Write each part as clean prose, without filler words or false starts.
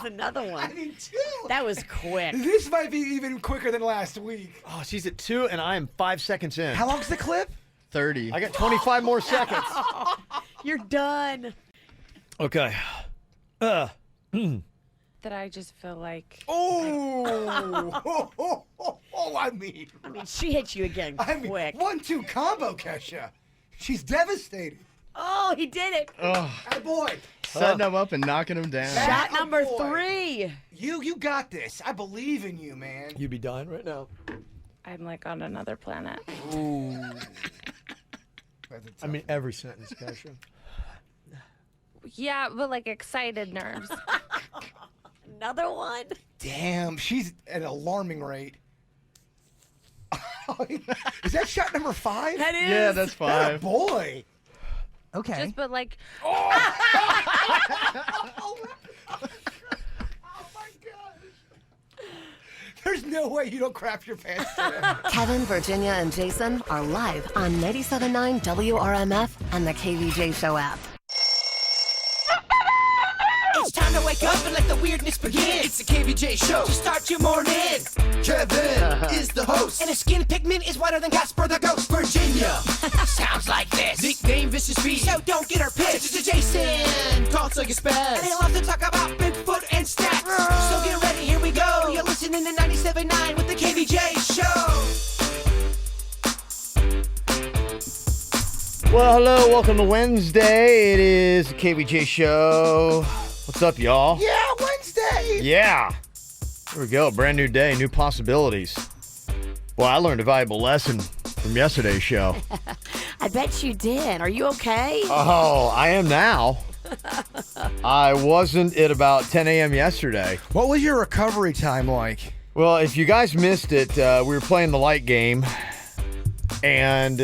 another one. I mean, 2. That was quick. This might be even quicker than last week. Oh, she's at 2, and I am 5 seconds in. How long's the clip? 30. I got 25 more seconds. You're done. Okay. That I just feel like. I mean, she hit you again quick. 1-2 combo, Kesha. She's devastated. Oh, he did it. Hey, boy. Setting him up and knocking him down. Shot number 3. You got this. I believe in you, man. You'd be dying right now. I'm like on another planet. Ooh. I mean, every sentence, Kesha. Yeah, but like excited nerves. Another one? Damn, she's at an alarming rate. Is that shot number 5? That is. Yeah, that's 5. Oh, boy. Okay. Just but like. Oh my gosh. There's no way you don't crap your pants today. Kevin, Virginia, and Jason are live on 97.9 WRMF and the KVJ Show app. It's time to wake up and let the weirdness begin. It's the KVJ Show to start your morning. Kevin is the host, and his skin pigment is whiter than Casper the Ghost. Virginia sounds like this. Nickname Vicious Beast, so don't get her pissed. Jason talks like a spaz, and he loves to talk about Bigfoot and stats. So get ready, here we go. You're listening to 97.9 with the KVJ Show. Well, hello. Welcome to Wednesday. It is the KVJ Show. What's up, y'all? Yeah, Wednesday. Yeah. Here we go. Brand new day, new possibilities. Well, I learned a valuable lesson from yesterday's show. I bet you did. Are you okay? Oh, I am now. I wasn't at about 10 a.m. yesterday. What was your recovery time like? Well, if you guys missed it, we were playing the light game, and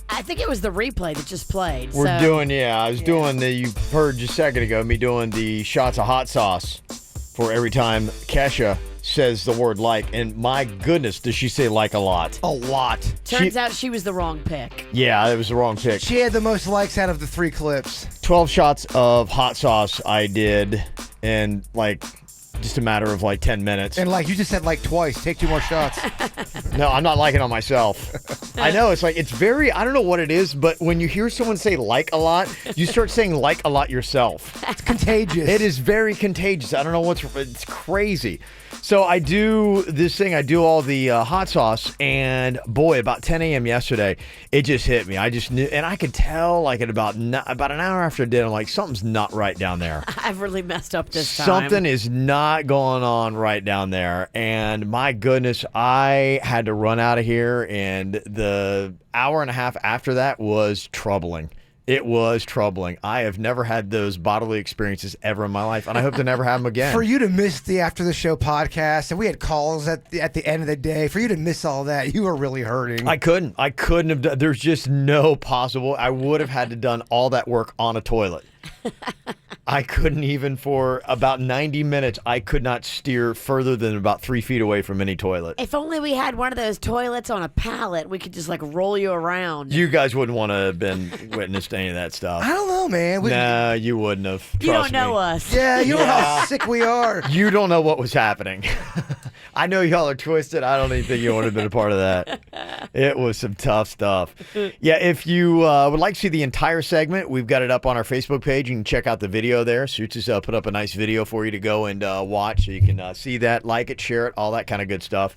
I think it was the replay that just played. We're doing, I was doing you heard just a second ago, me doing the shots of hot sauce for every time Kesha says the word like, and my goodness, does she say like a lot? A lot. Turns out she was the wrong pick. Yeah, it was the wrong pick. She had the most likes out of the 3 clips. 12 shots of hot sauce I did in just a matter of 10 minutes. And you just said twice. Take 2 more shots. No, I'm not liking on myself. I know, it's very, I don't know what it is, but when you hear someone say like a lot, you start saying like a lot yourself. It's contagious. It is very contagious. I don't know it's crazy. So I do this thing, I do all the hot sauce, and boy, about 10 a.m. yesterday, it just hit me. I just knew, and I could tell at about an hour after I did, I'm like, something's not right down there. I've really messed up this time. Something is not going on right down there, and my goodness, I had to run out of here, and the hour and a half after that was troubling. It was troubling. I have never had those bodily experiences ever in my life, and I hope to never have them again. For you to miss the After the Show podcast, and we had calls at the end of the day, for you to miss all that, you were really hurting. I couldn't have done, there's just no possible. I would have had to done all that work on a toilet. I couldn't even for about 90 minutes, I could not steer further than about 3 feet away from any toilet. If only we had one of those toilets on a pallet, we could just roll you around. You guys wouldn't want to have been witness to any of that stuff. I don't know, man. No, you wouldn't have. You Trust don't know me. us. Yeah, you know how sick we are. You don't know what was happening. I know y'all are twisted. I don't even think you would have been a part of that. It was some tough stuff. Yeah, if you would like to see the entire segment, we've got it up on our Facebook page. You can check out the video there. Suits has put up a nice video for you to go and watch, so you can see that, like it, share it, all that kind of good stuff.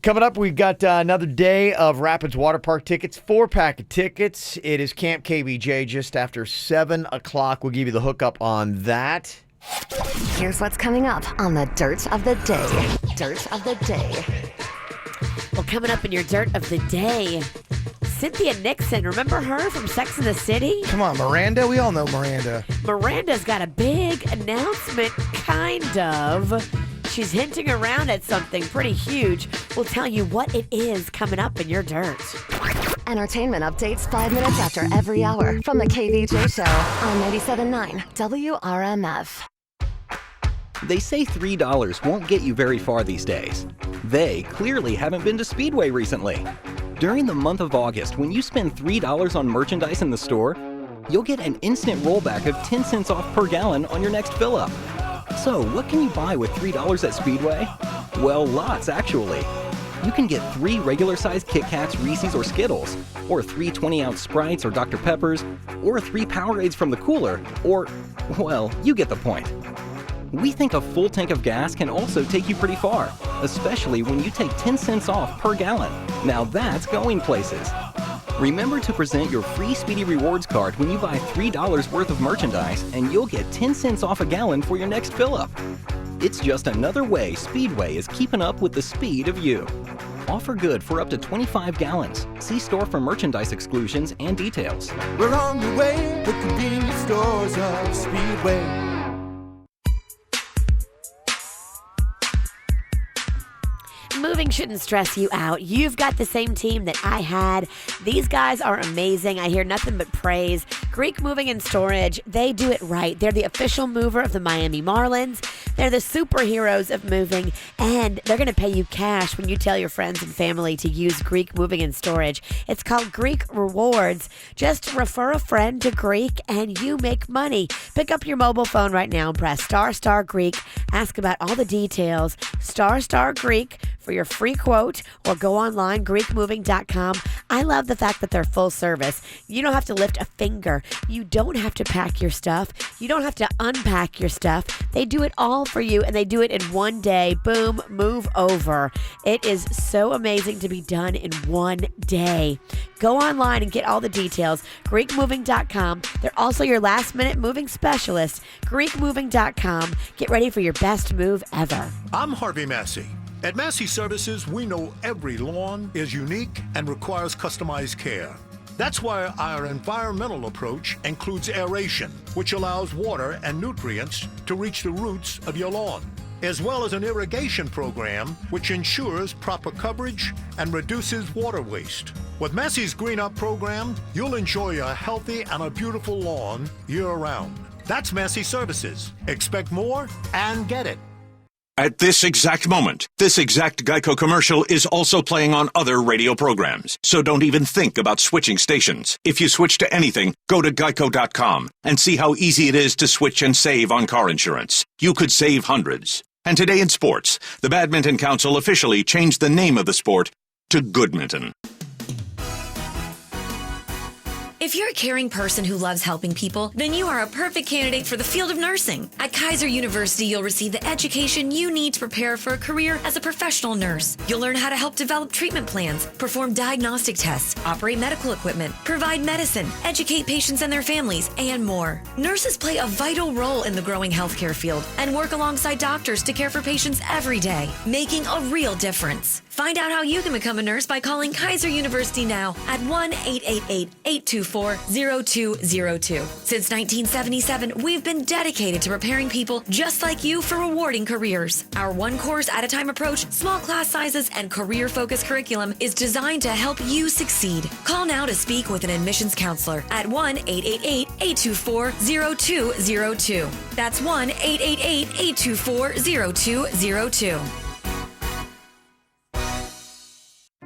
Coming up, we've got another day of Rapids Water Park tickets, 4-pack of tickets. It is Camp KVJ just after 7 o'clock. We'll give you the hookup on that. Here's what's coming up on the Dirt of the Day. Dirt of the Day. Well, coming up in your Dirt of the Day, Cynthia Nixon. Remember her from Sex and the City? Come on, Miranda. We all know Miranda. Miranda's got a big announcement, kind of. She's hinting around at something pretty huge. We'll tell you what it is coming up in your Dirt. Entertainment updates 5 minutes after every hour from the KVJ Show on 97.9 WRMF. They say $3 won't get you very far these days. They clearly haven't been to Speedway recently. During the month of August, when you spend $3 on merchandise in the store, you'll get an instant rollback of 10 cents off per gallon on your next fill-up. So, what can you buy with $3 at Speedway? Well, lots actually. You can get 3 regular-sized Kit Kats, Reese's, or Skittles, or 3 20-ounce Sprites or Dr. Peppers, or 3 Powerades from the cooler, or, well, you get the point. We think a full tank of gas can also take you pretty far, especially when you take 10 cents off per gallon. Now that's going places. Remember to present your free Speedy Rewards card when you buy $3 worth of merchandise, and you'll get 10 cents off a gallon for your next fill-up. It's just another way Speedway is keeping up with the speed of you. Offer good for up to 25 gallons. See store for merchandise exclusions and details. We're on the way, the convenience stores of Speedway. Moving shouldn't stress you out. You've got the same team that I had. These guys are amazing. I hear nothing but praise. Greek Moving and Storage, they do it right. They're the official mover of the Miami Marlins. They're the superheroes of moving, and they're going to pay you cash when you tell your friends and family to use Greek Moving and Storage. It's called Greek Rewards. Just refer a friend to Greek, and you make money. Pick up your mobile phone right now and press ** Greek. Ask about all the details. ** Greek for your free quote, or go online, GreekMoving.com. I love the fact that they're full service. You don't have to lift a finger. You don't have to pack your stuff. You don't have to unpack your stuff. They do it all for you, and they do it in one day. Boom, move over. It is so amazing to be done in one day. Go online and get all the details. GreekMoving.com. They're also your last-minute moving specialist. GreekMoving.com. Get ready for your best move ever. I'm Harvey Massey. At Massey Services, we know every lawn is unique and requires customized care. That's why our environmental approach includes aeration, which allows water and nutrients to reach the roots of your lawn, as well as an irrigation program which ensures proper coverage and reduces water waste. With Massey's Green Up program, you'll enjoy a healthy and a beautiful lawn year-round. That's Massey Services. Expect more and get it. At this exact moment, this exact Geico commercial is also playing on other radio programs. So don't even think about switching stations. If you switch to anything, go to geico.com and see how easy it is to switch and save on car insurance. You could save hundreds. And today in sports, the Badminton Council officially changed the name of the sport to Goodminton. If you're a caring person who loves helping people, then you are a perfect candidate for the field of nursing. At Kaiser University, you'll receive the education you need to prepare for a career as a professional nurse. You'll learn how to help develop treatment plans, perform diagnostic tests, operate medical equipment, provide medicine, educate patients and their families, and more. Nurses play a vital role in the growing healthcare field and work alongside doctors to care for patients every day, making a real difference. Find out how you can become a nurse by calling Kaiser University now at 1-888-824-0202. Since 1977, we've been dedicated to preparing people just like you for rewarding careers. Our one course at a time approach, small class sizes, and career-focused curriculum is designed to help you succeed. Call now to speak with an admissions counselor at 1-888-824-0202. That's 1-888-824-0202.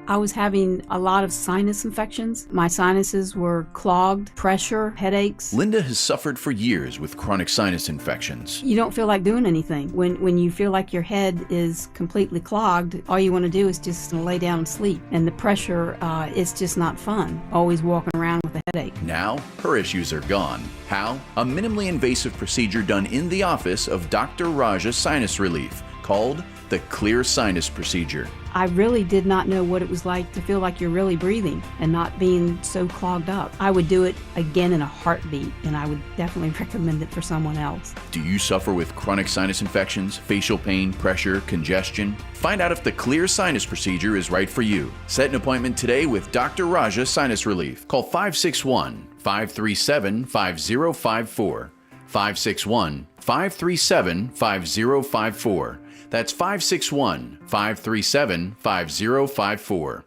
I was having a lot of sinus infections. My sinuses were clogged, pressure, headaches. Linda has suffered for years with chronic sinus infections. You don't feel like doing anything. When you feel like your head is completely clogged, all you want to do is just lay down and sleep. And the pressure, it's just not fun, always walking around with a headache. Now, her issues are gone. How? A minimally invasive procedure done in the office of Dr. Raja Sinus Relief, called the Clear Sinus Procedure. I really did not know what it was like to feel like you're really breathing and not being so clogged up. I would do it again in a heartbeat, and I would definitely recommend it for someone else. Do you suffer with chronic sinus infections, facial pain, pressure, congestion? Find out if the Clear Sinus Procedure is right for you. Set an appointment today with Dr. Raja Sinus Relief. Call 561-537-5054. 561-537-5054. That's 561-537-5054.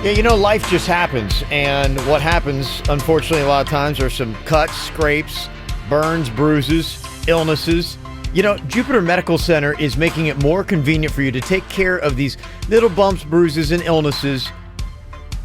Yeah, you know, life just happens. And what happens, unfortunately, a lot of times are some cuts, scrapes, burns, bruises, illnesses. You know, Jupiter Medical Center is making it more convenient for you to take care of these little bumps, bruises, and illnesses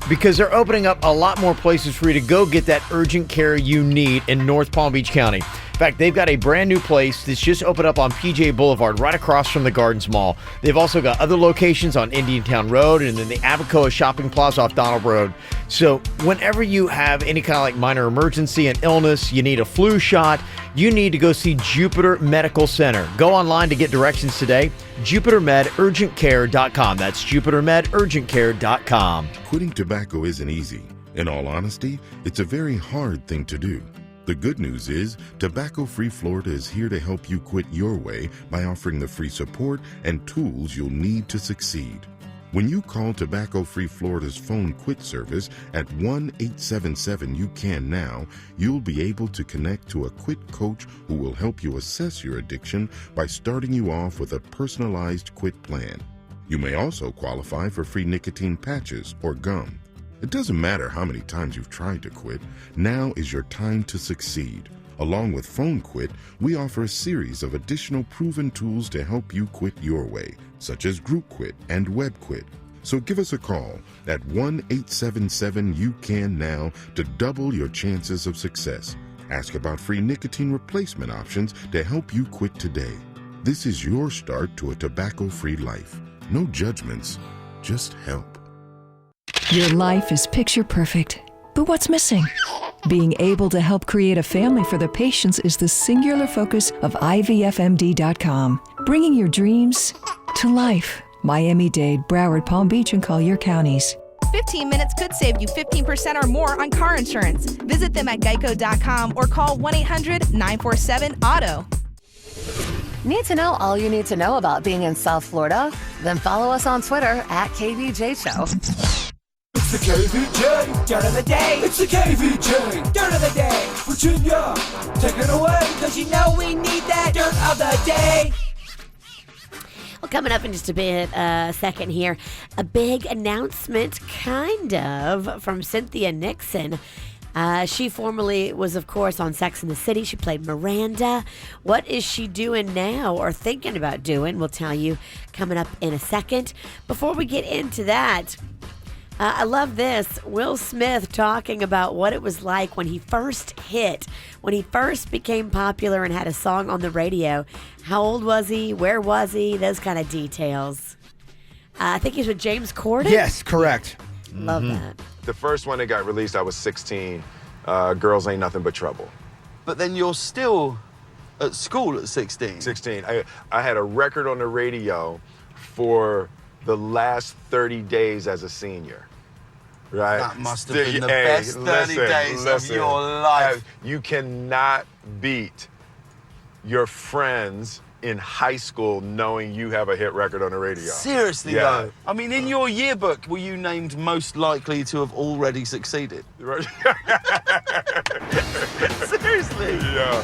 because they're opening up a lot more places for you to go get that urgent care you need in North Palm Beach County. In fact, they've got a brand new place that's just opened up on PJ Boulevard, right across from the Gardens Mall. They've also got other locations on Indiantown Road and then the Abacoa Shopping Plaza off Donald Road. So whenever you have any kind of like minor emergency, an illness, you need a flu shot, you need to go see Jupiter Medical Center. Go online to get directions today. JupiterMedUrgentCare.com. That's JupiterMedUrgentCare.com. Quitting tobacco isn't easy. In all honesty, it's a very hard thing to do. The good news is, Tobacco Free Florida is here to help you quit your way by offering the free support and tools you'll need to succeed. When you call Tobacco Free Florida's phone quit service at 1-877-YOU-CAN-NOW, you'll be able to connect to a quit coach who will help you assess your addiction by starting you off with a personalized quit plan. You may also qualify for free nicotine patches or gum. It doesn't matter how many times you've tried to quit, now is your time to succeed. Along with Phone Quit, we offer a series of additional proven tools to help you quit your way, such as Group Quit and Web Quit. So give us a call at 1-877-YOU-CAN-NOW to double your chances of success. Ask about free nicotine replacement options to help you quit today. This is your start to a tobacco-free life. No judgments, just help. Your life is picture perfect, but what's missing? Being able to help create a family for the patients is the singular focus of IVFMD.com, bringing your dreams to life. Miami-Dade, Broward, Palm Beach, and Collier counties. 15 minutes could save you 15% or more on car insurance. Visit them at geico.com or call 1-800-947-AUTO. Need to know all you need to know about being in South Florida? Then follow us on Twitter at KVJ Show. It's the KVJ Dirt of the Day. It's the KVJ Dirt of the Day. Virginia, take it away, because you know we need that Dirt of the Day. Well, coming up in just a second here, a big announcement, kind of, from Cynthia Nixon. She formerly was, of course, on Sex and the City. She played Miranda. What is she doing now or thinking about doing? We'll tell you coming up in a second. Before we get into that, I love this. Will Smith talking about what it was like when he first became popular and had a song on the radio. How old was he? Where was he? Those kind of details. I think he's with James Corden. Yes, correct. Love that. The first one that got released, I was 16. Girls Ain't Nothing But Trouble. But then you're still at school at 16. 16. I had a record on the radio for the last 30 days as a senior. Right? That must have been the best 30 days of your life. You cannot beat your friends in high school knowing you have a hit record on the radio. Seriously, though. I mean, in your yearbook, were you named most likely to have already succeeded? Seriously? Yeah.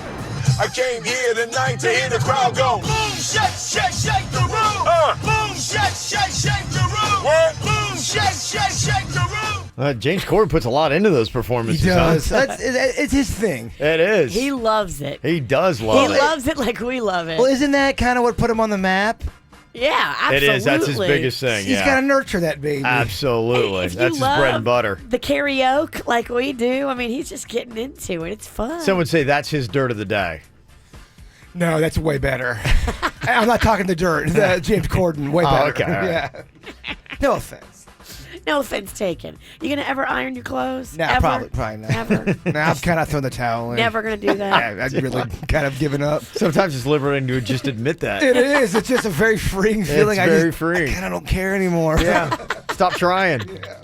I came here tonight to hear the crowd go. Boom, shake, shake, shake the room. Boom, shake, shake, shake the room. What? Boom, shake, shake, shake the room. James Corden puts a lot into those performances. He does. Huh? It's his thing. It is. He loves it. He does love it. He loves it like we love it. Well, isn't that kind of what put him on the map? Yeah, absolutely. It is. That's his biggest thing. He's got to nurture that baby. Absolutely. If you That's his bread and butter. The karaoke like we do. I mean, he's just getting into it. It's fun. Some would say that's his dirt of the day. No, that's way better. I'm not talking the dirt. James Corden, way better. Okay. Right. Yeah. No offense. No offense taken. You gonna ever iron your clothes? No, ever? probably not. Never. No, I'm kind of throwing the towel in. Never gonna do that. Yeah, I've really kind of given up. Sometimes it's liberating to just admit that. It is. It's just a very freeing feeling. It's very freeing. I kind of don't care anymore. Yeah. Stop trying. Yeah.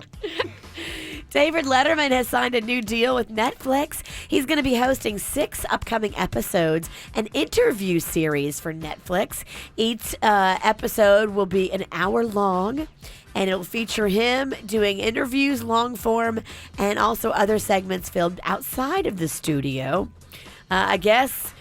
David Letterman has signed a new deal with Netflix. He's going to be hosting 6 upcoming episodes, an interview series for Netflix. Each episode will be an hour long, and it'll feature him doing interviews, long form, and also other segments filmed outside of the studio. I guess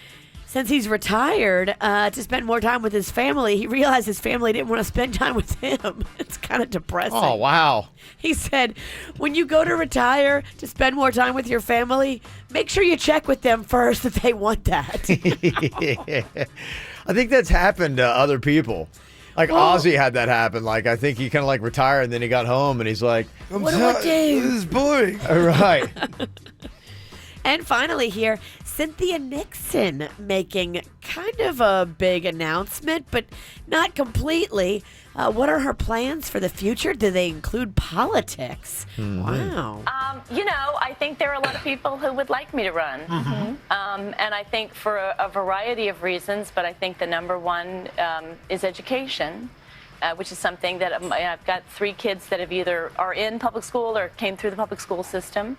since he's retired to spend more time with his family, he realized his family didn't want to spend time with him. It's kind of depressing. Oh, wow. He said, when you go to retire to spend more time with your family, make sure you check with them first if they want that. I think that's happened to other people. Like Ozzy had that happen. Like I think he kind of like retired, and then he got home, and he's like, What do I do? This boy. Right. And finally here, Cynthia Nixon making kind of a big announcement, but not completely. What are her plans for the future? Do they include politics? Wow. I think there are a lot of people who would like me to run. And I think for a variety of reasons, but I think the number one is education. Which is something that I've got 3 kids that have either are in public school or came through the public school system.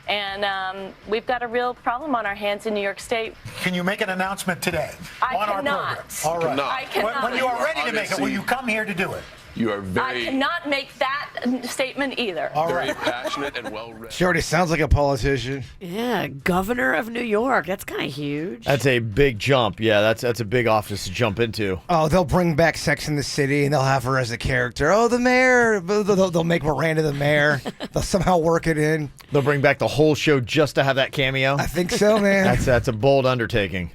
And we've got a real problem on our hands in New York State. Can you make an announcement today I on cannot. our program? All right. I cannot. When you are ready to make it, will you come here to do it? You are I very, cannot make that statement either. very passionate and well-read. She already sounds like a politician. Yeah, governor of New York. That's kind of huge. That's a big jump. Yeah, that's a big office to jump into. Oh, they'll bring back Sex in the City, and they'll have her as a character. Oh, the mayor. They'll make Miranda the mayor. They'll somehow work it in. They'll bring back the whole show just to have that cameo. I think so, man. That's a bold undertaking.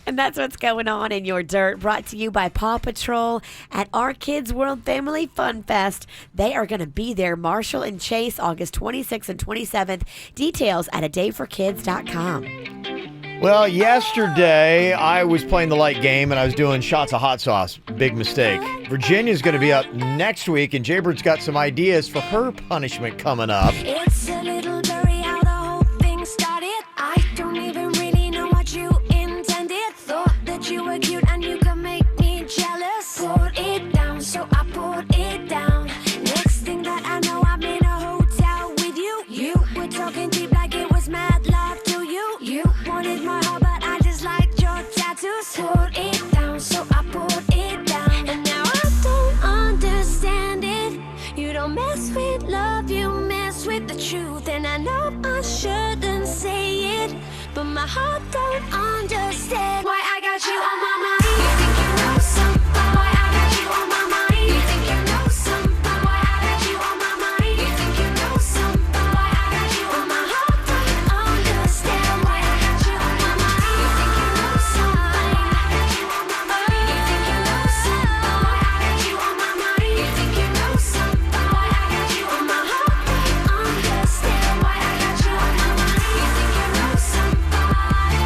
And that's what's going on in your dirt, brought to you by Paw Patrol at Our Kids World Family Fun Fest. They are going to be there, Marshall and Chase, August 26th and 27th. Details at adayforkids.com. Well, yesterday I was playing the light game and I was doing shots of hot sauce. Big mistake. Virginia's going to be up next week, and Jaybird's got some ideas for her punishment coming up. It's a little blurry how the whole thing started. I don't even really know what you intended. Thought that you were cute and you could make me jealous. Put it down, so I put it down. Next thing that I know, I'm in a hotel with you. You were talking deep like it was mad love to you. You wanted my heart, but I just liked your tattoos. Put it down, so I put it down. And now I don't understand it. You don't mess with love, you mess with the truth. And I know I shouldn't say it, but my heart don't understand why I got you on my mind. You think you know something? Why I got you on my mind? You think you know something? Why I got you on my mind? You think you know something? Why I got you on my heart don't understand why I got you on my mind. You think you know something? Why I got you on my mind? You think you know something? Why I got you on my mind? You think you know something? Why I got you on my heart don't understand why I got you on my mind. You think you know somebody?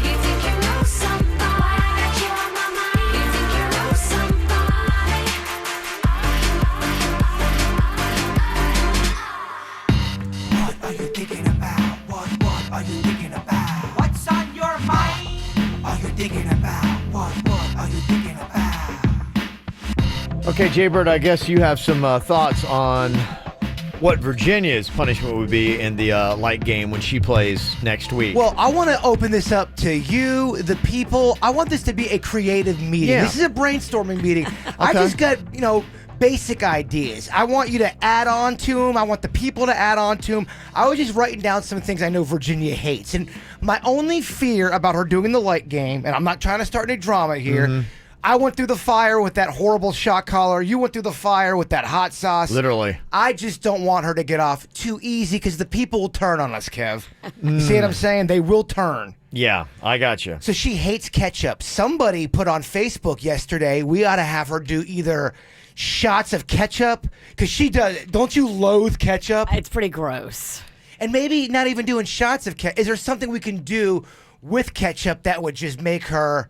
You think you know somebody? Why I got you on my mind? You think you know somebody? What are you thinking about? What are you thinking about? What's on your mind? Are you thinking about? What are you thinking about? Okay, Jaybird, I guess you have some thoughts on what Virginia's punishment would be in the light game when she plays next week. Well, I want to open this up to you, the people. I want this to be a creative meeting. Yeah. This is a brainstorming meeting. I just got, basic ideas. I want you to add on to them. I want the people to add on to them. I was just writing down some things I know Virginia hates. And my only fear about her doing the light game, and I'm not trying to start any drama here, I went through the fire with that horrible shot collar. You went through the fire with that hot sauce. Literally. I just don't want her to get off too easy because the people will turn on us, Kev. You see what I'm saying? They will turn. Yeah, I got you. So she hates ketchup. Somebody put on Facebook yesterday, we ought to have her do either shots of ketchup, because she does. Don't you loathe ketchup? It's pretty gross. And maybe not even doing shots of ketchup. Is there something we can do with ketchup that would just make her...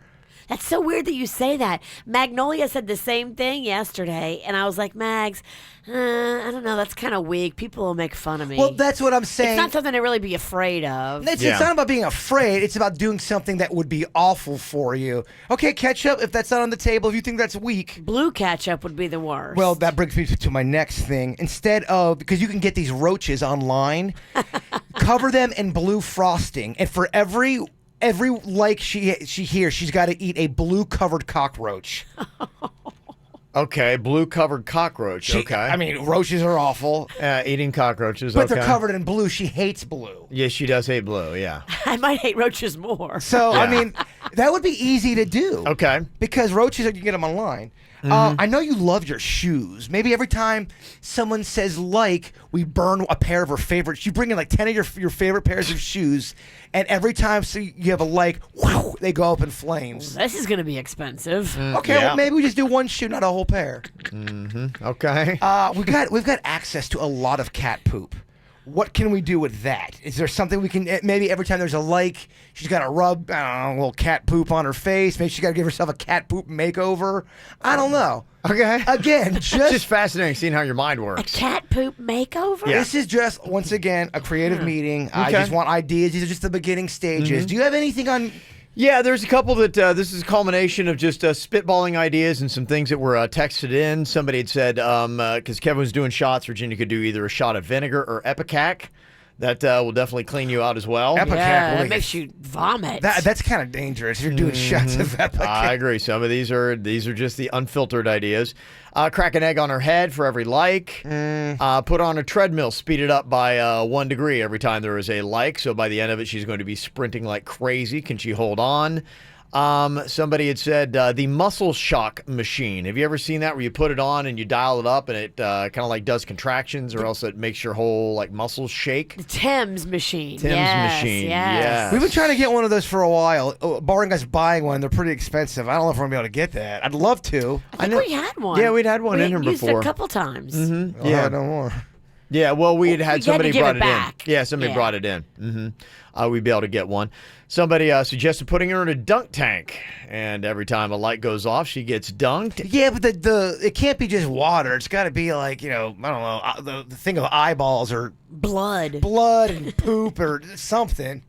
That's so weird that you say that. Magnolia said the same thing yesterday, and I was like, Mags, I don't know, that's kind of weak. People will make fun of me. Well, that's what I'm saying. It's not something to really be afraid of. It's not about being afraid. It's about doing something that would be awful for you. Okay, ketchup, if that's not on the table, if you think that's weak. Blue ketchup would be the worst. Well, that brings me to my next thing. Instead of, because you can get these roaches online, cover them in blue frosting, and for every like she hears, she's got to eat a blue covered cockroach. Okay, blue covered cockroach. Okay. I mean, roaches are awful. Eating cockroaches. But they're covered in blue. She hates blue. Yeah, she does hate blue. Yeah. I might hate roaches more. So, Yeah. I mean, That would be easy to do. Okay. Because roaches, you can get them online. I know you love your shoes. Maybe every time someone says like, we burn a pair of her favorites. You bring in like 10 of your favorite pairs of shoes, and every time you have a like, whew, they go up in flames. This is going to be expensive. Okay, well, maybe we just do one shoe, not a whole pair. Okay. We've got access to a lot of cat poop. What can we do with that? Is there something we can, maybe every time there's a like, she's got to rub, I don't know, a little cat poop on her face. Maybe she's got to give herself a cat poop makeover. I don't know. Okay. Again, It's just fascinating seeing how your mind works. Cat poop makeover? Yeah. This is just, once again, a creative meeting. I just want ideas. These are just the beginning stages. Do you have anything on... Yeah, there's a couple that this is a culmination of just spitballing ideas and some things that were texted in. Somebody had said, because Kevin was doing shots, Virginia could do either a shot of vinegar or Epicac. That will definitely clean you out as well. Epicac that makes you vomit. That's kind of dangerous if you're doing shots of Epicac. I agree. Some of these are just the unfiltered ideas. Crack an egg on her head for every like. Put on a treadmill, speed it up by 1 degree every time there is a like. So by the end of it, she's going to be sprinting like crazy. Can she hold on? Somebody had said the muscle shock machine. Have you ever seen that where you put it on and you dial it up and it kind of like does contractions, or else it makes your whole like muscles shake? The Tim's machine. Tim's machine. Yes. We've been trying to get one of those for a while. Barring us buying one, they're pretty expensive. I don't know if we're going to be able to get that. I'd love to. I think we had one. Yeah, we'd had one we in here used before. it a couple times. Yeah, no more. Yeah, well, we had somebody brought it back. in. Yeah, somebody brought it in. We'd be able to get one. Somebody suggested putting her in a dunk tank, and every time a light goes off, she gets dunked. Yeah, but it can't be just water. It's got to be like, I don't know, the thing of eyeballs or blood and poop or something.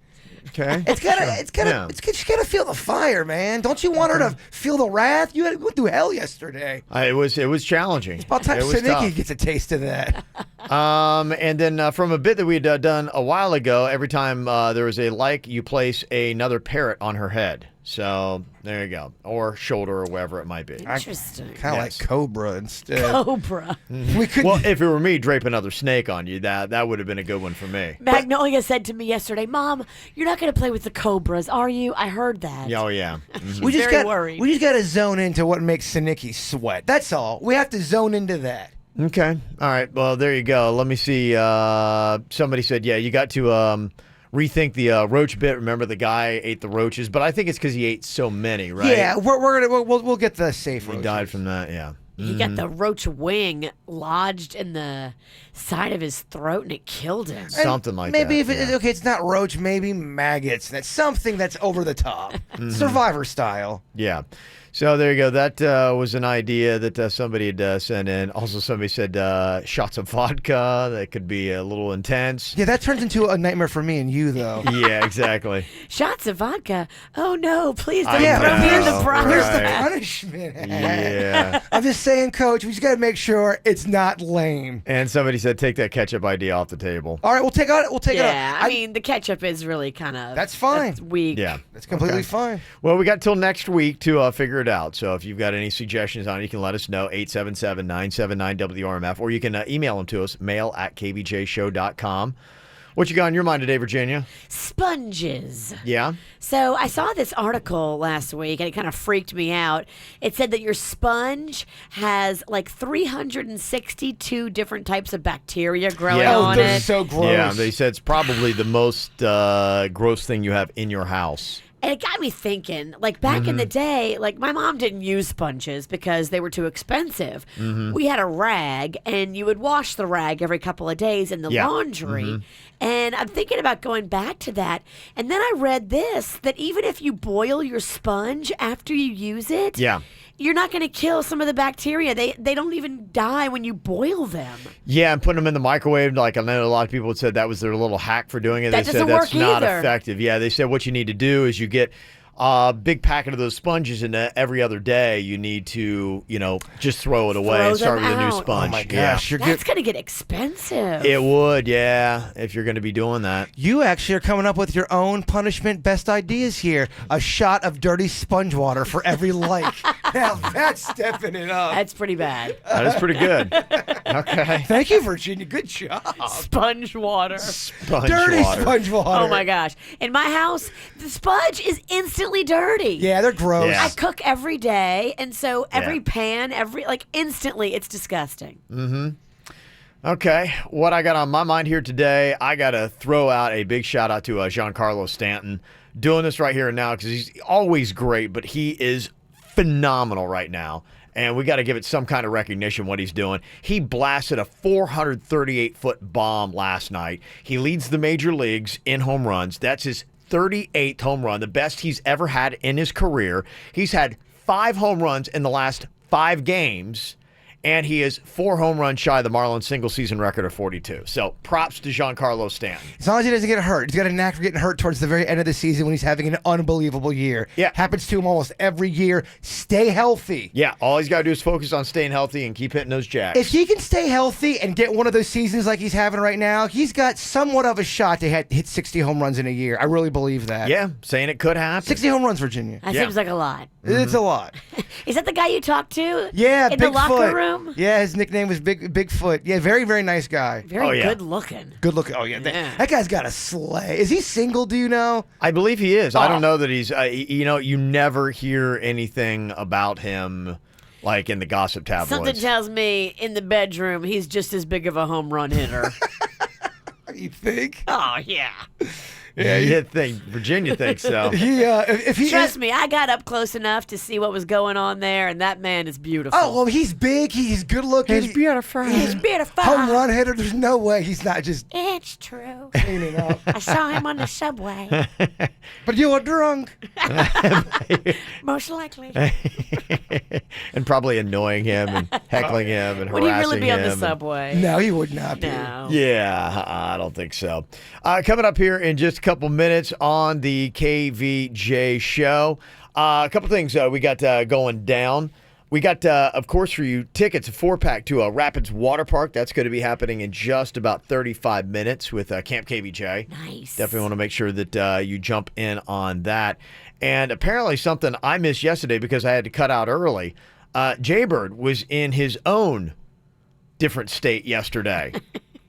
Okay. She's gotta feel the fire, man. Don't you want her to feel the wrath? You went through hell yesterday. It was challenging. It's about time Sinicki gets a taste of that. And then from a bit that we had done a while ago, every time there was a like, you place another parrot on her head. So there you go, or shoulder, or wherever it might be. Interesting. Kind of like Cobra instead. Cobra. We could. Well, if it were me, drape another snake on you. That would have been a good one for me. Magnolia said to me yesterday, "Mom, you're not going to play with the cobras, are you?" I heard that. Oh yeah. We just worried. We just got to zone into what makes Sinicki sweat. That's all. We have to zone into that. Okay. All right. Well, there you go. Let me see. Somebody said, yeah, you got to rethink the roach bit. Remember, the guy ate the roaches, but I think it's because he ate so many, right? Yeah, we'll get the safe roaches. He died from that. Yeah. He got the roach wing lodged in the side of his throat, and it killed him. Something like maybe that. Maybe if it's not roach, maybe maggots. That's something that's over the top, Survivor style. Yeah. So there you go. That was an idea that somebody had sent in. Also, somebody said shots of vodka. That could be a little intense. Yeah, that turns into a nightmare for me and you, though. Yeah, exactly. Shots of vodka. Oh no! Please don't I throw me in know, the process. Here's the punishment. Yeah. I'm just saying, Coach. We just got to make sure it's not lame. And somebody said take that ketchup idea off the table. All right, we'll take it out. Yeah, I mean the ketchup is really kind of That's fine. That's weak. Yeah. That's completely fine. Well, we got till next week to figure it out. So if you've got any suggestions on it, you can let us know, 877-979-WRMF, or you can email them to us, mail@kvjshow.com. What you got on your mind today, Virginia? Sponges. Yeah? So I saw this article last week, and it kind of freaked me out. It said that your sponge has like 362 different types of bacteria growing on they're it. so gross. Yeah, they said it's probably the most gross thing you have in your house. And it got me thinking, like back in the day, like my mom didn't use sponges because they were too expensive. We had a rag, and you would wash the rag every couple of days in the laundry. And I'm thinking about going back to that. And then I read this, that even if you boil your sponge after you use it, you're not going to kill some of the bacteria. They don't even die when you boil them. Yeah, and putting them in the microwave, like I know a lot of people had said that was their little hack for doing it. That They doesn't said that's work not either. effective. Yeah, they said what you need to do is you get a big packet of those sponges, and every other day you need to, just throw it away and start with a new out. sponge. Oh my gosh, That's going to get expensive. It would, yeah, if you're going to be doing that. You actually are coming up with your own punishment best ideas here. A shot of dirty sponge water for every like. Now that's stepping it up. That's pretty bad. That is pretty good. Okay. Thank you, Virginia. Good job. Sponge water. Sponge Dirty water. sponge water. Oh my gosh. In my house, the sponge is instantly instantly dirty. Yeah, they're gross. Yeah. I cook every day, and so every pan, instantly, it's disgusting. Mm-hmm. Okay, what I got on my mind here today, I got to throw out a big shout out to Giancarlo Stanton. Doing this right here and now because he's always great, but he is phenomenal right now. And we got to give it some kind of recognition what he's doing. He blasted a 438-foot bomb last night. He leads the major leagues in home runs. That's his 38th home run, the best he's ever had in his career. He's had 5 home runs in the last 5 games. And he is 4 home runs shy of the Marlins single-season record of 42. So props to Giancarlo Stanton. As long as he doesn't get hurt. He's got a knack for getting hurt towards the very end of the season when he's having an unbelievable year. Yeah. Happens to him almost every year. Stay healthy. Yeah, all he's got to do is focus on staying healthy and keep hitting those jacks. If he can stay healthy and get one of those seasons like he's having right now, he's got somewhat of a shot to hit 60 home runs in a year. I really believe that. Yeah, saying it could happen. 60 home runs, Virginia. That seems like a lot. It's a lot. Is that the guy you talked to? Yeah, in Bigfoot. the locker room? Yeah, his nickname was Bigfoot. Yeah, very, very nice guy. Very good looking. Good looking. Oh, yeah. That guy's got a sleigh. Is he single, do you know? I believe he is. I don't know that he's, you never hear anything about him like in the gossip tabloids. Something tells me in the bedroom he's just as big of a home run hitter. You think? Oh, yeah. Yeah, you think Virginia thinks so. Trust me, I got up close enough to see what was going on there, and that man is beautiful. Oh, well, he's big. He's good looking. He's beautiful. He's beautiful. Home run hitter. There's no way he's not just It's true. cleaning up. I saw him on the subway. But you were drunk. Most likely. And probably annoying him and heckling him and Would he harassing really be on the him. subway? No, he would not be. No. Yeah, I don't think so. Coming up here in just a couple minutes on the KVJ show. A couple things we got going down. We got, of course, for you, tickets, a 4-pack to Rapids Water Park. That's going to be happening in just about 35 minutes with Camp KVJ. Nice. Definitely want to make sure that you jump in on that. And apparently something I missed yesterday because I had to cut out early. Jaybird was in his own different state yesterday.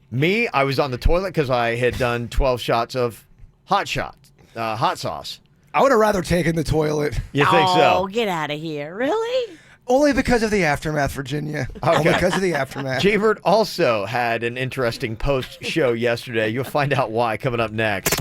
Me, I was on the toilet because I had done 12 shots of hot sauce. I would have rather taken the toilet. You think so? Oh, get out of here. Really? Only because of the aftermath, Virginia. Only because of the aftermath. Jaybird also had an interesting post-show yesterday. You'll find out why coming up next.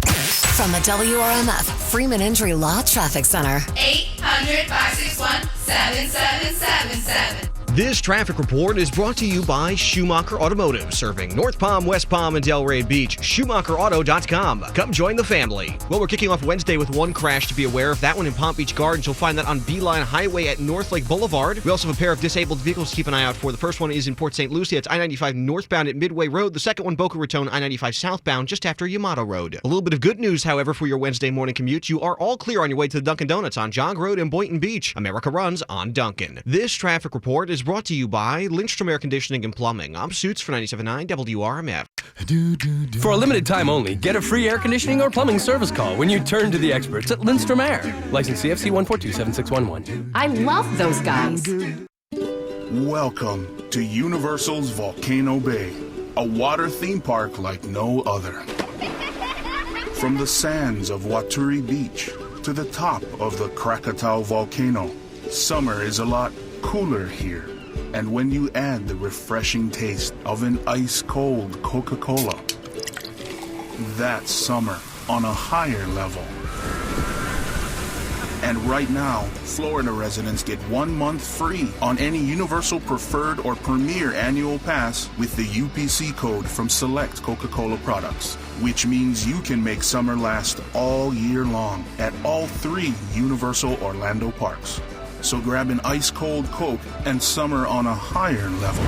From the WRMF Freeman Injury Law Traffic Center. 800-561-7777. This traffic report is brought to you by Schumacher Automotive, serving North Palm, West Palm, and Delray Beach. SchumacherAuto.com. Come join the family. Well, we're kicking off Wednesday with one crash to be aware of. That one in Palm Beach Gardens. You'll find that on Beeline Highway at North Lake Boulevard. We also have a pair of disabled vehicles to keep an eye out for. The first one is in Port St. Lucie. It's I-95 northbound at Midway Road. The second one, Boca Raton, I-95 southbound just after Yamato Road. A little bit of good news, however, for your Wednesday morning commute. You are all clear on your way to the Dunkin' Donuts on Jog Road in Boynton Beach. America runs on Dunkin'. This traffic report is brought to you by Lindstrom Air Conditioning and Plumbing. I'm Suits for 97.9 WRMF. For a limited time only, get a free air conditioning or plumbing service call when you turn to the experts at Lindstrom Air. License CFC 1427611. I love those guys. Welcome to Universal's Volcano Bay, a water theme park like no other. From the sands of Waturi Beach to the top of the Krakatau volcano, summer is a lot cooler here. And when you add the refreshing taste of an ice-cold Coca-Cola, that's summer on a higher level. And right now, Florida residents get 1 month free on any Universal Preferred or Premier annual pass with the UPC code from select Coca-Cola products, which means you can make summer last all year long at all 3 Universal Orlando parks. So grab an ice-cold Coke and summer on a higher level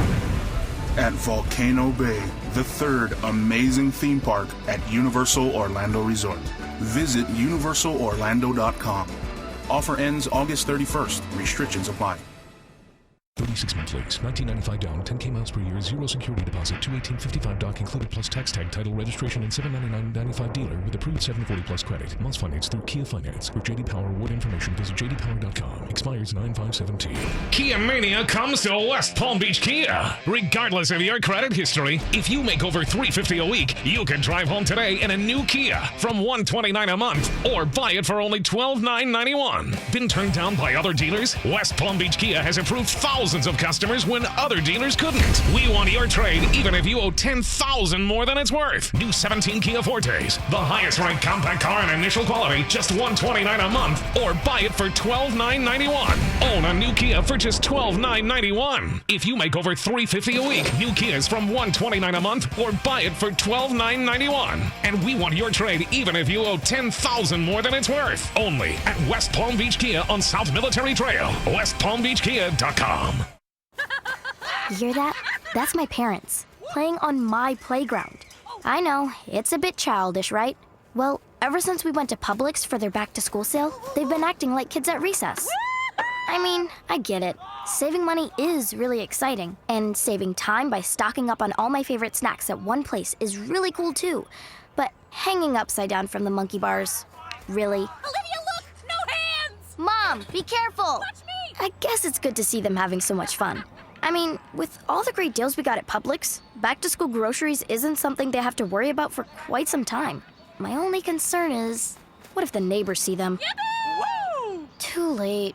at Volcano Bay, the third amazing theme park at Universal Orlando Resort. Visit universalorlando.com. Offer ends August 31st. Restrictions apply. 36 month lease, $19.95 down, 10K miles per year, 0 security deposit, $218.55 doc included plus tax tag, title, registration, and $799.95 dealer with approved 740 plus credit. Months financed through Kia Finance. For JD Power award information, visit jdpower.com. Expires 9/5/17. Kia Mania comes to West Palm Beach Kia. Regardless of your credit history, if you make over $350 a week, you can drive home today in a new Kia from $129 a month or buy it for only $12,991. Been turned down by other dealers? West Palm Beach Kia has approved thousands of customers when other dealers couldn't. We want your trade even if you owe $10,000 more than it's worth. New 17 Kia Fortes, the highest ranked compact car in initial quality, just $129 a month or buy it for $12,991. Own a new Kia for just $12,991. If you make over $350 a week, new Kias from $129 a month or buy it for $12,991. And we want your trade even if you owe $10,000 more than it's worth. Only at West Palm Beach Kia on South Military Trail. WestPalmBeachKia.com. Hear that? That's my parents, playing on my playground. I know, it's a bit childish, right? Well, ever since we went to Publix for their back-to-school sale, they've been acting like kids at recess. I mean, I get it. Saving money is really exciting, and saving time by stocking up on all my favorite snacks at one place is really cool too. But hanging upside down from the monkey bars, really? Olivia, look! No hands! Mom, be careful! Watch me! I guess it's good to see them having so much fun. I mean, with all the great deals we got at Publix, back-to-school groceries isn't something they have to worry about for quite some time. My only concern is, what if the neighbors see them? Woo! Too late.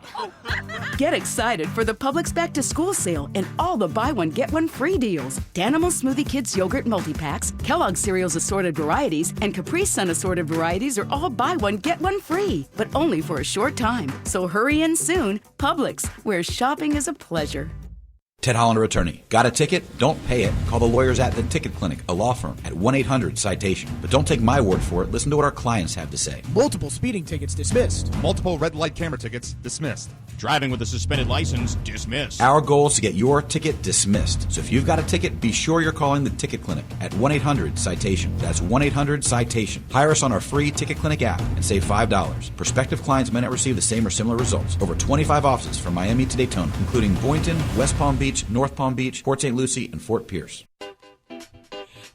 Get excited for the Publix Back to School sale and all the buy one, get one free deals. Danimal Smoothie Kids Yogurt Multi-Packs, Kellogg's Cereals Assorted Varieties, and Capri Sun Assorted Varieties are all buy one, get one free, but only for a short time. So hurry in soon. Publix, where shopping is a pleasure. Ted Hollander, attorney. Got a ticket? Don't pay it. Call the lawyers at The Ticket Clinic, a law firm, at 1-800-CITATION. But don't take my word for it. Listen to what our clients have to say. Multiple speeding tickets dismissed. Multiple red light camera tickets dismissed. Driving with a suspended license dismissed. Our goal is to get your ticket dismissed. So if you've got a ticket, be sure you're calling The Ticket Clinic at 1-800-CITATION. That's 1-800-CITATION. Hire us on our free Ticket Clinic app and save $5. Prospective clients may not receive the same or similar results. Over 25 offices from Miami to Daytona, including Boynton, West Palm Beach, North Palm Beach, Port St. Lucie, and Fort Pierce.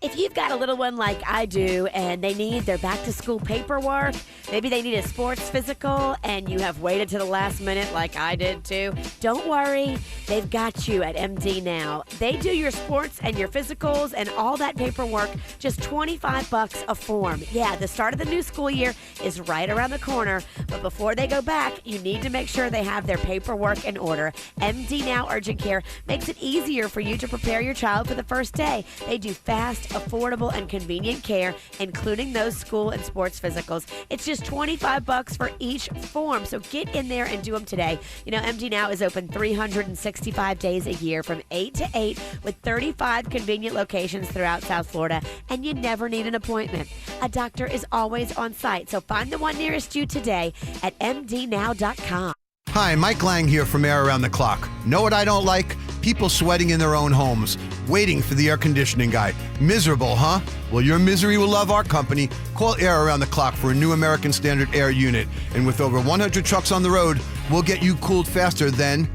If you've got a little one like I do and they need their back-to-school paperwork, maybe they need a sports physical and you have waited to the last minute like I did too, don't worry. They've got you at MD Now. They do your sports and your physicals and all that paperwork, just $25 a form. Yeah, the start of the new school year is right around the corner, but before they go back, you need to make sure they have their paperwork in order. MD Now Urgent Care makes it easier for you to prepare your child for the first day. They do fast, affordable, and convenient care, including those school and sports physicals. It's just $25 for each form, so get in there and do them today. You know, MD Now is open 365 days a year from 8 to 8 with 35 convenient locations throughout South Florida, and you never need an appointment. A doctor is always on site, so find the one nearest you today at mdnow.com. Hi, Mike Lang here from Air Around the Clock. Know what I don't like? People sweating in their own homes, waiting for the air conditioning guy. Miserable, huh? Well, your misery will love our company. Call Air Around the Clock for a new American Standard Air unit. And with over 100 trucks on the road, we'll get you cooled faster than...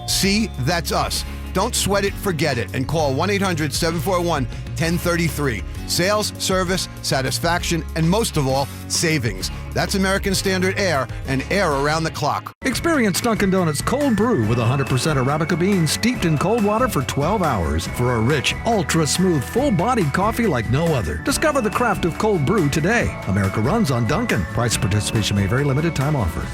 See, that's us. Don't sweat it, forget it, and call 1-800-741-1033. Sales, service, satisfaction, and most of all, savings. That's American Standard Air and Air Around the Clock. Experience Dunkin' Donuts cold brew with 100% Arabica beans steeped in cold water for 12 hours for a rich, ultra-smooth, full-bodied coffee like no other. Discover the craft of cold brew today. America runs on Dunkin'. Price participation may vary. Limited time offer.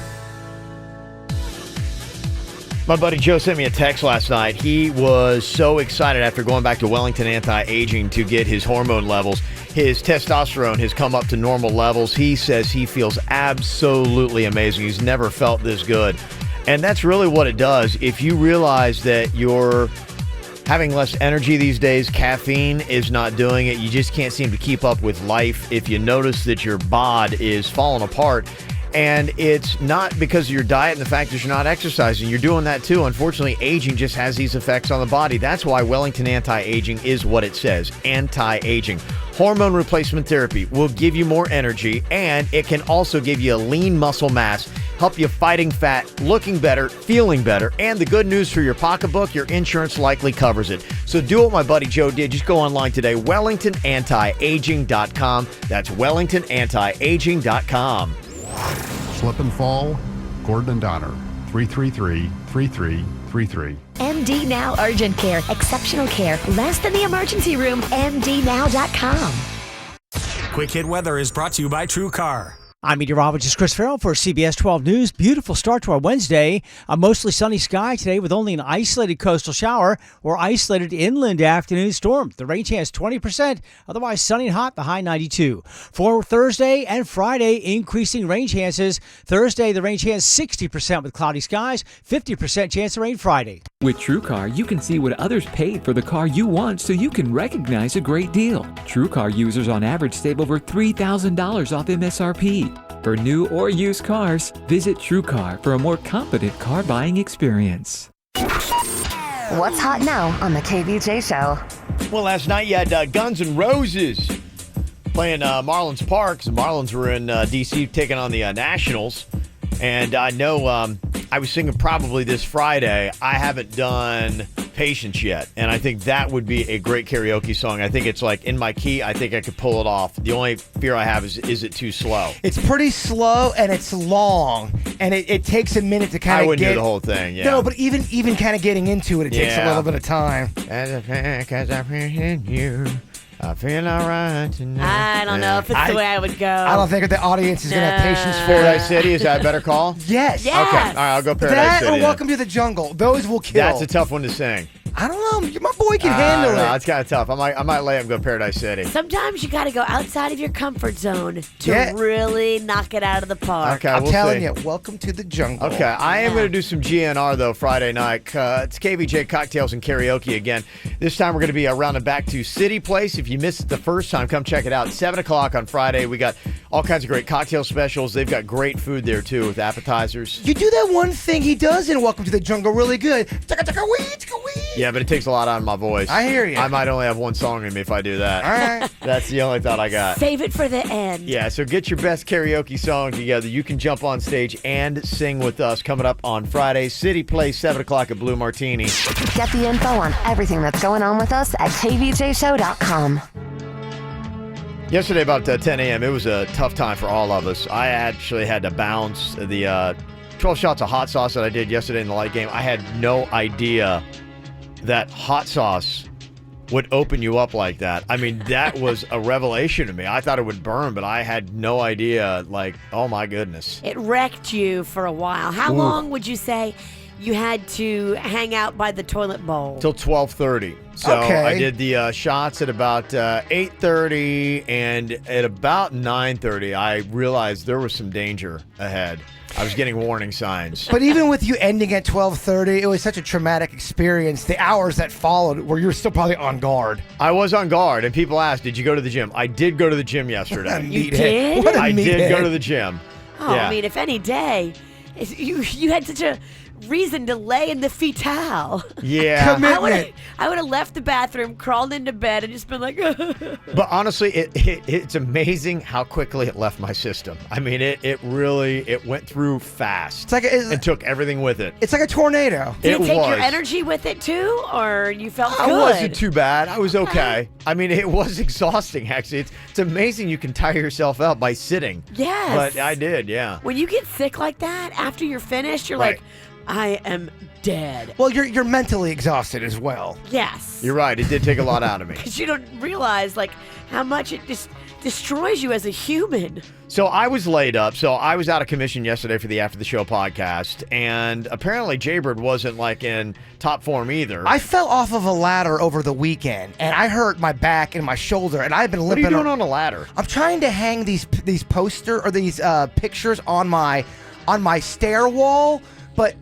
My buddy Joe sent me a text last night. He was so excited after going back to Wellington Anti-Aging to get his hormone levels. His testosterone has come up to normal levels. He says he feels absolutely amazing. He's never felt this good. And that's really what it does. If you realize that you're having less energy these days, caffeine is not doing it. You just can't seem to keep up with life. If you notice that your bod is falling apart, and it's not because of your diet and the fact that you're not exercising. You're doing that too. Unfortunately, aging just has these effects on the body. That's why Wellington Anti-Aging is what it says, anti-aging. Hormone replacement therapy will give you more energy, and it can also give you a lean muscle mass help you fighting fat, looking better, feeling better, and the good news for your pocketbook, your insurance likely covers it. So do what my buddy Joe did. Just go online today, WellingtonAntiAging.com. That's WellingtonAntiAging.com. Slip and fall, Gordon and Donner, 333-3333. MD Now Urgent Care. Exceptional care. Less than the emergency room. MDNow.com. Quick Hit Weather is brought to you by TrueCar. I'm meteorologist Chris Farrell for CBS 12 News. Beautiful start to our Wednesday. A mostly sunny sky today with only an isolated coastal shower or isolated inland afternoon storm. The rain chance 20%, otherwise sunny and hot, the high 92. For Thursday and Friday, increasing rain chances. Thursday, the rain chance 60% with cloudy skies, 50% chance of rain Friday. With TrueCar, you can see what others paid for the car you want so you can recognize a great deal. TrueCar users on average save over $3,000 off MSRP. For new or used cars, visit TrueCar for a more confident car buying experience. What's hot now on the KVJ show? Well, last night you had Guns N' Roses playing Marlins Park. The Marlins were in D.C. taking on the Nationals. And I know I was singing probably this Friday. I haven't done Patience yet. And I think that would be a great karaoke song. I think it's like in my key. I think I could pull it off. The only fear I have is it too slow? It's pretty slow and it's long. And it takes a minute to kind of I wouldn't do the whole thing, yeah. No, but even kind of getting into it, it takes a little bit of time. As a fan, 'cause I appreciate you. I feel all right tonight. I don't know if it's the way I would go. I don't think the audience is going to have patience for Paradise City. Is that a better call? Yes. Yes. Okay. All right, I'll go Paradise That City. or then. Welcome to the Jungle. Those will kill. That's a tough one to sing. I don't know. My boy can handle it. It's kind of tough. I might lay up and go Paradise City. Sometimes you got to go outside of your comfort zone to Yeah. really knock it out of the park. Okay, I'm we'll telling see. you, welcome to the jungle. Okay, I am going to do some GNR, though, Friday night. It's KVJ Cocktails and Karaoke again. This time we're going to be rounding back to City Place. If you missed it the first time, come check it out. 7 o'clock on Friday. We got all kinds of great cocktail specials. They've got great food there, too, with appetizers. You do that one thing he does in Welcome to the Jungle really good. Yeah, but it takes a lot out of my voice. I hear you. I might only have one song in me if I do that. All right. That's the only thought I got. Save it for the end. Yeah, so get your best karaoke song together. You can jump on stage and sing with us coming up on Friday. City Place, 7 o'clock at Blue Martini. Get the info on everything that's going on with us at kvjshow.com. Yesterday about 10 a.m., it was a tough time for all of us. I actually had to bounce the 12 shots of hot sauce that I did yesterday in the light game. I had no idea that hot sauce would open you up like that. I mean, that was a revelation to me. I thought it would burn, but I had no idea. Like, oh my goodness. It wrecked you for a while. How long would you say you had to hang out by the toilet bowl? Till 12:30. So Okay. I did the shots at about 8:30, and at about 9:30, I realized there was some danger ahead. I was getting warning signs. But even with you ending at 12:30, it was such a traumatic experience. The hours that followed where you were still probably on guard. I was on guard, and people asked, did you go to the gym? I did go to the gym yesterday. You did? What a I did meathead. go to the gym. Oh, Yeah. I mean, if any day, you had such a reason to lay in the fetal. Yeah. Commitment. I would have left the bathroom, crawled into bed, and just been like, But honestly, it's amazing how quickly it left my system. I mean, it really went through fast. It's like and took everything with it. It's like a tornado. Did it take your was. energy with it too, or you felt I good? wasn't too bad. I was okay. I mean, it was exhausting, actually. It's amazing you can tire yourself out by sitting. Yes. But I did, yeah. When you get sick like that, after you're finished, you're Right. like, I am dead. Well, you're mentally exhausted as well. Yes. You're right. It did take a lot out of me. Because you don't realize like how much it just destroys you as a human. So I was laid up. So I was out of commission yesterday for the After the Show podcast. And apparently Jaybird wasn't like in top form either. I fell off of a ladder over the weekend, and I hurt my back and my shoulder, and I've been What are limping. you doing on a ladder? I'm trying to hang these poster or these pictures on my stair wall, but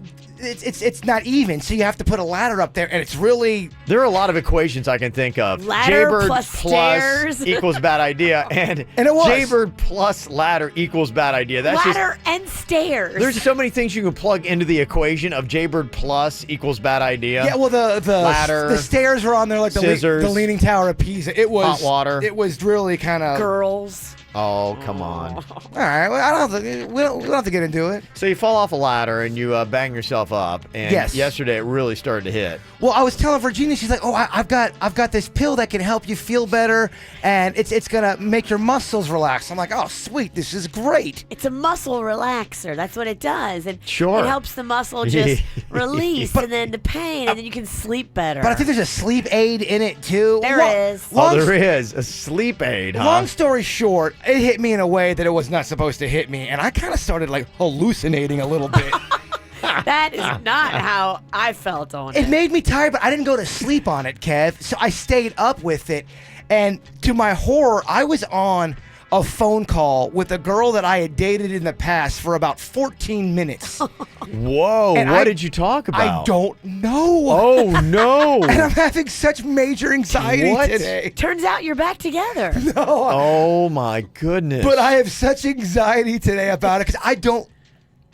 it's not even. So you have to put a ladder up there, and it's really. There are a lot of equations I can think of. Ladder Jaybird plus stairs. equals bad idea, and it was. Jaybird plus ladder equals bad idea. That's Ladder and stairs. There's so many things you can plug into the equation of Jaybird plus equals bad idea. Yeah, well, the ladder, the stairs were on there like scissors, the Leaning Tower of Pisa. It was hot water. It was really kind of girls. Oh, come on. All right, well, we don't have to get into it. So you fall off a ladder and you bang yourself up. And Yes. yesterday it really started to hit. Well, I was telling Virginia, she's like, "Oh, I've got this pill that can help you feel better, and it's gonna make your muscles relax." I'm like, "Oh, sweet, this is great." It's a muscle relaxer. That's what it does. And Sure. it helps the muscle just release and then the pain, and then you can sleep better. But I think there's a sleep aid in it too. There is. There is a sleep aid, huh? Long story short, it hit me in a way that it was not supposed to hit me, and I kind of started like hallucinating a little bit. That is not how I felt on it. It made me tired, but I didn't go to sleep on it, Kev. So I stayed up with it, and to my horror, I was on a phone call with a girl that I had dated in the past for about 14 minutes. Whoa, And what did you talk about? I don't know. Oh, no. And I'm having such major anxiety What? today. Turns out you're back together. No. Oh, my goodness. But I have such anxiety today about it because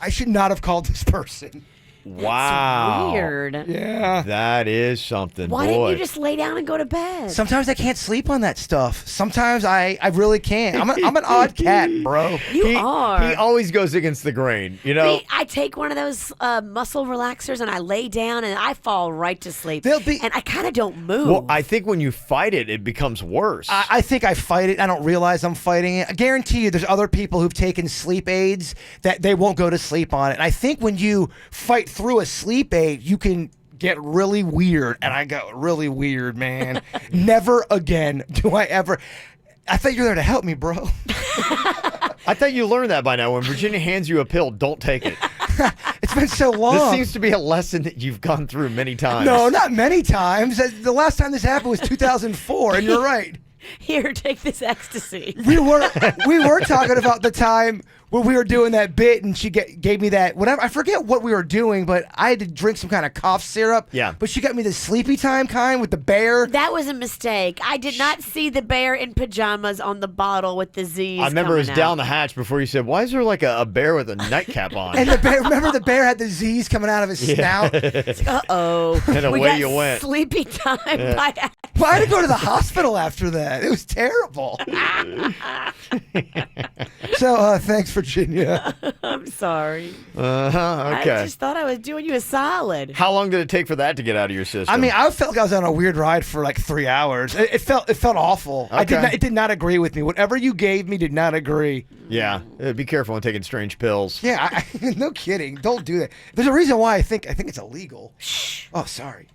I should not have called this person. Wow. Weird. Yeah. That is something. Why Boy. didn't you just lay down and go to bed? Sometimes I can't sleep on that stuff. Sometimes I really can't. I'm an odd cat, bro. You are. He always goes against the grain, you know? I take one of those muscle relaxers and I lay down and I fall right to sleep. And I kind of don't move. Well, I think when you fight it, it becomes worse. I think I fight it. I don't realize I'm fighting it. I guarantee you there's other people who've taken sleep aids that they won't go to sleep on it. And I think when you fight through a sleep aid, you can get really weird. And I got really weird, man. Never again do I ever. I thought you were there to help me, bro. I thought you learned that by now. When Virginia hands you a pill, don't take it. It's been so long. This seems to be a lesson that you've gone through many times. No, not many times. The last time this happened was 2004, and you're right. Here, take this ecstasy. We were talking about the time when we were doing that bit, and she gave me that whatever. I forget what we were doing, but I had to drink some kind of cough syrup. Yeah. But she got me the sleepy time kind with the bear. That was a mistake. I did not see the bear in pajamas on the bottle with the Z's. I remember it was coming out. down the hatch before you said, "Why is there like a bear with a nightcap on?" And the bear, remember the bear had the Z's coming out of his snout? Uh-oh. And We away got you went. Sleepy time Yeah. by Well, I had to go to the hospital after that. It was terrible. So, thanks, Virginia. I'm sorry. Okay. I just thought I was doing you a solid. How long did it take for that to get out of your system? I mean, I felt like I was on a weird ride for like 3 hours. It felt awful. Okay. It did not agree with me. Whatever you gave me did not agree. Yeah, be careful when taking strange pills. Yeah, no kidding. Don't do that. There's a reason why I think it's illegal. Oh, sorry.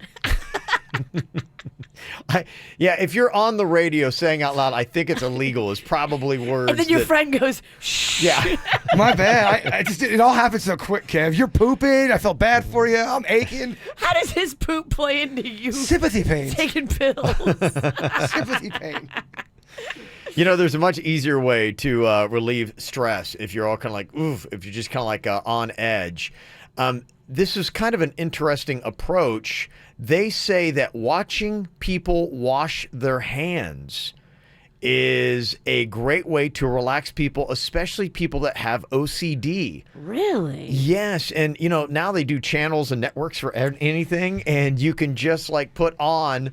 Yeah, if you're on the radio saying out loud, "I think it's illegal," is probably words. And then your that- friend goes, shh. Yeah. My bad. I just it all happened so quick, Kev. You're pooping. I felt bad for you. I'm aching. How does his poop play into you? Sympathy pain. Taking pills. Sympathy pain. You know, there's a much easier way to relieve stress if you're all kind of like, oof, if you're just kind of like on edge. This is kind of an interesting approach. They say that watching people wash their hands is a great way to relax people, especially people that have OCD. Really? Yes, and you know, now they do channels and networks for anything, and you can just like put on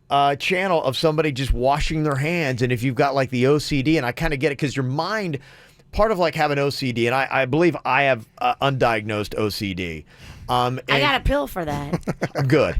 a channel of somebody just washing their hands. And if you've got like the OCD, and I kind of get it because your mind, part of like having OCD, and I believe I have undiagnosed OCD. I got a pill for that. Good.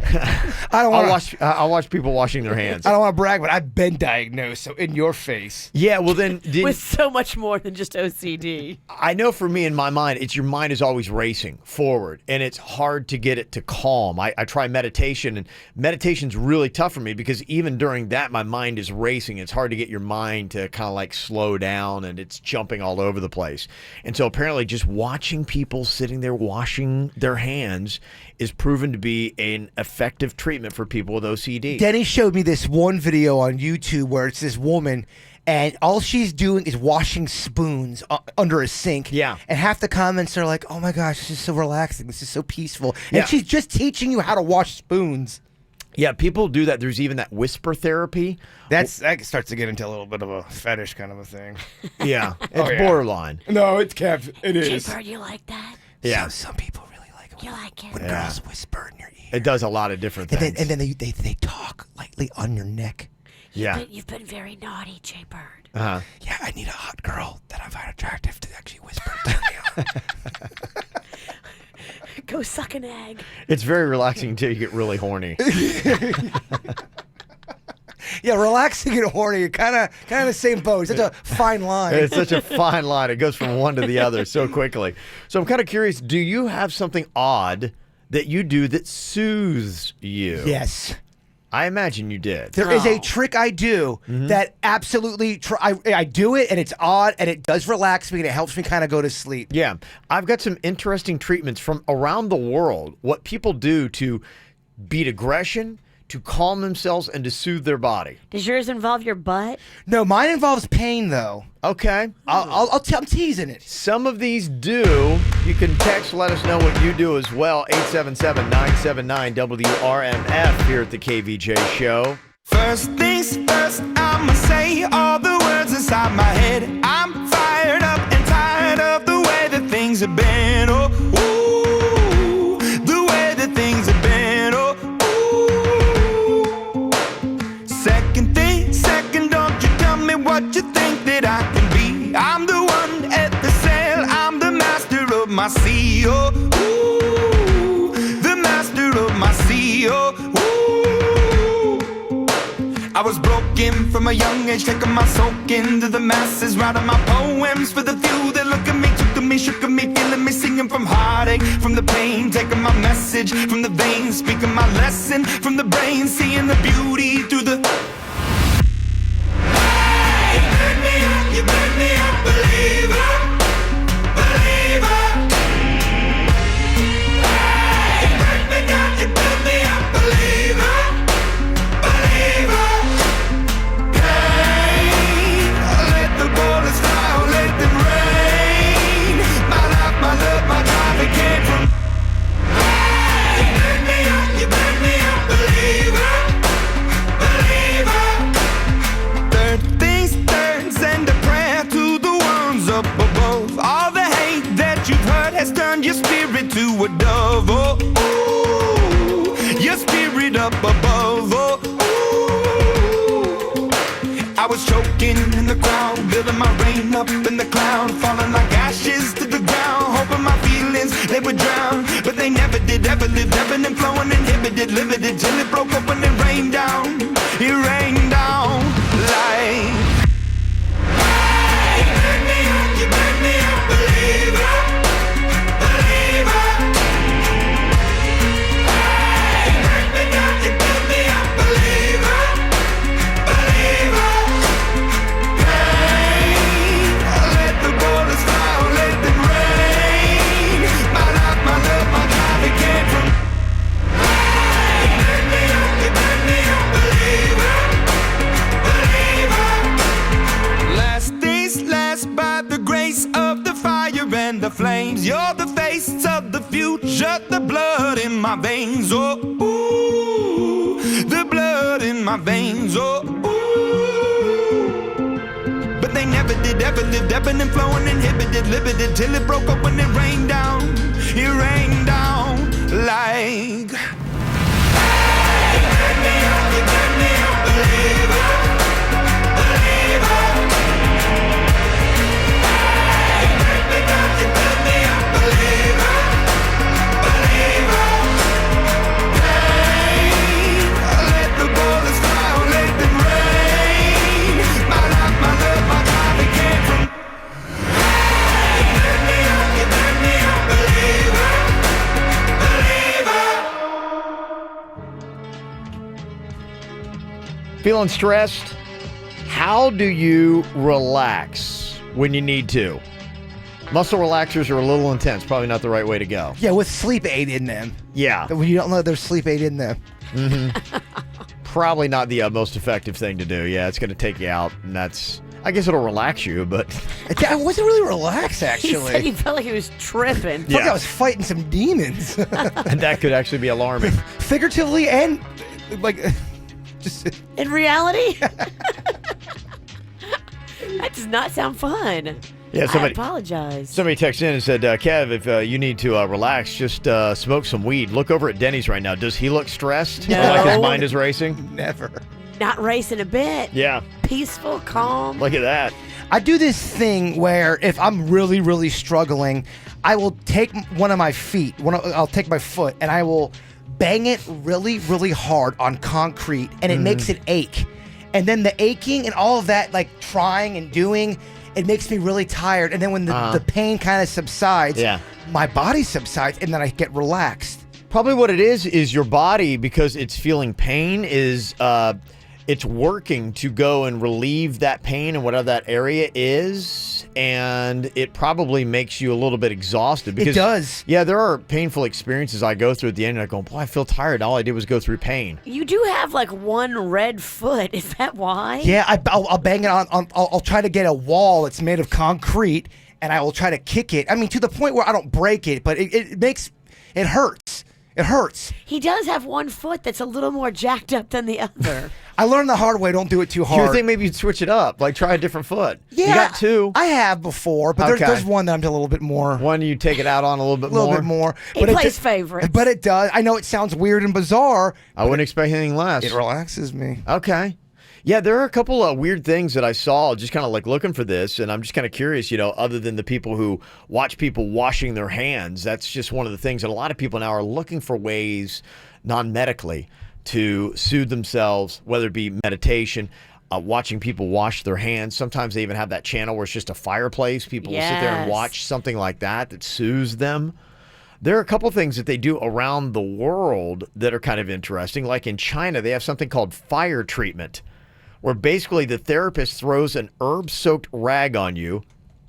I don't want to. I'll watch people washing their hands. I don't want to brag, but I've been diagnosed. So in your face. Yeah, well then, With so much more than just OCD. I know for me in my mind, it's your mind is always racing forward, and it's hard to get it to calm. I try meditation, and meditation's really tough for me because even during that, my mind is racing. It's hard to get your mind to kind of like slow down, and it's jumping all over the place. And so apparently just watching people sitting there washing their hands is proven to be an effective treatment for people with OCD. Denny showed me this one video on YouTube where it's this woman, and all she's doing is washing spoons under a sink. Yeah. And half the comments are like, "Oh my gosh, this is so relaxing. This is so peaceful." Yeah. And she's just teaching you how to wash spoons. Yeah, people do that. There's even that whisper therapy. That starts to get into a little bit of a fetish kind of a thing. Yeah, it's Oh, yeah. borderline. No, it's Kev. It is. Chipper, you like that? Yeah. Some people really like it You like it? when Yeah. girls whisper in your ear. It does a lot of different And things. then they talk lightly on your neck. Yeah. You've been very naughty, Jay Bird. Uh-huh. Yeah, I need a hot girl that I find attractive to actually whisper to me. Go suck an egg. It's very relaxing until you get really horny. Yeah, relaxing and horny, kind of the same boat. It's such a fine line. It's such a fine line. It goes from one to the other so quickly. So I'm kind of curious, do you have something odd that you do that soothes you? Yes. I imagine you did. There is a trick I do that absolutely, I do it and it's odd and it does relax me and it helps me kind of go to sleep. Yeah. I've got some interesting treatments from around the world, what people do to beat aggression, to calm themselves, and to soothe their body. Does yours involve your butt? No, mine involves pain, though. Okay. I'm teasing it. Some of these do. You can text, let us know what you do as well. 877-979-WRMF here at the KVJ Show. First things first, I'ma say all the words inside my head. I'm fired up and tired of the way that things have been. Oh, ooh, the way that things have been. Oh, ooh. Second thing, second, don't you tell me what you think that I can be. I'm the one at the sail, I'm the master of my sea. Oh, ooh, the master of my sea. Oh, ooh. I was broken from a young age, taking my soak into the masses, writing my poems for the few that look at me, took to me, shook at me, feeling me, singing from heartache, from the pain, taking my message from the veins, speaking my lesson from the brain, seeing the beauty through the... Hey, you made me a believer, believer. Hey, you break me down, you build me a believer, believer. Hey, let the bullets fly, let them rain. My life, my love, my drive, it came from. Hey, you made me a believer, believer. Third things third, send a prayer to the ones up above. All the hate that you've heard has turned your spirit to a dove. Oh, ooh, your spirit up above. Oh, ooh. I was choking in the crowd, building my rain up in the cloud, falling like ashes to the ground, hoping my feelings they would drown, but they never did. Ever lived, ebbing and flowing, inhibited, limited, till it broke open and rained down. It rained down like. Hey, you made me a believer, believer. Hey, you break me down, you build me a believer, believer. Hey, let the bullets fly, let them rain. My life, my love, my drive, it came from. Hey, you made me a believer, believer. Last things last, by the grace of the fire and the flames. You're the face of the future, the blood in my veins. Oh, ooh, the blood in my veins. Oh, ooh. But they never did, ever lived, ebbing and flowing, inhibited, limited, till it broke up when it rained down. It rained down like. Hey, you made me a believer, believer. Hey, you break me down, you build me a believer, believer. Hey, let the bullets fly, let them rain. My life, my love, my drive, it came from. Hey, you made me a believer, believer. Feeling stressed? How do you relax when you need to? Muscle relaxers are a little intense. Probably not the right way to go. Yeah, with sleep aid in them. Yeah. When you don't know there's sleep aid in them. Probably not the most effective thing to do. Yeah, it's going to take you out, and that's... I guess it'll relax you, but... I wasn't really relaxed, He actually. said he felt like he was tripping. Felt like I was fighting some demons. And that could actually be alarming. Figuratively and, like... just In reality? That does not sound fun. Yeah, I apologize. Somebody texted in and said, Kev, if you need to relax, just smoke some weed. Look over at Denny's right now. Does he look stressed? No. Or like his mind is racing? Never. Not racing a bit. Yeah. Peaceful, calm. Look at that. I do this thing where if I'm really, really struggling, I will take one of my feet, I'll take my foot, and I will bang it really, really hard on concrete, and it makes it ache. And then the aching and all of that, like trying and doing, it makes me really tired. And then when the pain kind of subsides, my body subsides, and then I get relaxed. Probably what it is your body, because it's feeling pain, is it's working to go and relieve that pain and whatever that area is, and it probably makes you a little bit exhausted. Because, it does. Yeah, there are painful experiences I go through at the end, and I go, boy, I feel tired. All I did was go through pain. You do have like one red foot. Is that why? Yeah, I'll bang it on I'll try to get a wall that's made of concrete, and I will try to kick it. I mean, to the point where I don't break it, but it hurts. It hurts. He does have one foot that's a little more jacked up than the other. I learned the hard way. Don't do it too hard. You think maybe you'd switch it up, like try a different foot? Yeah, you got two. I have before, but there's one that I'm a little bit more. One you take it out on a little bit more. A little bit more. He plays favorites. But it does. I know it sounds weird and bizarre. I wouldn't expect anything less. It relaxes me. Okay. Yeah, there are a couple of weird things that I saw just kind of like looking for this, and I'm just kind of curious, other than the people who watch people washing their hands, that's just one of the things that a lot of people now are looking for ways, non-medically, to soothe themselves, whether it be meditation, watching people wash their hands. Sometimes they even have that channel where it's just a fireplace. People will sit there and watch something like that soothes them. There are a couple things that they do around the world that are kind of interesting. Like in China, they have something called fire treatment, where basically the therapist throws an herb-soaked rag on you,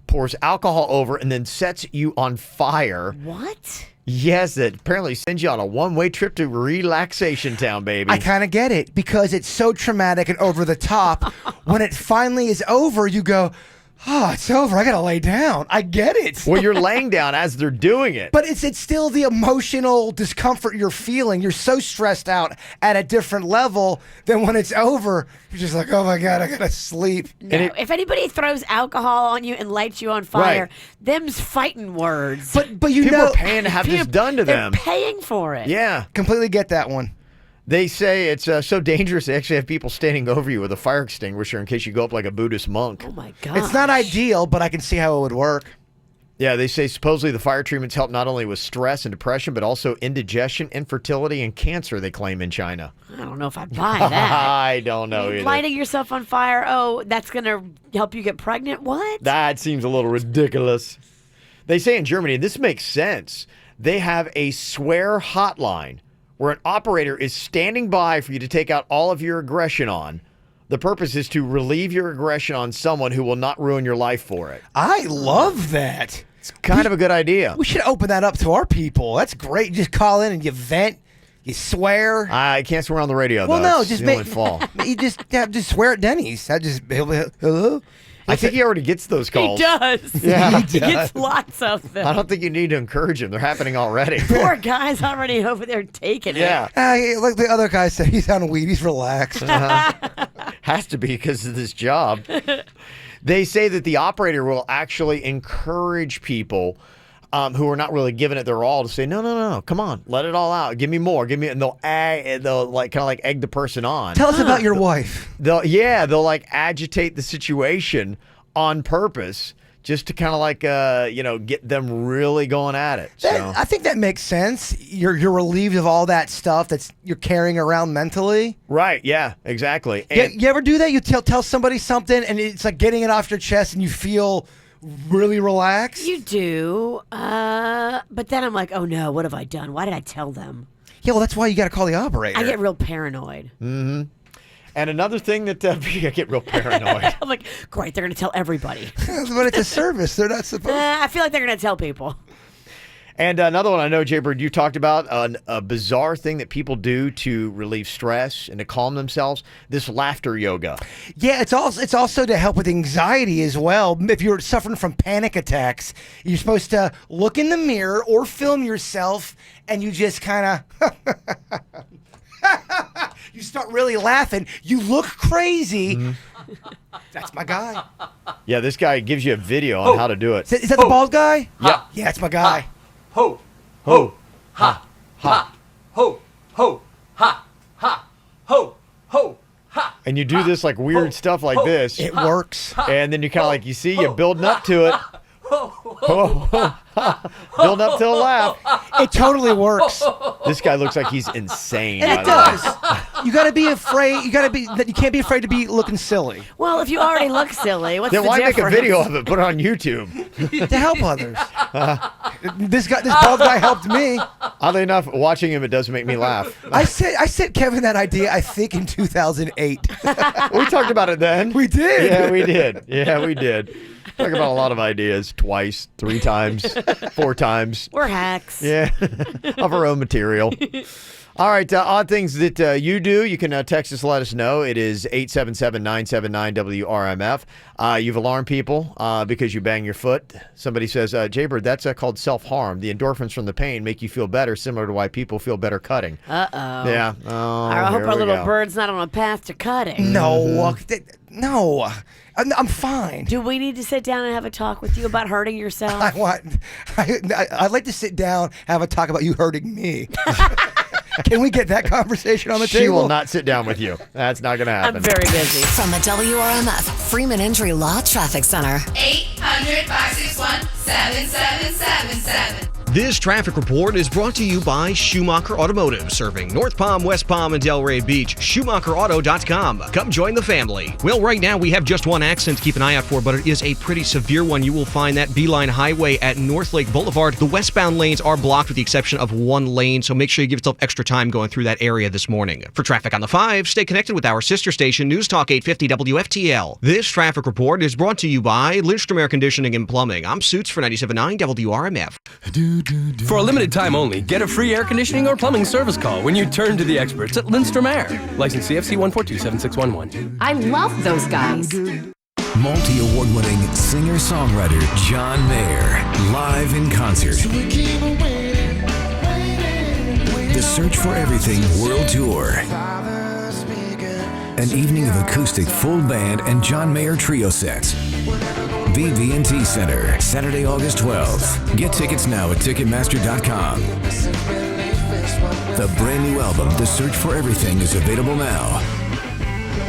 pours alcohol over, and then sets you on fire. What? Yes, it apparently sends you on a one-way trip to relaxation town, baby. I kind of get it, because it's so traumatic and over the top. When it finally is over, you go, oh, it's over. I got to lay down. I get it. Well, you're laying down as they're doing it. But it's still the emotional discomfort you're feeling. You're so stressed out at a different level than when it's over. You're just like, oh my God, I got to sleep. No, if anybody throws alcohol on you and lights you on fire, them's fighting words. But people are paying to have this done to them. They're paying for it. Yeah. Completely get that one. They say it's so dangerous, they actually have people standing over you with a fire extinguisher in case you go up like a Buddhist monk. Oh, my God. It's not ideal, but I can see how it would work. Yeah, they say supposedly the fire treatments help not only with stress and depression, but also indigestion, infertility, and cancer, they claim in China. I don't know if I buy that. I don't know either. Lighting yourself on fire, that's going to help you get pregnant? What? That seems a little ridiculous. They say in Germany, and this makes sense, they have a swear hotline where an operator is standing by for you to take out all of your aggression on. The purpose is to relieve your aggression on someone who will not ruin your life for it. I love that. It's kind of a good idea. We should open that up to our people. That's great. You just call in and you vent. You swear. I can't swear on the radio, well, though. No, it's just the only fall. You just swear at Denny's. Hello? I think he already gets those calls. He does. Yeah. He gets lots of them. I don't think you need to encourage him. They're happening already. Poor guy's already over there taking it. Yeah. Like the other guy said, he's on weed. He's relaxed. Has to be because of this job. They say that the operator will actually encourage people who are not really giving it their all to say, no, come on, let it all out. Give me more. And they'll like kind of like egg the person on. Tell us about your wife. They'll like agitate the situation on purpose just to kind of like get them really going at it. I think that makes sense. You're relieved of all that stuff that's you're carrying around mentally. Right. Yeah. Exactly. And you ever do that? You tell somebody something and it's like getting it off your chest and you feel really relaxed. You do. But then I'm like, oh no, what have I done? Why did I tell them? Yeah, well, that's why you got to call the operator. I get real paranoid. Mm-hmm. And another thing that I get real paranoid. I'm like, great, they're going to tell everybody. But it's a service. They're not supposed to. I feel like they're going to tell people. And another one I know, Jay Bird, you talked about a bizarre thing that people do to relieve stress and to calm themselves. This laughter yoga. Yeah, it's also to help with anxiety as well. If you're suffering from panic attacks, you're supposed to look in the mirror or film yourself, and you just kind of you start really laughing. You look crazy. Mm-hmm. That's my guy. Yeah, this guy gives you a video on how to do it. Is that the bald guy? Yeah. Yeah, that's my guy. Ho, ho, ha, ha, ho, ho, ha, ha, ho, ho, and you do this like weird stuff like this. It works. And then you kind of like, you see, you're building up to it. Build up to a laugh. It totally works. This guy looks like he's insane. And it does. You gotta be afraid. You can't be afraid to be looking silly. Well, if you already look silly, what's Then the why difference? make a video of it? Put it on YouTube. To help others. This bald guy helped me. Oddly enough, watching him, it does make me laugh. I sent Kevin that idea, I think, in 2008. We talked about it then. We did. Yeah, we did. Yeah, we did. Talk about a lot of ideas twice, 3 times, 4 times. We're hacks. Yeah, of our own material. All right, odd things that you do, you can text us, let us know. It is 877-979-WRMF. You've alarmed people because you bang your foot. Somebody says, Jaybird, that's called self-harm. The endorphins from the pain make you feel better, similar to why people feel better cutting. Uh-oh. Yeah. Oh, I hope here our we little go. bird's not on a path to cutting. No. I'm fine. Do we need to sit down and have a talk with you about hurting yourself? I'd like to sit down, have a talk about you hurting me. Can we get that conversation on the table? She will not sit down with you. That's not going to happen. I'm very busy. From the WRMF Freeman Injury Law Traffic Center. 800-561-7777. This traffic report is brought to you by Schumacher Automotive, serving North Palm, West Palm, and Delray Beach. SchumacherAuto.com. Come join the family. Well, right now we have just one accident to keep an eye out for, but it is a pretty severe one. You will find that Beeline Highway at North Lake Boulevard. The westbound lanes are blocked with the exception of one lane, so make sure you give yourself extra time going through that area this morning. For traffic on the 5, stay connected with our sister station, News Talk 850 WFTL. This traffic report is brought to you by Lindstrom Air Conditioning and Plumbing. I'm Suits for 97.9 WRMF. For a limited time only, get a free air conditioning or plumbing service call when you turn to the experts at Lindstrom Air. License CFC 1427611. I love those guys. Multi-award-winning singer-songwriter John Mayer, live in concert. The Search for Everything World Tour. An evening of acoustic full band and John Mayer trio sets. BB&T Center, Saturday, August 12th. Get tickets now at Ticketmaster.com. The brand new album, The Search for Everything, is available now.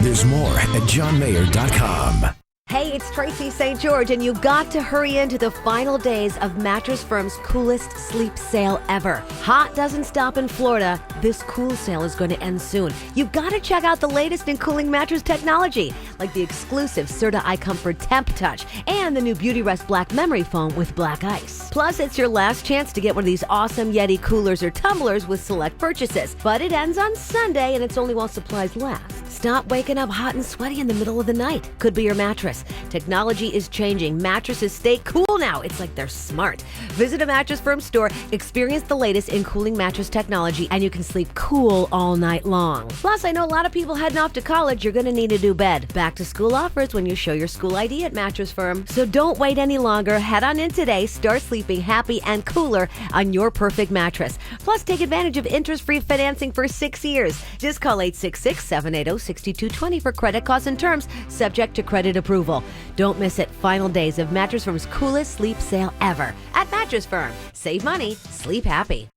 There's more at johnmayer.com. Hey, it's Tracy St. George, and you got to hurry into the final days of Mattress Firm's coolest sleep sale ever. Hot doesn't stop in Florida. This cool sale is going to end soon. You've got to check out the latest in cooling mattress technology, like the exclusive Serta iComfort Temp Touch and the new Beauty Rest Black Memory Foam with black ice. Plus, it's your last chance to get one of these awesome Yeti coolers or tumblers with select purchases. But it ends on Sunday, and it's only while supplies last. Stop waking up hot and sweaty in the middle of the night. Could be your mattress. Technology is changing. Mattresses stay cool now. It's like they're smart. Visit a Mattress Firm store, experience the latest in cooling mattress technology, and you can sleep cool all night long. Plus, I know a lot of people heading off to college. You're going to need a new bed. Back to school offers when you show your school ID at Mattress Firm. So don't wait any longer. Head on in today. Start sleeping happy and cooler on your perfect mattress. Plus, take advantage of interest-free financing for 6 years. Just call 866-780-6220 for credit costs and terms, subject to credit approval. Don't miss it. Final days of Mattress Firm's coolest sleep sale ever at Mattress Firm. Save money, sleep happy.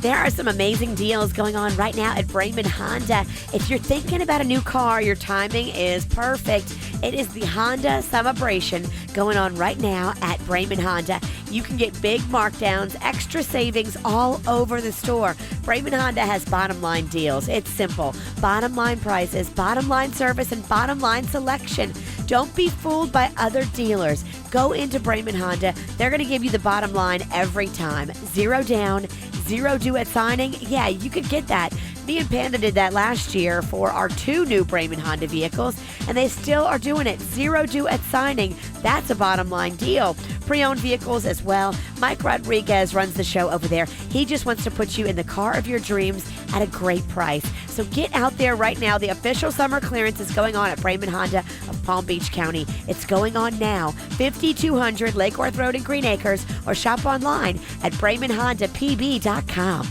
There are some amazing deals going on right now at Braman Honda. If you're thinking about a new car, your timing is perfect. It is the Honda Celebration going on right now at Braman Honda. You can get big markdowns, extra savings all over the store. Braman Honda has bottom line deals. It's simple. Bottom line prices, bottom line service, and bottom line selection. Don't be fooled by other dealers. Go into Braman Honda. They're going to give you the bottom line every time. 0 down, 0 due at signing. Yeah, you could get that. Me and Panda did that last year for our 2 new Braman Honda vehicles, and they still are doing it. 0 due at signing. That's a bottom line deal. Pre-owned vehicles as well. Mike Rodriguez runs the show over there. He just wants to put you in the car of your dreams at a great price. So get out there right now. The official summer clearance is going on at Braman Honda of Palm Beach County. It's going on now. 5200 Lake Worth Road in Green Acres, or shop online at BramanHondaPB.com.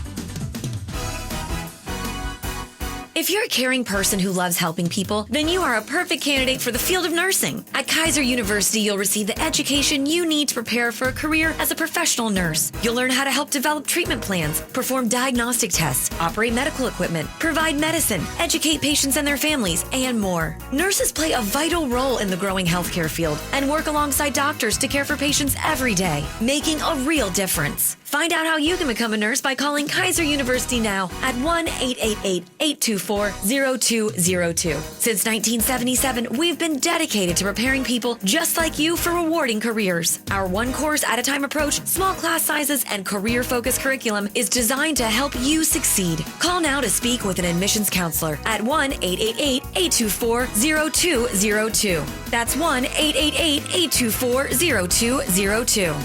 If you're a caring person who loves helping people, then you are a perfect candidate for the field of nursing. At Kaiser University, you'll receive the education you need to prepare for a career as a professional nurse. You'll learn how to help develop treatment plans, perform diagnostic tests, operate medical equipment, provide medicine, educate patients and their families, and more. Nurses play a vital role in the growing healthcare field and work alongside doctors to care for patients every day, making a real difference. Find out how you can become a nurse by calling Kaiser University now at 1-888-824-0202. Since 1977, we've been dedicated to preparing people just like you for rewarding careers. Our one course at a time approach, small class sizes, and career-focused curriculum is designed to help you succeed. Call now to speak with an admissions counselor at 1-888-824-0202. That's 1-888-824-0202.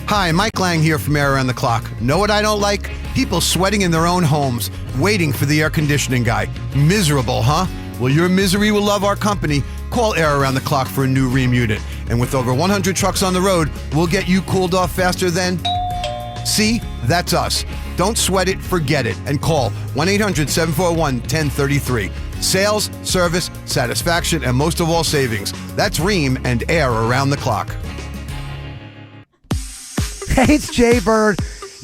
Hi, Mike Lang here from Air Around the Clock. Know what I don't like? People sweating in their own homes, waiting for the air conditioning guy. Miserable, huh? Well, your misery will love our company. Call Air Around the Clock for a new Rheem unit. And with over 100 trucks on the road, we'll get you cooled off faster than... See? That's us. Don't sweat it, forget it, and call 1-800-741-1033. Sales, service, satisfaction, and most of all, savings. That's Rheem and Air Around the Clock. Hey, it's Jay Bird.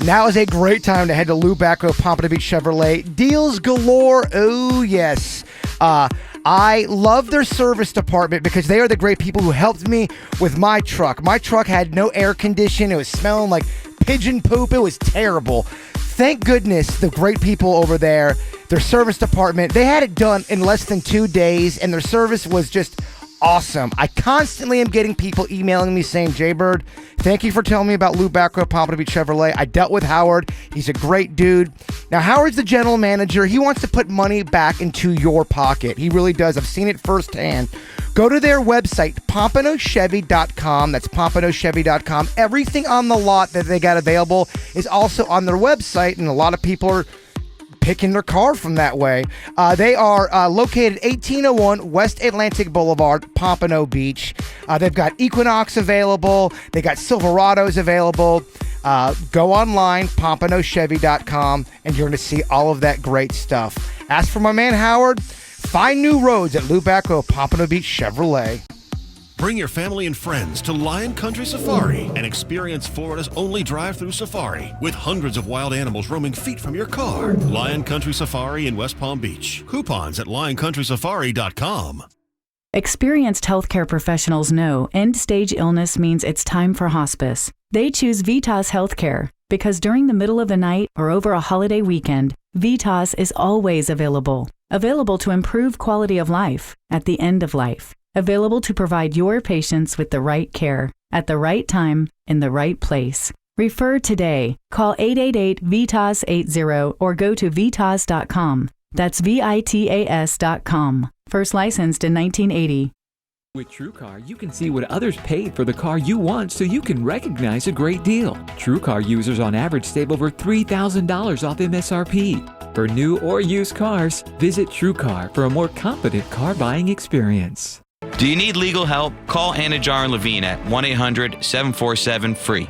Now is a great time to head to Lou Bacco Pompano Beach Chevrolet. Deals galore. Oh, yes. I love their service department because they are the great people who helped me with my truck. My truck had no air condition. It was smelling like pigeon poop. It was terrible. Thank goodness the great people over there, their service department, they had it done in less than 2 days, and their service was just awesome. I constantly am getting people emailing me saying, Jay Bird, thank you for telling me about Lou Bacco Pompano Beach Chevrolet. I dealt with Howard. He's a great dude. Now, Howard's the general manager. He wants to put money back into your pocket. He really does. I've seen it firsthand. Go to their website, PompanoChevy.com. That's PompanoChevy.com. Everything on the lot that they got available is also on their website, and a lot of people are picking their car from that way. They are located 1801 West Atlantic Boulevard, Pompano Beach. They've got Equinox available. They got Silverados available. Go online, PompanoChevy.com, and you're going to see all of that great stuff. As for my man Howard, find new roads at Lou Bacco Pompano Beach Chevrolet. Bring your family and friends to Lion Country Safari and experience Florida's only drive-through safari with hundreds of wild animals roaming feet from your car. Lion Country Safari in West Palm Beach. Coupons at lioncountrysafari.com. Experienced healthcare professionals know end-stage illness means it's time for hospice. They choose Vitas Healthcare because during the middle of the night or over a holiday weekend, Vitas is always available. Available to improve quality of life at the end of life. Available to provide your patients with the right care, at the right time, in the right place. Refer today. Call 888-VITAS-80 or go to vitas.com. That's VITAS.com. First licensed in 1980. With TrueCar, you can see what others paid for the car you want so you can recognize a great deal. TrueCar users on average save over $3,000 off MSRP. For new or used cars, visit TrueCar for a more confident car buying experience. Do you need legal help? Call Anajar and Levine at 1-800-747-FREE.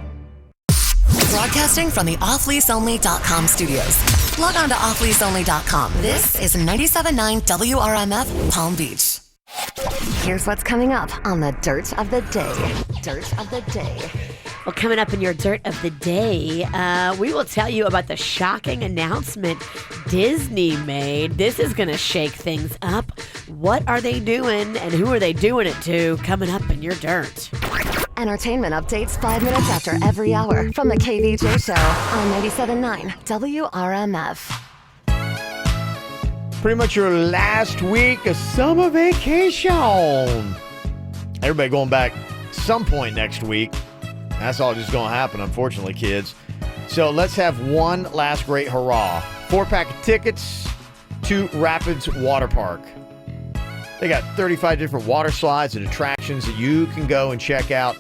Broadcasting from the offleaseonly.com studios. Log on to offleaseonly.com. This is 97.9 WRMF Palm Beach. Here's what's coming up on the Dirt of the Day. Dirt of the Day. Well, coming up in your Dirt of the Day, we will tell you about the shocking announcement Disney made. This is going to shake things up. What are they doing and who are they doing it to? Coming up in your Dirt. Entertainment updates 5 minutes after every hour from the KVJ Show on 97.9 WRMF. Pretty much your last week of summer vacation. Everybody going back some point next week. That's all just going to happen, unfortunately, kids. So let's have one last great hurrah. 4-pack of tickets to Rapids Water Park. They got 35 different water slides and attractions that you can go and check out.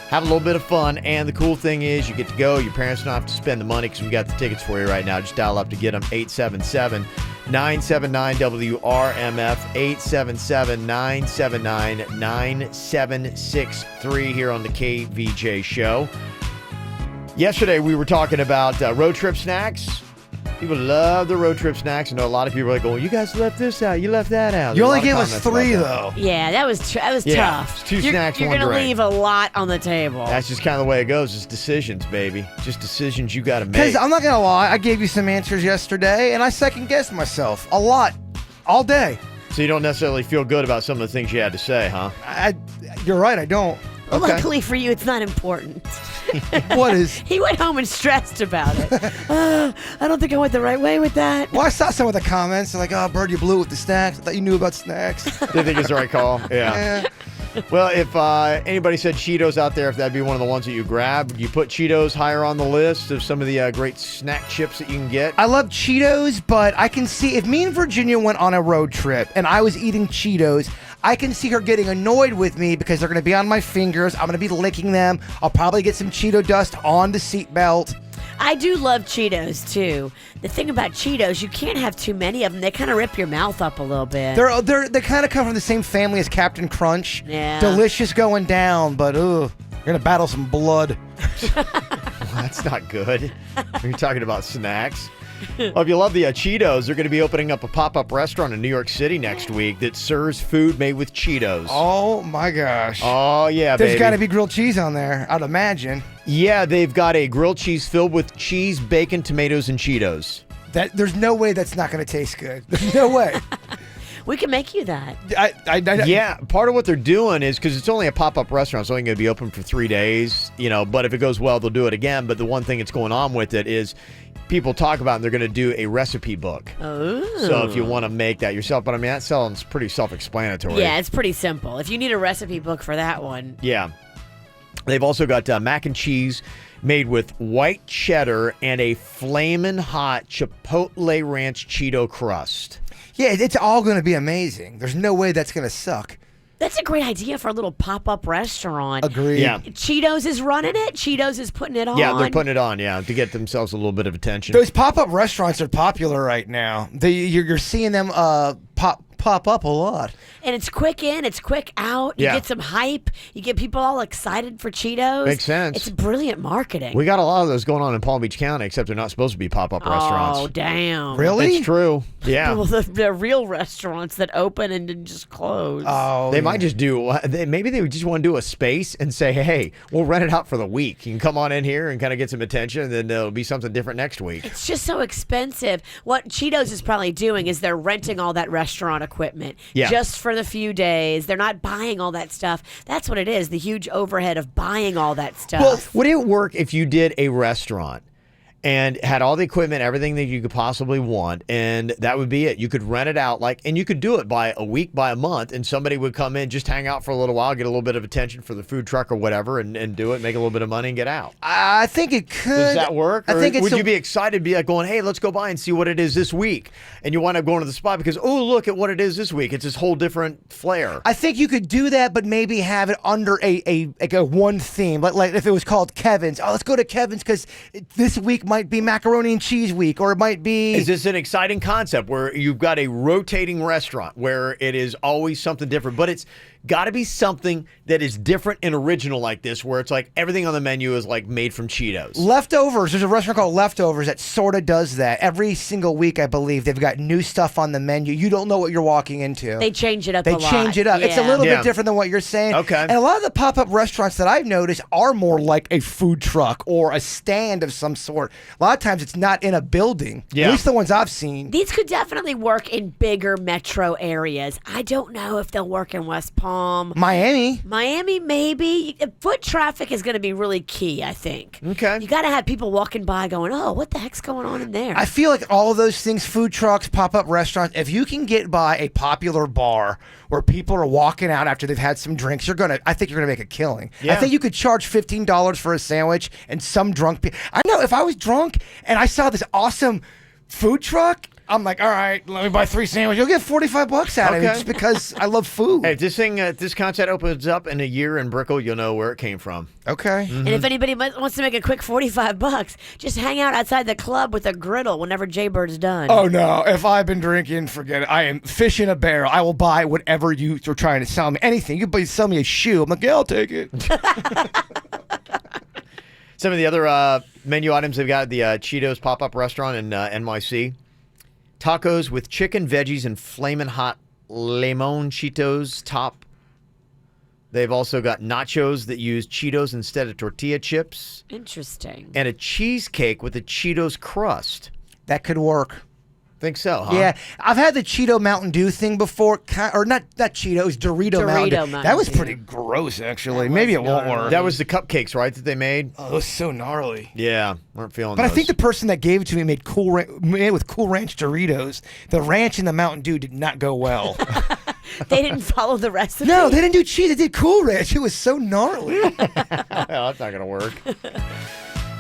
Have a little bit of fun. And the cool thing is you get to go. Your parents don't have to spend the money because we got the tickets for you right now. Just dial up to get them. 877-979-WRMF. 877-979-9763 here on the KVJ Show. Yesterday we were talking about road trip snacks. People love the road trip snacks. I know a lot of people are like, "Oh, you guys left this out. You left that out." You There's a only lot of gave us comments about 3 that. though. Yeah, that was tough. It's 2 snacks, You're one gonna drink. leave a lot on the table. That's just kind of the way it goes. It's decisions, baby. Just decisions you got to make. Because I'm not gonna lie, I gave you some answers yesterday, and I second guessed myself a lot, all day. So you don't necessarily feel good about some of the things you had to say, huh? You're right, I don't. Well, Okay. luckily for you, it's not important. What is? He went home and stressed about it. I don't think I went the right way with that. Well, I saw some of the comments. They're like, "Oh, Bird, you blew with the snacks. I thought you knew about snacks." They think it's the right call. Yeah. Well, if anybody said Cheetos out there, if that'd be one of the ones that you grab, you put Cheetos higher on the list of some of the great snack chips that you can get. I love Cheetos, but I can see if me and Virginia went on a road trip and I was eating Cheetos, I can see her getting annoyed with me because they're going to be on my fingers. I'm going to be licking them. I'll probably get some Cheeto dust on the seatbelt. I do love Cheetos too. The thing about Cheetos, you can't have too many of them. They kind of rip your mouth up a little bit. They kind of come from the same family as Captain Crunch. Yeah. Delicious going down, but you're going to battle some blood. Well, that's not good. You're talking about snacks. Well, if you love the Cheetos, they're going to be opening up a pop-up restaurant in New York City next week that serves food made with Cheetos. Oh, my gosh. Oh, yeah, There's baby. got to be grilled cheese on there, I'd imagine. Yeah, they've got a grilled cheese filled with cheese, bacon, tomatoes, and Cheetos. There's no way that's not going to taste good. There's no way. We can make you that. Yeah, part of what they're doing is because it's only a pop-up restaurant, it's only going to be open for 3 days, but if it goes well, they'll do it again. But the one thing that's going on with it is people talk about, and they're going to do a recipe book. Oh. So if you want to make that yourself, but I mean, that sounds pretty self-explanatory. Yeah, it's pretty simple. If you need a recipe book for that one. Yeah. They've also got mac and cheese made with white cheddar and a flamin' hot Chipotle Ranch Cheeto crust. Yeah, it's all going to be amazing. There's no way that's going to suck. That's a great idea for a little pop-up restaurant. Agreed. Yeah. Cheetos is running it. Cheetos is putting it on. Yeah, they're putting it on, to get themselves a little bit of attention. Those pop-up restaurants are popular right now. You're seeing them pop up a lot. And it's quick in, it's quick out. You get some hype. You get people all excited for Cheetos. Makes sense. It's brilliant marketing. We got a lot of those going on in Palm Beach County, except they're not supposed to be pop-up restaurants. Oh, damn. Really? It's true. Yeah. Well, the real restaurants that open and then just close. Oh, They might just do, maybe they just want to do a space and say, hey, we'll rent it out for the week. You can come on in here and kind of get some attention, and then there'll be something different next week. It's just so expensive. What Cheetos is probably doing is they're renting all that restaurant equipment just for the few days. They're not buying all that stuff. That's what it is, the huge overhead of buying all that stuff. Well, would it work if you did a restaurant and had all the equipment, everything that you could possibly want, and that would be it? You could rent it out, and you could do it by a week, by a month, and somebody would come in, just hang out for a little while, get a little bit of attention for the food truck or whatever, and do it, make a little bit of money, and get out. I think it could. Does that work? I think would you be excited to be like going, hey, let's go by and see what it is this week? And you wind up going to the spot because, oh, look at what it is this week. It's this whole different flair. I think you could do that, but maybe have it under a one theme. Like if it was called Kevin's. Oh, let's go to Kevin's because this week might be macaroni and cheese week, or it might be. Is this an exciting concept where you've got a rotating restaurant where it is always something different, but it's got to be something that is different and original like this, where it's like everything on the menu is like made from Cheetos. Leftovers. There's a restaurant called Leftovers that sort of does that. Every single week, I believe, they've got new stuff on the menu. You don't know what you're walking into. They change it up They a lot. change it up. It's a little bit different than what you're saying. Okay. And a lot of the pop-up restaurants that I've noticed are more like a food truck or a stand of some sort. A lot of times it's not in a building. Yeah. At least the ones I've seen. These could definitely work in bigger metro areas. I don't know if they'll work in West Palm. Miami, maybe. Foot traffic is going to be really key, I think. Okay. You got to have people walking by going, oh, what the heck's going on in there? I feel like all of those things, food trucks, pop-up restaurants, if you can get by a popular bar where people are walking out after they've had some drinks, I think you're gonna make a killing. Yeah. I think you could charge $15 for a sandwich, and some drunk people. I know if I was drunk and I saw this awesome food truck, I'm like, all right, let me buy 3 sandwiches. You'll get $45 out of it just because I love food. Hey, if this concept opens up in a year in Brickell, you'll know where it came from. Okay. And if anybody wants to make a quick $45, just hang out outside the club with a griddle whenever Jaybird's done. Oh, no. If I've been drinking, forget it. I am fish in a barrel. I will buy whatever you're trying to sell me. Anything. You can sell me a shoe. I'm like, yeah, I'll take it. Some of the other Menu items, they've got the Cheetos pop-up restaurant in NYC. Tacos with chicken, veggies, and flamin' hot limon Cheetos top. They've also got nachos that use Cheetos instead of tortilla chips. Interesting. And a cheesecake with a Cheetos crust. That could work. Think so, huh? Yeah, I've had the Cheeto Mountain Dew thing before, or not Cheetos, Dorito Mountain Dew. That was pretty gross, actually. Maybe it won't work. That was the cupcakes, right, that they made? Oh, it was so gnarly. Yeah, weren't feeling But those. I think the person that gave it to me made it with Cool Ranch Doritos. The ranch and the Mountain Dew did not go well. They didn't follow the recipe. No, they didn't do cheese. They did Cool Ranch. It was so gnarly. Well, that's not going to work.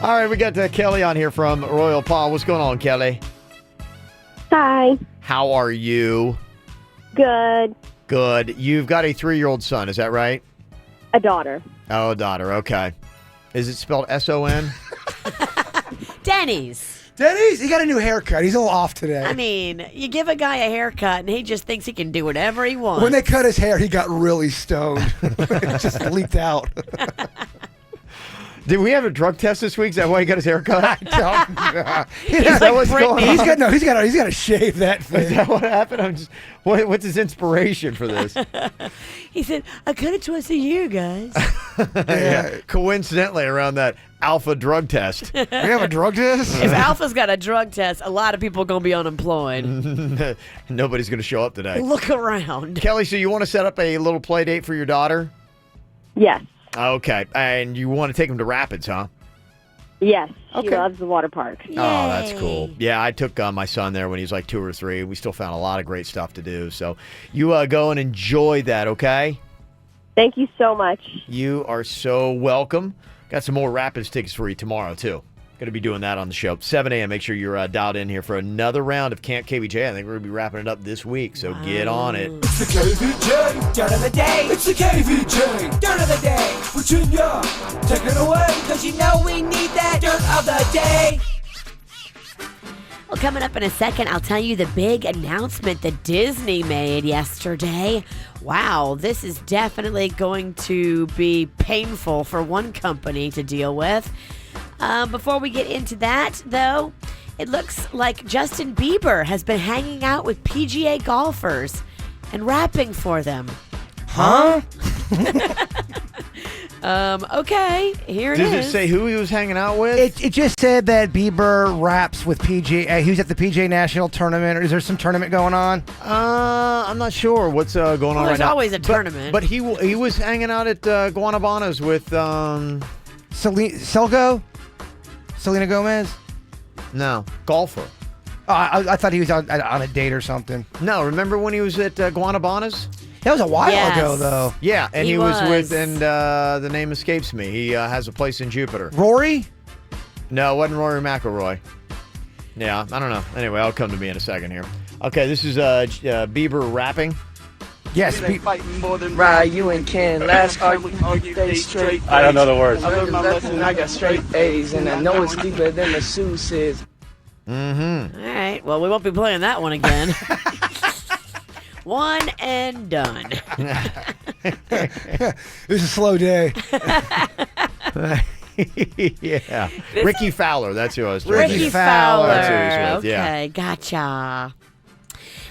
All right, we got Kelly on here from Royal Palm. What's going on, Kelly? Hi. How are you? Good. Good. You've got a 3-year-old son, is that right? A daughter. Oh, a daughter. Okay. Is it spelled S-O-N? Denny's. Denny's? He got a new haircut. He's a little off today. I mean, you give a guy a haircut and he just thinks he can do whatever he wants. When they cut his hair, he got really stoned. It just leaked out. Did we have a drug test this week? Is that why he got his hair cut? I don't know. Is that what's going on? He's got to shave that thing. Is that what happened? What's his inspiration for this? He said, I cut it twice a year, guys. Yeah. Coincidentally, around that alpha drug test. We have a drug test? If Alpha's got a drug test, a lot of people are going to be unemployed. Nobody's going to show up today. Look around. Kelly, so you want to set up a little play date for your daughter? Yes. Okay. And you want to take him to Rapids, huh? Yes. She Okay. loves the water park. Oh, that's cool. Yeah, I took my son there when he was like 2 or 3. We still found a lot of great stuff to do. So you go and enjoy that, okay? Thank you so much. You are so welcome. Got some more Rapids tickets for you tomorrow, too. Going to be doing that on the show. 7 a.m. Make sure you're dialed in here for another round of Camp KVJ. I think we're going to be wrapping it up this week, so get on it. It's the KVJ dirt of the day. It's the KVJ dirt of the day. Virginia, take it away, because you know we need that dirt of the day. Well, coming up in a second, I'll tell you the big announcement that Disney made yesterday. Wow, this is definitely going to be painful for one company to deal with. Before we get into that, though, it looks like Justin Bieber has been hanging out with PGA golfers and rapping for them. Huh? Okay, here it is. Does it say who he was hanging out with? It just said that Bieber raps with PGA. He was at the PGA National Tournament. Or is there some tournament going on? I'm not sure what's going on right now. There's always a tournament. But he was hanging out at Guanabanas with Selena Gomez? No, golfer. Oh, I thought he was on a date or something. No, remember when he was at Guanabanas? That was a while ago, though. Yeah, and He he was with, was. and the name escapes me. He has a place in Jupiter. Rory? No, it wasn't Rory McIlroy. Yeah, I don't know. Anyway, I'll come to me in a second here. Okay, this is Bieber rapping. Yes. Fighting more than Rye, you and Ken. Last argument, they straight. I don't know the words. I learned my lesson. I got straight A's, and I know it's deeper than the Sue says. Mm-hmm. All right, well, we won't be playing that one again. One and done. It was a slow day. Yeah. Ricky Fowler, that's who I was talking about. Ricky Fowler. That's who he was with, Okay, yeah. gotcha.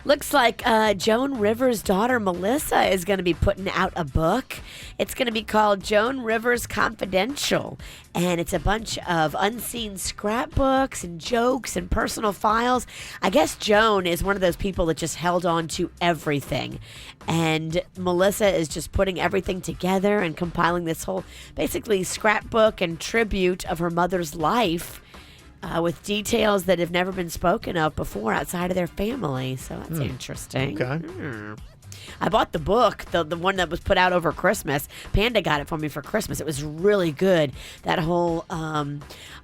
Looks like Joan Rivers' daughter Melissa is going to be putting out a book. It's going to be called Joan Rivers Confidential, and it's a bunch of unseen scrapbooks and jokes and personal files. I guess Joan is one of those people that just held on to everything, and Melissa is just putting everything together and compiling this whole basically scrapbook and tribute of her mother's life. With details that have never been spoken of before outside of their family. So that's interesting. Okay. I bought the book, the one that was put out over Christmas. Panda got it for me for Christmas. It was really good. That whole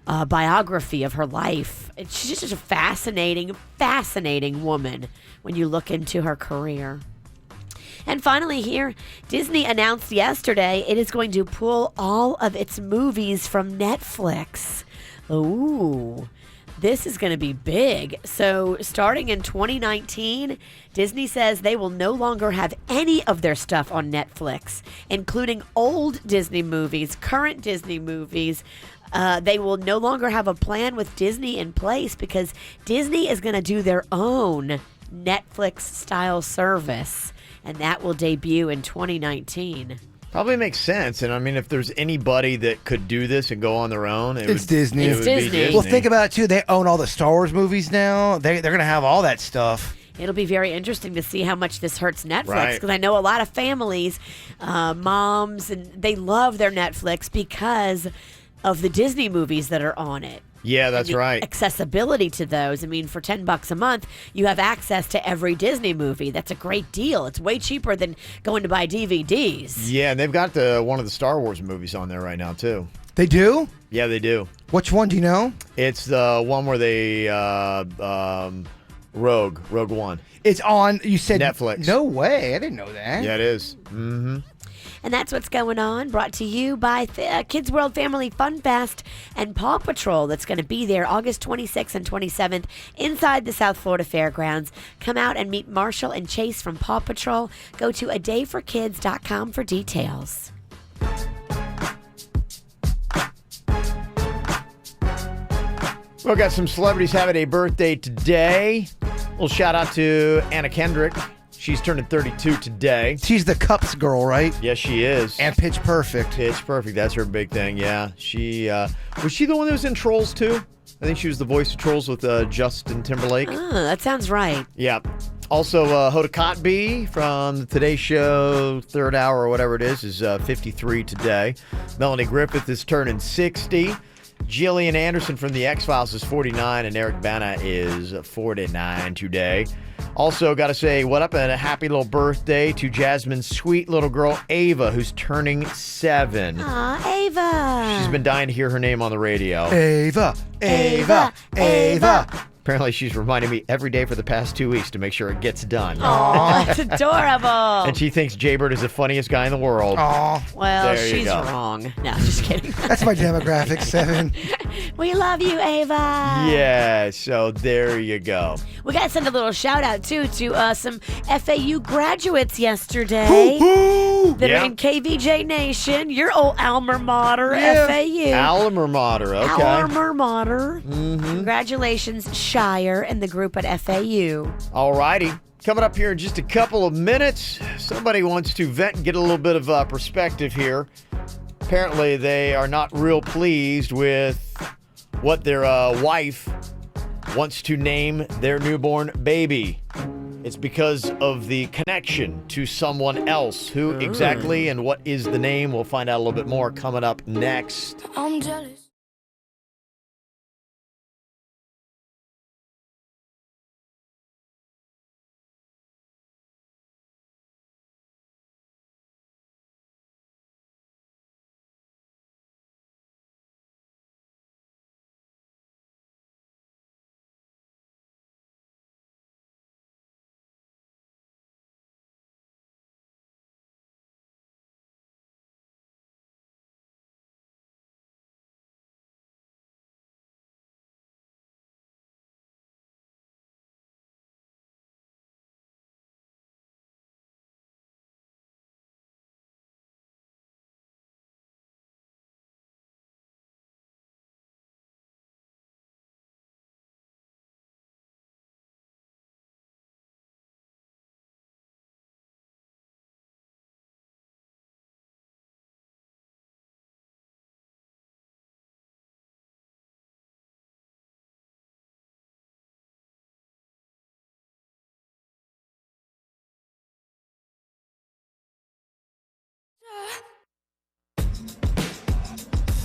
biography of her life. She's just a fascinating woman when you look into her career. And finally here, Disney announced yesterday it is going to pull all of its movies from Netflix. Ooh, This is going to be big. So, starting in 2019, Disney says they will no longer have any of their stuff on Netflix, including old Disney movies, current Disney movies. They will no longer have a plan with Disney in place because Disney is going to do their own Netflix-style service, and that will debut in 2019. Probably makes sense. And I mean, if there's anybody that could do this and go on their own, It's Disney. It would be Disney. Well, think about it, too. They own all the Star Wars movies now. They're going to have all that stuff. It'll be very interesting to see how much this hurts Netflix Right. because I know a lot of families, moms, and they love their Netflix because of the Disney movies that are on it. Yeah, that's And the right. Accessibility to those. I mean, for $10 a month, you have access to every Disney movie. That's a great deal. It's way cheaper than going to buy DVDs. Yeah, and they've got one of the Star Wars movies on there right now, too. They do? Yeah, they do. Which one do you know? It's the one where they, Rogue One. It's on, you said Netflix. No way. I didn't know that. Yeah, it is. Mm-hmm. And that's what's going on. Brought to you by Kids World Family Fun Fest and Paw Patrol. That's going to be there August 26th and 27th inside the South Florida Fairgrounds. Come out and meet Marshall and Chase from Paw Patrol. Go to adayforkids.com for details. We've got some celebrities having a birthday today. Little shout out to Anna Kendrick. She's turning 32 today. She's the Cups girl, right? Yes, she is. And Pitch Perfect. Pitch Perfect. That's her big thing, yeah. She was she the one that was in Trolls, too? I think she was the voice of Trolls with Justin Timberlake. Oh, that sounds right. Yeah. Also, Hoda Kotb from the Today Show, third hour or whatever it is 53 today. Melanie Griffith is turning 60. Gillian Anderson from The X-Files is 49, and Eric Bana is 49 today. Also, got to say what up and a happy little birthday to Jasmine's sweet little girl, Ava, who's turning 7. Aw, Ava. She's been dying to hear her name on the radio. Ava, Ava, Ava. Apparently, she's reminding me every day for the past 2 weeks to make sure it gets done. Aw, that's adorable. And she thinks Jaybird is the funniest guy in the world. Aw. Well, There you she's go. wrong. No, just kidding. That's my demographic, 7. We love you, Ava. Yeah, so there you go. We got to send a little shout out, too, to some FAU graduates yesterday that Yeah. are in KVJ Nation. Your old alma mater, Yeah. FAU. Alma mater, okay. Alma mater. Congratulations, Shire, and the group at FAU. All righty. Coming up here in just a couple of minutes, somebody wants to vent and get a little bit of perspective here. Apparently, they are not real pleased with what their wife wants to name their newborn baby. It's because of the connection to someone else. Who exactly and what is the name? We'll find out a little bit more coming up next. I'm jealous.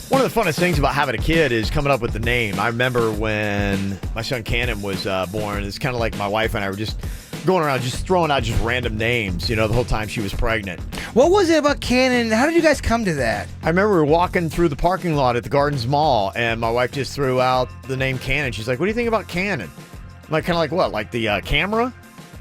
One of the funnest things about having a kid is coming up with the name. I remember when my son Cannon was born, it's kind of like my wife and I were just going around just throwing out just random names, the whole time she was pregnant. What was it about Cannon? How did you guys come to that? I remember we were walking through the parking lot at the Gardens Mall, and my wife just threw out the name Cannon. She's like, what do you think about Cannon? I'm like, kind of like what? Like the camera?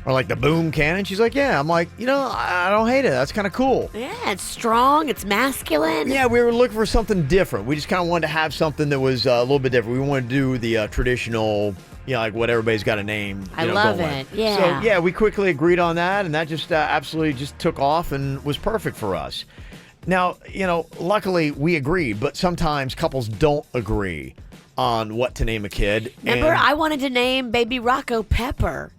Or like the boom cannon. She's like, yeah. I'm like, I don't hate it. That's kind of cool. Yeah, it's strong. It's masculine. Yeah, we were looking for something different. We just kind of wanted to have something that was a little bit different. We wanted to do the traditional, like what everybody's got a name. I love going it. with. Yeah. So, yeah, we quickly agreed on that, and that just absolutely just took off and was perfect for us. Now, luckily we agreed, but sometimes couples don't agree on what to name a kid. Remember, I wanted to name baby Rocco Pepper.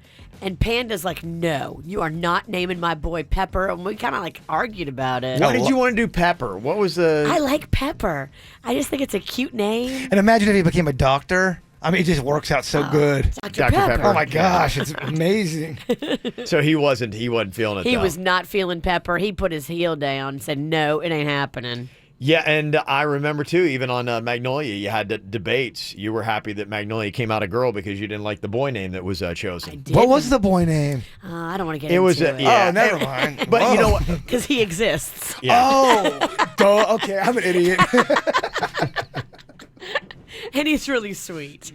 And Panda's like, no, you are not naming my boy Pepper. And we kind of argued about it. Why did you want to do Pepper? What was the... I like Pepper. I just think it's a cute name. And imagine if he became a doctor. I mean, it just works out so good. Dr. Pepper. Oh my gosh, it's amazing. So he wasn't feeling it. He though. was not feeling Pepper. He put his heel down and said, no, it ain't happening. Yeah, and I remember, too, even on Magnolia, you had debates. You were happy that Magnolia came out a girl because you didn't like the boy name that was chosen. What was the boy name? I don't want to get It into was it. yeah. Oh, never mind. But you know what? Because he exists. Yeah. Oh, duh. Okay, I'm an idiot. And he's really sweet.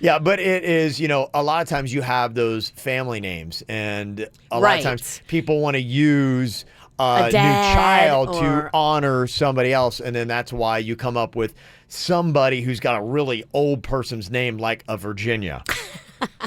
Yeah, but it is, a lot of times you have those family names, and a lot of times people want to use a new child to honor somebody else, and then that's why you come up with somebody who's got a really old person's name, like a Virginia.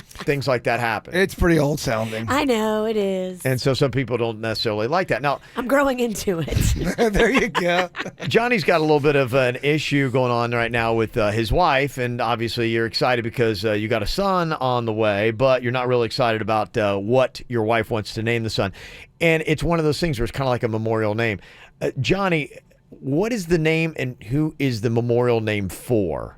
Things like that happen. It's pretty old sounding. I know, it is. And so some people don't necessarily like that. Now, I'm growing into it. There you go. Johnny's got a little bit of an issue going on right now with his wife, and obviously you're excited because you got a son on the way, but you're not really excited about what your wife wants to name the son. And it's one of those things where it's kind of like a memorial name. Johnny, what is the name and who is the memorial name for?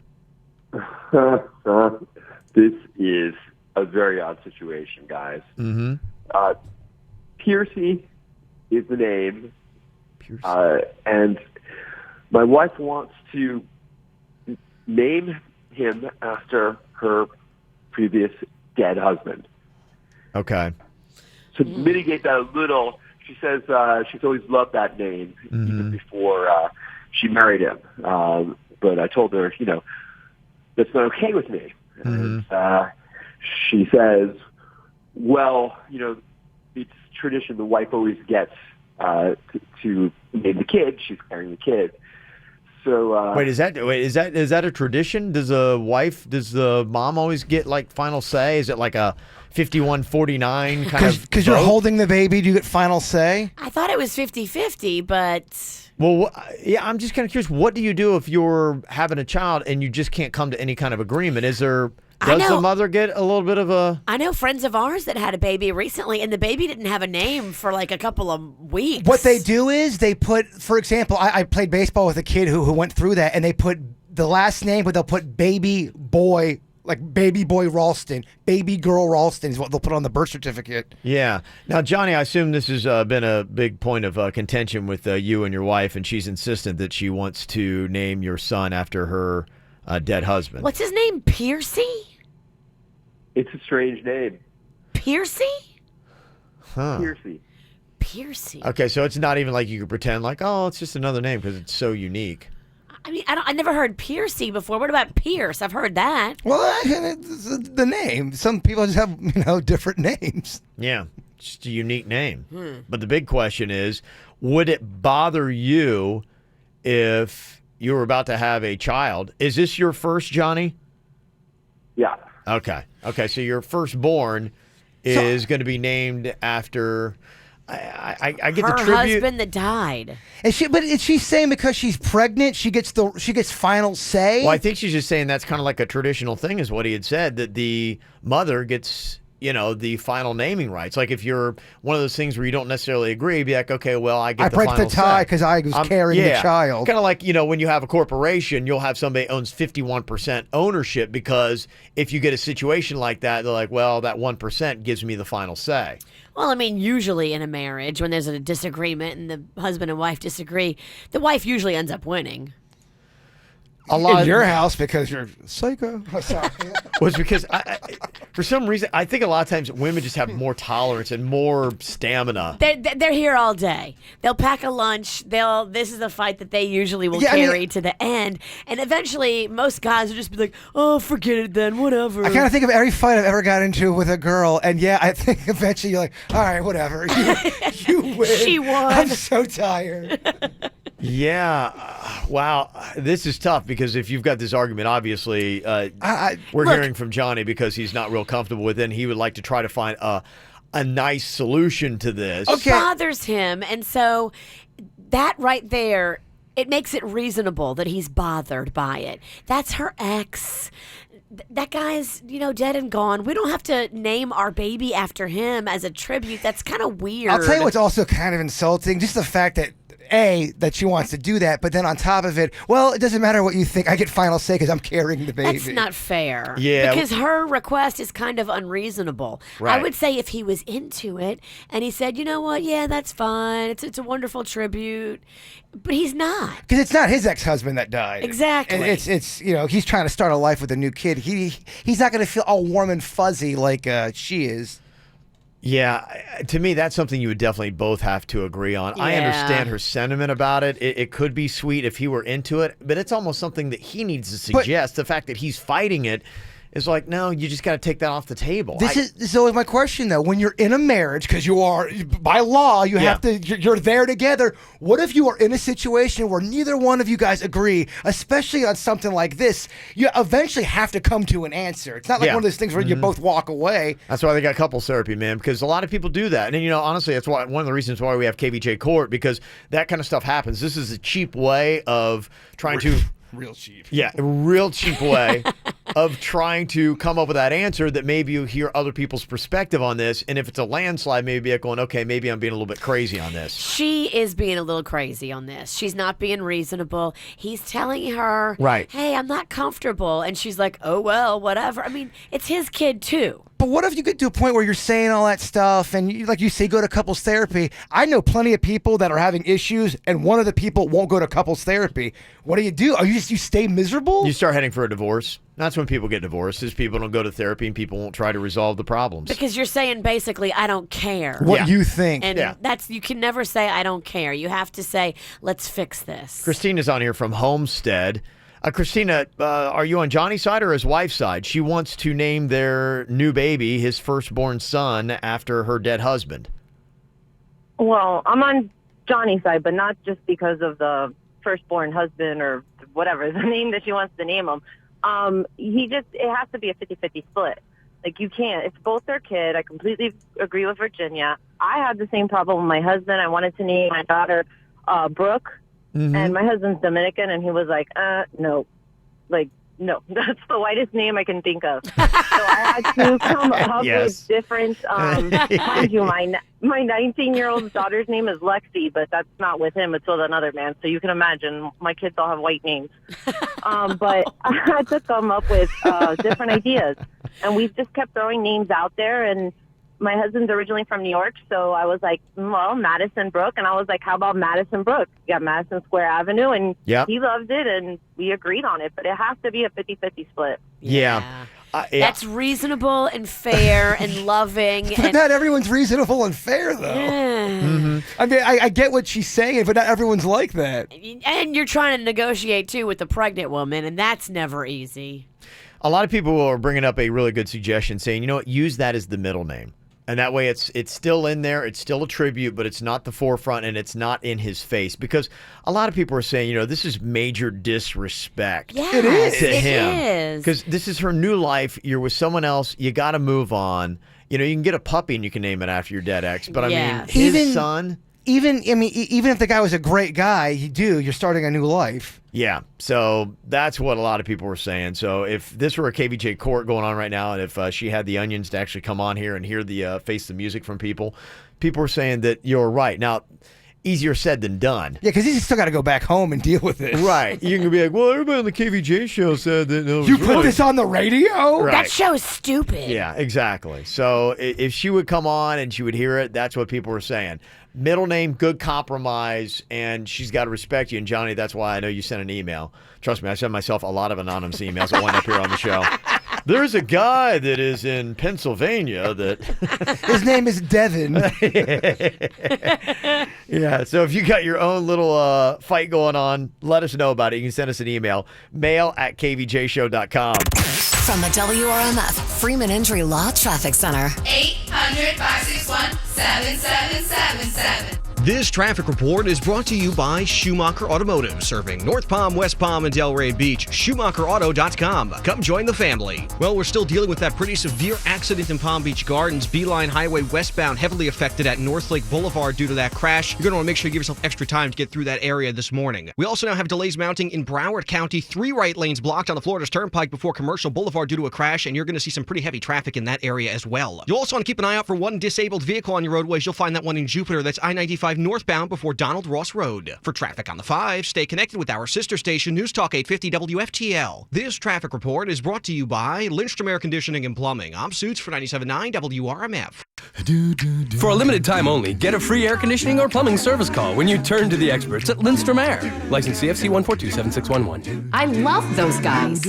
This is a very odd situation, guys. Mm-hmm. Piercy is the name, and my wife wants to name him after her previous dead husband. Okay. To mitigate that a little, she says she's always loved that name even before she married him. But I told her, that's not okay with me. And she says, well, it's tradition. The wife always gets to name the kid. She's carrying the kid. So is that a tradition? Does the mom always get final say? Is it like a 51-49 kind of? Because you're holding the baby, do you get final say? I thought it was 50-50, but... Well, yeah, I'm just kind of curious. What do you do if you're having a child and you just can't come to any kind of agreement? Does the mother get a little bit of a... I know friends of ours that had a baby recently, and the baby didn't have a name for a couple of weeks. What they do is they put, for example, I played baseball with a kid who went through that, and they put the last name, but they'll put baby boy, like baby boy Ralston, baby girl Ralston is what they'll put on the birth certificate. Yeah. Now, Johnny, I assume this has been a big point of contention with you and your wife, and she's insistent that she wants to name your son after her dead husband. What's his name? Piercy? it's a strange name. Piercy? Huh. Piercy. Okay, so it's not even like you could pretend like, oh, it's just another name because it's so unique. I mean, I never heard Piercy before. What about Pierce? I've heard that. Well, it's the name. Some people just have, different names. Yeah, just a unique name. But the big question is, would it bother you if you were about to have a child? Is this your first, Johnny? Yeah. Okay, so your firstborn is going to be named after... I get her the tribute. husband that died. But is she saying because she's pregnant, she gets final say? Well, I think she's just saying that's kind of like a traditional thing, is what he had said, that the mother gets, the final naming rights. Like if you're one of those things where you don't necessarily agree, be like, okay, well, I get the final say. I break the tie because I was carrying the child. Kind of like, when you have a corporation, you'll have somebody owns 51% ownership because if you get a situation like that, they're like, well, that 1% gives me the final say. Well, I mean, usually in a marriage, when there's a disagreement and the husband and wife disagree, the wife usually ends up winning. A lot in your house because you're psycho. Was because For some reason, I think a lot of times women just have more tolerance and more stamina. They're here all day. They'll pack a lunch. This is a fight that they usually will carry to the end. And eventually, most guys will just be like, "Oh, forget it then, whatever." I kind of think of every fight I've ever got into with a girl, and I think eventually you're like, all right, whatever. You win. She won. I'm so tired. Yeah. Wow. This is tough because if you've got this argument, obviously, we're look, hearing from Johnny because he's not real comfortable with it, and he would like to try to find a nice solution to this. It bothers him, and so that right there, it makes it reasonable that he's bothered by it. That's her ex. That guy's, dead and gone. We don't have to name our baby after him as a tribute. That's kind of weird. I'll tell you what's also kind of insulting, just the fact that that she wants to do that, but then on top of it, well, it doesn't matter what you think. I get final say because I'm carrying the baby. That's not fair. Yeah. Because her request is kind of unreasonable. Right. I would say if he was into it and he said, you know what, yeah, that's fine. It's a wonderful tribute. But he's not. Because it's not his ex-husband that died. Exactly. And it's he's trying to start a life with a new kid. He's not going to feel all warm and fuzzy like she is. Yeah, to me, that's something you would definitely both have to agree on. I Yeah. understand her sentiment about it. It could be sweet if he were into it, but it's almost something that he needs to suggest. The fact that he's fighting it is like, no, you just got to take that off the table. This is always my question, though. When you're in a marriage, because you are, by law, you have to, you're there together. What if you are in a situation where neither one of you guys agree, especially on something like this? You eventually have to come to an answer. It's not like one of those things where you both walk away. That's why they got couples therapy, man, because a lot of people do that. And, honestly, that's why one of the reasons why we have KVJ Court, because that kind of stuff happens. This is a cheap way of trying to... Real cheap. Yeah, a real cheap way of trying to come up with that answer that maybe you hear other people's perspective on this. And if it's a landslide, maybe you're going, okay, maybe I'm being a little bit crazy on this. She is being a little crazy on this. She's not being reasonable. He's telling her, right, hey, I'm not comfortable. And she's like, oh, well, whatever. I mean, it's his kid, too. But what if you get to a point where you're saying all that stuff and, like you say, go to couples therapy? I know plenty of people that are having issues, and one of the people won't go to couples therapy. What do? Are you stay miserable? You start heading for a divorce. That's when people get divorced, is people don't go to therapy and people won't try to resolve the problems. Because you're saying basically, I don't care. What you think. And you can never say, I don't care. You have to say, let's fix this. Christina's on here from Homestead. Christina, are you on Johnny's side or his wife's side? She wants to name their new baby, his firstborn son, after her dead husband. Well, I'm on Johnny's side, but not just because of the firstborn husband or whatever, the name that she wants to name him. It has to be a 50-50 split. Like, you can't. It's both their kid. I completely agree with Virginia. I had the same problem with my husband. I wanted to name my daughter Brooke. Mm-hmm. And my husband's Dominican, and he was like, no. Like, no, that's the whitest name I can think of. So I had to come up with different, mind you, my 19-year-old daughter's name is Lexi, but that's not with him, it's with another man. So you can imagine, my kids all have white names. But I had to come up with different ideas. And we've just kept throwing names out there, and my husband's originally from New York, so I was like, well, Madison Brook. And I was like, how about Madison Brook? You got Madison Square Avenue, and he loved it, and we agreed on it. But it has to be a 50-50 split. Yeah. That's reasonable and fair and loving. But not everyone's reasonable and fair, though. Yeah. I mean, I get what she's saying, but not everyone's like that. And you're trying to negotiate, too, with the pregnant woman, and that's never easy. A lot of people are bringing up a really good suggestion, saying, you know what, use that as the middle name. And that way it's still in there, it's still a tribute, but it's not the forefront and it's not in his face. Because a lot of people are saying, this is major disrespect to him. It is. Because this is her new life. You're with someone else. You got to move on. You can get a puppy and you can name it after your dead ex. But I mean, his son... Even if the guy was a great guy, you're starting a new life. Yeah, so that's what a lot of people were saying. So if this were a KVJ Court going on right now, and if she had the onions to actually come on here and hear the face the music from people were saying that you're right. Now, easier said than done. Yeah, because he's still got to go back home and deal with it. Right. You can be like, well, everybody on the KVJ show said that. No, you put this on the radio? Right. That show is stupid. Yeah, exactly. So if she would come on and she would hear it, that's what people were saying. Middle name, good compromise, and she's got to respect you. And Johnny, that's why I know you sent an email. Trust me, I send myself a lot of anonymous emails that wind up here on the show. There's a guy that is in Pennsylvania that his name is Devin. Yeah, so if you got your own little fight going on, let us know about it. You can send us an email, mail@kvjshow.com. From the WRMF Freeman Injury Law Traffic Center. 800-561-7777. This traffic report is brought to you by Schumacher Automotive, serving North Palm, West Palm, and Delray Beach. SchumacherAuto.com. Come join the family. Well, we're still dealing with that pretty severe accident in Palm Beach Gardens. Beeline Highway westbound heavily affected at North Lake Boulevard due to that crash. You're going to want to make sure you give yourself extra time to get through that area this morning. We also now have delays mounting in Broward County. 3 right lanes blocked on the Florida's Turnpike before Commercial Boulevard due to a crash, and you're going to see some pretty heavy traffic in that area as well. You'll also want to keep an eye out for one disabled vehicle on your roadways. You'll find that one in Jupiter. That's I-95 northbound before Donald Ross Road. For traffic on the 5, stay connected with our sister station, News Talk 850 WFTL. This traffic report is brought to you by Lindstrom Air Conditioning and Plumbing. I'm Suits for 97.9 WRMF. For a limited time only, get a free air conditioning or plumbing service call when you turn to the experts at Lindstrom Air. License CFC 1427611. I love those guys.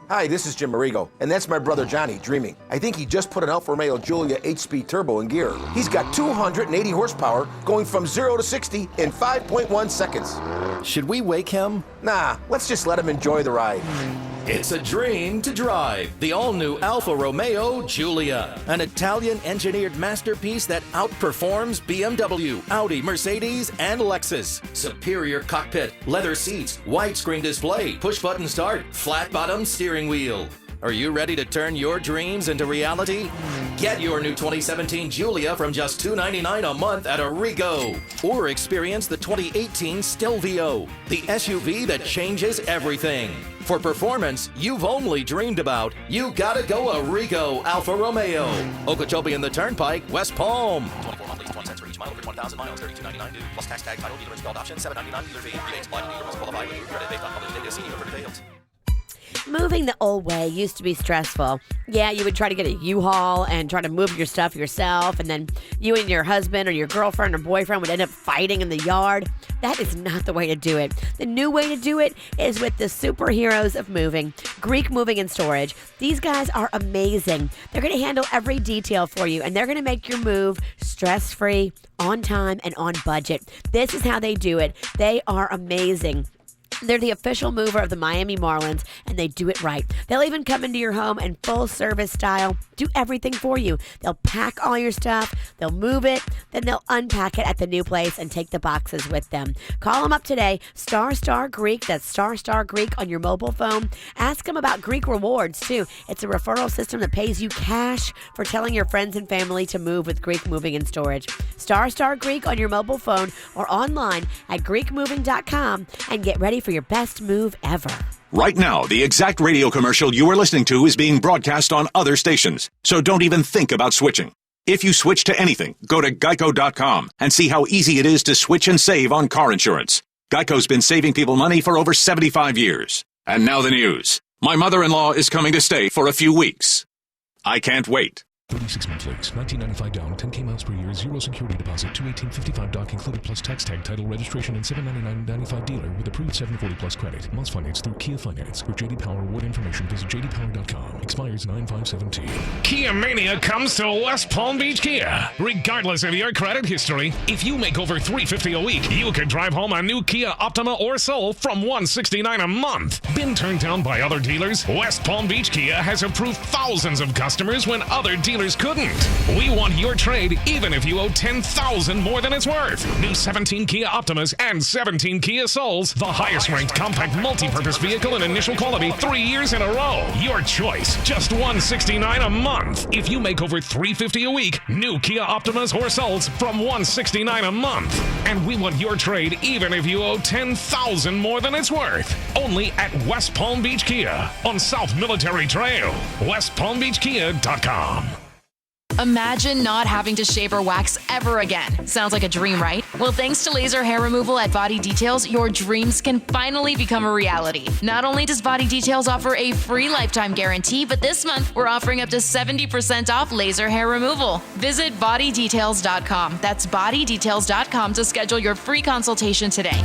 Hi, this is Jim Marigo, and that's my brother Johnny, dreaming. I think he just put an Alfa Romeo Giulia 8-speed turbo in gear. He's got 280 horsepower going from 0 to 60 in 5.1 seconds. Should we wake him? Nah, let's just let him enjoy the ride. It's a dream to drive the all-new Alfa Romeo Giulia, an Italian-engineered masterpiece that outperforms BMW, Audi, Mercedes, and Lexus. Superior cockpit, leather seats, widescreen display, push-button start, flat-bottom steering wheel. Are you ready to turn your dreams into reality? Get your new 2017 Giulia from just $299 a month at Arrigo. Or experience the 2018 Stelvio, the SUV that changes everything. For performance you've only dreamed about, you gotta go Arrigo Alfa Romeo. Okeechobee and the Turnpike, West Palm. 24 monthly, 20 cents for each mile over 20,000 miles, $32.99 due. Plus tax tag, title, dealer installed option, $7.99 dealer fee. Rebates apply to dealer must qualify with credit based on published data. See dealer for details. Moving the old way used to be stressful. Yeah, you would try to get a U-Haul and try to move your stuff yourself, and then you and your husband or your girlfriend or boyfriend would end up fighting in the yard. That is not the way to do it. The new way to do it is with the superheroes of moving, Greek Moving and Storage. These guys are amazing. They're going to handle every detail for you, and they're going to make your move stress-free, on time, and on budget. This is how they do it. They are amazing. They're the official mover of the Miami Marlins, and they do it right. They'll even come into your home in full service style, do everything for you. They'll pack all your stuff, they'll move it, then they'll unpack it at the new place and take the boxes with them. Call them up today, Star Greek, that's Star Greek on your mobile phone. Ask them about Greek Rewards, too. It's a referral system that pays you cash for telling your friends and family to move with Greek Moving and Storage. Star Greek on your mobile phone or online at GreekMoving.com and get ready for your best move ever. Right now, the exact radio commercial you are listening to is being broadcast on other stations, so don't even think about switching. If you switch to anything, go to Geico.com and see how easy it is to switch and save on car insurance. Geico's been saving people money for over 75 years. And now the news. My mother-in-law is coming to stay for a few weeks. I can't wait. 36 monthly, $19.95 down, 10K miles per year, 0 security deposit, $218.55 doc included plus tax tag, title, registration, and $799.95 dealer with approved 740 plus credit. Months financed through Kia Finance. For JD Power award information, visit jdpower.com. Expires 9/5/17. Kia Mania comes to West Palm Beach Kia. Regardless of your credit history, if you make over $350 a week, you can drive home a new Kia Optima or Soul from $169 a month. Been turned down by other dealers? West Palm Beach Kia has approved thousands of customers when other dealers couldn't. We want your trade even if you owe $10,000 more than it's worth. New 17 Kia Optimas and 17 Kia Souls, the highest ranked compact multi-purpose vehicle in initial quality 3 years in a row. Your choice, just $169 a month. If you make over $350 a week, new Kia Optimas or Souls from $169 a month. And we want your trade even if you owe $10,000 more than it's worth. Only at West Palm Beach Kia on South Military Trail. WestPalmBeachKia.com. Imagine not having to shave or wax ever again. Sounds like a dream, right? Well, thanks to laser hair removal at Body Details, your dreams can finally become a reality. Not only does Body Details offer a free lifetime guarantee, but this month we're offering up to 70% off laser hair removal. Visit bodydetails.com. That's bodydetails.com to schedule your free consultation today.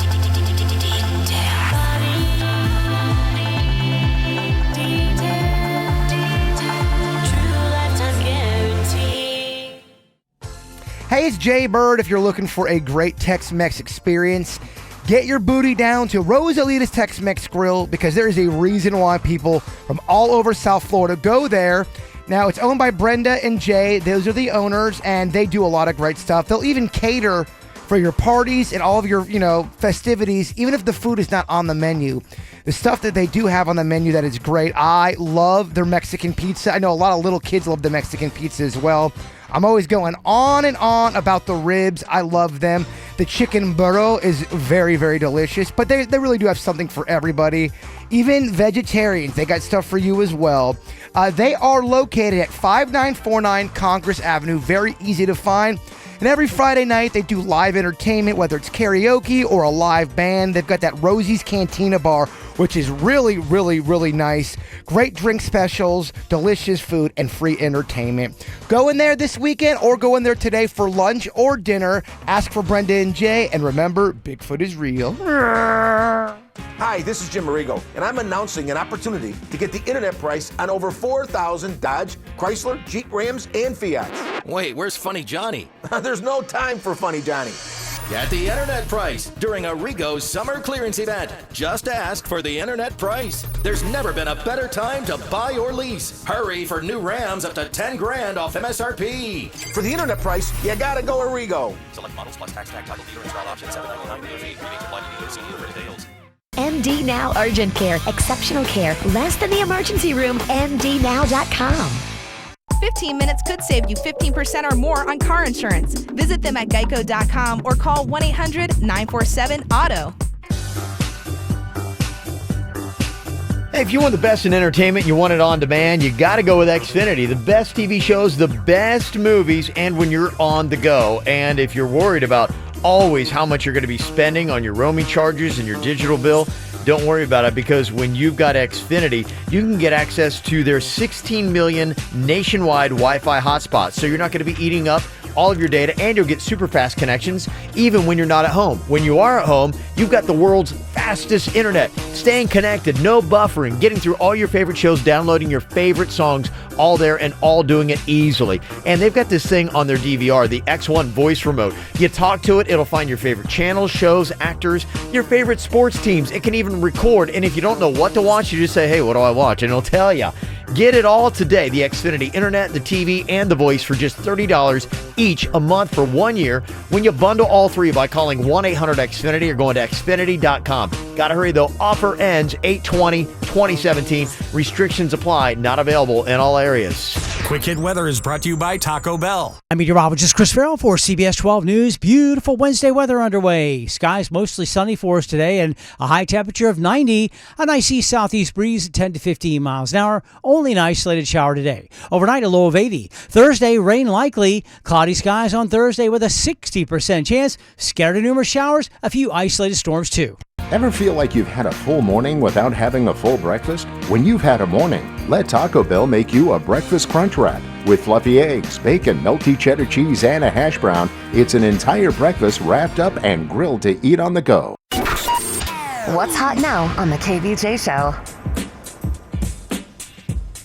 Hey, it's Jay Bird. If you're looking for a great Tex-Mex experience, get your booty down to Rosalita's Tex-Mex Grill because there is a reason why people from all over South Florida go there. Now, it's owned by Brenda and Jay. Those are the owners, and they do a lot of great stuff. They'll even cater for your parties and all of your, festivities, even if the food is not on the menu. The stuff that they do have on the menu that is great. I love their Mexican pizza. I know a lot of little kids love the Mexican pizza as well. I'm always going on and on about the ribs. I love them. The chicken burro is very, very delicious, but they really do have something for everybody. Even vegetarians, they got stuff for you as well. They are located at 5949 Congress Avenue. Very easy to find. And every Friday night, they do live entertainment, whether it's karaoke or a live band. They've got that Rosie's Cantina bar, which is really, really, really nice. Great drink specials, delicious food, and free entertainment. Go in there this weekend or go in there today for lunch or dinner. Ask for Brenda and Jay, and remember, Bigfoot is real. Hi, this is Jim Marigo, and I'm announcing an opportunity to get the internet price on over 4,000 Dodge, Chrysler, Jeep, Rams, and Fiats. Wait, where's Funny Johnny? There's no time for Funny Johnny. Get the internet price during a Rigo summer clearance event. Just ask for the internet price. There's never been a better time to buy or lease. Hurry for new Rams up to $10,000 off MSRP. For the internet price, you gotta go to Rigo. Select models plus tax tag, title, dealer, install option, $7.99 dealer fee. Rebates apply to dealer. See dealer for details. MD Now Urgent Care. Exceptional care. Less than the emergency room. MDNow.com. 15 minutes could save you 15% or more on car insurance. Visit them at geico.com or call 1-800-947-AUTO. Hey, if you want the best in entertainment, you want it on demand, you got to go with Xfinity. The best TV shows, the best movies, and when you're on the go. And if you're worried about always how much you're going to be spending on your roaming charges and your digital bill, don't worry about it, because when you've got Xfinity, you can get access to their 16 million nationwide Wi-Fi hotspots. So you're not going to be eating up all of your data, and you'll get super fast connections even when you're not at home. When you are at home, you've got the world's fastest internet, staying connected, no buffering, getting through all your favorite shows, downloading your favorite songs, all there and all doing it easily. And they've got this thing on their DVR, the X1 voice remote. You talk to it, it'll find your favorite channels, shows, actors, your favorite sports teams. It can even record, and if you don't know what to watch, you just say, hey, what do I watch? And it'll tell you. Get it all today, the Xfinity Internet, the TV, and the voice for just $30 each a month for 1 year when you bundle all three by calling 1-800-XFINITY or going to Xfinity.com. Gotta hurry though, offer ends 8/20/2017. Restrictions apply, not available in all areas. Quick Hit Weather is brought to you by Taco Bell. I'm meteorologist Chris Farrell for CBS 12 News. Beautiful Wednesday weather underway. Skies mostly sunny for us today and a high temperature of 90. A nice east southeast breeze at 10 to 15 miles an hour. Only an isolated shower today. Overnight, a low of 80. Thursday, rain likely. Cloudy skies on Thursday with a 60% chance. Scattered numerous showers. A few isolated storms too. Ever feel like you've had a full morning without having a full breakfast? When you've had a morning, let Taco Bell make you a breakfast crunch wrap. With fluffy eggs, bacon, melty cheddar cheese, and a hash brown, it's an entire breakfast wrapped up and grilled to eat on the go. What's hot now on the KVJ Show?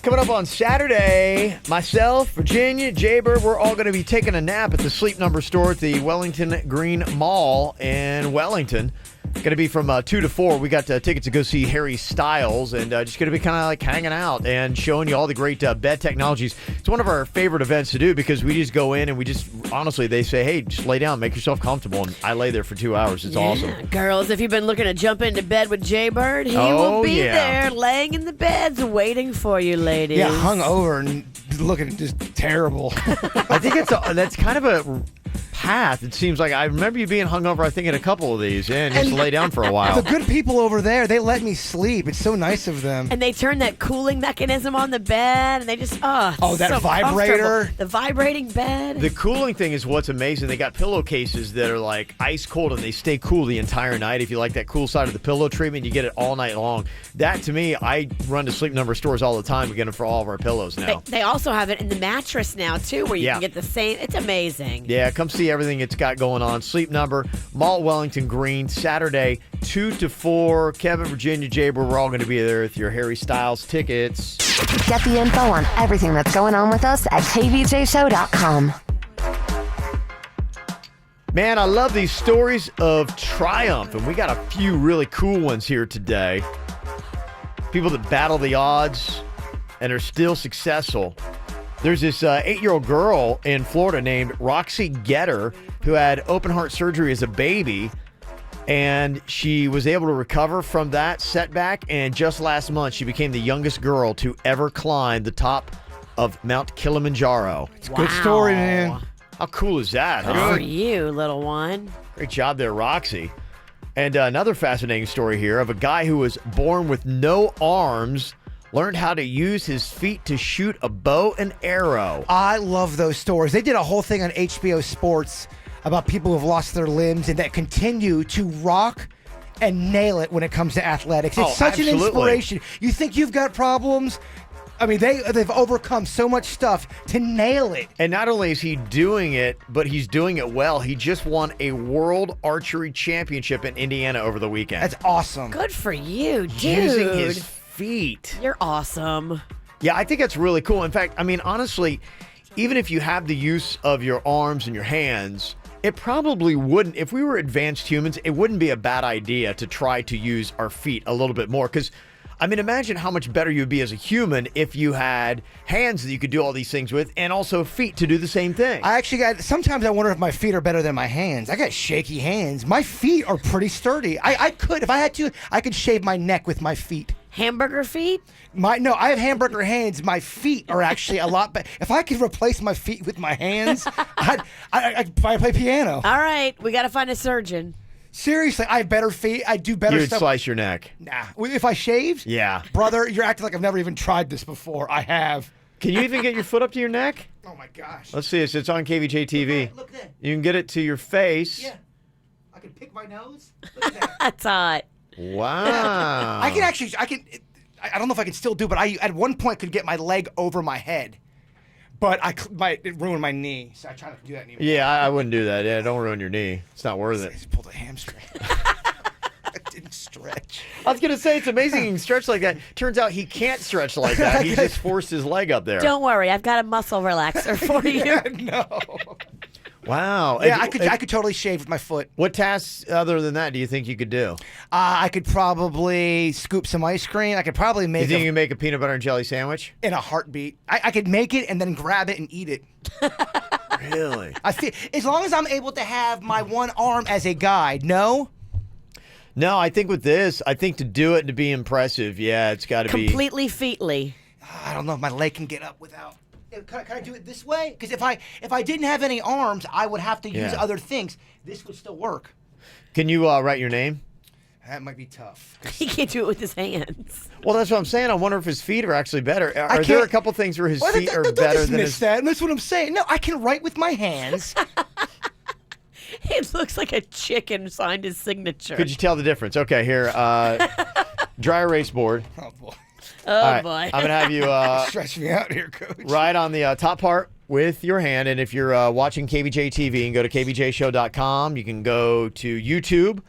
Coming up on Saturday, myself, Virginia, Jaybird, we're all going to be taking a nap at the Sleep Number store at the Wellington Green Mall in Wellington. Going to be from 2 to 4. We got tickets to go see Harry Styles, and just going to be kind of like hanging out and showing you all the great bed technologies. It's one of our favorite events to do because we just go in and we just, honestly, they say, hey, just lay down, make yourself comfortable, and I lay there for 2 hours. It's awesome. Girls, if you've been looking to jump into bed with Jaybird, he will be there laying in the beds waiting for you, ladies. Yeah, hung over and looking just terrible. I think that's kind of a path. It seems like I remember you being hungover, I think, at a couple of these, and just lay down for a while. The good people over there, they let me sleep. It's so nice of them. And they turn that cooling mechanism on the bed, and they just, that so vibrator. The vibrating bed. The cooling thing is what's amazing. They got pillowcases that are like ice cold, and they stay cool the entire night. If you like that cool side of the pillow treatment, you get it all night long. That, to me, I run to Sleep Number stores all the time to get them for all of our pillows now. They also have it in the mattress now, too, where you can get the same. It's amazing. Yeah, come see everything it's got going on. Sleep Number, Mall Wellington Green, Saturday, 2 to 4. Kevin, Virginia, Jaber, we're all going to be there with your Harry Styles tickets. Get the info on everything that's going on with us at kvjshow.com. Man, I love these stories of triumph, and we got a few really cool ones here today. People that battle the odds and are still successful. There's this 8-year-old girl in Florida named Roxy Getter who had open heart surgery as a baby, and she was able to recover from that setback, and just last month she became the youngest girl to ever climb the top of Mount Kilimanjaro. It's a good story, man. How cool is that? Good for you, little one. Great job there, Roxy. And another fascinating story here of a guy who was born with no arms, learned how to use his feet to shoot a bow and arrow. I love those stories. They did a whole thing on HBO Sports about people who have lost their limbs and that continue to rock and nail it when it comes to athletics. It's such an inspiration. You think you've got problems? I mean, they've overcome so much stuff to nail it. And not only is he doing it, but he's doing it well. He just won a World Archery Championship in Indiana over the weekend. That's awesome. Good for you, dude. Using his feet. You're awesome. Yeah, I think that's really cool. In fact, I mean, honestly, even if you have the use of your arms and your hands, it probably wouldn't, if we were advanced humans, it wouldn't be a bad idea to try to use our feet a little bit more. Because, I mean, imagine how much better you'd be as a human if you had hands that you could do all these things with and also feet to do the same thing. Sometimes I wonder if my feet are better than my hands. I got shaky hands. My feet are pretty sturdy. I could, if I had to, I could shave my neck with my feet. Hamburger feet? No, I have hamburger hands. My feet are actually a lot better. If I could replace my feet with my hands, I'd probably play piano. All right, we got to find a surgeon. Seriously, I have better feet. I do better You'd stuff. slice your neck. Nah. If I shaved? Yeah. Brother, you're acting like I've never even tried this before. I have. Can you even get your foot up to your neck? Oh, my gosh. Let's see. It's on KVJ TV. Look there. You can get it to your face. Yeah. I can pick my nose. Look at that. That's hot. Wow. I don't know if I can still do, but I at one point could get my leg over my head. But it ruined my knee, so I try not to do that anymore. Yeah, I wouldn't do that. Yeah, don't ruin your knee. It's not worth it. I just pulled a hamstring. I didn't stretch. I was going to say, it's amazing he can stretch like that. Turns out he can't stretch like that. He just forced his leg up there. Don't worry, I've got a muscle relaxer for you. Yeah, no. Wow. Yeah, I could totally shave with my foot. What tasks other than that do you think you could do? I could probably scoop some ice cream. I could probably make You think you can make a peanut butter and jelly sandwich? in a heartbeat. I could make it and then grab it and eat it. Really? I feel as long as I'm able to have my one arm as a guide. No, I think with this, I think to do it and to be impressive, yeah, it's got to be Completely feetly. I don't know if my leg can get up without. Can I do it this way? Because if I didn't have any arms, I would have to use other things. This would still work. Can you write your name? That might be tough. He can't do it with his hands. Well, that's what I'm saying. I wonder if his feet are actually better. Are there a couple things where his feet are better than his... That's what I'm saying. No, I can write with my hands. It looks like a chicken signed his signature. Could you tell the difference? Okay, here. Dry erase board. Oh, boy. Oh, boy. I'm going to have you... Stretch me out here, Coach. Right on the top part with your hand. And if you're watching KVJ TV, you can go to kvjshow.com. You can go to YouTube.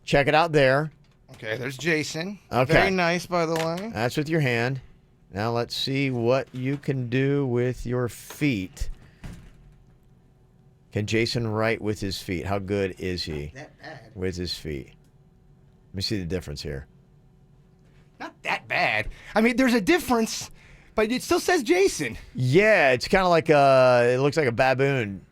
Check it out there. Okay, there's Jason. Okay. Very nice, by the way. That's with your hand. Now let's see what you can do with your feet. Can Jason write with his feet? How good is he Not that bad. with his feet? Let me see the difference here. Not that bad. I mean, there's a difference, but it still says Jason. Yeah, it's kind of like it looks like a baboon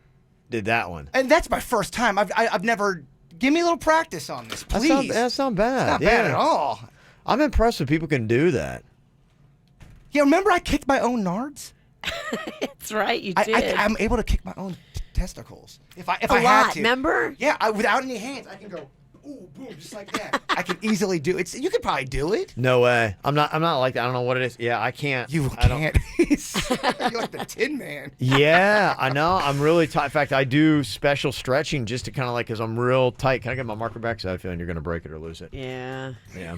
did that one. And that's my first time. I've never... Give me a little practice on this, please. That's not bad. It's not bad at all. I'm impressed if people can do that. Yeah, remember I kicked my own nards? That's right, you did. I'm able to kick my own testicles. If I had had to. Remember? Yeah, without any hands, I can go, ooh, boom, just like that. I can easily do it. You could probably do it. No way. I'm not like that. I don't know what it is. Yeah, I can't. You can't. You're like the Tin Man. Yeah, I know. I'm really tight. In fact, I do special stretching just to kind of because I'm real tight. Can I get my marker back? Because I have a feeling you're going to break it or lose it. Yeah. Yeah.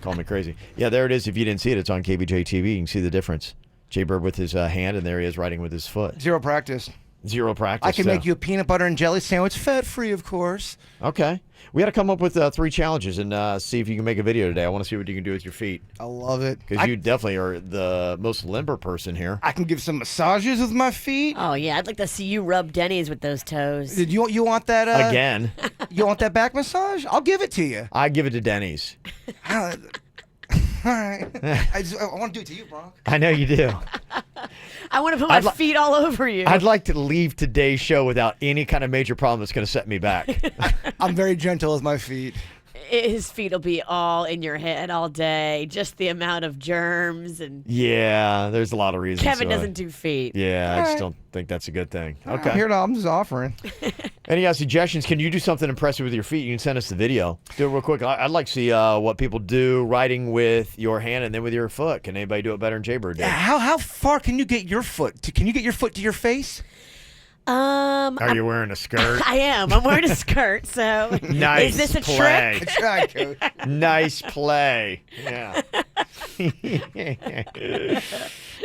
Call me crazy. Yeah, there it is. If you didn't see it, it's on KVJ TV. You can see the difference. Jay Bird with his hand, and there he is writing with his foot. Zero practice. Zero practice. I can make you a peanut butter and jelly sandwich, fat-free, of course. Okay. We got to come up with 3 challenges and see if you can make a video today. I want to see what you can do with your feet. I love it. Because you definitely are the most limber person here. I can give some massages with my feet. Oh, yeah. I'd like to see you rub Denny's with those toes. Did you want that? Again. You want that back massage? I'll give it to you. I give it to Denny's. All right. I want to do it to you, Brock. I know you do. I want to put my feet all over you. I'd like to leave today's show without any kind of major problem that's going to set me back. I'm very gentle with my feet. His feet will be all in your head all day. Just the amount of germs and. Yeah, there's a lot of reasons. Kevin doesn't do feet. Yeah, All I just right. don't think that's a good thing. Okay. Okay. I'm just offering. Any suggestions? Can you do something impressive with your feet? You can send us the video. Do it real quick. I'd like to see what people do writing with your hand and then with your foot. Can anybody do it better than Jaybird did? How far can you get your foot? Can you get your foot to your face? Are you wearing a skirt? I am. I'm wearing a skirt, so Nice is this a play. trick? Try, Coach. Nice play. Yeah. You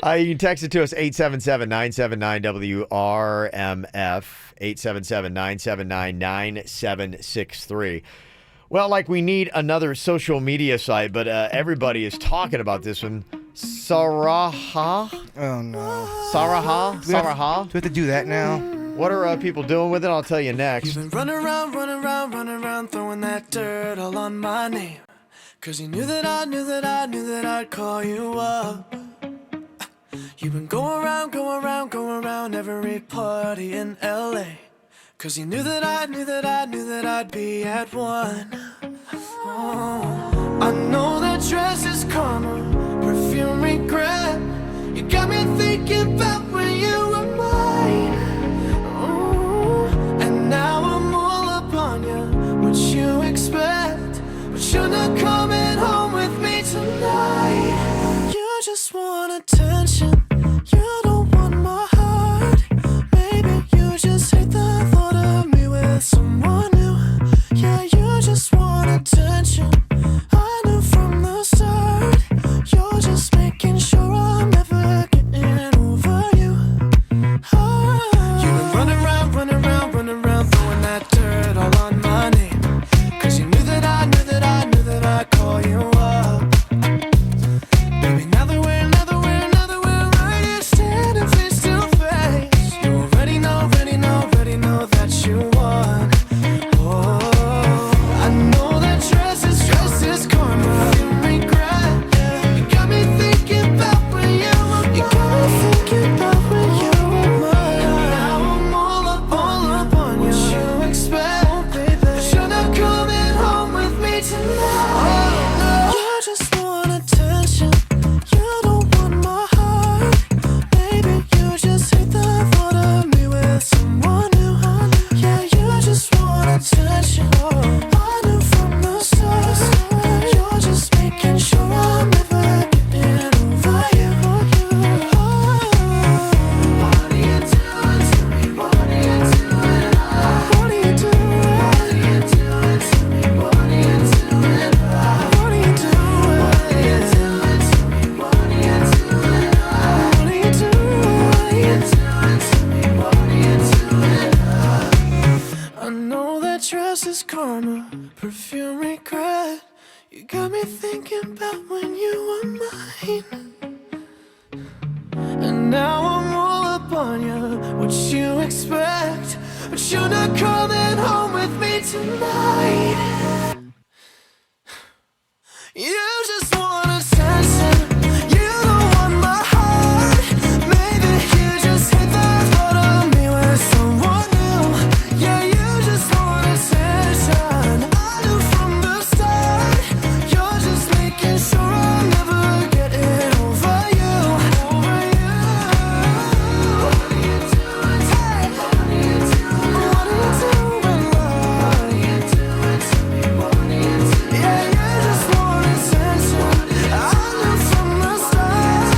can text it to us, 877-979-WRMF, 877-979-9763. Well, like we need another social media site, but everybody is talking about this one. Saraha? Oh, no. Saraha? Do we have Saraha? to do that now? What are people doing with it? I'll tell you next. You've been running around, throwing that dirt all on my name. Cause you knew that I'd call you up. You've been going around every party in LA. Cause you knew that I'd be at one. Oh, I know that dress is karma, perfume regret. You got me thinking about when you were mine. Oh, and now I'm all up on you, what you expect. But you're not coming home with me tonight. You just want attention, you don't want my heart. Maybe you just hate the thought of me with someone new. Yeah, you just want attention, I knew from the start. You're just making sure I'm never getting over you. You've been running around, throwing that dirt all on my name. Cause you knew that I'd call you up. Baby, now that we're right here standing face to face, you already know that you won. Oh, I know that dress is karma, you regret. You got me thinking about when you were mine. Now I'm all up on you. What you expect, baby? But you're not coming home with me tonight. You just want attention, you don't want my heart. Maybe you just hate the thought of me with someone new. Yeah, you just want attention, I knew from the start. You're just making sure I'm never getting over you. What are you doing to me? What are you doing? What are you doing? What are you doing to me? What are you doing? What are you doing? What are you doing to me? What are you doing? What are you doing to me? What are you doing? I know that dress is karma, perfume regret. You got me thinking about when you were mine. And now I'm all up on you, what you expect. But you're not coming home with me tonight. You just want attention, you don't want my heart. Maybe you just hate the thought of me with someone new. Yeah, you just want attention, I knew from the start. You're just making sure I'm never getting over you. What are you doing? What are you doing? What are you doing? What are you doing to me? What are you doing? Yeah, you just want attention, I knew from the start.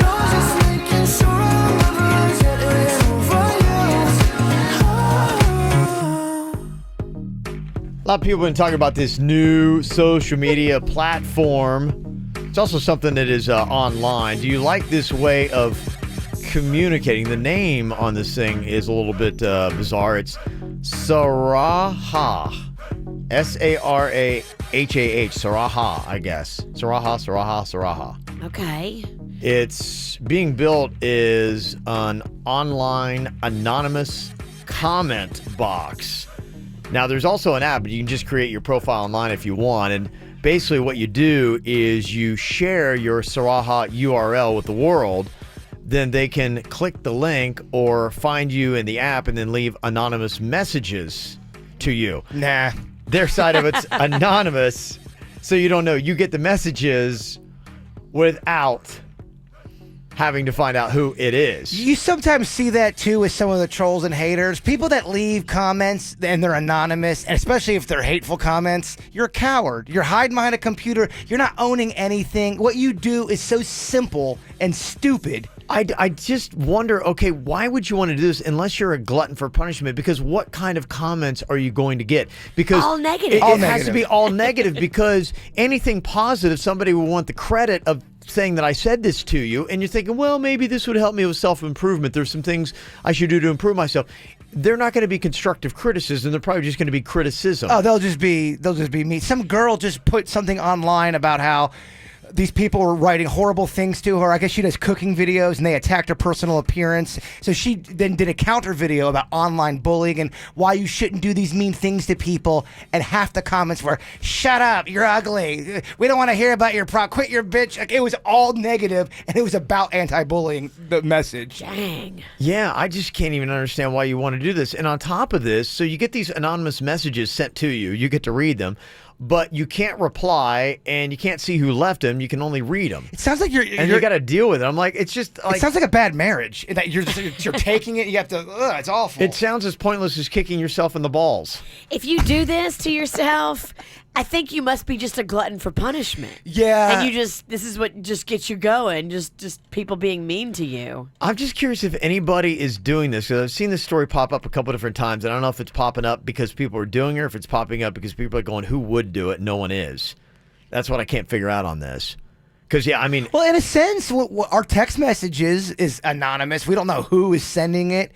You're just making sure I'm never getting over you. A lot of people have been talking about this new social media platform. It's also something that is online. Do you like this way of communicating. The name on this thing is a little bit bizarre. It's Saraha. Sarahah. Saraha, I guess. Saraha. Okay. It's being built is an online anonymous comment box. Now, there's also an app, but you can just create your profile online if you want. And basically what you do is you share your Saraha URL with the world. Then they can click the link or find you in the app and then leave anonymous messages to you. Nah. Their side of it's anonymous, so you don't know. You get the messages without having to find out who it is. You sometimes see that too with some of the trolls and haters. People that leave comments and they're anonymous, and especially if they're hateful comments, you're a coward. You're hiding behind a computer. You're not owning anything. What you do is so simple and stupid. I just wonder, okay, why would you want to do this unless you're a glutton for punishment? Because what kind of comments are you going to get? Because all negative. It has to be all negative, because anything positive, somebody will want the credit of saying that I said this to you, and you're thinking, well, maybe this would help me with self-improvement. There's some things I should do to improve myself. They're not going to be constructive criticism. They're probably just going to be criticism. Oh, they'll just be mean. Some girl just put something online about how these people were writing horrible things to her. I guess she does cooking videos, and they attacked her personal appearance. So she then did a counter video about online bullying and why you shouldn't do these mean things to people. And half the comments were, "Shut up, you're ugly. We don't want to hear about your quit your bitch." Like, it was all negative, and it was about anti-bullying, the message. Dang. Yeah, I just can't even understand why you want to do this. And on top of this, so you get these anonymous messages sent to you. You get to read them. But you can't reply, and you can't see who left them. You can only read them. It sounds like you got to deal with it. I'm like, it's just like, it sounds like a bad marriage. That you're taking it. You have to. It's awful. It sounds as pointless as kicking yourself in the balls. If you do this to yourself, I think you must be just a glutton for punishment. Yeah. And this is what just gets you going. Just people being mean to you. I'm just curious if anybody is doing this, because I've seen this story pop up a couple different times. And I don't know if it's popping up because people are doing it, or if it's popping up because people are going, who would do it? No one is. That's what I can't figure out on this. Because, yeah, I mean, well, in a sense, our text messages is anonymous. We don't know who is sending it.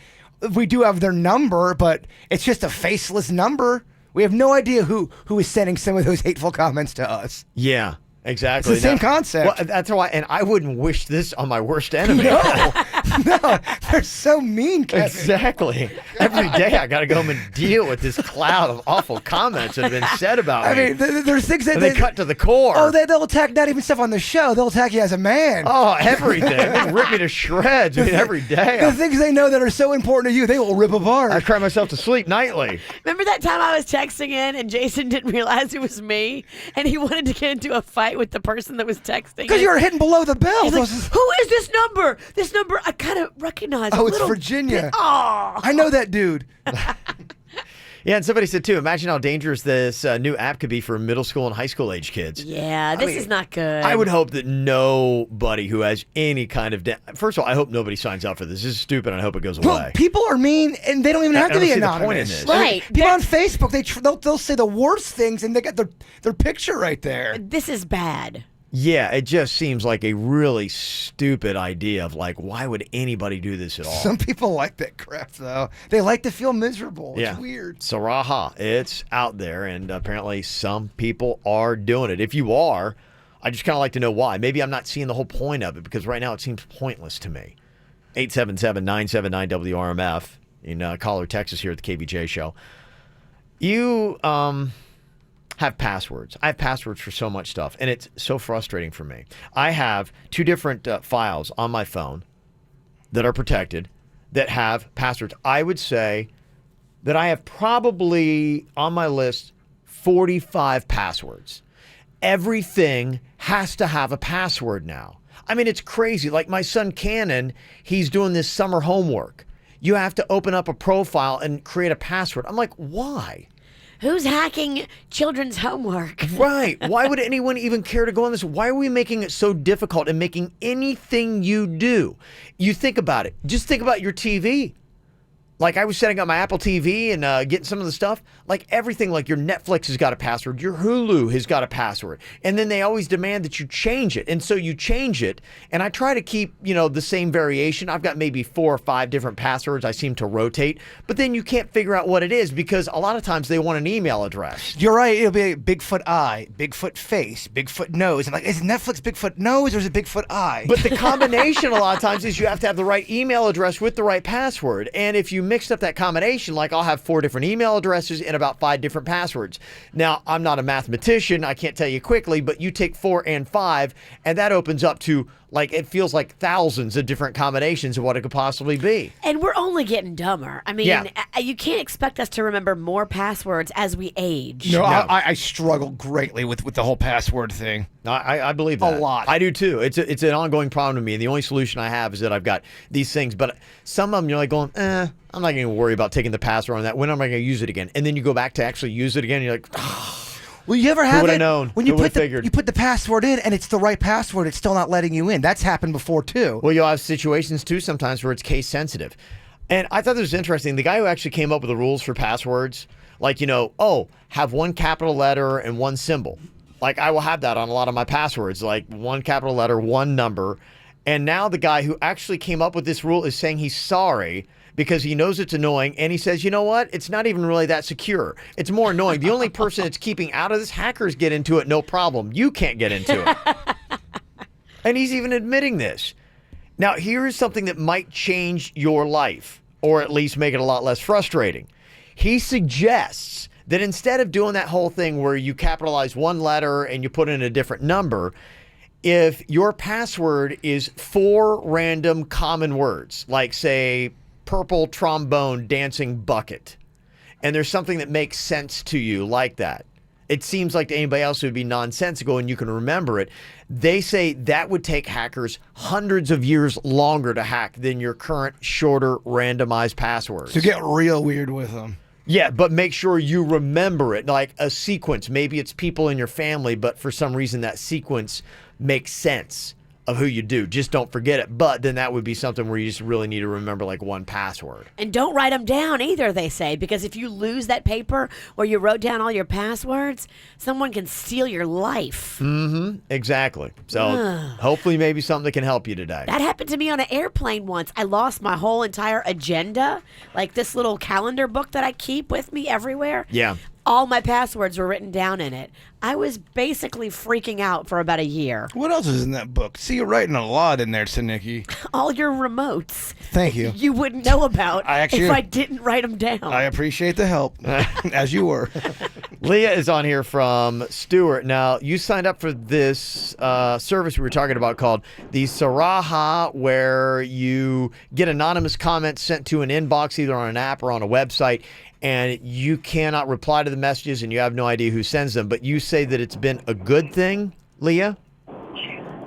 We do have their number, but it's just a faceless number. We have no idea who is sending some of those hateful comments to us. Yeah, exactly. It's the same concept. Well, that's why, and I wouldn't wish this on my worst enemy. No, they're so mean, Kevin. Exactly. Every day I got to go home and deal with this cloud of awful comments that have been said about me. I mean, there's things that they cut to the core. Oh, they'll attack not even stuff on the show. They'll attack you as a man. Oh, everything. They rip me to shreds. I mean, every day. The things they know that are so important to you, they will rip apart. I cry myself to sleep nightly. Remember that time I was texting in and Jason didn't realize it was me, and he wanted to get into a fight with the person that was texting? Because you were hitting below the bell. He's like, who is this number? This number I kind of recognize. Oh, it's Virginia. Oh, I know that dude. Yeah, and somebody said, too, imagine how dangerous this new app could be for middle school and high school age kids. Yeah, this is not good. I would hope that nobody who has any kind of... First of all, I hope nobody signs up for this. This is stupid, and I hope it goes away. Well, people are mean, and they don't even have to be anonymous. Right. People on Facebook, they'll say the worst things, and they got their picture right there. This is bad. Yeah, it just seems like a really stupid idea of, like, why would anybody do this at all? Some people like that crap, though. They like to feel miserable. Yeah. It's weird. Saraha, it's out there, and apparently some people are doing it. If you are, I just kind of like to know why. Maybe I'm not seeing the whole point of it, because right now it seems pointless to me. 877-979-WRMF in Collar, Texas, here at the KVJ Show. You have passwords. I have passwords for so much stuff, and it's so frustrating for me. I have two different files on my phone that are protected that have passwords. I would say that I have probably on my list 45 passwords. Everything has to have a password now. I mean, it's crazy. Like my son Cannon, he's doing this summer homework. You have to open up a profile and create a password. I'm like, why? Who's hacking children's homework? Right. Why would anyone even care to go on this? Why are we making it so difficult and making anything you do? You think about it. Just think about your TV. Like I was setting up my Apple TV and getting some of the stuff. Like everything, like your Netflix has got a password, your Hulu has got a password, and then they always demand that you change it. And so you change it, and I try to keep the same variation. I've got maybe 4 or 5 different passwords I seem to rotate, but then you can't figure out what it is because a lot of times they want an email address. You're right. It'll be Bigfoot eye, Bigfoot face, Bigfoot nose. And like, is Netflix Bigfoot nose or is it Bigfoot eye? But the combination a lot of times is you have to have the right email address with the right password. And if you mixed up that combination, like I'll have 4 different email addresses and about 5 different passwords. Now, I'm not a mathematician. I can't tell you quickly, but you take 4 and 5, and that opens up to like it feels like thousands of different combinations of what it could possibly be. And we're only getting dumber. I mean, you can't expect us to remember more passwords as we age. No, I struggle greatly with the whole password thing. I believe that. A lot. I do too. It's an ongoing problem to me. And the only solution I have is that I've got these things. But some of them you're like going, I'm not going to worry about taking the password on that. When am I going to use it again? And then you go back to actually use it again. And you're like, well, you ever have who would it have known? when you Who put would've figured? you put the password in and it's the right password, it's still not letting you in. That's happened before too. Well, you'll have situations too sometimes where it's case sensitive. And I thought this was interesting. The guy who actually came up with the rules for passwords, like, have 1 capital letter and 1 symbol. Like I will have that on a lot of my passwords, like 1 capital letter, 1 number. And now the guy who actually came up with this rule is saying he's sorry because he knows it's annoying. And he says, you know what? It's not even really that secure. It's more annoying. The only person it's keeping out of this, hackers get into it, no problem. You can't get into it. And he's even admitting this. Now, here is something that might change your life, or at least make it a lot less frustrating. He suggests that instead of doing that whole thing where you capitalize 1 letter and you put in a different number, if your password is 4 random common words, like say, purple trombone dancing bucket, and there's something that makes sense to you like that, it seems like to anybody else it would be nonsensical and you can remember it. They say that would take hackers hundreds of years longer to hack than your current shorter randomized passwords. So get real weird with them. Yeah, but make sure you remember it, like a sequence. Maybe it's people in your family, but for some reason that sequence makes sense of who you do. Just don't forget it. But then that would be something where you just really need to remember like 1 password. And don't write them down either, they say, because if you lose that paper where you wrote down all your passwords, someone can steal your life. Mm-hmm. Exactly. So hopefully maybe something that can help you today. That happened to me on an airplane once. I lost my whole entire agenda, like this little calendar book that I keep with me everywhere. Yeah. All my passwords were written down in it. I was basically freaking out for about a year. What else is in that book? See, you're writing a lot in there, Nikki. All your remotes. Thank you. You wouldn't know about if I didn't write them down. I appreciate the help, as you were. Leah is on here from Stewart. Now, you signed up for this service we were talking about called the Saraha, where you get anonymous comments sent to an inbox, either on an app or on a website, and you cannot reply to the messages and you have no idea who sends them. But you say that it's been a good thing, Leah?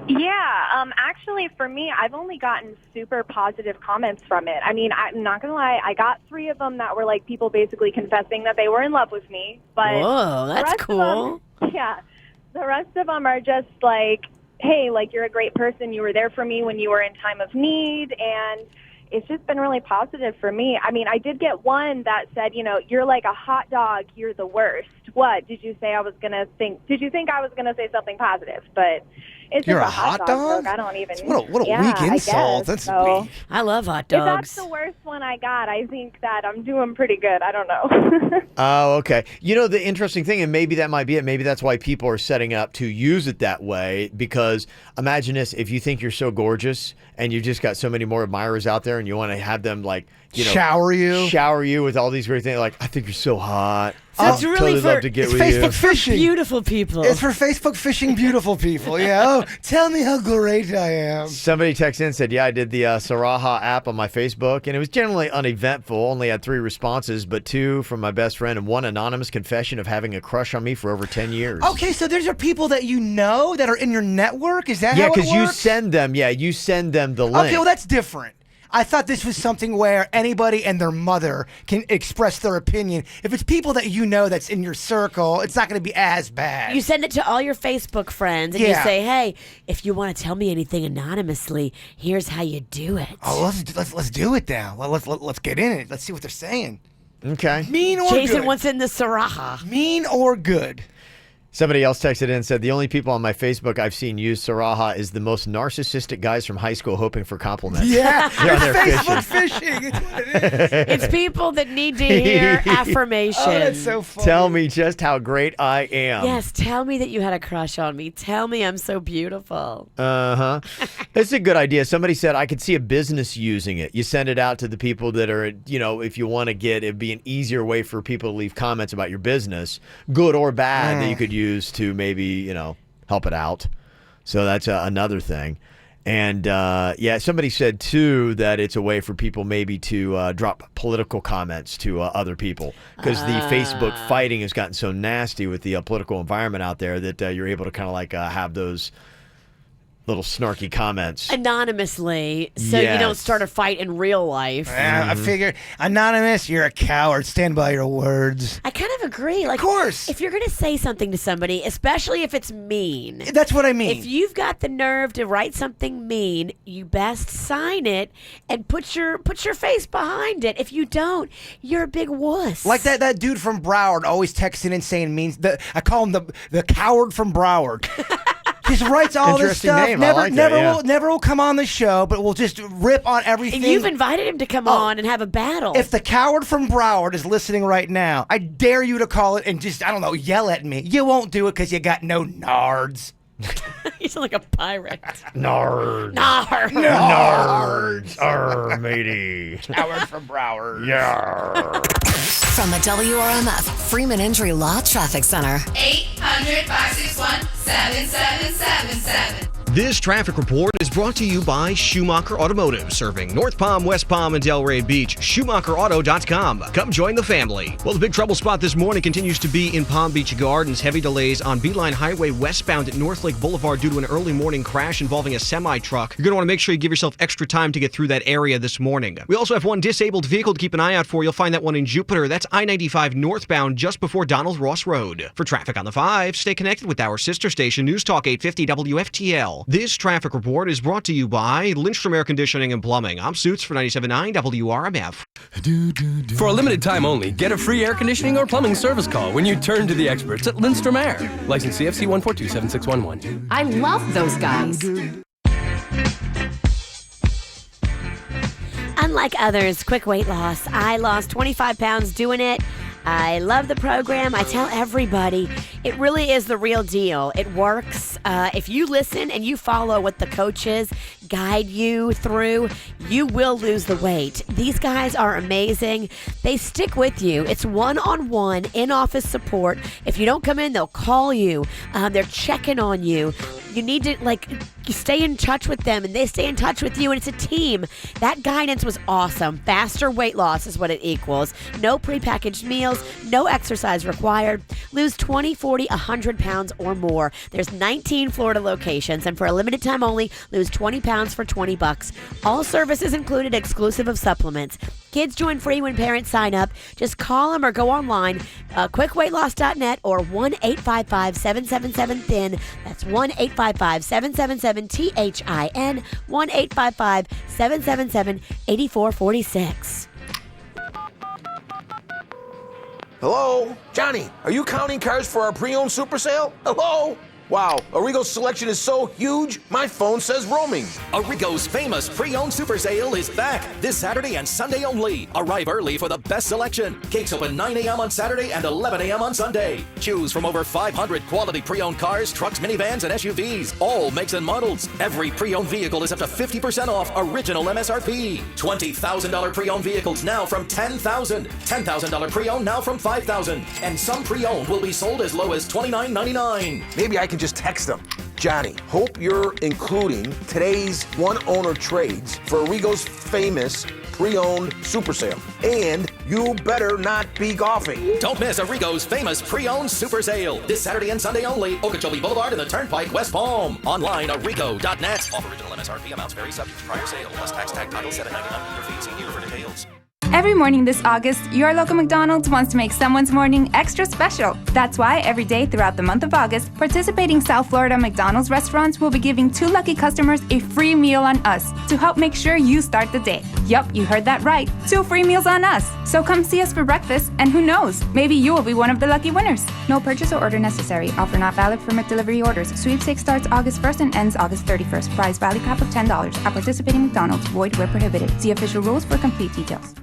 Yeah, actually for me, I've only gotten super positive comments from it. I mean, I'm not going to lie, I got 3 of them that were like people basically confessing that they were in love with me. But whoa, that's cool. The rest of them are just like, hey, like you're a great person. You were there for me when you were in time of need, and it's just been really positive for me. I mean, I did get one that said, you're like a hot dog. You're the worst. What? Did you think I was going to say something positive? But it's You're just a hot dog? joke. I don't even. What a weak insult. That's weak. I love hot If dogs. that's the worst one I got, I think that I'm doing pretty good. I don't know. Oh, okay. The interesting thing, and maybe that might be it, maybe that's why people are setting up to use it that way, because imagine this, if you think you're so gorgeous and you've just got so many more admirers out there and you want to have them shower you with all these great things, like, I think you're so hot. That's I'd really totally love to get it's with Facebook you. fishing. Beautiful people. It's for Facebook fishing beautiful people. Yeah. Oh, tell me how great I am. Somebody texted in and said, yeah, I did the Saraha app on my Facebook, and it was generally uneventful. Only had 3 responses, but 2 from my best friend and 1 anonymous confession of having a crush on me for over 10 years. Okay, so these are people that you know that are in your network? Is that how it Yeah, works? because you send them the link. Okay, well, that's different. I thought this was something where anybody and their mother can express their opinion. If it's people that you know that's in your circle, it's not going to be as bad. You send it to all your Facebook friends and you say, "Hey, if you want to tell me anything anonymously, here's how you do it." Oh, let's do it now. Let's get in it. Let's see what they're saying. Okay. Mean or Jason good? wants in the Saraha. Mean or good? Somebody else texted in and said, the only people on my Facebook I've seen use Saraha is the most narcissistic guys from high school hoping for compliments. Yeah, They're on it's there Facebook fishing. It's what it is. It's people that need to hear affirmation. Oh, that's so funny. Tell me just how great I am. Yes, tell me that you had a crush on me. Tell me I'm so beautiful. Uh-huh. It's a good idea. Somebody said, I could see a business using it. You send it out to the people that are, if you want to it'd be an easier way for people to leave comments about your business, good or bad, that you could use to maybe, help it out. So that's another thing. And, somebody said, too, that it's a way for people maybe to drop political comments to other people because the Facebook fighting has gotten so nasty with the political environment out there that you're able to kind of have those little snarky comments anonymously, so you don't start a fight in real life. I figure, anonymous, you're a coward. Stand by your words. I kind of agree. Like, of course. If you're going to say something to somebody, especially if it's mean. That's what I mean. If you've got the nerve to write something mean, you best sign it and put your face behind it. If you don't, you're a big wuss. Like that dude from Broward always texting and saying means. I call him the coward from Broward. Just writes all this stuff. Name. Never will come on the show, but we'll just rip on everything. And you've invited him to come on and have a battle. If the coward from Broward is listening right now, I dare you to call it and just, yell at me. You won't do it because you got no nards. You sound like a pirate. Nards. Nards. Arr, matey. Coward from Broward. Yeah. From the WRMF Freeman Injury Law Traffic Center. 800-561-7777. This traffic report is brought to you by Schumacher Automotive, serving North Palm, West Palm, and Delray Beach. SchumacherAuto.com. Come join the family. Well, the big trouble spot this morning continues to be in Palm Beach Gardens. Heavy delays on Beeline Highway westbound at North Lake Boulevard due to an early morning crash involving a semi-truck. You're going to want to make sure you give yourself extra time to get through that area this morning. We also have one disabled vehicle to keep an eye out for. You'll find that one in Jupiter. That's I-95 northbound just before Donald Ross Road. For traffic on the 5, stay connected with our sister station, News Talk 850 WFTL. This traffic report is brought to you by Lindstrom Air Conditioning and Plumbing. I'm Suits for 97.9 WRMF. For a limited time only, get a free air conditioning or plumbing service call when you turn to the experts at Lindstrom Air. License CFC 1427611. I love those guys. Unlike others, quick weight loss. I lost 25 pounds doing it. I love the program. I tell everybody, it really is the real deal. It works. If you listen and you follow what the coaches guide you through, you will lose the weight. These guys are amazing. They stick with you. It's one-on-one in-office support. If you don't come in, they'll call you. They're checking on you. You need to, you stay in touch with them, and they stay in touch with you, and it's a team. That guidance was awesome. Faster weight loss is what it equals. No prepackaged meals, no exercise required. Lose 20, 40, 100 pounds or more. There's 19 Florida locations, and for a limited time only, lose 20 pounds for $20. All services included, exclusive of supplements. Kids join free when parents sign up. Just call them or go online, quickweightloss.net or 1-855-777-THIN. That's 1-855-777-THIN, 1-855-777-8446. Hello? Johnny, are you counting cars for our pre-owned super sale? Hello? Wow, Arrigo's selection is so huge, my phone says roaming. Arrigo's famous pre-owned super sale is back this Saturday and Sunday only. Arrive early for the best selection. Gates open 9 a.m. on Saturday and 11 a.m. on Sunday. Choose from over 500 quality pre-owned cars, trucks, minivans, and SUVs, all makes and models. Every pre-owned vehicle is up to 50% off original MSRP. $20,000 pre-owned vehicles now from $10,000. $10,000 pre-owned now from $5,000. And some pre-owned will be sold as low as $29.99. Maybe I can just text them. Johnny, hope you're including today's one-owner trades for Arrigo's famous pre-owned super sale. And you better not be golfing. Don't miss Arrigo's famous pre-owned super sale. This Saturday and Sunday only. Okeechobee Boulevard and the Turnpike, West Palm. Online, arrigo.net. All original MSRP amounts vary subject to prior sale. Plus tax tag title $7.99 dealer fee. See dealer for details. Every morning this August, your local McDonald's wants to make someone's morning extra special. That's why every day throughout the month of August, participating South Florida McDonald's restaurants will be giving 2 lucky customers a free meal on us to help make sure you start the day. Yup, you heard that right. 2 free meals on us. So come see us for breakfast, and who knows, maybe you will be one of the lucky winners. No purchase or order necessary. Offer not valid for McDelivery orders. Sweepstakes starts August 1st and ends August 31st. Prize value cap of $10. At participating McDonald's. Void where prohibited. See official rules for complete details.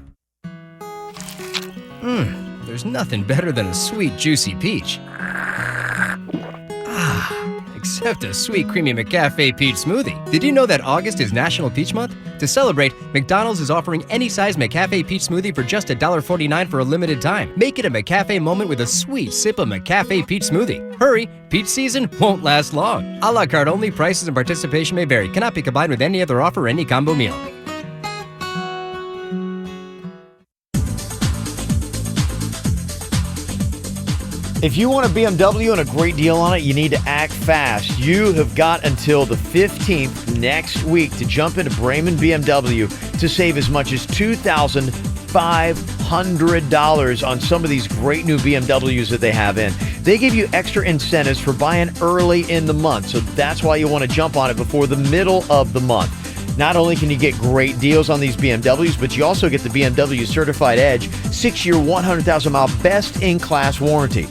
There's nothing better than a sweet, juicy peach. Except a sweet, creamy McCafe peach smoothie. Did you know that August is National Peach Month? To celebrate, McDonald's is offering any size McCafe peach smoothie for just $1.49 for a limited time. Make it a McCafe moment with a sweet sip of McCafe peach smoothie. Hurry, peach season won't last long. A la carte only, prices and participation may vary. Cannot be combined with any other offer or any combo meal. If you want a BMW and a great deal on it, you need to act fast. You have got until the 15th next week to jump into Bremen BMW to save as much as $2,500 on some of these great new BMWs that they have in. They give you extra incentives for buying early in the month, so that's why you want to jump on it before the middle of the month. Not only can you get great deals on these BMWs, but you also get the BMW Certified Edge 6-year, 100,000-mile best-in-class warranty.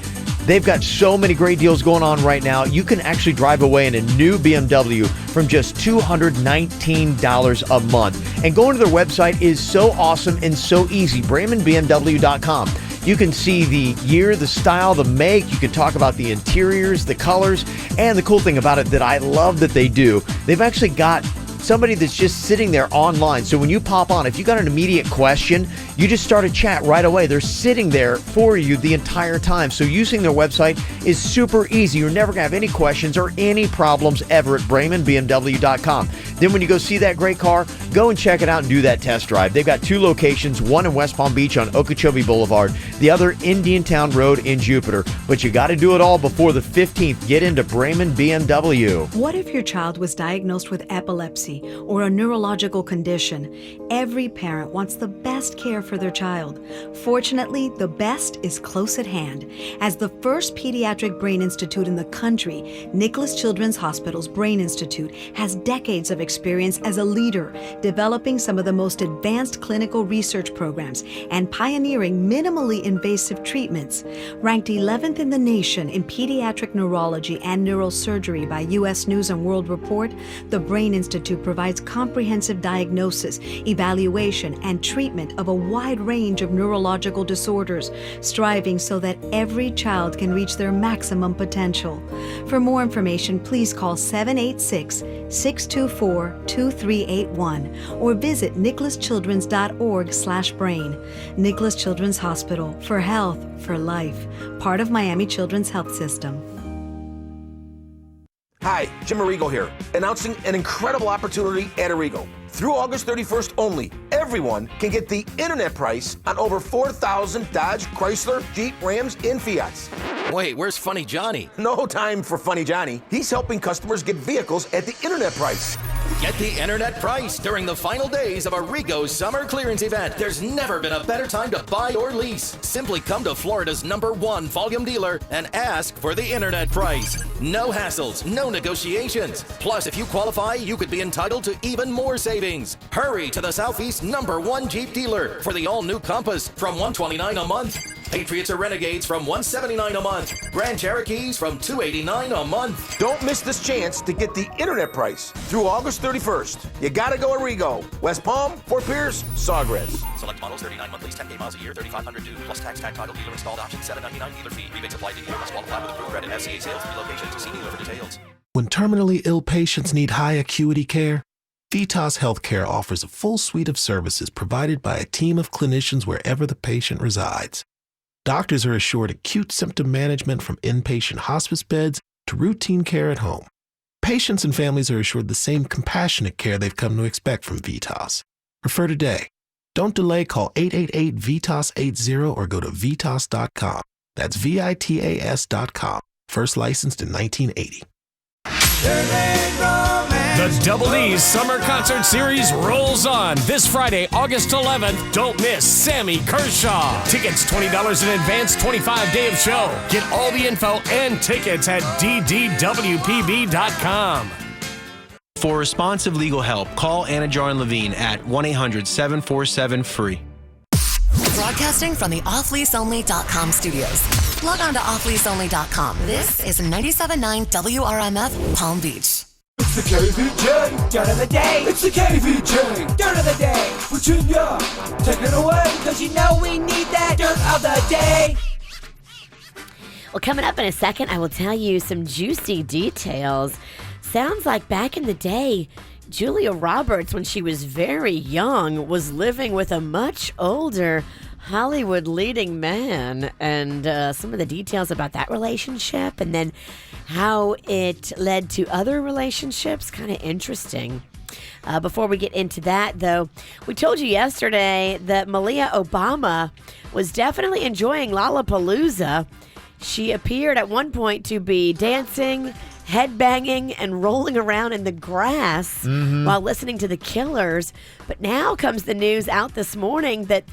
They've got so many great deals going on right now. You can actually drive away in a new BMW from just $219 a month. And going to their website is so awesome and so easy, BremenBMW.com. You can see the year, the style, the make. You can talk about the interiors, the colors, and the cool thing about it that I love that they do, they've actually got somebody that's just sitting there online. So when you pop on, if you got an immediate question, you just start a chat right away. They're sitting there for you the entire time. So using their website is super easy. You're never going to have any questions or any problems ever at BremenBMW.com. Then when you go see that great car, go and check it out and do that test drive. They've got 2 locations, one in West Palm Beach on Okeechobee Boulevard, the other Indiantown Road in Jupiter. But you got to do it all before the 15th. Get into Bremen BMW. What if your child was diagnosed with epilepsy or a neurological condition? Every parent wants the best care for their child. Fortunately, the best is close at hand. As the first pediatric brain institute in the country, Nicholas Children's Hospital's Brain Institute has decades of experience as a leader, developing some of the most advanced clinical research programs and pioneering minimally invasive treatments. Ranked 11th in the nation in pediatric neurology and neurosurgery by U.S. News & World Report, the Brain Institute provides comprehensive diagnosis, evaluation, and treatment of a wide range of neurological disorders, striving so that every child can reach their maximum potential. For more information, please call 786-624-2381 or visit nicholaschildrens.org/brain. Nicholas Children's Hospital, for health, for life. Part of Miami Children's Health System. Hi, Jim Arrigo here, announcing an incredible opportunity at Arrigo. Through August 31st only, everyone can get the internet price on over 4,000 Dodge, Chrysler, Jeep, Rams, and Fiats. Wait, where's Funny Johnny? No time for Funny Johnny. He's helping customers get vehicles at the internet price. Get the internet price during the final days of Arrigo's summer clearance event. There's never been a better time to buy or lease. Simply come to Florida's #1 volume dealer and ask for the internet price. No hassles, no negotiations. Plus, if you qualify, you could be entitled to even more savings. Hurry to the Southeast #1 Jeep dealer for the all-new Compass from $129 a month. Patriots or Renegades from $179 a month. Grand Cherokees from $289 a month. Don't miss this chance to get the internet price through August 31st. You gotta go Arrigo. West Palm, Fort Pierce, Sawgrass. Select models, 39 monthlies, 10K miles a year, $3,500 due, plus tax, tag, title, dealer installed option, $799 dealer fee. Rebates apply to dealer. Must qualify with approved credit. FCA sales, 3 locations. See dealer for details. When terminally ill patients need high acuity care, Vitas Healthcare offers a full suite of services provided by a team of clinicians wherever the patient resides. Doctors are assured acute symptom management from inpatient hospice beds to routine care at home. Patients and families are assured the same compassionate care they've come to expect from Vitas. Refer today. Don't delay, call 888-VITAS-80 or go to VITAS.com. That's VITAS.com. First licensed in 1980. The Double D's Summer Concert Series rolls on this Friday, August 11th. Don't miss Sammy Kershaw. Tickets $20 in advance, 25 day of show. Get all the info and tickets at ddwpb.com. For responsive legal help, call Anna Jar Levine at 1-800-747-FREE. Broadcasting from the offleaseonly.com studios. Log on to offleaseonly.com. This is 97.9 WRMF Palm Beach. It's the KVJ dirt of the day. It's the KVJ dirt of the day. Virginia, take it away, because you know we need that dirt of the day. Well, coming up in a second, I will tell you some juicy details. Sounds like back in the day, Julia Roberts, when she was very young, was living with a much older Hollywood leading man, and some of the details about that relationship, and then how it led to other relationships. Kind of interesting. Before we get into that, though, we told you yesterday that Malia Obama was definitely enjoying Lollapalooza. She appeared at one point to be dancing, headbanging, and rolling around in the grass while listening to the Killers. But now comes the news out this morning that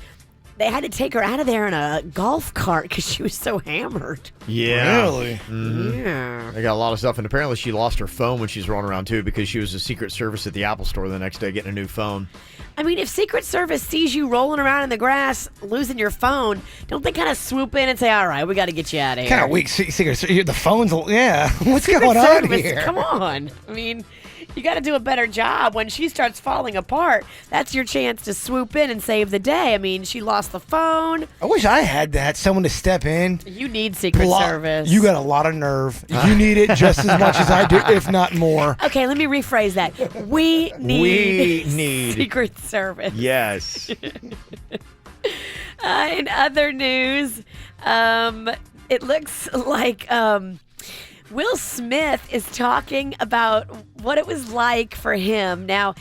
they had to take her out of there in a golf cart because she was so hammered. Yeah. Really? Yeah. They got a lot of stuff, and apparently she lost her phone when she was rolling around, too, because she was a Secret Service at the Apple Store the next day getting a new phone. I mean, if Secret Service sees you rolling around in the grass, losing your phone, don't they kind of swoop in and say, all right, we got to get you out of here? Kind of weak. The phone's, yeah. What's Secret going on Service, here? Come on. I mean, you got to do a better job. When she starts falling apart, that's your chance to swoop in and save the day. I mean, she lost the phone. I wish I had that. Someone to step in. You need Secret Service. You got a lot of nerve. You need it just as much as I do, if not more. Okay, let me rephrase that. We need Secret Service. Yes. In other news, it looks like Will Smith is talking about what it was like for him. Now,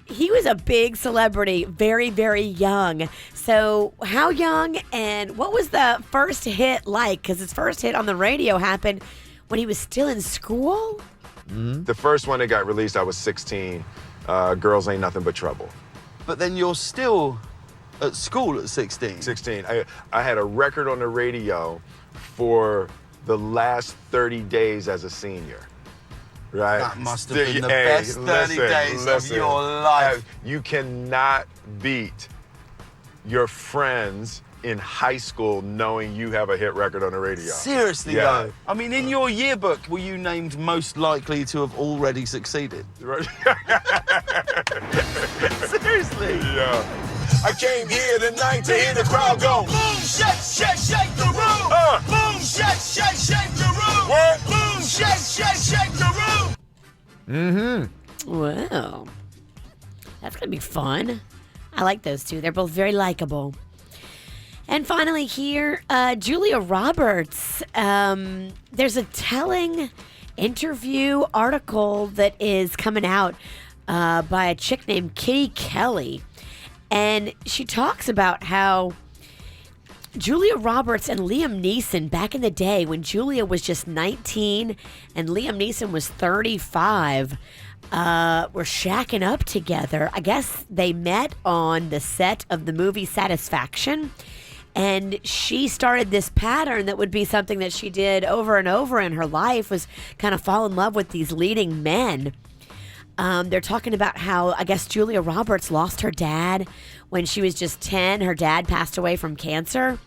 he was a big celebrity, very, very young. So how young, and what was the first hit like? Because his first hit on the radio happened when he was still in school? The first one that got released, I was 16. Girls Ain't Nothing But Trouble. But then you're still at school at 16. 16. I had a record on the radio for the last 30 days as a senior. Right? That must have been the best 30 days of your life. You cannot beat your friends in high school knowing you have a hit record on the radio. Seriously, though. I mean, in your yearbook, were you named most likely to have already succeeded? Seriously? Yeah. I came here tonight to hear the crowd go. Boom, shake, shake, shake the room. Boom, shake, shake, shake the room. What? Boom, shake, shake, shake the room. Well, that's going to be fun. I like those two. They're both very likable. And finally here, Julia Roberts. There's a telling interview article that is coming out by a chick named Kitty Kelly. And she talks about how Julia Roberts and Liam Neeson, back in the day when Julia was just 19 and Liam Neeson was 35, were shacking up together. I guess they met on the set of the movie Satisfaction. And she started this pattern that would be something that she did over and over in her life, was kind of fall in love with these leading men. They're talking about how, I guess, Julia Roberts lost her dad when she was just 10. Her dad passed away from cancer.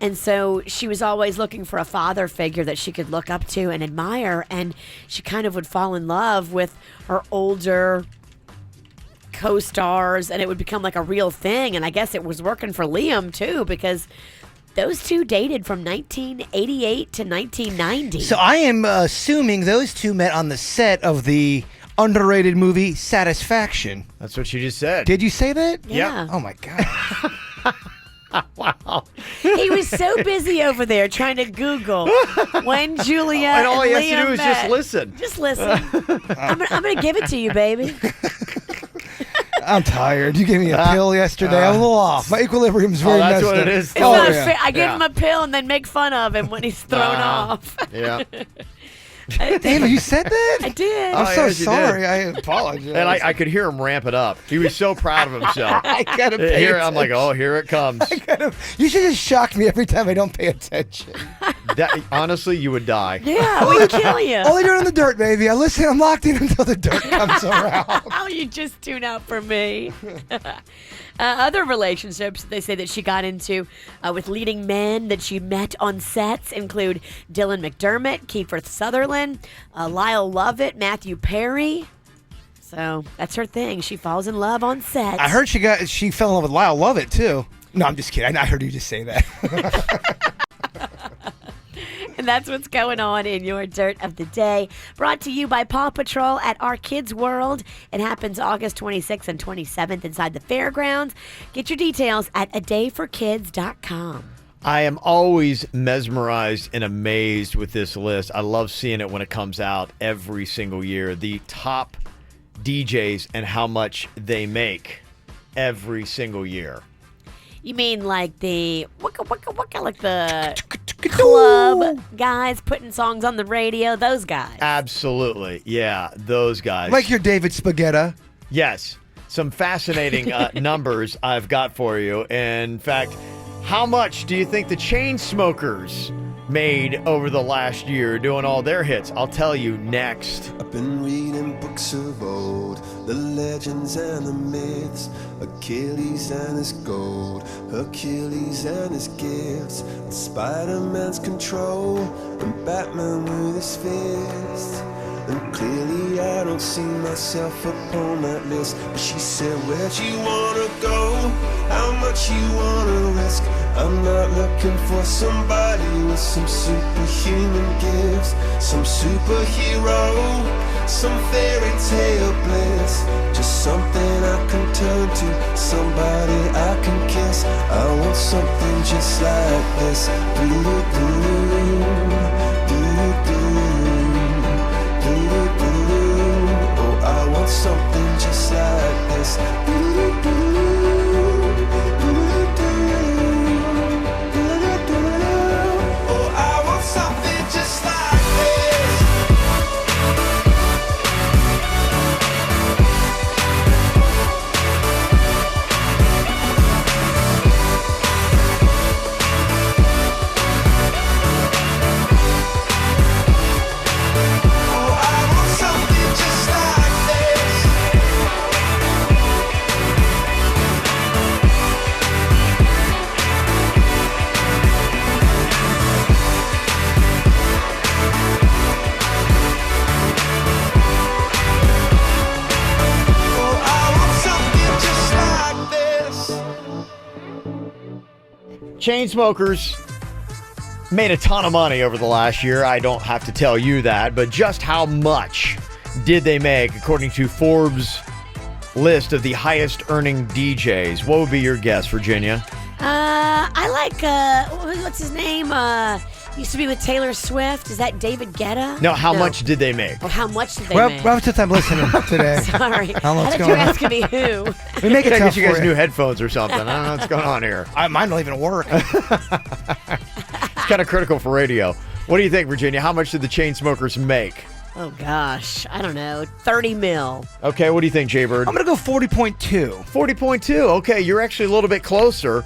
And so she was always looking for a father figure that she could look up to and admire. And she kind of would fall in love with her older co-stars, and it would become like a real thing. And I guess it was working for Liam, too, because those two dated from 1988 to 1990. So I am assuming those two met on the set of the underrated movie Satisfaction. That's what you just said. Did you say that? Yeah. Oh my God. Wow. He was so busy over there trying to Google when Julia And all he has Liam to do is just met. listen. Just listen. I'm gonna give it to you, baby. I'm tired. You gave me a pill yesterday. I'm a little off. My equilibrium's very that's messed what up. it is. It's not fair. I give him a pill and then make fun of him when he's thrown off. Yeah. David, you said that? I did. I'm so yes, you sorry. did. I apologize. And I could hear him ramp it up. He was so proud of himself. I gotta pay Here, I'm like, attention. oh, here it comes. You should just shock me every time I don't pay attention. Honestly, you would die. Yeah, we kill you. Only during the dirt, baby. I'm locked in until the dirt comes around. Oh, you just tune out for me. Other relationships they say that she got into with leading men that she met on sets include Dylan McDermott, Kiefer Sutherland, Lyle Lovett, Matthew Perry. So that's her thing. She falls in love on set. I heard she fell in love with Lyle Lovett too. No, I'm just kidding. I heard you just say that. And that's what's going on in your Dirt of the Day. Brought to you by Paw Patrol at Our Kids World. It happens August 26th and 27th inside the fairgrounds. Get your details at adayforkids.com. I am always mesmerized and amazed with this list. I love seeing it when it comes out every single year. The top DJs and how much they make every single year. You mean like the like the club guys putting songs on the radio? Those guys. Absolutely. Yeah, those guys. Like your David Spaghetti. Yes. Some fascinating numbers I've got for you. In fact, how much do you think the Chainsmokers made over the last year doing all their hits? I'll tell you next. I've been reading books of old, the legends and the myths, Achilles and his gold, Hercules and his gifts, and Spider-Man's control, and Batman with his fist. And clearly I don't see myself upon that list. But she said, where'd you wanna go? How much you wanna risk? I'm not looking for somebody with some superhuman gifts, some superhero, some fairy tale bliss. Just something I can turn to, somebody I can kiss. I want something just like this. Oh, I want something just like this. Oh, I want something just like this. Chainsmokers made a ton of money over the last year. I don't have to tell you that, but just how much did they make according to Forbes' list of the highest earning DJs? What would be your guess, Virginia? I like what's his name? Used to be with Taylor Swift. Is that David Guetta? No, how much did they make? Oh, how much did they We're make? having a tough time listening today. Sorry. I don't know I what's thought you going were on. asking me who. We make it I tough guess you guys for new headphones or something. I don't know what's going on here. Mine don't even work. It's kind of critical for radio. What do you think, Virginia? How much did the Chainsmokers make? Oh gosh, I don't know. 30 mil. Okay, what do you think, Jay-Bird? I'm gonna go 40.2. 40.2. Okay, you're actually a little bit closer.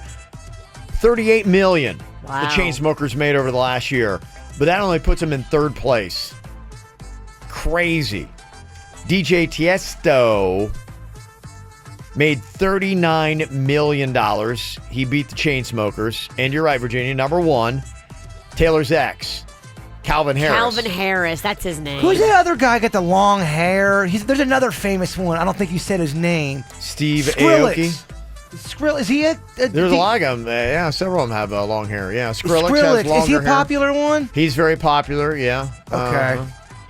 38 million. Wow. The Chainsmokers made over the last year. But that only puts them in third place. Crazy. DJ Tiesto made $39 million. He beat the Chainsmokers. And you're right, Virginia. Number one, Taylor's ex, Calvin Harris. Calvin Harris, that's his name. Who's the other guy got the long hair? There's another famous one. I don't think you said his name. Steve Skrillex. Aoki. Skrill, is he There's a lot of them. Yeah, several of them have long hair. Yeah, Skrillex has Skrillex, longer is he a hair. popular one? He's very popular, yeah. Okay.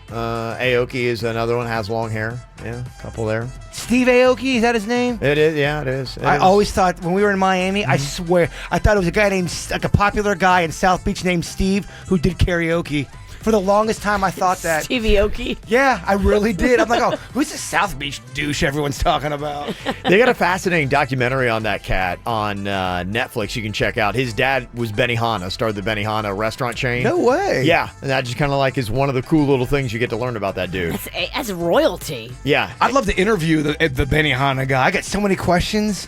Aoki is another one, has long hair. Yeah, a couple there. Steve Aoki, is that his name? It is, yeah, it is. I always thought, when we were in Miami, I swear, I thought it was a guy named, like a popular guy in South Beach named Steve who did karaoke. For the longest time, I thought that. Stevie Aoki. Yeah, I really did. I'm like, oh, who's this South Beach douche everyone's talking about? They got a fascinating documentary on that cat on Netflix you can check out. His dad was Benihana, started the Benihana restaurant chain. No way. Yeah, and that just kind of like is one of the cool little things you get to learn about that dude. That's royalty. Yeah. I'd love to interview the Benihana guy. I got so many questions.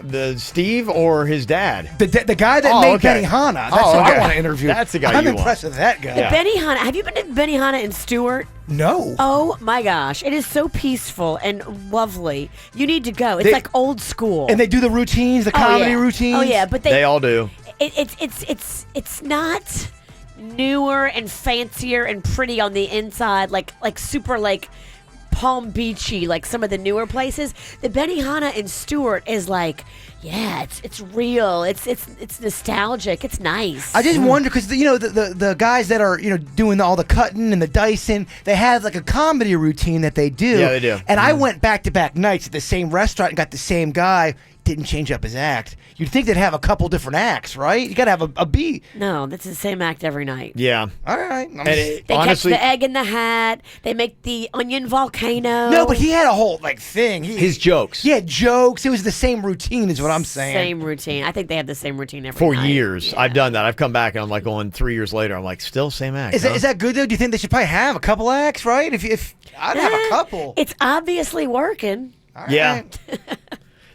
The Steve or his dad? The guy that made Benihana. That's who I want to interview. That's the guy I'm you impressed want. with that guy. The Benihana. Have you been to Benihana in Stewart? No. Oh my gosh, it is so peaceful and lovely. You need to go. It's They- like old school. And they do the routines, the comedy routines. Oh yeah, but They all do. It's not newer and fancier and pretty on the inside, like super like Palm Beachy, like some of the newer places. The Benihana in Stewart is like, yeah, it's real. It's nostalgic. It's nice. I just wonder because the guys that are doing all the cutting and the dicing, they have like a comedy routine that they do. Yeah, they do. And I went back-to-back nights at the same restaurant and got the same guy. Didn't change up his act. You'd think they'd have a couple different acts, right? You got to have a beat. No, that's the same act every night. Yeah. All right. They catch the egg in the hat. They make the onion volcano. No, but he had a whole thing. His jokes. Yeah, jokes. It was the same routine, is what I'm saying. Same routine. I think they have the same routine every For night. years. I've done that. I've come back and I'm like going 3 years later. I'm like, still same act. Is that good though? Do you think they should probably have a couple acts, right? If I'd have a couple. It's obviously working. Yeah.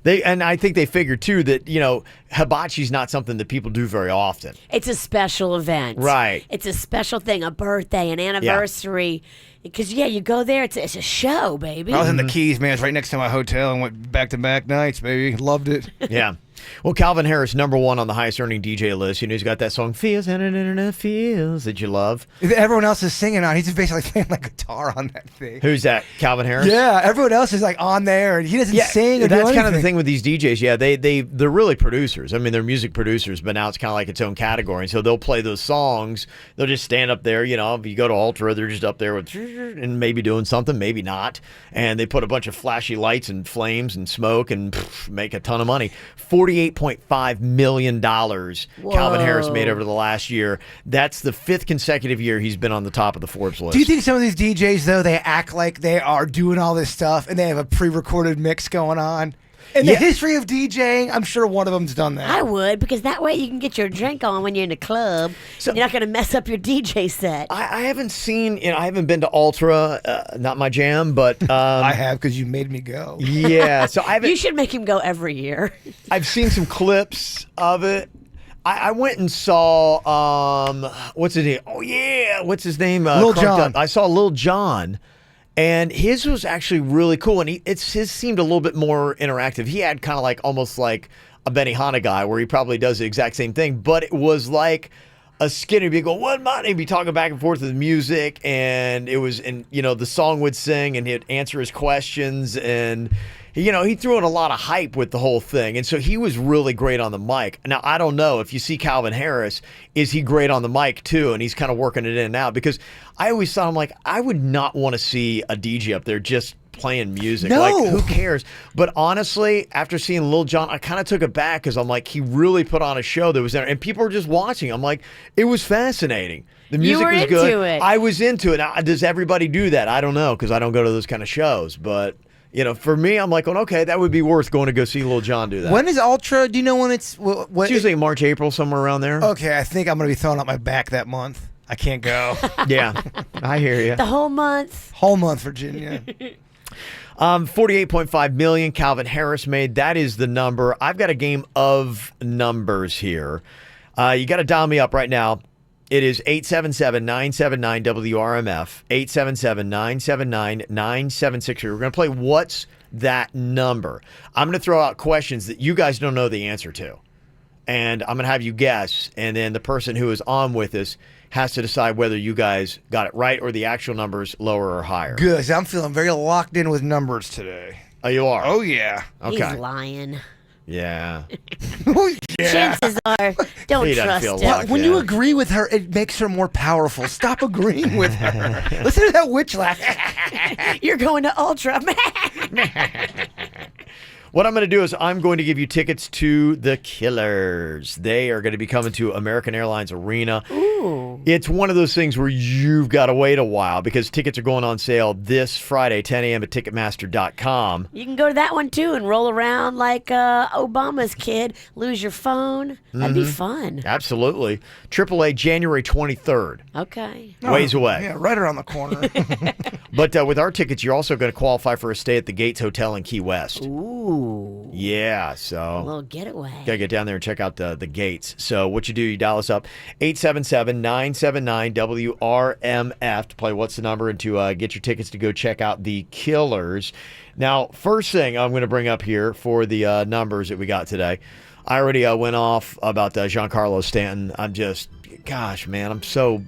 And I think they figured too that hibachi's not something that people do very often. It's a special event. Right. It's a special thing, a birthday, an anniversary. Because, you go there, it's a show, baby. I was in the Keys, man. It's right next to my hotel and went back-to-back nights, baby. Loved it. Yeah. Well, Calvin Harris, #1 on the highest earning DJ list. He's got that song, Feels, and Internet Feels, that you love. Everyone else is singing on. He's just basically playing like guitar on that thing. Who's that? Calvin Harris? Yeah, everyone else is like on there, and he doesn't sing or do that's kind of the anything. thing with these DJs. Yeah, they're really producers. I mean, they're music producers, but now it's kind of like its own category. And so they'll play those songs. They'll just stand up there. If you go to Ultra, they're just up there with and maybe doing something, maybe not. And they put a bunch of flashy lights and flames and smoke and make a ton of money. $48.5 million Calvin Harris made over the last year. That's the 5th consecutive year he's been on the top of the Forbes list. Do you think some of these DJs, though, they act like they are doing all this stuff and they have a pre-recorded mix going on? In the history of DJing, I'm sure one of them's done that. I would, because that way you can get your drink on when you're in the club. So you're not going to mess up your DJ set. I haven't seen, I haven't been to Ultra, not my jam, but I have because you made me go. Yeah, so I haven't. You should make him go every year. I've seen some clips of it. I went and saw what's his name? Oh yeah, what's his name? Lil Crunked Jon. Up. I saw Lil Jon. And his was actually really cool, and his seemed a little bit more interactive. He had kind of like almost like a Benihana guy, where he probably does the exact same thing, but it was like a skit. He'd be going, "What money?" He'd be talking back and forth with the music, and it was, and the song would sing, and he'd answer his questions, and he threw in a lot of hype with the whole thing. And so he was really great on the mic. Now, I don't know if you see Calvin Harris, is he great on the mic too? And he's kind of working it in and out, because I always thought, I'm like, I would not want to see a DJ up there just playing music. No. Like, who cares? But honestly, after seeing Lil Jon, I kind of took it back, because I'm like, he really put on a show that was there, and people were just watching. I'm like, it was fascinating. The music was good. You were into it. I was into it. Now, does everybody do that? I don't know, because I don't go to those kind of shows. But for me, I'm like, okay, that would be worth going to go see Lil Jon do that. When is Ultra? Do you know when it's? It's usually March, April, somewhere around there. Okay, I think I'm going to be throwing out my back that month. I can't go. Yeah, I hear you. The whole month. Whole month, Virginia. 48.5 million Calvin Harris made. That is the number. I've got a game of numbers here. You got to dial me up right now. It is 877-979-WRMF, 877-979-9763. We're going to play What's That Number? I'm going to throw out questions that you guys don't know the answer to. And I'm going to have you guess, and then the person who is on with us has to decide whether you guys got it right or the actual number's lower or higher. Good. I'm feeling very locked in with numbers today. Oh, you are? Oh, yeah. Okay. He's lying. Yeah. Oh, yeah. Chances are, don't He doesn't trust feel him. locked When in. you agree with her, it makes her more powerful. Stop agreeing with her. Listen to that witch laugh. You're going to Ultra. What I'm going to do is I'm going to give you tickets to the Killers. They are going to be coming to American Airlines Arena. Ooh. It's one of those things where you've got to wait a while because tickets are going on sale this Friday, 10 a.m. at Ticketmaster.com. You can go to that one too and roll around like Obama's kid. Lose your phone. That'd be fun. Absolutely. AAA January 23rd. Okay. Ways away. Yeah, right around the corner. But with our tickets, you're also going to qualify for a stay at the Gates Hotel in Key West. Ooh. Yeah, A so little getaway. gotta get down there and check out the Gates. So what you do, you dial us up 877-979-WRMF to play What's the Number and to get your tickets to go check out the Killers. Now, first thing I'm going to bring up here for the numbers that we got today. I already went off about Giancarlo Stanton. I'm just, gosh, man, I'm so.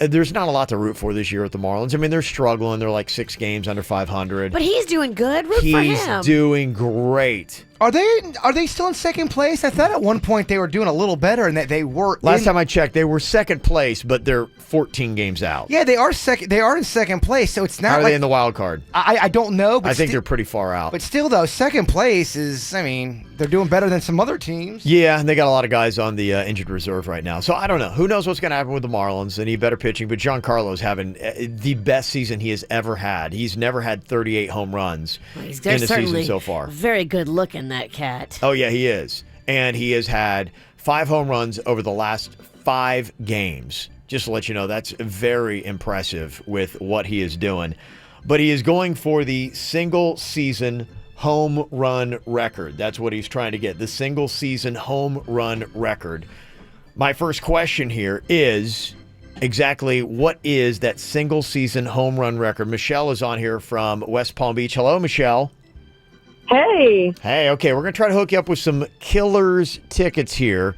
There's not a lot to root for this year at the Marlins. I mean, they're struggling. They're like 6 games under 500. But he's doing good. Root for him. He's doing great. Are they still in second place? I thought at one point they were doing a little better and that they were. Last time I checked, they were second place, but they're 14 games out. Yeah, they are second. They are in second place, so it's not. How are like, they in the wild card? I don't know. But I think they're pretty far out. But still, though, second place is. I mean, they're doing better than some other teams. Yeah, and they got a lot of guys on the injured reserve right now. So I don't know. Who knows what's going to happen with the Marlins? They need better pitching, but Giancarlo's having the best season he has ever had. He's never had 38 home runs He's in the season certainly so far. very good looking, that cat. Oh, yeah, he is. And he has had 5 home runs over the last 5 games. Just to let you know, that's very impressive with what he is doing. But he is going for the single-season home run record. That's what he's trying to get, the single-season home run record. My first question here is exactly what is that single-season home run record? Michelle is on here from West Palm Beach. Hello, Michelle. Hey. Hey, okay, we're going to try to hook you up with some Killers tickets here.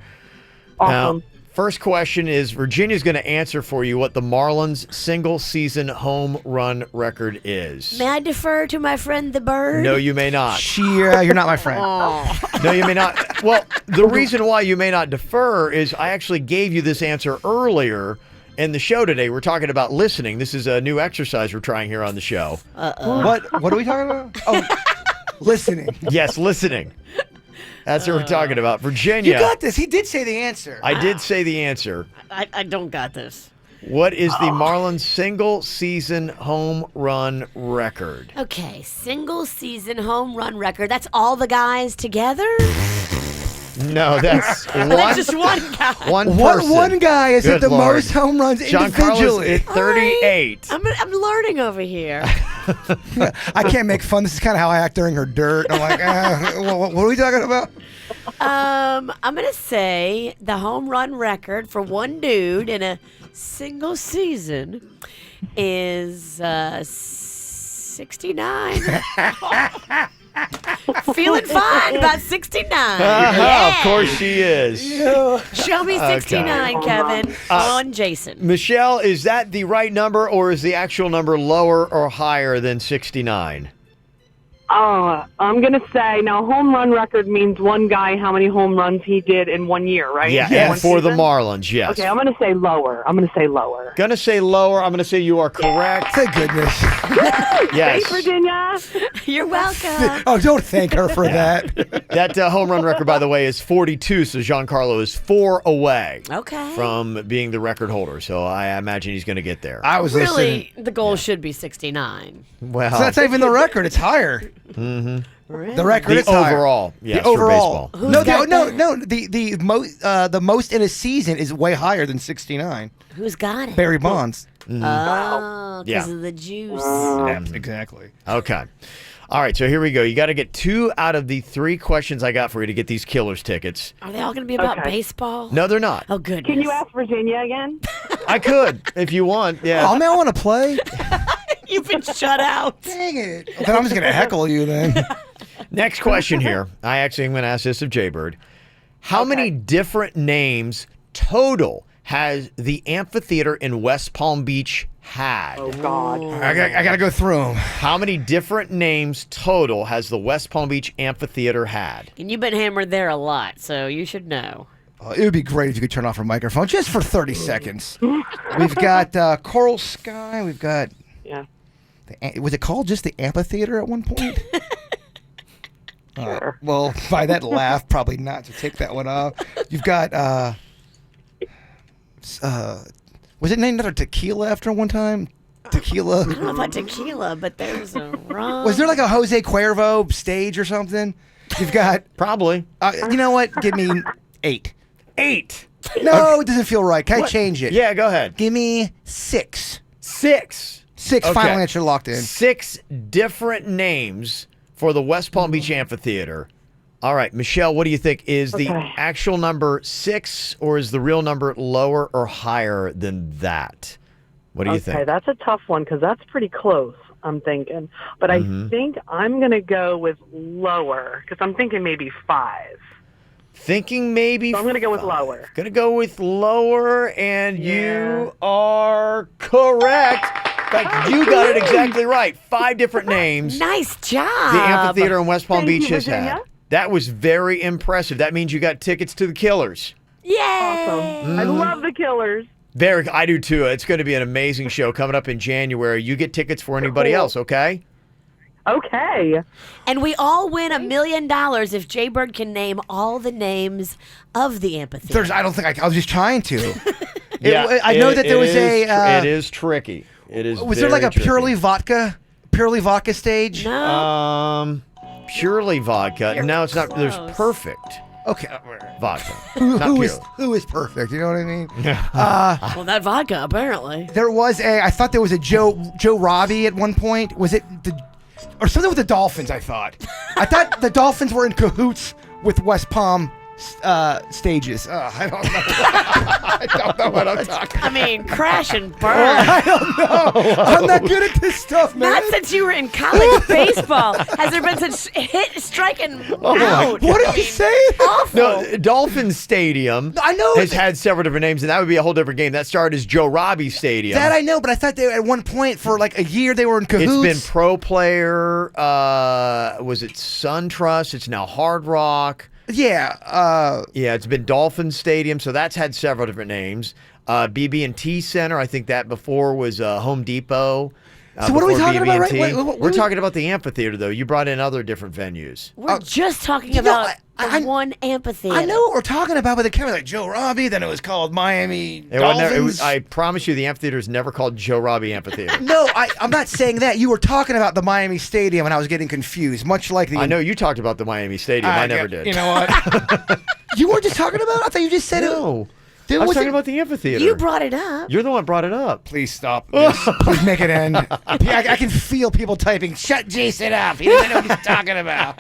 Awesome. Now, first question is Virginia's going to answer for you what the Marlins single-season home run record is. May I defer to my friend the bird? No, you may not. You're not my friend. No, you may not. Well, the reason why you may not defer is I actually gave you this answer earlier in the show today. We're talking about listening. This is a new exercise we're trying here on the show. What are we talking about? Oh, listening. Yes, listening. That's what we're talking about. Virginia. You got this. He did say the answer. I did say the answer. I don't got this. What is the Marlins single-season home run record? Okay, single season home run record. That's all the guys together? No, that's That's just one guy. One person. One guy is Good at the Lord. most home runs Giancarlo's individually. at 38. I'm learning over here. I can't make fun. This is kind of how I act during her dirt. I'm like, what are we talking about? I'm gonna say the home run record for one dude in a single season is 69. Feeling fine about 69. Of course she is. Show me 69, Okay. Kevin. On Jason. Michelle, is that the right number or is the actual number lower or higher than 69? I'm going to say, now, home run record means one guy, how many home runs he did in 1 year, right? Yeah, One and for the season? Marlins, yes. Okay, I'm going to say lower. Gonna say lower. I'm gonna say you are correct. Thank goodness. Yes. Thanks, Virginia. You're welcome. Oh, don't thank her for that. That home run record, by the way, is 42, so Giancarlo is 4 away Okay. from being the record holder. So I imagine he's going to get there. I was listening. Really, the goal should be 69. Well, So that's not even the record. It's higher. Mm-hmm. The record The is higher. overall, yes, the for overall. baseball. No, got no. The most in a season is way higher than 69. Who's got it? Barry Bonds. Oh, because Yeah. of the juice. Exactly. Okay. All right, so here we go. You got to get 2 out of the 3 questions I got for you to get these Killers tickets. Are they all going to be about Okay. baseball? No, they're not. Oh, goodness. Can you ask Virginia again? I could, if you want. Yeah. Oh, man, I want to play. You've been shut out. Dang it. Then I'm just going to heckle you then. Next question here. I actually am going to ask this of Jaybird. How many different names total has the amphitheater in West Palm Beach had? Oh, God. I got to go through them. How many different names total has the West Palm Beach amphitheater had? And you've been hammered there a lot, so you should know. It would be great if you could turn off your microphone just for 30 seconds. We've got Coral Sky. We've got... Yeah. Was it called just the amphitheater at one point? Well, by that laugh, probably not. So take that one off. You've got, was it named another tequila after one time? Tequila? I don't know about tequila, but there's a rum. Was there like a Jose Cuervo stage or something? You've got... Probably. You know what? Give me 8. 8? No, it doesn't feel right. Can I change it? Yeah, go ahead. Give me 6. 6. 6, Okay. final answer locked in. 6 different names for the West Palm Beach Amphitheater. All right, Michelle, what do you think? Is the actual number 6, or is the real number lower or higher than that? What do you think? Okay, that's a tough one because that's pretty close, I'm thinking. But I think I'm going to go with lower because I'm thinking maybe 5. Thinking maybe. So I'm going to go with lower. Going to go with lower, and you are correct. In fact, you got it exactly right. 5 different names. Nice job. The amphitheater in West Palm Thank Beach you, has Virginia. had. That was very impressive. That means you got tickets to the Killers. Yay! Awesome. I love the Killers. I do too. It's going to be an amazing show coming up in January. You get tickets for anybody else, okay? Okay. And we all win $1 million if Jay Bird can name all the names of the amphitheater. I don't think I was just trying to. Yeah, I know that there was it is tricky. It is. Was there like a very purely vodka stage? No. Purely vodka. No, it's not. There's perfect. Okay. Vodka. Who is perfect? You know what I mean? Well, that vodka, apparently. There was I thought there was a Joe Robbie at one point. Was it or something with the Dolphins? I thought the Dolphins were in cahoots with West Palm stages. I don't know. I don't know what I'm talking about. I mean, crash and burn. I don't know. I'm not good at this stuff, man. Not since you were in college baseball has there been such striking out. What did you say? Awful. No, Dolphin Stadium has had several different names, and that would be a whole different game. That started as Joe Robbie Stadium. That I know, but I thought they at one point for like a year they were in cahoots. It's been Pro Player. Was it SunTrust? It's now Hard Rock. Yeah. Yeah, it's been Dolphin Stadium, so that's had several different names. BB&T Center, I think that before was Home Depot. So what are we talking about, right? We're talking about the amphitheater, though. You brought in other different venues. We're just talking about one amphitheater. I know what we're talking about, but the camera like Joe Robbie, then it was called Miami Dolphins. I promise you, the amphitheater is never called Joe Robbie Amphitheater. No, I'm not saying that. You were talking about the Miami Stadium, and I was getting confused, much like the... I know you talked about the Miami Stadium. I never did. You know what? You weren't just talking about it? I thought you just said it. No. I was talking about the amphitheater. You brought it up. You're the one that brought it up. Please stop this. Please make it end. I can feel people typing, shut Jason up. He doesn't know what he's talking about.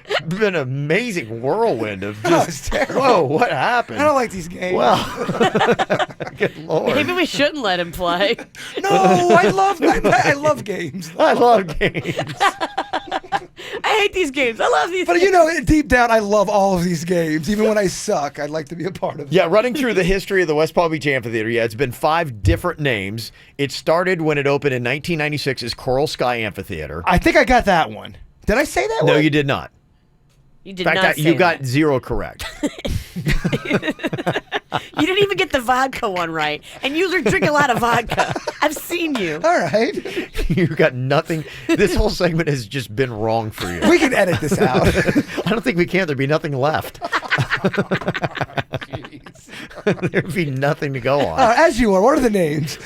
It's been an amazing whirlwind of That was just, terrible. whoa, what happened? I don't like these games. Well, good Lord. Maybe we shouldn't let him play. No, I love games. I love games. I hate these games. I love these But games. you know, deep down, I love all of these games. Even when I suck, I'd like to be a part of it. Yeah, running through the history of the West Palm Beach Amphitheater, it's been 5 different names. It started when it opened in 1996 as Coral Sky Amphitheater. I think I got that one. Did I say that one? No, you did not. You did In fact, not say you that. got 0 correct. You didn't even get the vodka one right. And you drink a lot of vodka. I've seen you. All right. You got nothing. This whole segment has just been wrong for you. We can edit this out. I don't think we can. There'd be nothing left. There'd be nothing to go on. As you are, what are the names?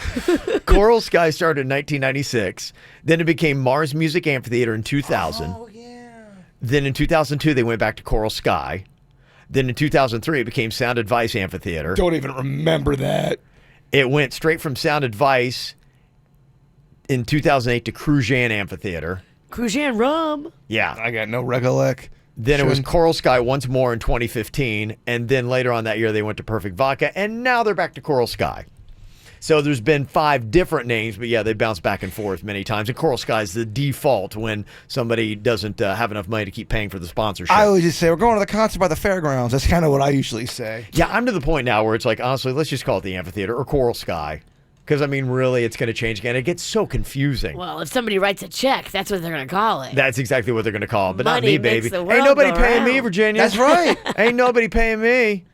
Coral Sky started in 1996. Then it became Mars Music Amphitheater in 2000. Oh, yeah. Then in 2002, they went back to Coral Sky. Then in 2003, it became Sound Advice Amphitheater. Don't even remember that. It went straight from Sound Advice in 2008 to Cruzan Amphitheater. Cruzan rum. Yeah. I got no recollect. Then it was Coral Sky once more in 2015. And then later on that year, they went to Perfect Vodka. And now they're back to Coral Sky. So there's been 5 different names, but yeah, they bounce back and forth many times. And Coral Sky is the default when somebody doesn't have enough money to keep paying for the sponsorship. I always just say, we're going to the concert by the fairgrounds. That's kind of what I usually say. Yeah, I'm to the point now where it's like, honestly, let's just call it the amphitheater or Coral Sky. Because, I mean, really, it's going to change again. It gets so confusing. Well, if somebody writes a check, that's what they're going to call it. That's exactly what they're going to call it, but Money not me, makes baby. the Ain't world nobody go paying me, round. Virginia. That's right. Ain't nobody paying me.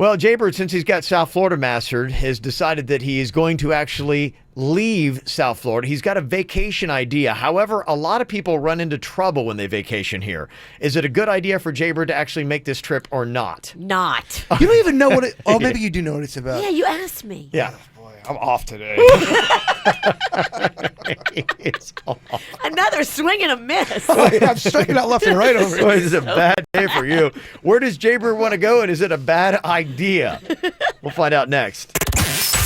Well, Jaybird, since he's got South Florida mastered, has decided that he is going to actually leave South Florida. He's got a vacation idea. However, a lot of people run into trouble when they vacation here. Is it a good idea for Jaybird to actually make this trip or not? Not. You don't even know what it... Oh, maybe you do know what it's about. Yeah, you asked me. Yeah. I'm off today. It's off. Another swing and a miss. Oh, yeah, I'm striking out left and right over So here. it's a bad day for you. Where does Jaybird want to go, and is it a bad idea? We'll find out next.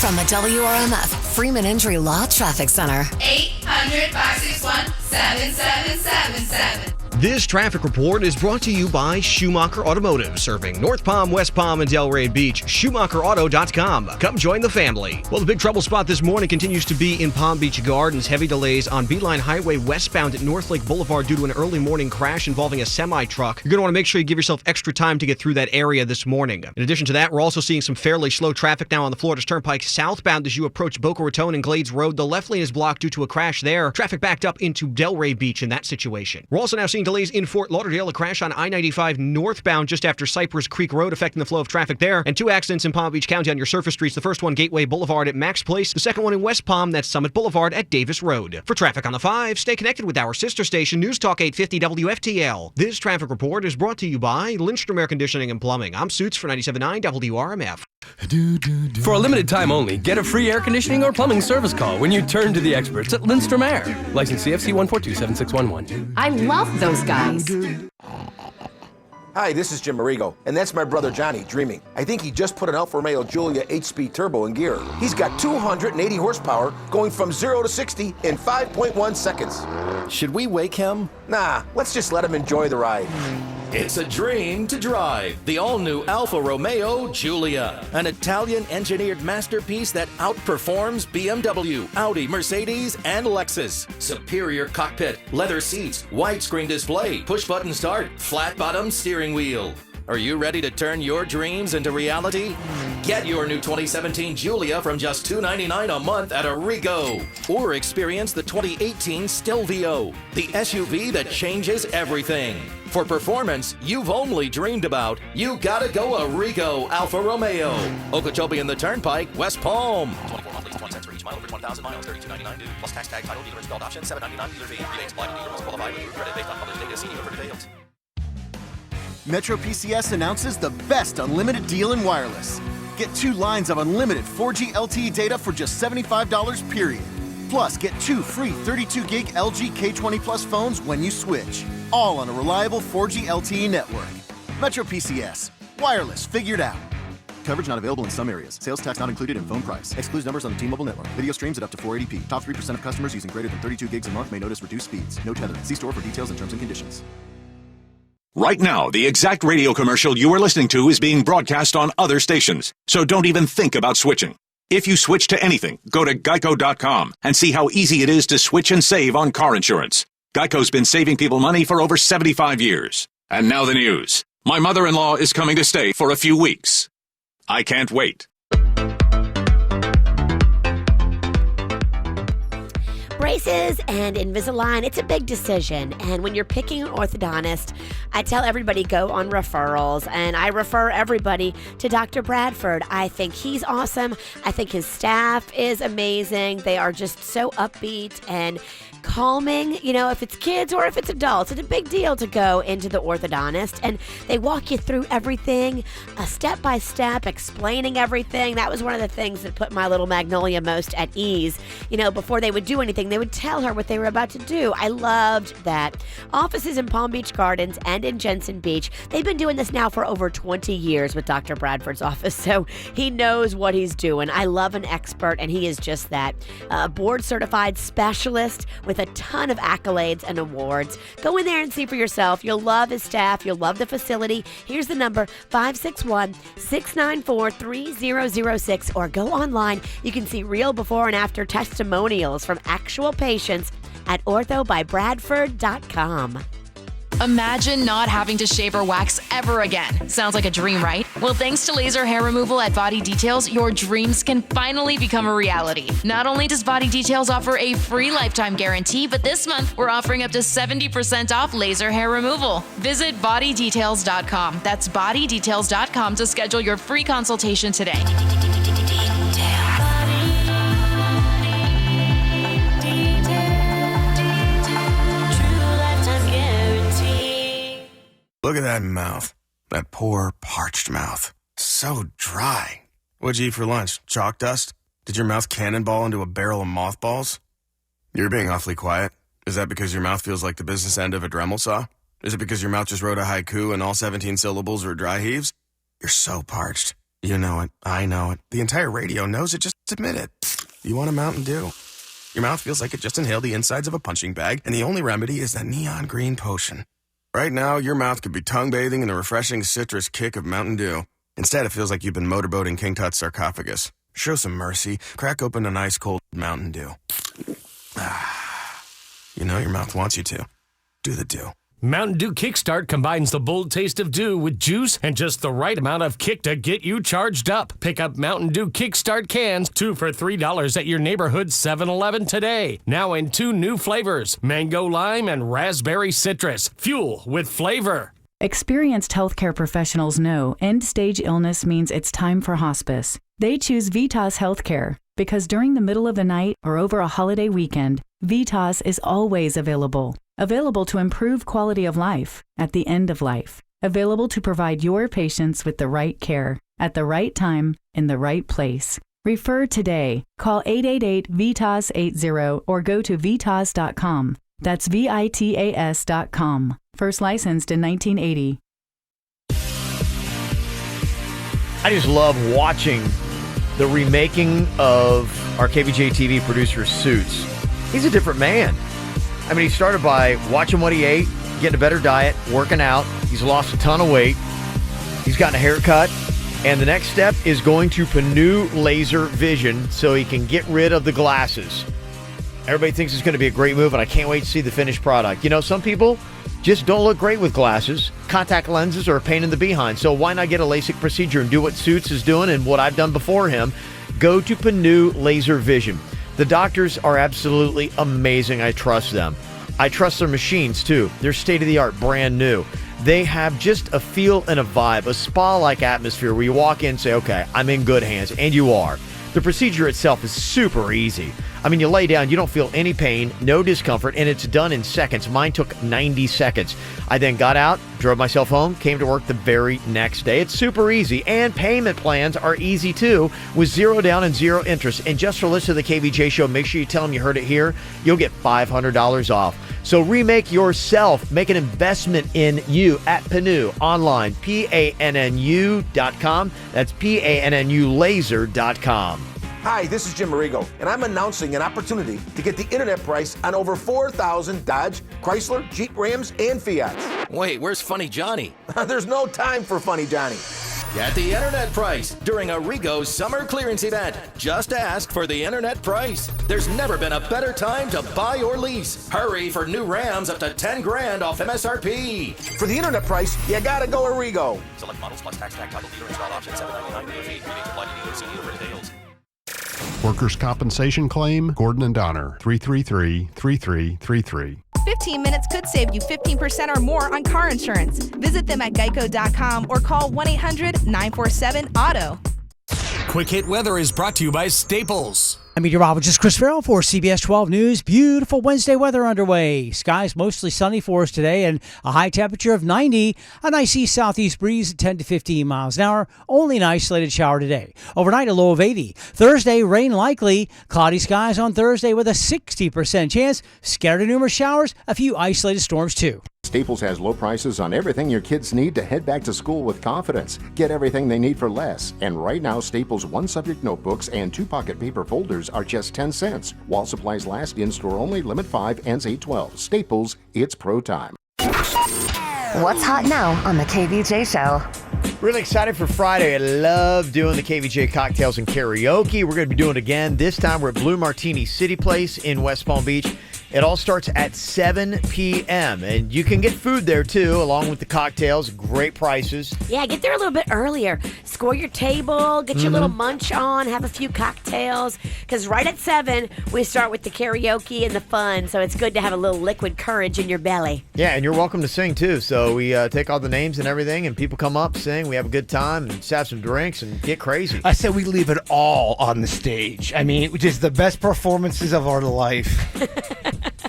From the WRMF Freeman Injury Law Traffic Center. 800-561-7777. This traffic report is brought to you by Schumacher Automotive, serving North Palm, West Palm, and Delray Beach. SchumacherAuto.com. Come join the family. Well, the big trouble spot this morning continues to be in Palm Beach Gardens. Heavy delays on Beeline Highway westbound at North Lake Boulevard due to an early morning crash involving a semi-truck. You're going to want to make sure you give yourself extra time to get through that area this morning. In addition to that, we're also seeing some fairly slow traffic now on the Florida Turnpike southbound as you approach Boca Raton and Glades Road. The left lane is blocked due to a crash there. Traffic backed up into Delray Beach in that situation. We're also now seeing delays in Fort Lauderdale, a crash on I-95 northbound just after Cypress Creek Road, affecting the flow of traffic there, and 2 accidents in Palm Beach County on your surface streets. The first one, Gateway Boulevard at Max Place. The second one in West Palm, that's Summit Boulevard at Davis Road. For traffic on the 5, stay connected with our sister station, News Talk 850 WFTL. This traffic report is brought to you by Lindstrom Air Conditioning and Plumbing. I'm Suits for 97.9 WRMF. For a limited time only, get a free air conditioning or plumbing service call when you turn to the experts at Lindstrom Air. License CFC 1427611. I love those guys. Hi, this is Jim Marigo, and that's my brother Johnny, dreaming. I think he just put an Alfa Romeo Giulia 8-speed turbo in gear. He's got 280 horsepower going from 0 to 60 in 5.1 seconds. Should we wake him? Nah, let's just let him enjoy the ride. It's a dream to drive the all-new Alfa Romeo Giulia, an Italian-engineered masterpiece that outperforms BMW, Audi, Mercedes, and Lexus. Superior cockpit, leather seats, widescreen display, push-button start, flat-bottom steering wheel. Are you ready to turn your dreams into reality? Get your new 2017 Giulia from just $299 a month at Arrigo. Or experience the 2018 Stelvio, the SUV that changes everything. For performance you've only dreamed about, you gotta go Arrigo Alfa Romeo. Okeechobee and the Turnpike, West Palm. 24 monthly, 20 cents for each mile over 20,000 miles, $32.99 due, plus tax tag, title, dealer installed option, $7.99 dealer fee. Rebates apply to dealer must qualify with credit based on published data. See dealer for details. Metro PCS announces the best unlimited deal in wireless. Get 2 lines of unlimited 4G LTE data for just $75 period. Plus, get 2 free 32-gig LG K20 Plus phones when you switch. All on a reliable 4G LTE network. Metro PCS. Wireless figured out. Coverage not available in some areas. Sales tax not included in phone price. Excludes numbers on the T-Mobile network. Video streams at up to 480p. Top 3% of customers using greater than 32 gigs a month may notice reduced speeds. No tether. See store for details and terms and conditions. Right now, the exact radio commercial you are listening to is being broadcast on other stations, so don't even think about switching. If you switch to anything, go to Geico.com and see how easy it is to switch and save on car insurance. Geico's been saving people money for over 75 years. And now the news. My mother-in-law is coming to stay for a few weeks. I can't wait. Braces and Invisalign, it's a big decision. And when you're picking an orthodontist, I tell everybody go on referrals. And I refer everybody to Dr. Bradford. I think he's awesome. I think his staff is amazing. They are just so upbeat and calming, you know, if it's kids or if it's adults. It's a big deal to go into the orthodontist, and they walk you through everything, step by step, explaining everything. That was one of the things that put my little Magnolia most at ease. You know, before they would do anything, they would tell her what they were about to do. I loved that. Offices in Palm Beach Gardens and in Jensen Beach. They've been doing this now for over 20 years with Dr. Bradford's office, so he knows what he's doing. I love an expert, and he is just that. Board-certified specialist with a ton of accolades and awards. Go in there and see for yourself. You'll love his staff. You'll love the facility. Here's the number, 561-694-3006, or go online. You can see real before and after testimonials from actual patients at orthobybradford.com. Imagine not having to shave or wax ever again. Sounds like a dream, right? Well, thanks to laser hair removal at Body Details, your dreams can finally become a reality. Not only does Body Details offer a free lifetime guarantee, but this month we're offering up to 70% off laser hair removal. Visit bodydetails.com. That's bodydetails.com to schedule your free consultation today. Look at that mouth. That poor, parched mouth. So dry. What'd you eat for lunch? Chalk dust? Did your mouth cannonball into a barrel of mothballs? You're being awfully quiet. Is that because your mouth feels like the business end of a Dremel saw? Is it because your mouth just wrote a haiku and all 17 syllables were dry heaves? You're so parched. You know it. I know it. The entire radio knows it. Just admit it. You want a Mountain Dew. Your mouth feels like it just inhaled the insides of a punching bag, and the only remedy is that neon green potion. Right now, your mouth could be tongue-bathing in the refreshing citrus kick of Mountain Dew. Instead, it feels like you've been motorboating King Tut's sarcophagus. Show some mercy. Crack open an ice-cold Mountain Dew. You know your mouth wants you to. Do the Dew. Mountain Dew Kickstart combines the bold taste of dew with juice and just the right amount of kick to get you charged up. Pick up Mountain Dew Kickstart cans, 2 for $3 at your neighborhood 7-Eleven today. Now in 2 new flavors, mango lime and raspberry citrus. Fuel with flavor. Experienced healthcare professionals know end-stage illness means it's time for hospice. They choose Vitas Healthcare because during the middle of the night or over a holiday weekend, Vitas is always available. Available to improve quality of life at the end of life. Available to provide your patients with the right care at the right time in the right place. Refer today. Call 888-VITAS-80 or go to vitas.com. That's VITAS.com. First licensed in 1980. I just love watching the remaking of our Kvj TV producer Suits. He's a different man. I mean, he started by watching what he ate, getting a better diet, working out. He's lost a ton of weight. He's gotten a haircut. And the next step is going to Panu Laser Vision so he can get rid of the glasses. Everybody thinks it's going to be a great move, and I can't wait to see the finished product. You know, some people just don't look great with glasses. Contact lenses are a pain in the behind. So why not get a LASIK procedure and do what Suits is doing and what I've done before him? Go to Panu Laser Vision. The doctors are absolutely amazing. I trust them. I trust their machines, too. They're state-of-the-art, brand new. They have just a feel and a vibe, a spa-like atmosphere where you walk in and say, okay, I'm in good hands, and you are. The procedure itself is super easy. I mean, you lay down, you don't feel any pain, no discomfort, and it's done in seconds. Mine took 90 seconds. I then got out, drove myself home, came to work the very next day. It's super easy, and payment plans are easy too, with 0 down and 0 interest. And just for listeners to the KVJ show, make sure you tell them you heard it here. You'll get $500 off. So remake yourself. Make an investment in you at Panu online, PANNU.com. That's PANNUlaser.com. Hi, this is Jim Marigo, and I'm announcing an opportunity to get the internet price on over 4,000 Dodge, Chrysler, Jeep Rams, and Fiats. Wait, where's Funny Johnny? There's no time for Funny Johnny. Get the internet price during a Rigo summer clearance event. Just ask for the internet price. There's never been a better time to buy or lease. Hurry for new Rams up to $10,000 off MSRP. For the internet price, you gotta go to Rigo. Select models plus tax tag title dealer install option $7.99 dealer fee. Rebates apply to dealer. See dealer for details. Workers' compensation claim, Gordon and Donner, 333-3333. 15 minutes could save you 15% or more on car insurance. Visit them at geico.com or call 1-800-947-AUTO. Quick Hit Weather is brought to you by Staples. I'm meteorologist Chris Farrell for CBS 12 News. Beautiful Wednesday weather underway. Skies mostly sunny for us today and a high temperature of 90. A nice east southeast breeze at 10 to 15 miles an hour. Only an isolated shower today. Overnight, a low of 80. Thursday, rain likely. Cloudy skies on Thursday with a 60% chance. Scattered and numerous showers. A few isolated storms too. Staples has low prices on everything your kids need to head back to school with confidence. Get everything they need for less. And right now, Staples one-subject notebooks and 2-pocket paper folders are just 10 cents. While supplies last, in-store only, limit 5, ends 8/12. Staples, it's pro time. What's hot now on the KVJ show? Really excited for Friday. I love doing the KVJ cocktails and karaoke. We're going to be doing it again. This time we're at Blue Martini City Place in West Palm Beach. It all starts at 7 p.m. And you can get food there, too, along with the cocktails. Great prices. Yeah, get there a little bit earlier. Score your table, get your little munch on, have a few cocktails. Because right at 7, we start with the karaoke and the fun. So it's good to have a little liquid courage in your belly. Yeah, and you're welcome to sing, too. So we take all the names and everything, and people come up, sing. We have a good time, and just have some drinks, and get crazy. I said we leave it all on the stage. I mean, just the best performances of our life.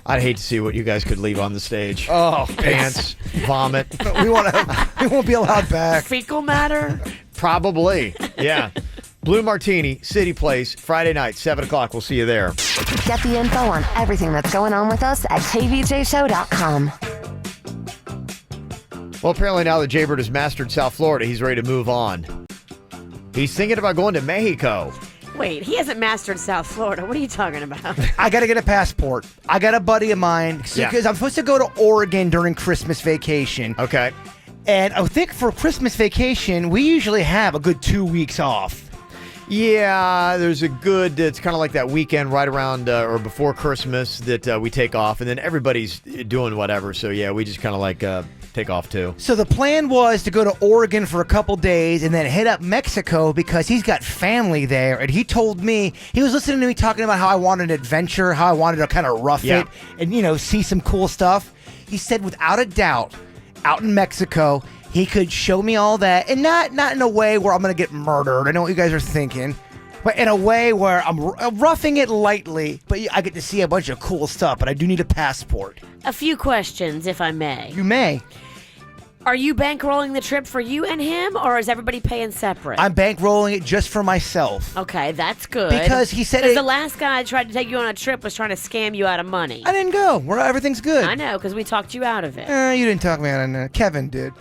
I'd hate to see what you guys could leave on the stage. Oh, pants, vomit. We won't be allowed back. Fecal matter? Probably, yeah. Blue Martini, City Place, Friday night, 7 o'clock. We'll see you there. Get the info on everything that's going on with us at kvjshow.com. Well, apparently now that Jaybird has mastered South Florida, he's ready to move on. He's thinking about going to Mexico. Wait, he hasn't mastered South Florida. What are you talking about? I got to get a passport. I got a buddy of mine because I'm supposed to go to Oregon during Christmas vacation. Okay. And I think for Christmas vacation, we usually have a good 2 weeks off. Yeah, there's a good, it's kind of like that weekend right around or before Christmas that we take off, and then everybody's doing whatever. So, yeah, we just kind of like take off too. So the plan was to go to Oregon for a couple days and then hit up Mexico because he's got family there. And he told me, he was listening to me talking about how I wanted an adventure, how I wanted to kind of rough it and, see some cool stuff. He said, without a doubt, out in Mexico, he could show me all that, and not in a way where I'm going to get murdered. I know what you guys are thinking. But in a way where I'm roughing it lightly, but I get to see a bunch of cool stuff, but I do need a passport. A few questions, if I may. You may. Are you bankrolling the trip for you and him, or is everybody paying separate? I'm bankrolling it just for myself. Okay, that's good. Because he said the last guy that tried to take you on a trip was trying to scam you out of money. I didn't go. Everything's good. I know, because we talked you out of it. You didn't talk me out of it. Kevin did.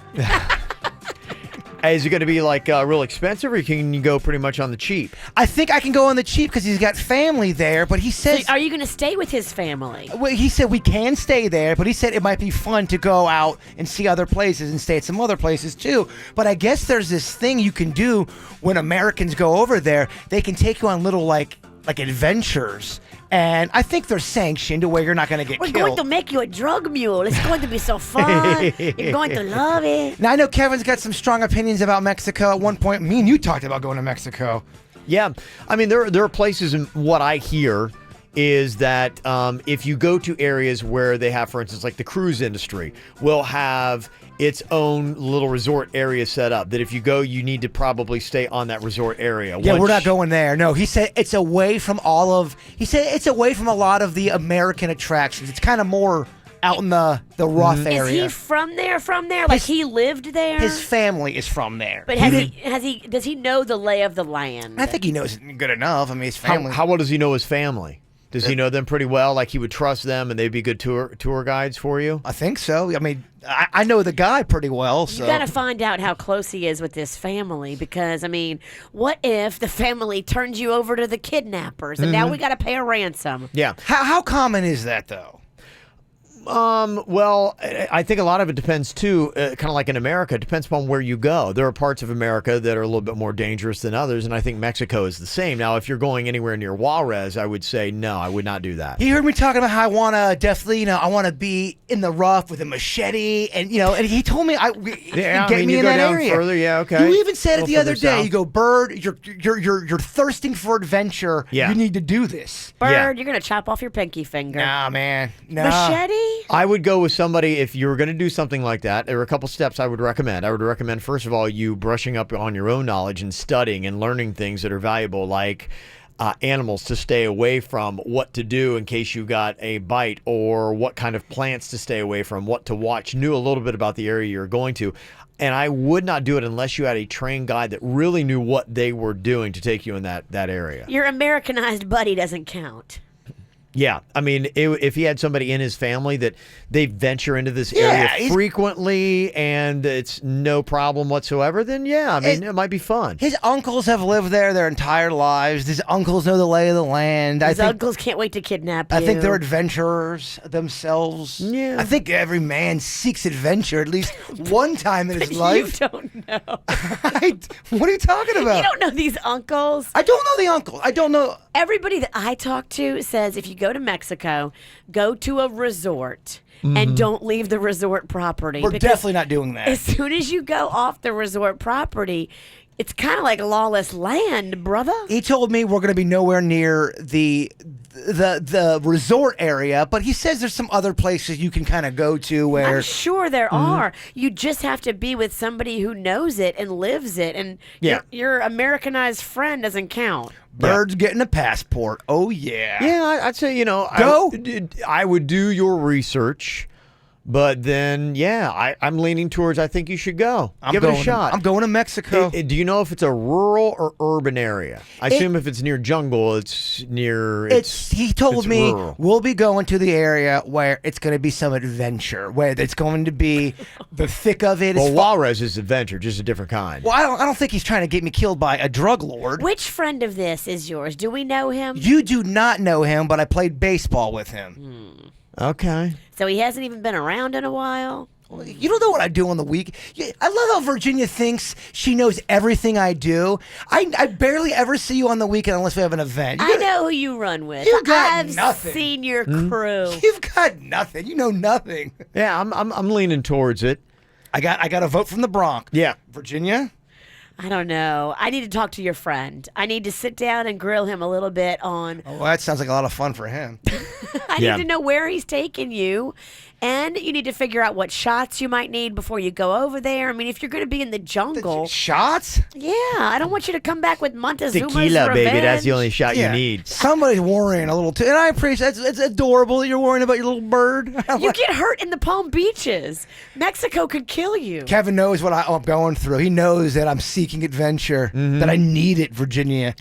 Hey, is it going to be like real expensive, or can you go pretty much on the cheap? I think I can go on the cheap because he's got family there, but he says... So are you going to stay with his family? Well, he said we can stay there, but he said it might be fun to go out and see other places and stay at some other places too. But I guess there's this thing you can do when Americans go over there. They can take you on little like adventures. And I think they're sanctioned to where you're not going to get killed. We're going to make you a drug mule. It's going to be so fun. You're going to love it. Now, I know Kevin's got some strong opinions about Mexico. At one point, me and you talked about going to Mexico. Yeah. I mean, there are places, and what I hear is that if you go to areas where they have, for instance, like the cruise industry will have its own little resort area set up, that if you go, you need to probably stay on that resort area. Yeah, we're not going there. No, he said it's away from it's away from a lot of the American attractions. It's kind of more out in the rough area. Is he from there? Like he lived there? His family is from there. But does he know the lay of the land? I think he knows good enough. I mean, his family. How well does he know his family? Does he know them pretty well? Like he would trust them and they'd be good tour guides for you? I think so. I mean, I know the guy pretty well. So. You got to find out how close he is with this family because, I mean, what if the family turns you over to the kidnappers and now we got to pay a ransom? Yeah. How common is that, though? Well, I think a lot of it depends too, kind of like in America, it depends upon where you go. There are parts of America that are a little bit more dangerous than others, and I think Mexico is the same. Now, if you're going anywhere near Juarez, I would say no, I would not do that. He heard me talking about how I want to definitely, I want to be in the rough with a machete, and and he told me get me in that area. Further, yeah, okay. You even said it the other day. South. You go, Bird, you're thirsting for adventure. Yeah. You need to do this. Bird, you're gonna chop off your pinky finger. Nah, man. Nah. Machete? I would go with somebody, if you were going to do something like that, there are a couple steps I would recommend. I would recommend, first of all, you brushing up on your own knowledge and studying and learning things that are valuable, like animals to stay away from, what to do in case you got a bite, or what kind of plants to stay away from, what to watch, knew a little bit about the area you're going to. And I would not do it unless you had a trained guide that really knew what they were doing to take you in that area. Your Americanized buddy doesn't count. Yeah, I mean, if he had somebody in his family that they venture into this area frequently and it's no problem whatsoever, then yeah, I mean, it might be fun. His uncles have lived there their entire lives. His uncles know the lay of the land. His uncles can't wait to kidnap you. I think they're adventurers themselves. Yeah. I think every man seeks adventure at least one time in his life. You don't know. What are you talking about? You don't know these uncles. I don't know the uncle. I don't know. Everybody that I talk to says if you go to Mexico, go to a resort. And don't leave the resort property. We're because definitely not doing that. As soon as you go off the resort property, it's kind of like lawless land, brother. He told me we're going to be nowhere near the resort area, but he says there's some other places you can kind of go to where I'm sure there are. You just have to be with somebody who knows it and lives it, and your Americanized friend doesn't count. Bird's getting a passport. Oh, yeah. Yeah, I'd say, Go. I would do your research, but then, I'm leaning towards I think you should go. Give it a shot. I'm going to Mexico. Do you know if it's a rural or urban area? I assume if it's near jungle, it's near... He told me rural. we'll be going to the area where it's going to be some adventure, where it's going to be the thick of it. Well, Juarez is adventure, just a different kind. Well, I don't think he's trying to get me killed by a drug lord. Which friend of this is yours? Do we know him? You do not know him, but I played baseball with him. Okay. So he hasn't even been around in a while? You don't know what I do on the week. I love how Virginia thinks she knows everything I do. I barely ever see you on the weekend unless we have an event. I know who you run with. You got I've nothing. seen your crew. You've got nothing. You know nothing. Yeah, I'm leaning towards it. I got a vote from the Bronx. Yeah. Virginia? I don't know. I need to talk to your friend. I need to sit down and grill him a little bit on... Oh, well, that sounds like a lot of fun for him. I need to know where he's taking you. And you need to figure out what shots you might need before you go over there. I mean, if you're going to be in the jungle... Shots? Yeah. I don't want you to come back with Montezuma's Tequila, revenge. baby. That's the only shot you need. Somebody's worrying a little too. And I appreciate it's adorable that you're worrying about your little bird. You get hurt in the Palm Beaches. Mexico could kill you. Kevin knows what I'm going through. He knows that I'm seeking adventure, that I need it, Virginia.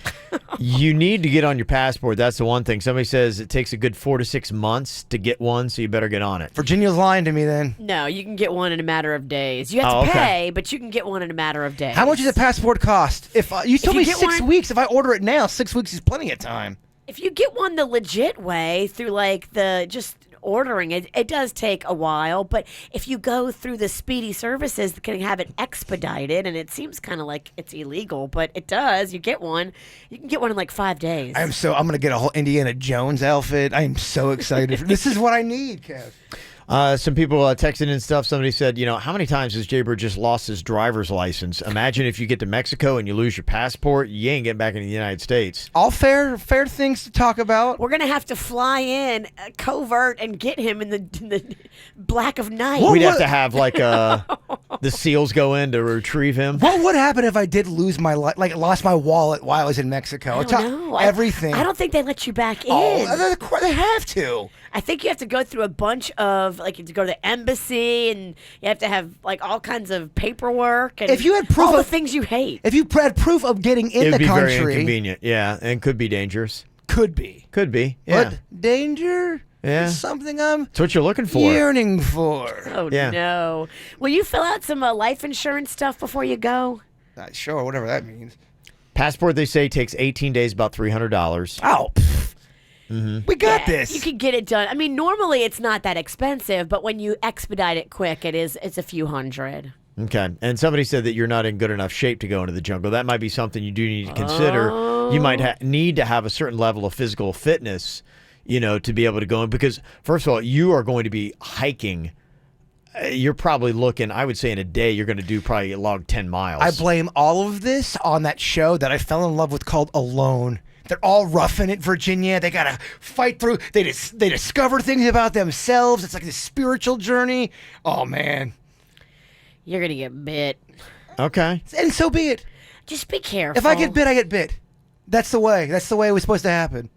You need to get on your passport. That's the one thing. Somebody says it takes a good 4 to 6 months to get one, so you better get on it. Virginia's lying to me then. No, you can get one in a matter of days. You have to pay, but you can get one in a matter of days. How much does a passport cost? If you told me get 6 one- weeks, if I order it now, 6 weeks is plenty of time. If you get one the legit way through like the just ordering it does take a while, but if you go through the speedy services that can have it expedited, and it seems kind of like it's illegal, but it does, you can get one in like 5 days. I'm going to get a whole Indiana Jones outfit. I am so excited. This is what I need, Kev. Some people texted in stuff. Somebody said, how many times has Jaybird just lost his driver's license? Imagine if you get to Mexico and you lose your passport, you ain't getting back into the United States. All fair things to talk about. We're gonna have to fly in covert and get him in the black of night. We'd have to have like the SEALs go in to retrieve him. What would happen if I did lose lost my wallet while I was in Mexico? I don't know. Everything. I don't think they let you back in. Oh, they have to. I think you have to go through a bunch of, like, you have to go to the embassy, and you have to have, like, all kinds of paperwork. And if you had proof all the of things you hate. If you had proof of getting in the It'd be country. very inconvenient, yeah, and could be dangerous. Could be, yeah. But danger Yeah. is something I'm It's what you're looking for. yearning for. Oh, Yeah. no. Will you fill out some life insurance stuff before you go? Not sure, whatever that means. Passport, they say, takes 18 days, about $300. Oh, we got this. You could get it done. I mean, normally it's not that expensive, but when you expedite it quick, it's a few hundred. Okay. And somebody said that you're not in good enough shape to go into the jungle. That might be something you do need to consider. You might need to have a certain level of physical fitness, to be able to go in. Because, first of all, you are going to be hiking. You're probably looking, I would say in a day, you're going to do probably log 10 miles. I blame all of this on that show that I fell in love with called Alone. They're all roughing it, Virginia. They got to fight through. They discover things about themselves. It's like this spiritual journey. Oh, man. You're going to get bit. Okay. And so be it. Just be careful. If I get bit, I get bit. That's the way. That's the way it was supposed to happen.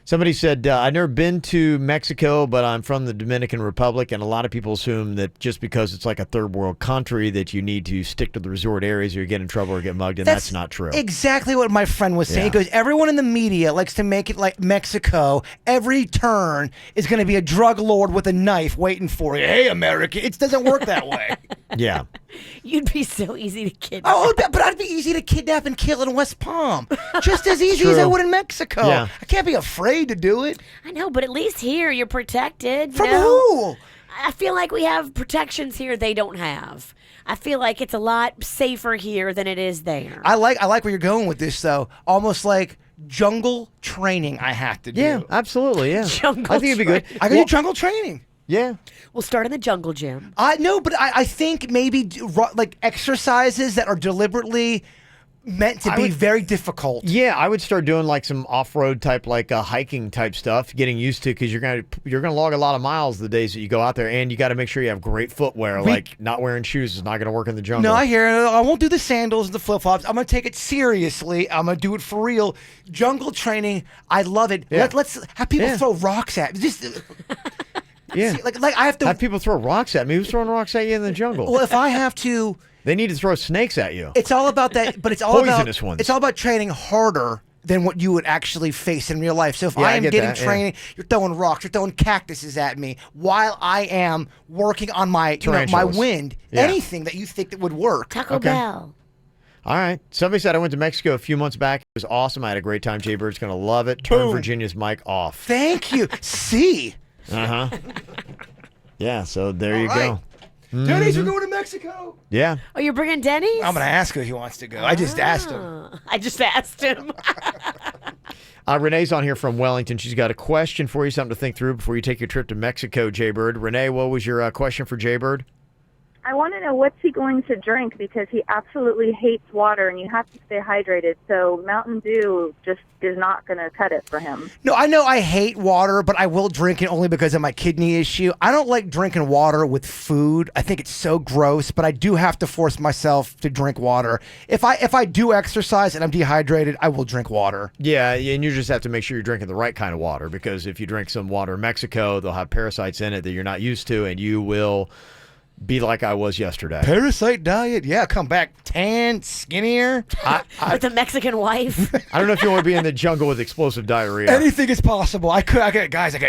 Somebody said, I've never been to Mexico, but I'm from the Dominican Republic, and a lot of people assume that just because it's like a third world country that you need to stick to the resort areas or you get in trouble or get mugged, and that's not true. Exactly what my friend was saying. Yeah. He goes, everyone in the media likes to make it like Mexico. Every turn is going to be a drug lord with a knife waiting for you. Hey, America. It doesn't work that way. Yeah. You'd be so easy to kidnap. Oh, but I'd be easy to kidnap and kill in West Palm. Just as easy as I would in Mexico. Yeah. I can't be afraid to do it. I know, but at least here you're protected. From who? I feel like we have protections here they don't have. I feel like it's a lot safer here than it is there. I like where you're going with this, though. Almost like jungle training I have to do. Yeah, absolutely. Yeah, Jungle I think it'd be good. I can do jungle training. Yeah. We'll start in the jungle gym. I know, but I think maybe like exercises that are deliberately meant to be very difficult. Yeah, I would start doing like some off-road type, like hiking type stuff, getting used to, because you're gonna log a lot of miles the days that you go out there, and you got to make sure you have great footwear. Like not wearing shoes is not going to work in the jungle. No, I hear it. I won't do the sandals and the flip-flops. I'm going to take it seriously. I'm going to do it for real. Jungle training, I love it. Yeah. Let's have people throw rocks at me. Just Yeah, see, like I have to have people throw rocks at me. Who's throwing rocks at you in the jungle? Well, if I have to, they need to throw snakes at you. it's all about that. But it's all Poisonous about ones. It's all about training harder than what you would actually face in real life. So if Yeah, I I am get getting that, yeah. training, you're throwing rocks, you're throwing cactuses at me while I am working on my my Tarantulas. wind. Yeah. Anything that you think that would work. Taco Bell. All right. Somebody said I went to Mexico a few months back. It was awesome. I had a great time. Jay Bird's going to love it. Turn Boom. Virginia's mic off. Thank you. See. Uh-huh. Yeah, so there you All right. go. Denny's, we're Mhm. going to Mexico. Yeah. Oh, you're bringing Denny's? I'm going to ask him if he wants to go. I just asked him. I just asked him. Renee's on here from Wellington. She's got a question for you, something to think through before you take your trip to Mexico, Jay Bird. Renee, what was your question for Jay Bird? I want to know what's he going to drink because he absolutely hates water and you have to stay hydrated. So Mountain Dew just is not going to cut it for him. No, I know I hate water, but I will drink it only because of my kidney issue. I don't like drinking water with food. I think it's so gross, but I do have to force myself to drink water. If I do exercise and I'm dehydrated, I will drink water. Yeah, and you just have to make sure you're drinking the right kind of water, because if you drink some water in Mexico, they'll have parasites in it that you're not used to, and you will be like I was yesterday. Parasite diet? Yeah, come back tan, skinnier. With a Mexican wife? I don't know if you want to be in the jungle with explosive diarrhea. Anything is possible. I got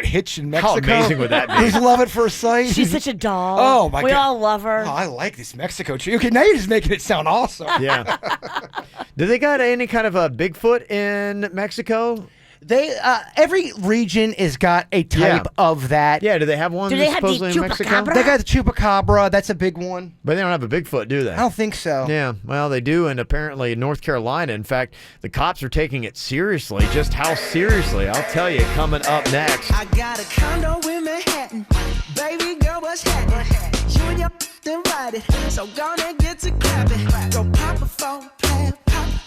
hitched in Mexico. How amazing would that be? Who's love at first sight? She's such a doll. Oh, my God. We all love her. Oh, I like this Mexico tree. Okay, now you're just making it sound awesome. Yeah. Do they got any kind of a Bigfoot in Mexico? They every region has got a type of that. Yeah, do they have one Do they have the supposedly in Mexico? chupacabra? They got the chupacabra. That's a big one. But they don't have a Bigfoot, do they? I don't think so. Yeah, well, they do, and apparently in North Carolina. In fact, the cops are taking it seriously. Just how seriously? I'll tell you coming up next. I got a condo in Manhattan. Baby girl, what's happening? You and your invited. So gonna get to clapping. Go pop it for a plan.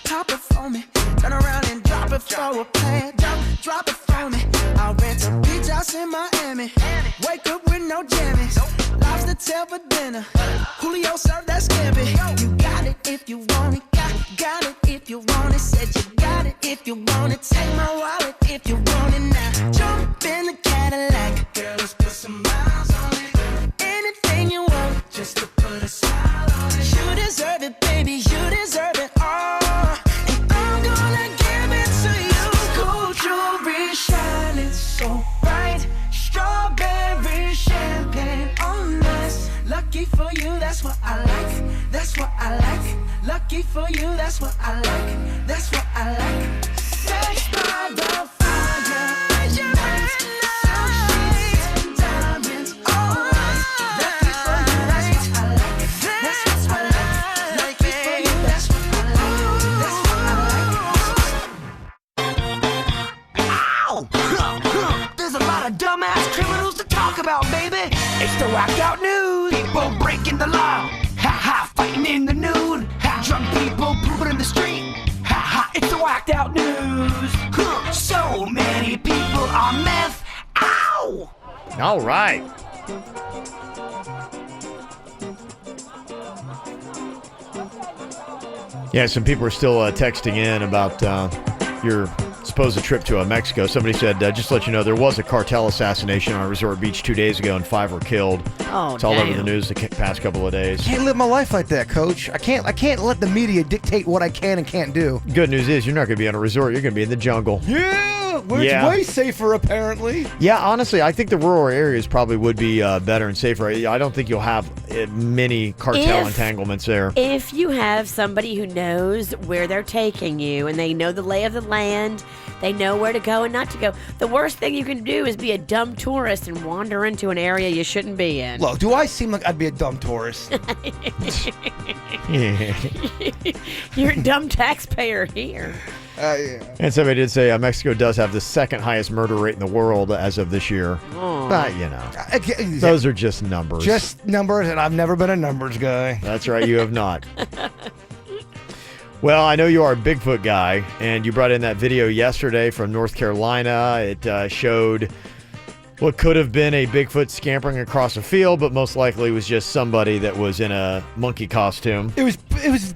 Pop it for me. Turn around and drop it for a plan. Drop it for me. I'll rent a beach house in Miami. Wake up with no jammies. Lobster tail for dinner. Julio served that scampi. You got it if you want it. Got it if you want it. Said you got it if you want it. Take my wallet if you want it now. Jump in the Cadillac. Girl, let's put some miles on it. Anything you want, just to put a smile on it. You deserve it, baby. You deserve it all. And I'm gonna give it to you. Gold jewelry shining so bright. Strawberry champagne on us. Lucky for you, that's what I like. That's what I like. Lucky for you, that's what I like. That's what I like. Sex by the fire. There's a lot of dumbass criminals to talk about, baby. It's the whacked out news. People breaking the law. Ha ha, fighting in the nude. Ha, drunk people pooping in the street. Ha ha, it's the whacked out news. Huh, so many people on meth. Ow! All right. Yeah, some people are still texting in about your supposed trip to Mexico. Somebody said, just to let you know, there was a cartel assassination on a resort beach 2 days ago and 5 were killed. Oh, it's all over damn. the news the past couple of days. Can't live my life like that, Coach. I can't let the media dictate what I can and can't do. Good news is you're not going to be on a resort. You're going to be in the jungle. Yeah, where it's way safer, apparently. Yeah, honestly, I think the rural areas probably would be better and safer. I don't think you'll have many cartel entanglements there. If you have somebody who knows where they're taking you and they know the lay of the land, they know where to go and not to go. The worst thing you can do is be a dumb tourist and wander into an area you shouldn't be in. Look, do I seem like I'd be a dumb tourist? You're a dumb taxpayer here. And somebody did say Mexico does have the second highest murder rate in the world as of this year. But, those are just numbers. Just numbers, and I've never been a numbers guy. That's right, you have not. Well, I know you are a Bigfoot guy, and you brought in that video yesterday from North Carolina. It showed what could have been a Bigfoot scampering across a field, but most likely was just somebody that was in a monkey costume. It was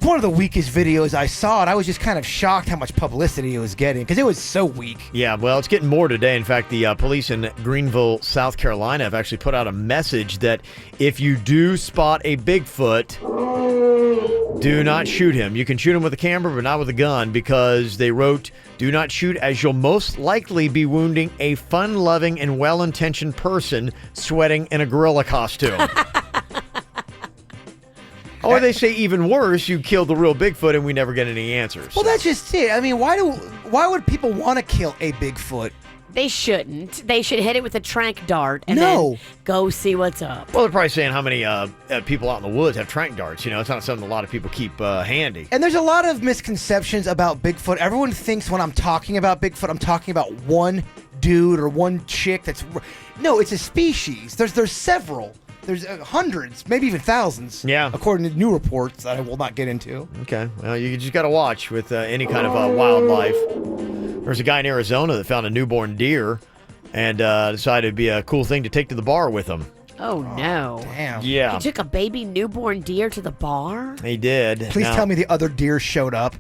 one of the weakest videos I saw, and I was just kind of shocked how much publicity it was getting, because it was so weak. Yeah, well, it's getting more today. In fact, the police in Greenville, South Carolina have actually put out a message that if you do spot a Bigfoot, do not shoot him. You can shoot him with a camera, but not with a gun, because they wrote, do not shoot, as you'll most likely be wounding a fun-loving and well-intentioned person sweating in a gorilla costume. Or they say even worse, you killed the real Bigfoot and we never get any answers. Well, that's just it. I mean, why would people want to kill a Bigfoot? They shouldn't. They should hit it with a trank dart and then go see what's up. Well, they're probably saying how many people out in the woods have trank darts. It's not something a lot of people keep handy. And there's a lot of misconceptions about Bigfoot. Everyone thinks when I'm talking about Bigfoot, I'm talking about one dude or one chick. No, it's a species. There's several. There's hundreds, maybe even thousands. Yeah. According to new reports that I will not get into. Okay. Well, you just got to watch with any kind of wildlife. There's a guy in Arizona that found a newborn deer and decided it'd be a cool thing to take to the bar with him. Oh, no. Damn. Yeah. He took a baby newborn deer to the bar? He did. Please tell me the other deer showed up.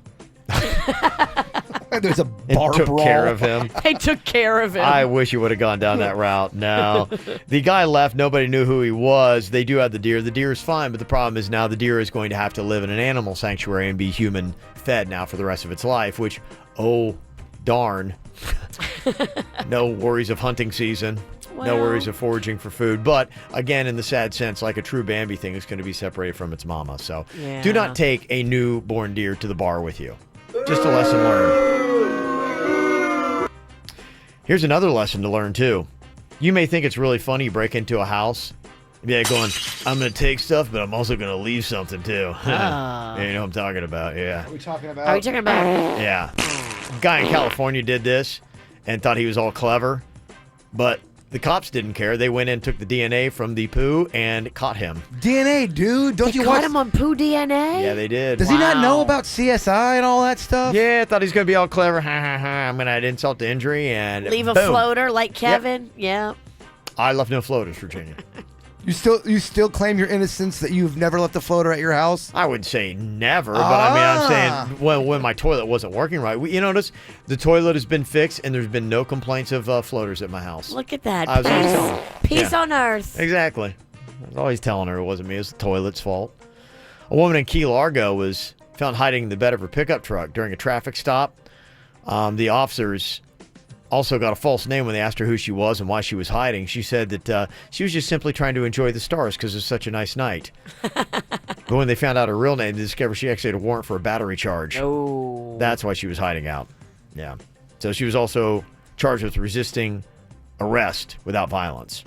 There's a bar took brawl. care of him. They took care of him. I wish he would have gone down that route. No. The guy left. Nobody knew who he was. They do have the deer. The deer is fine, but the problem is now the deer is going to have to live in an animal sanctuary and be human fed now for the rest of its life, which, oh, darn. No worries of hunting season. No worries of foraging for food. But, again, in the sad sense, like a true Bambi thing, it's going to be separated from its mama. So do not take a newborn deer to the bar with you. Just a lesson learned. Here's another lesson to learn, too. You may think it's really funny you break into a house. Yeah, going, I'm going to take stuff, but I'm also going to leave something, too. Yeah, you know what I'm talking about, yeah. Are we talking about? Yeah. A guy in California did this and thought he was all clever, but the cops didn't care. They went in and took the DNA from the poo and caught him. DNA, dude. Don't you caught him on poo DNA? Yeah, they did. Does he not know about CSI and all that stuff? Yeah, I thought he's going to be all clever. Ha, ha, ha. I'm going to add insult to injury and leave a boom. floater like Kevin? Yeah. I left no floaters, Virginia. You still claim your innocence that you've never left a floater at your house? I would say never, but I mean, I'm saying when my toilet wasn't working right. You notice the toilet has been fixed and there's been no complaints of floaters at my house. Look at that. Peace on earth. Exactly. I was always telling her it wasn't me. It was the toilet's fault. A woman in Key Largo was found hiding in the bed of her pickup truck during a traffic stop. The officers also got a false name when they asked her who she was and why she was hiding. She said that she was just simply trying to enjoy the stars because it's such a nice night. But when they found out her real name, they discovered she actually had a warrant for a battery charge. Oh. That's why she was hiding out. Yeah. So she was also charged with resisting arrest without violence.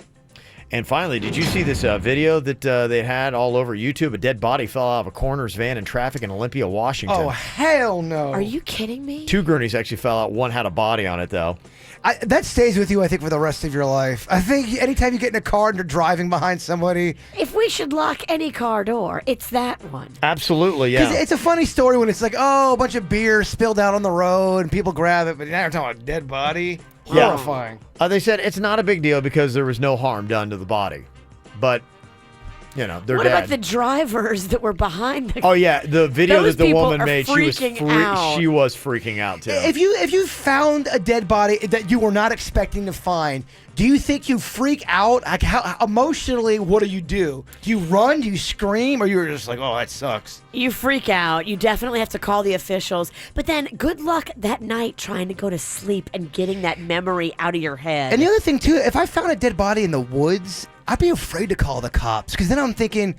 And finally, did you see this video that they had all over YouTube? A dead body fell out of a coroner's van in traffic in Olympia, Washington. Oh, hell no. Are you kidding me? 2 gurneys actually fell out. One had a body on it, though. That stays with you, I think, for the rest of your life. I think anytime you get in a car and you're driving behind somebody. If we should lock any car door, it's that one. Absolutely, yeah. Because it's a funny story when it's like, oh, a bunch of beer spilled out on the road and people grab it, but now you're talking about a dead body. Yeah. Horrifying. They said it's not a big deal because there was no harm done to the body. But, they're what dead. What about the drivers that were behind the Oh, yeah. The video Those that the people woman are made, she was freaking out, too. If you found a dead body that you were not expecting to find, do you think you freak out? Like, how emotionally, what do? Do you run? Do you scream? Or you're just like, oh, that sucks? You freak out. You definitely have to call the officials. But then good luck that night trying to go to sleep and getting that memory out of your head. And the other thing, too, if I found a dead body in the woods, I'd be afraid to call the cops. Because then I'm thinking,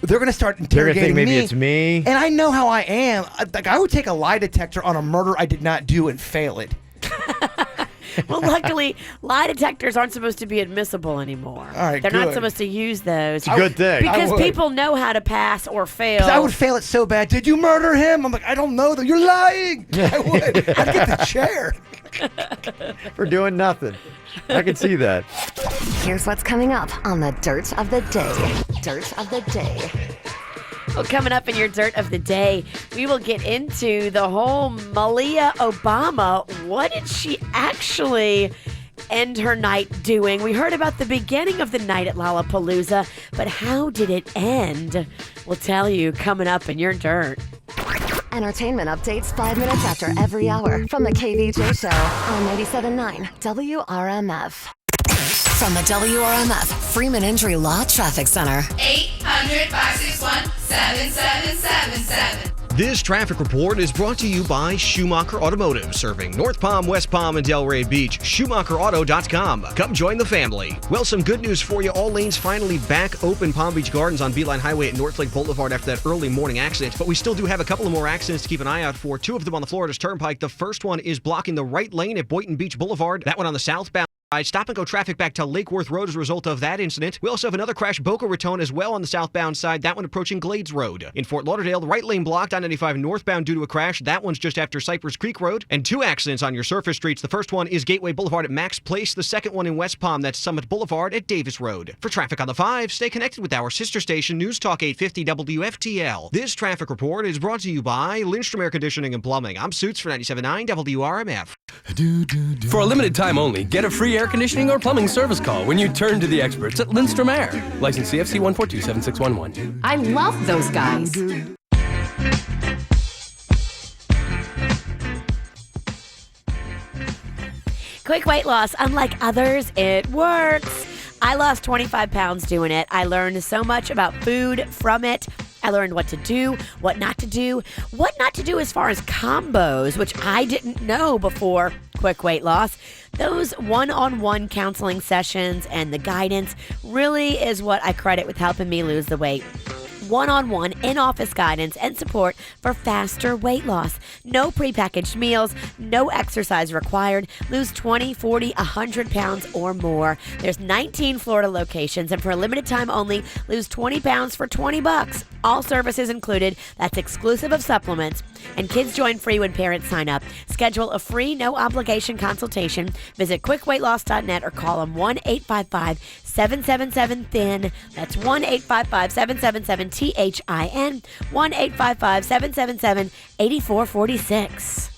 they're going to start interrogating maybe me. It's me. And I know how I am. I would take a lie detector on a murder I did not do and fail it. Well, luckily, lie detectors aren't supposed to be admissible anymore. All right, They're not good. supposed to use those. It's a good thing. Because I would. people know how to pass or fail. 'Cause I would fail it so bad. Did you murder him? I'm like, I don't know, though. You're lying. I would. I'd get the chair. For doing nothing. I can see that. Here's what's coming up on the Dirt of the Day. Dirt of the Day. Well, coming up in your Dirt of the Day, we will get into the whole Malia Obama. What did she actually end her night doing? We heard about the beginning of the night at Lollapalooza, but how did it end? We'll tell you coming up in your Dirt. Entertainment updates 5 minutes after every hour from the KVJ Show on 97.9 WRMF. From the WRMF Freeman Injury Law Traffic Center. 800-561-7777. This traffic report is brought to you by Schumacher Automotive, serving North Palm, West Palm, and Delray Beach. SchumacherAuto.com. Come join the family. Well, some good news for you. All lanes finally back open. Palm Beach Gardens on Beeline Highway at North Lake Boulevard after that early morning accident. But we still do have a couple of more accidents to keep an eye out for. 2 of them on the Florida's Turnpike. The first one is blocking the right lane at Boynton Beach Boulevard. That one on the southbound. Stop and go traffic back to Lake Worth Road as a result of that incident. We also have another crash, Boca Raton, as well on the southbound side. That one approaching Glades Road. In Fort Lauderdale, the right lane blocked on 95 northbound due to a crash. That one's just after Cypress Creek Road. And 2 accidents on your surface streets. The first one is Gateway Boulevard at Max Place. The second one in West Palm, that's Summit Boulevard at Davis Road. For traffic on the 5, stay connected with our sister station, News Talk 850 WFTL. This traffic report is brought to you by Lindstrom Air Conditioning and Plumbing. I'm Suits for 97.9 WRMF. For a limited time only, get a free air conditioning or plumbing service call when you turn to the experts at Lindstrom Air. License CFC 1427611. I love those guys. Quick weight loss, unlike others, it works. I lost 25 pounds doing it. I learned so much about food from it. I learned what to do, what not to do as far as combos, which I didn't know before Quick Weight Loss. Those one-on-one counseling sessions and the guidance really is what I credit with helping me lose the weight. One-on-one in-office guidance and support for faster weight loss. No prepackaged meals, no exercise required. Lose 20, 40, 100 pounds or more. There's 19 Florida locations, and for a limited time only, lose 20 pounds for $20. All services included. That's exclusive of supplements. And kids join free when parents sign up. Schedule a free, no-obligation consultation. Visit quickweightloss.net or call them 1-855-777-THIN. That's 1-855-777-THIN. 1-855-777-8446.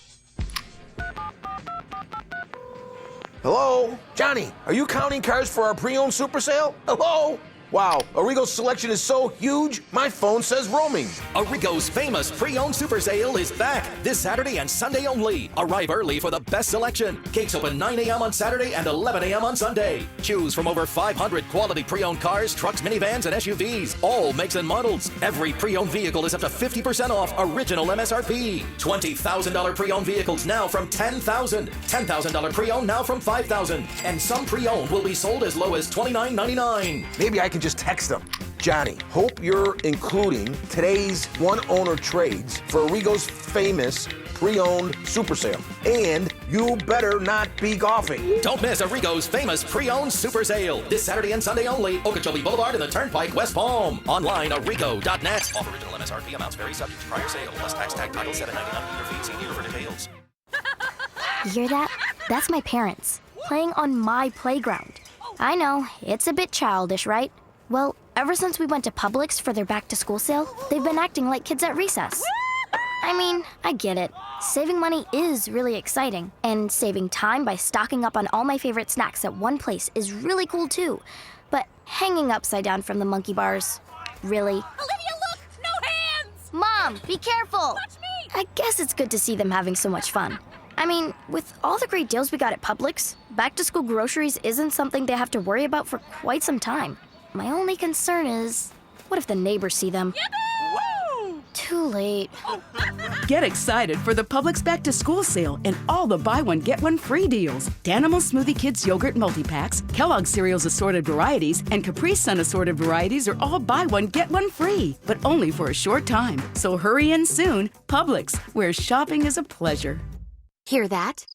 Hello? Johnny, are you counting cars for our pre-owned super sale? Hello? Wow, Arrigo's selection is so huge, my phone says roaming. Arrigo's famous pre-owned super sale is back this Saturday and Sunday only. Arrive early for the best selection. Gates open 9 a.m. on Saturday and 11 a.m. on Sunday. Choose from over 500 quality pre-owned cars, trucks, minivans, and SUVs. All makes and models. Every pre-owned vehicle is up to 50% off original MSRP. $20,000 pre-owned vehicles now from $10,000. $10,000 pre-owned now from $5,000. And some pre-owned will be sold as low as $29.99. Maybe I can just text them. Johnny, hope you're including today's one-owner trades for Arrigo's famous pre-owned super sale. And you better not be golfing. Don't miss Arrigo's famous pre-owned super sale. This Saturday and Sunday only. Okeechobee Boulevard and the Turnpike, West Palm. Online, arrigo.net. All original MSRP amounts vary subject to prior sale. Plus tax tag title $7.99. Dealer fee. See dealer for details. You hear that? That's my parents playing on my playground. I know, it's a bit childish, right? Well, ever since we went to Publix for their back-to-school sale, they've been acting like kids at recess. I mean, I get it. Saving money is really exciting, and saving time by stocking up on all my favorite snacks at one place is really cool too. But hanging upside down from the monkey bars, really? Olivia, look! No hands! Mom, be careful! Watch me! I guess it's good to see them having so much fun. I mean, with all the great deals we got at Publix, back-to-school groceries isn't something they have to worry about for quite some time. My only concern is, what if the neighbors see them? Woo! Too late. Get excited for the Publix Back to School sale and all the buy one, get one free deals. Danimal Smoothie Kids Yogurt Multi-Packs, Kellogg's Cereals Assorted Varieties, and Capri Sun Assorted Varieties are all buy one, get one free, but only for a short time. So hurry in soon. Publix, where shopping is a pleasure. Hear that?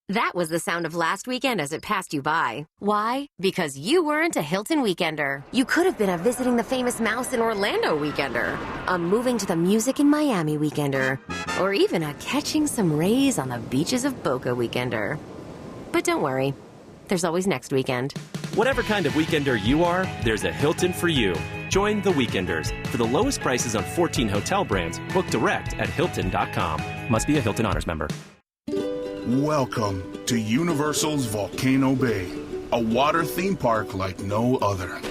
That was the sound of last weekend as it passed you by. Why? Because you weren't a Hilton weekender. You could have been a visiting the famous mouse in Orlando weekender, a moving to the music in Miami weekender, or even a catching some rays on the beaches of Boca weekender. But don't worry, there's always next weekend. Whatever kind of weekender you are, there's a Hilton for you. Join the Weekenders. For the lowest prices on 14 hotel brands, book direct at Hilton.com. Must be a Hilton Honors member. Welcome to Universal's Volcano Bay, a water theme park like no other.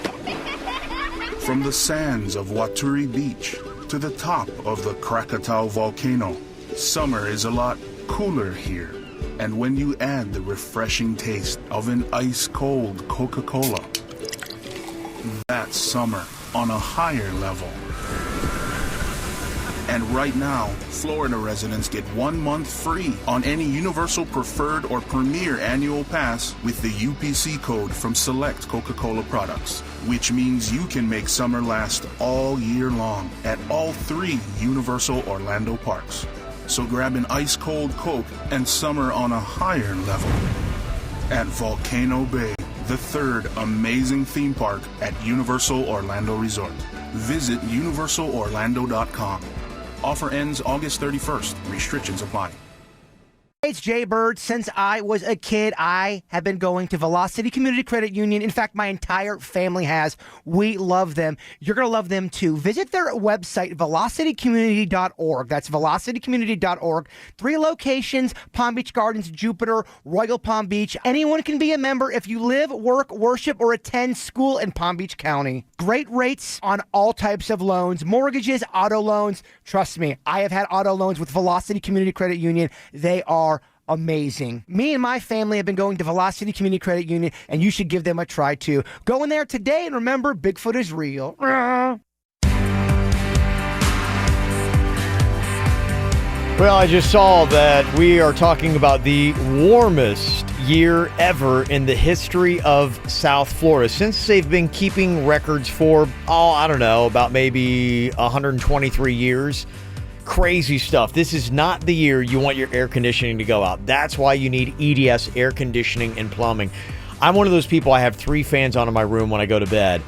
From the sands of Waturi Beach to the top of the Krakatau volcano, summer is a lot cooler here. And when you add the refreshing taste of an ice-cold Coca-Cola, that's summer on a higher level. And right now, Florida residents get 1 month free on any Universal Preferred or Premier annual pass with the UPC code from select Coca-Cola products, which means you can make summer last all year long at all 3 Universal Orlando parks. So grab an ice-cold Coke and summer on a higher level at Volcano Bay, the 3rd amazing theme park at Universal Orlando Resort. Visit universalorlando.com. Offer ends August 31st. Restrictions apply. It's Jay Bird. Since I was a kid, I have been going to Velocity Community Credit Union. In fact, my entire family has. We love them. You're going to love them too. Visit their website, velocitycommunity.org. That's velocitycommunity.org. 3 locations, Palm Beach Gardens, Jupiter, Royal Palm Beach. Anyone can be a member if you live, work, worship, or attend school in Palm Beach County. Great rates on all types of loans, mortgages, auto loans. Trust me, I have had auto loans with Velocity Community Credit Union. They are amazing. Me and my family have been going to Velocity Community Credit Union, and you should give them a try too. Go in there today and remember, Bigfoot is real. Well, I just saw that we are talking about the warmest year ever in the history of South Florida. Since they've been keeping records for, I don't know, about maybe 123 years. Crazy stuff. This is not the year you want your air conditioning to go out. That's why you need EDS air conditioning and plumbing. I'm one of those people, I have 3 fans on in my room when I go to bed.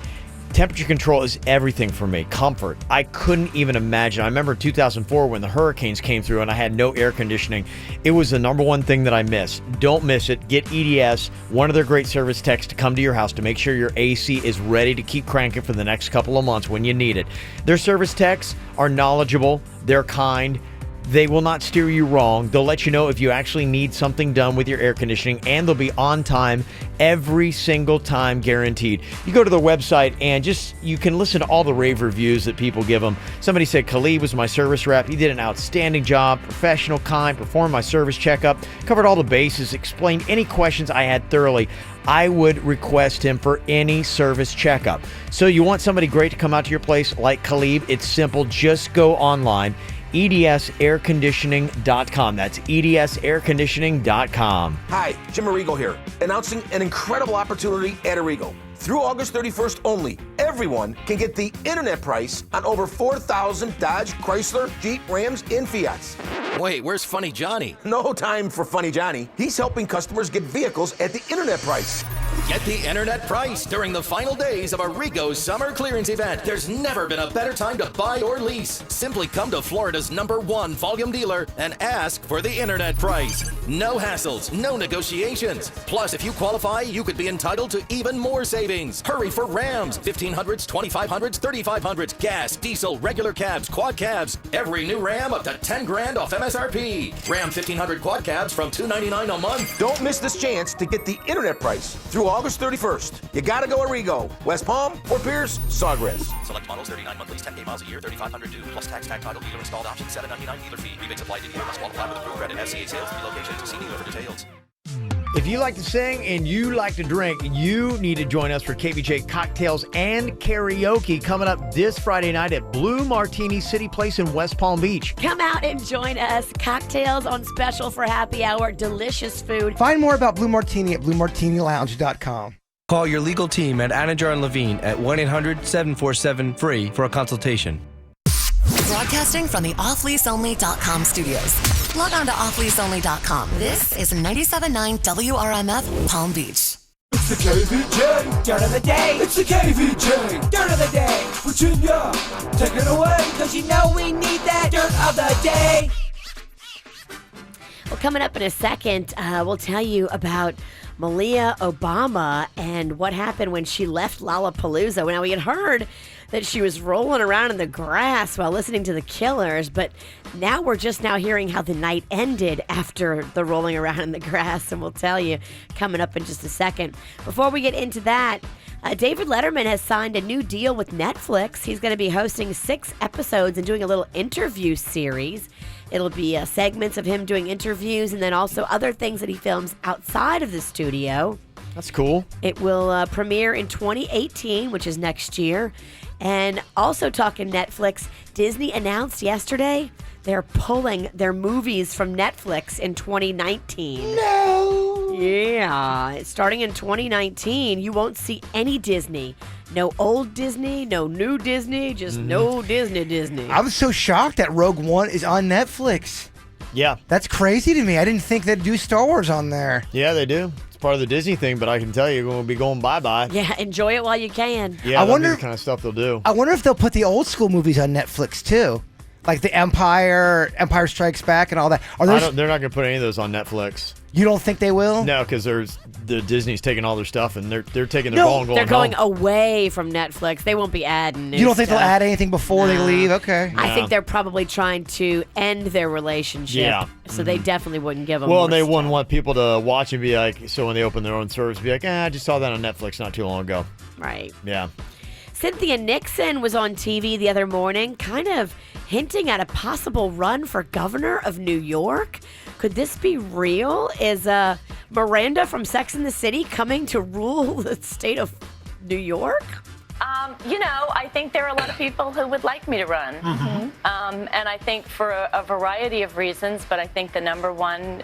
Temperature control is everything for me. Comfort. I couldn't even imagine. I remember 2004 when the hurricanes came through and I had no air conditioning. It was the number one thing that I missed. Don't miss it. Get EDS, one of their great service techs, to come to your house to make sure your AC is ready to keep cranking for the next couple of months when you need it. Their service techs are knowledgeable. They're kind. They will not steer you wrong. They'll let you know if you actually need something done with your air conditioning, and they'll be on time every single time, guaranteed. You go to their website and you can listen to all the rave reviews that people give them. Somebody said Khalid was my service rep. He did an outstanding job, professional, kind, performed my service checkup, covered all the bases, explained any questions I had thoroughly. I would request him for any service checkup. So you want somebody great to come out to your place like Khalid? It's simple. Just go online. EDSairconditioning.com. That's EDSairconditioning.com. Hi, Jim Arrigo here, announcing an incredible opportunity at Arrigo. Through August 31st only, everyone can get the internet price on over 4,000 Dodge, Chrysler, Jeep, Rams, and Fiats. Wait, where's Funny Johnny? No time for Funny Johnny. He's helping customers get vehicles at the internet price. Get the internet price during the final days of Arrigo's summer clearance event. There's never been a better time to buy or lease. Simply come to Florida's #1 volume dealer and ask for the internet price. No hassles, no negotiations. Plus, if you qualify, you could be entitled to even more savings. Hurry for Rams, 1500s, 2500s, 3500s, gas, diesel, regular cabs, quad cabs. Every new Ram up to 10 grand off MSRP. Ram 1500 quad cabs from $299 a month. Don't miss this chance to get the internet price through August 31st. You gotta go Arrigo. West Palm, Fort Pierce, Sawgrass. Select models, 39 monthlies, 10K miles a year, 3,500 due, plus tax, tag, title, dealer installed option, $799 dealer fee. Rebates applied to dealer. Must qualify with approved credit. FCA sales, 3 locations. See dealer for details. If you like to sing and you like to drink, you need to join us for KVJ Cocktails and Karaoke coming up this Friday night at Blue Martini City Place in West Palm Beach. Come out and join us. Cocktails on special for happy hour. Delicious food. Find more about Blue Martini at BlueMartiniLounge.com. Call your legal team at Anajar and Levine at 1-800-747-FREE for a consultation. Broadcasting from the offleaseonly.com studios. Log on to offleaseonly.com. This is 97.9 WRMF Palm Beach. It's the KVJ Dirt of the Day. It's the KVJ Dirt of the Day. Virginia, take it away, because you know we need that Dirt of the Day. Well, coming up in a second, we'll tell you about Malia Obama and what happened when she left Lollapalooza. Now, we had heard that she was rolling around in the grass while listening to the Killers, but now we're just now hearing how the night ended after the rolling around in the grass, and we'll tell you coming up in just a second. Before we get into that, David Letterman has signed a new deal with Netflix. He's going to be hosting 6 episodes and doing a little interview series. It'll be segments of him doing interviews and then also other things that he films outside of the studio. That's cool. It will premiere in 2018, which is next year. And also talking Netflix, Disney announced yesterday they're pulling their movies from Netflix in 2019. No! Yeah. Starting in 2019, you won't see any Disney. No old Disney, no new Disney, just no Disney. I was so shocked that Rogue One is on Netflix. Yeah. That's crazy to me. I didn't think they'd do Star Wars on there. Yeah, they do. It's part of the Disney thing, but I can tell you, we'll be going bye-bye. Yeah, enjoy it while you can. Yeah, that'll be the kind of stuff they'll do. I wonder if they'll put the old school movies on Netflix, too. Like the Empire Strikes Back and all that. They're not going to put any of those on Netflix. You don't think they will? No, because the Disney's taking all their stuff and they're taking their ball and going they're going home. away from Netflix. They won't be adding new You don't think stuff. they'll add anything before they leave? Okay. I think they're probably trying to end their relationship. Yeah. So they definitely wouldn't give them Well, more and they stuff. wouldn't want people to watch and be like, so when they open their own service, be like, I just saw that on Netflix not too long ago. Right. Yeah. Cynthia Nixon was on TV the other morning, kind of hinting at a possible run for governor of New York. Could this be real? Is Miranda from Sex and the City coming to rule the state of New York? I think there are a lot of people who would like me to run. And I think for a variety of reasons, but I think the number one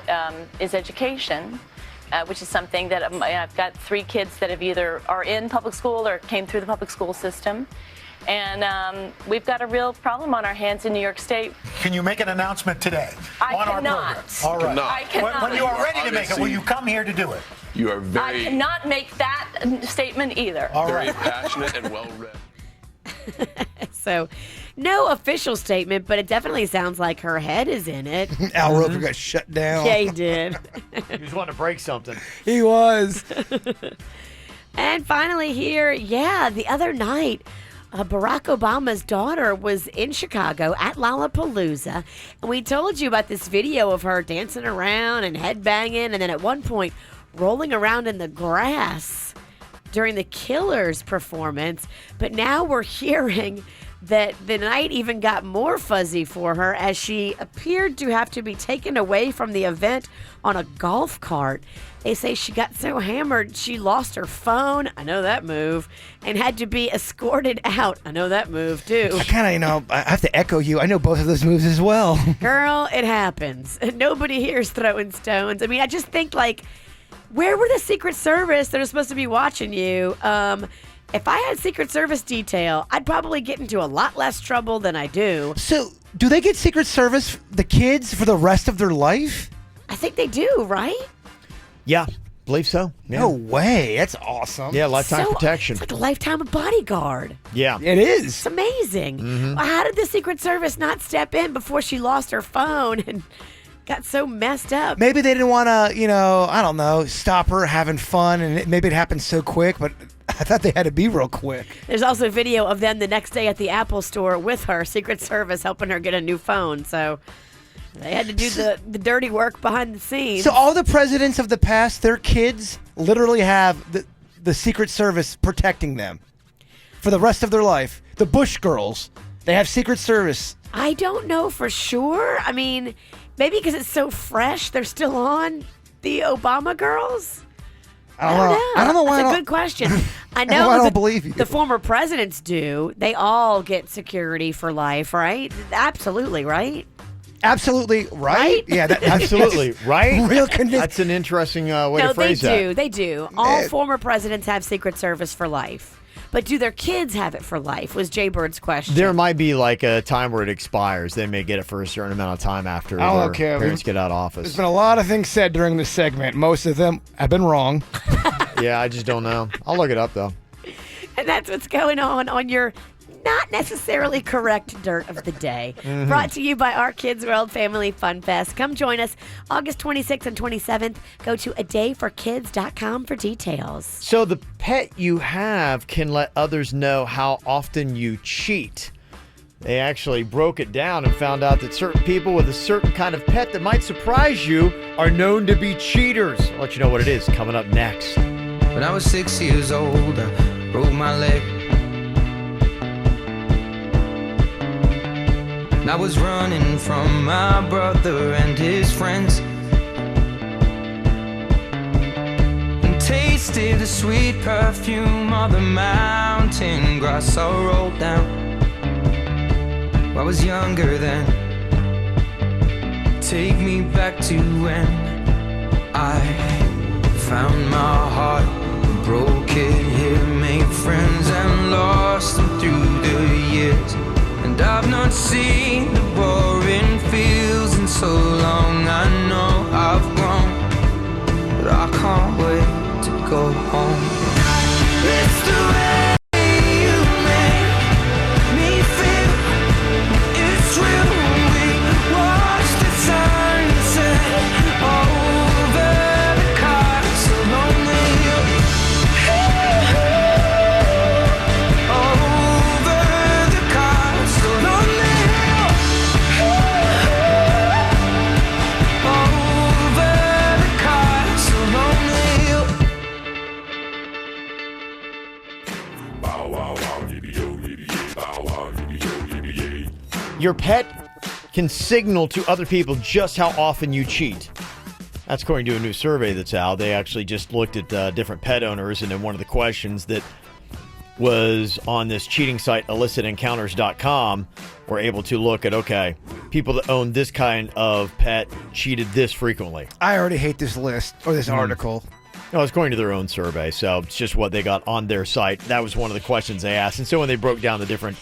is education. Which is something that I've got 3 kids that have either are in public school or came through the public school system. And we've got a real problem on our hands in New York State. Can you make an announcement today I on cannot. our program? All right. I cannot. When you are ready to make it, will you come here to do it? You are I cannot make that statement either. Very passionate and well-read. So, no official statement, but it definitely sounds like her head is in it. Al Roker got shut down. Yeah, he did. He was wanting to break something. He was. And finally here, the other night, Barack Obama's daughter was in Chicago at Lollapalooza, and we told you about this video of her dancing around and headbanging, and then at one point rolling around in the grass during the Killers performance. But now we're hearing that the night even got more fuzzy for her as she appeared to have to be taken away from the event on a golf cart. They say she got so hammered she lost her phone. I know that move. And had to be escorted out. I know that move too. I kind of, I have to echo you. I know both of those moves as well. Girl, it happens. Nobody here is throwing stones. I mean, I just think where were the Secret Service that are supposed to be watching you? If I had Secret Service detail, I'd probably get into a lot less trouble than I do. So, do they get Secret Service, the kids, for the rest of their life? I think they do, right? Yeah, believe so. Yeah. No way. That's awesome. Yeah, lifetime protection. It's like a lifetime bodyguard. Yeah. It is. It's amazing. Mm-hmm. How did the Secret Service not step in before she lost her phone and got so messed up? Maybe they didn't want to, I don't know, stop her having fun, and maybe it happened so quick, but I thought they had to be real quick. There's also video of them the next day at the Apple store with her, Secret Service helping her get a new phone. So they had to do the dirty work behind the scenes. So all the presidents of the past, their kids literally have the Secret Service protecting them for the rest of their life. The Bush girls, they have Secret Service. I don't know for sure. I mean, maybe because it's so fresh, they're still on the Obama girls. I don't know why. That's a good question. I know I don't believe you. The former presidents do. They all get security for life, right? Absolutely, right? Absolutely right. Yeah, absolutely right. Real convinced. That's an interesting way to phrase that. No, they do. All former presidents have Secret Service for life. But do their kids have it for life? Was Jay Bird's question. There might be like a time where it expires. They may get it for a certain amount of time after I don't their care. parents get out of office. There's been a lot of things said during this segment. Most of them have been wrong. Yeah, I just don't know. I'll look it up, though. And that's what's going on your not necessarily correct dirt of the day. Mhm. Brought to you by Our Kids World Family Fun Fest. Come join us August 26th and 27th. Go to adayforkids.com for details. So the pet you have can let others know how often you cheat. They actually broke it down and found out that certain people with a certain kind of pet that might surprise you are known to be cheaters. I'll let you know what it is coming up next. When I was 6 years old, I broke my leg. And I was running from my brother and his friends, and tasted the sweet perfume of the mountain grass I rolled down. I was younger then. Take me back to when I found my heart, broke it here, made friends and lost them through the years. And I've not seen the boring fields in so long. I know I've grown, but I can't wait to go home. It's the way you make me feel. It's real. We watch the sunset over the castle on the hill. Over the castle on the hill. Over the castle on the hill. Your pet can signal to other people just how often you cheat. That's according to a new survey that's out. They actually just looked at different pet owners, and then one of the questions that was on this cheating site, illicitencounters.com, were able to look at, okay, people that own this kind of pet cheated this frequently. I already hate this list or this article. No, it's according to their own survey, so it's just what they got on their site. That was one of the questions they asked. And so when they broke down the different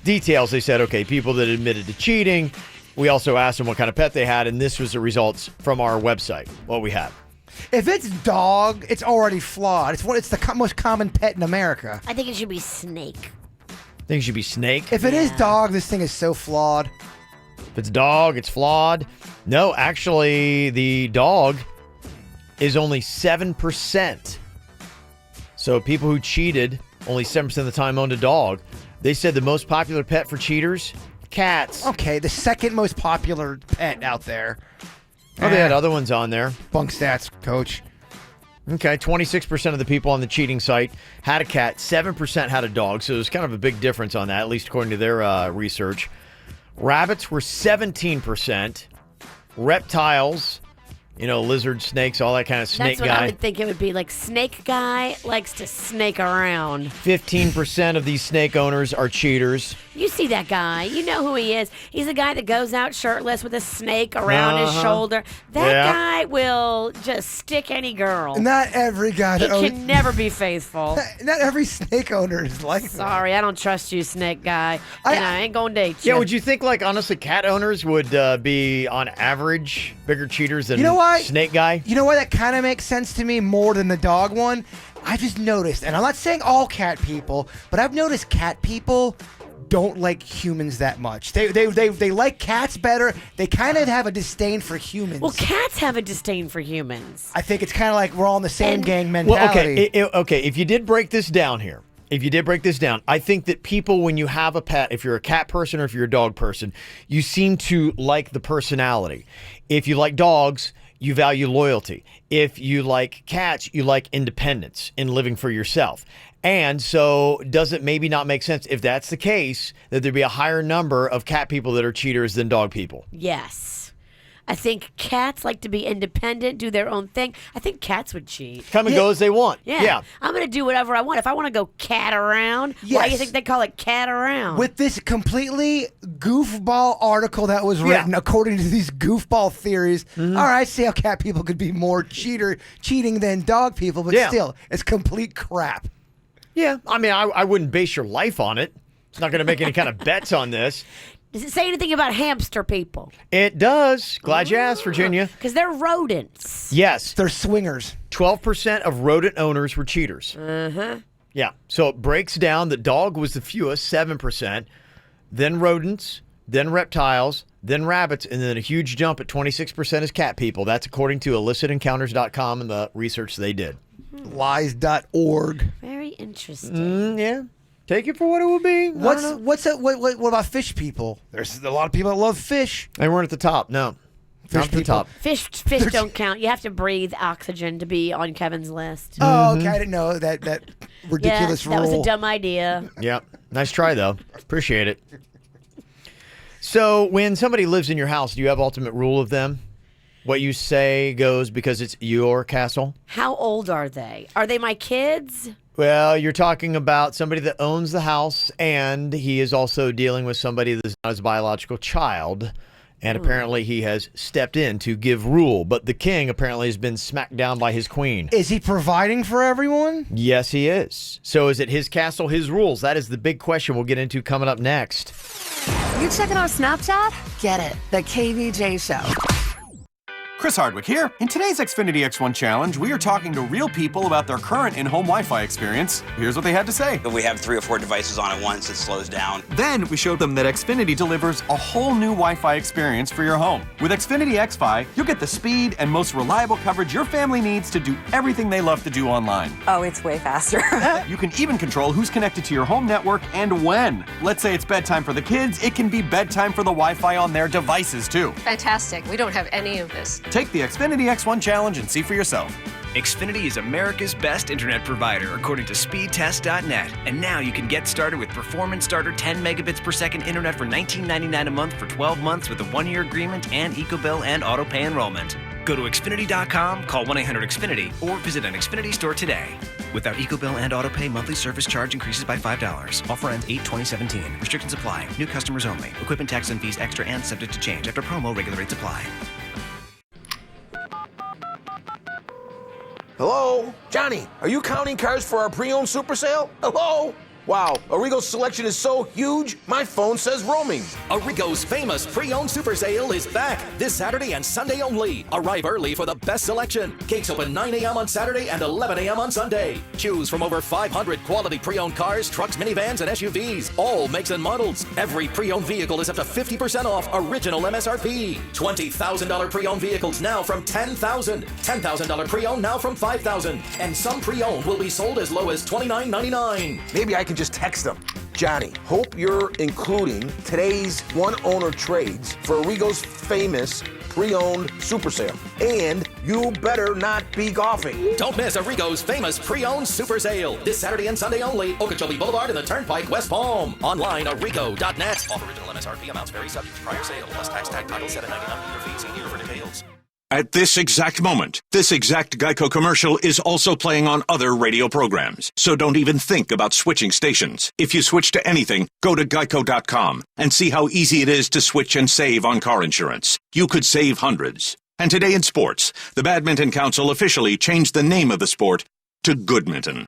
details, they said, okay, people that admitted to cheating. We also asked them what kind of pet they had, and this was the results from our website, what we had. If it's dog, it's already flawed. It's the most common pet in America. I think it should be snake. I think it should be snake. If it is dog, this thing is so flawed. If it's dog, it's flawed. No, actually, the dog is only 7%. So people who cheated, only 7% of the time owned a dog. They said the most popular pet for cheaters, cats. Okay, the second most popular pet out there. Oh, they had other ones on there. Bunk stats, coach. Okay, 26% of the people on the cheating site had a cat. 7% had a dog. So there's kind of a big difference on that, at least according to their research. Rabbits were 17%. Reptiles, lizards, snakes, all that kind of snake That's what guy. I would think it would be. Like, snake guy likes to snake around. 15% of these snake owners are cheaters. You see that guy. You know who he is. He's a guy that goes out shirtless with a snake around his shoulder. That guy will just stick any girl. Not every guy He that owns... can never be faithful. Not every snake owner is like that. Sorry, I don't trust you, snake guy. And I ain't gonna date you. Yeah, would you think, honestly, cat owners would be, on average, bigger cheaters than snake guy? You know why that kind of makes sense to me more than the dog one? I just noticed, and I'm not saying all cat people, but I've noticed cat people don't like humans that much. They like cats better. They kind of have a disdain for humans. Well, cats have a disdain for humans. I think it's kind of like we're all in the same gang mentality. Well, okay, if you did break this down here, I think that people, when you have a pet, if you're a cat person or if you're a dog person, you seem to like the personality. If you like dogs, you value loyalty. If you like cats, you like independence and living for yourself. And so does it maybe not make sense, if that's the case, that there'd be a higher number of cat people that are cheaters than dog people? Yes. I think cats like to be independent, do their own thing. I think cats would cheat. Come and go as they want. Yeah. I'm going to do whatever I want. If I want to go cat around, why do you Yes. think they call it cat around? With this completely goofball article that was written according to these goofball theories, all right, I see how cat people could be more cheating than dog people, but still, it's complete crap. Yeah, I mean, I wouldn't base your life on it. It's not going to make any kind of bets on this. Does it say anything about hamster people? It does. Glad you asked, Virginia. Because they're rodents. Yes. They're swingers. 12% of rodent owners were cheaters. Uh-huh. Yeah. So it breaks down. The dog was the fewest, 7%. Then rodents, then reptiles, then rabbits, and then a huge jump at 26% is cat people. That's according to illicitencounters.com and the research they did. Lies.org. Very interesting. Yeah. Take it for what it will be. What about fish people? There's a lot of people that love fish. They weren't at the top. No. Not at the top. Fish don't count. You have to breathe oxygen to be on Kevin's list. Oh, okay. I didn't know that ridiculous yeah, that rule. was a dumb idea. Yeah. Nice try, though. Appreciate it. So when somebody lives in your house, do you have ultimate rule of them? What you say goes because it's your castle? How old are they? Are they my kids? Well, you're talking about somebody that owns the house, and he is also dealing with somebody that's not his biological child. And apparently he has stepped in to give rule. But the king apparently has been smacked down by his queen. Is he providing for everyone? Yes, he is. So is it his castle, his rules? That is the big question we'll get into coming up next. You checking out Snapchat? Get it. The KVJ Show. Chris Hardwick here. In today's Xfinity X1 Challenge, we are talking to real people about their current in-home Wi-Fi experience. Here's what they had to say. If we have 3 or 4 devices on at once, it slows down. Then we showed them that Xfinity delivers a whole new Wi-Fi experience for your home. With Xfinity X5, you'll get the speed and most reliable coverage your family needs to do everything they love to do online. Oh, it's way faster. You can even control who's connected to your home network and when. Let's say it's bedtime for the kids, it can be bedtime for the Wi-Fi on their devices too. Fantastic. We don't have any of this. Take the Xfinity X1 Challenge and see for yourself. Xfinity is America's best internet provider, according to speedtest.net. And now you can get started with Performance Starter 10 megabits per second internet for $19.99 a month for 12 months with a 1-year agreement and EcoBill and auto-pay enrollment. Go to Xfinity.com, call 1-800-XFINITY, or visit an Xfinity store today. Without EcoBill and auto-pay, monthly service charge increases by $5. Offer ends 8/2017. Restrictions apply. New customers only. Equipment tax and fees extra and subject to change. After promo, regular rates apply. Hello? Johnny, are you counting cars for our pre-owned super sale? Hello? Wow, Arrigo's selection is so huge, my phone says roaming. Arrigo's famous pre-owned super sale is back this Saturday and Sunday only. Arrive early for the best selection. Gates open 9 a.m. on Saturday and 11 a.m. on Sunday. Choose from over 500 quality pre-owned cars, trucks, minivans, and SUVs, all makes and models. Every pre-owned vehicle is up to 50% off original MSRP. $20,000 pre-owned vehicles now from $10,000. $10,000 pre-owned now from $5,000. And some pre-owned will be sold as low as $29.99. Maybe I can just text them. Johnny, hope you're including today's one-owner trades for Arrigo's famous pre-owned super sale. And you better not be golfing. Don't miss Arrigo's famous pre-owned super sale. This Saturday and Sunday only. Okeechobee Boulevard and the Turnpike, West Palm. Online, arrigo.net. All original MSRP amounts vary subject to prior sale. Plus tax tag title $7.99 meter fees. See here for details. At this exact moment, this exact Geico commercial is also playing on other radio programs. So don't even think about switching stations. If you switch to anything, go to geico.com and see how easy it is to switch and save on car insurance. You could save hundreds. And today in sports, the Badminton Council officially changed the name of the sport to Goodminton.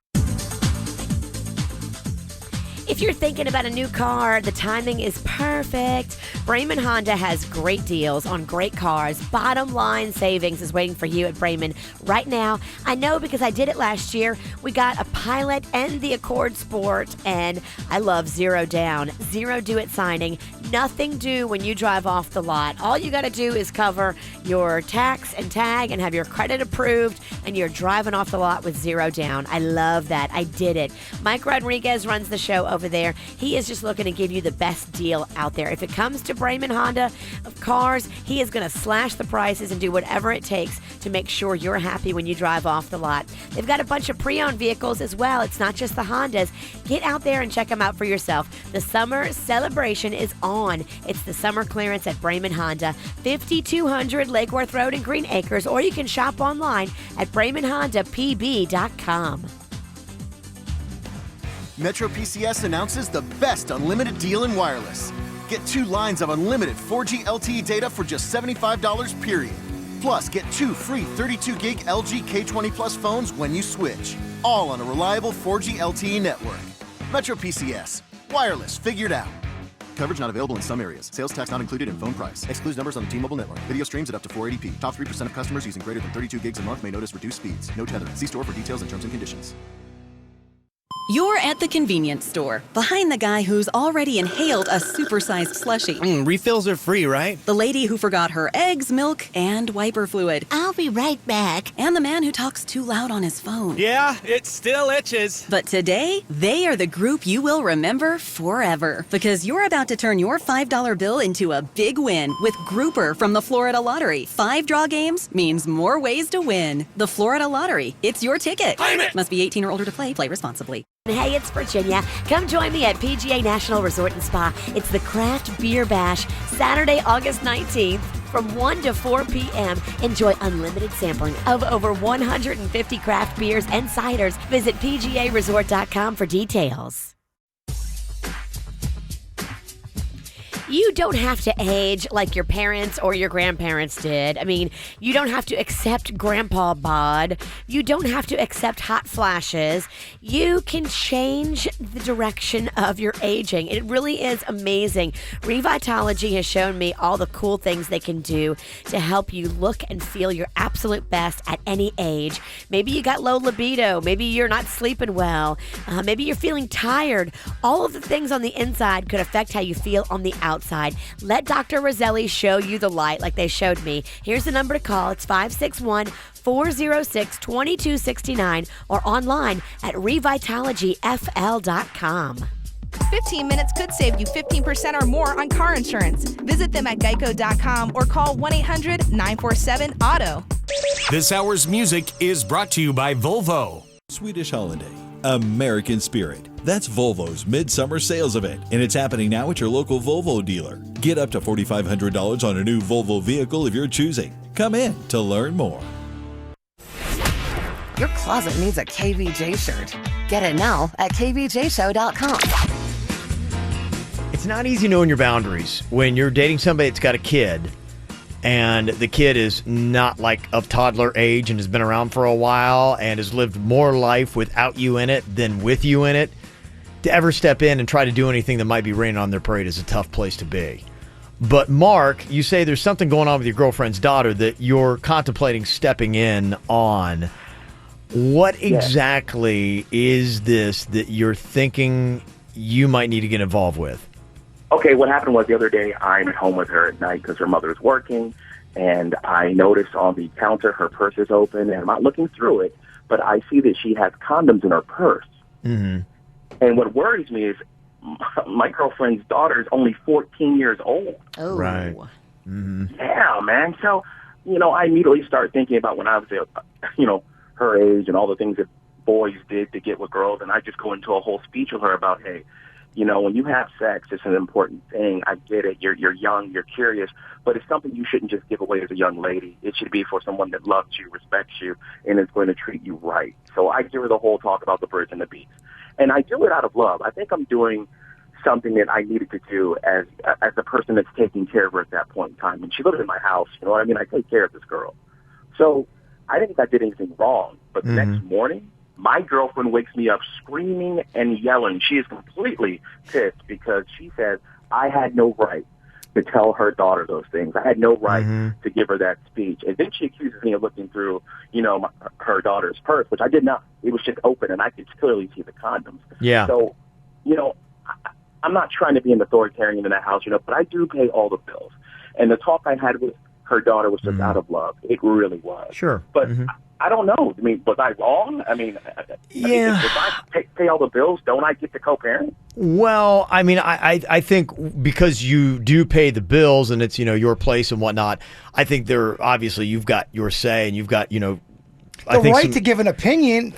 If you're thinking about a new car, the timing is perfect. Brayman Honda has great deals on great cars. Bottom line savings is waiting for you at Brayman right now. I know because I did it last year. We got a Pilot and the Accord Sport, and I love zero down, zero due at signing, nothing due when you drive off the lot. All you got to do is cover your tax and tag and have your credit approved, and you're driving off the lot with zero down. I love that. I did it. Mike Rodriguez runs the show over there. He is just looking to give you the best deal out there. If it comes to Brayman Honda of cars, he is going to slash the prices and do whatever it takes to make sure you're happy when you drive off the lot. They've got a bunch of pre-owned vehicles as well. It's not just the Hondas. Get out there and check them out for yourself. The summer celebration is on. It's the summer clearance at Brayman Honda, 5200 Lake Worth Road in Green Acres, or you can shop online at BraymanHondaPB.com. Metro PCS announces the best unlimited deal in wireless. Get 2 lines of unlimited 4G LTE data for just $75 period. Plus, get 2 free 32-gig LG K20 Plus phones when you switch. All on a reliable 4G LTE network. Metro PCS. Wireless figured out. Coverage not available in some areas. Sales tax not included in phone price. Excludes numbers on the T-Mobile network. Video streams at up to 480p. Top 3% of customers using greater than 32 gigs a month may notice reduced speeds. No tether. See store for details and terms and conditions. You're at the convenience store, behind the guy who's already inhaled a supersized slushie. Refills are free, right? The lady who forgot her eggs, milk, and wiper fluid. I'll be right back. And the man who talks too loud on his phone. Yeah, it still itches. But today, they are the group you will remember forever. Because you're about to turn your $5 bill into a big win with Grouper from the Florida Lottery. 5 draw games means more ways to win. The Florida Lottery. It's your ticket. Claim it! Must be 18 or older to play. Play responsibly. Hey, it's Virginia. Come join me at PGA National Resort and Spa. It's the Craft Beer Bash, Saturday, August 19th from 1 to 4 p.m. Enjoy unlimited sampling of over 150 craft beers and ciders. Visit PGAResort.com for details. You don't have to age like your parents or your grandparents did. I mean, you don't have to accept Grandpa Bod. You don't have to accept hot flashes. You can change the direction of your aging. It really is amazing. Revitology has shown me all the cool things they can do to help you look and feel your absolute best at any age. Maybe you got low libido. Maybe you're not sleeping well. Maybe you're feeling tired. All of the things on the inside could affect how you feel on the outside. Let Dr. Roselli show you the light like they showed me. Here's the number to call. It's 561-406-2269 or online at revitologyfl.com. 15 minutes could save you 15% or more on car insurance. Visit them at geico.com or call 1-800-947-AUTO. This hour's music is brought to you by Volvo. Swedish Holiday, American Spirit. That's Volvo's midsummer sales event, and it's happening now at your local Volvo dealer. Get up to $4,500 on a new Volvo vehicle of your choosing. Come in to learn more. Your closet needs a KVJ shirt. Get it now at kvjshow.com. It's not easy knowing your boundaries when you're dating somebody that's got a kid and the kid is not like of toddler age and has been around for a while and has lived more life without you in it than with you in it. To ever step in and try to do anything that might be raining on their parade is a tough place to be. But Mark, you say there's something going on with your girlfriend's daughter that you're contemplating stepping in on. What exactly is this that you're thinking you might need to get involved with? Okay, what happened was the other day I'm at home with her at night because her mother's working, and I noticed on the counter her purse is open, and I'm not looking through it, but I see that she has condoms in her purse. Mm-hmm. And what worries me is my girlfriend's daughter is only 14 years old. Oh. Right. Mm-hmm. Yeah, man. So, I immediately start thinking about when I was, her age and all the things that boys did to get with girls. And I just go into a whole speech with her about, hey, when you have sex, it's an important thing. I get it. You're young, you're curious, but it's something you shouldn't just give away as a young lady. It should be for someone that loves you, respects you, and is going to treat you right. So I give her the whole talk about the birds and the bees. And I do it out of love. I think I'm doing something that I needed to do as the person that's taking care of her at that point in time. And she lives in my house, you know what I mean? I take care of this girl. So I didn't think I did anything wrong. But the next morning, my girlfriend wakes me up screaming and yelling. She is completely pissed because she says I had no right to tell her daughter those things. I had no right to give her that speech. And then she accuses me of looking through, her daughter's purse, which I did not. It was just open, and I could clearly see the condoms. Yeah. So, I'm not trying to be an authoritarian in that house, but I do pay all the bills. And the talk I had with her daughter was just out of love. It really was. Sure. But I don't know. I mean, was I wrong? I mean, if I pay all the bills, don't I get to co-parent? Well, I mean, I think because you do pay the bills and it's, your place and whatnot, I think obviously you've got your say and you've got, the right to give an opinion.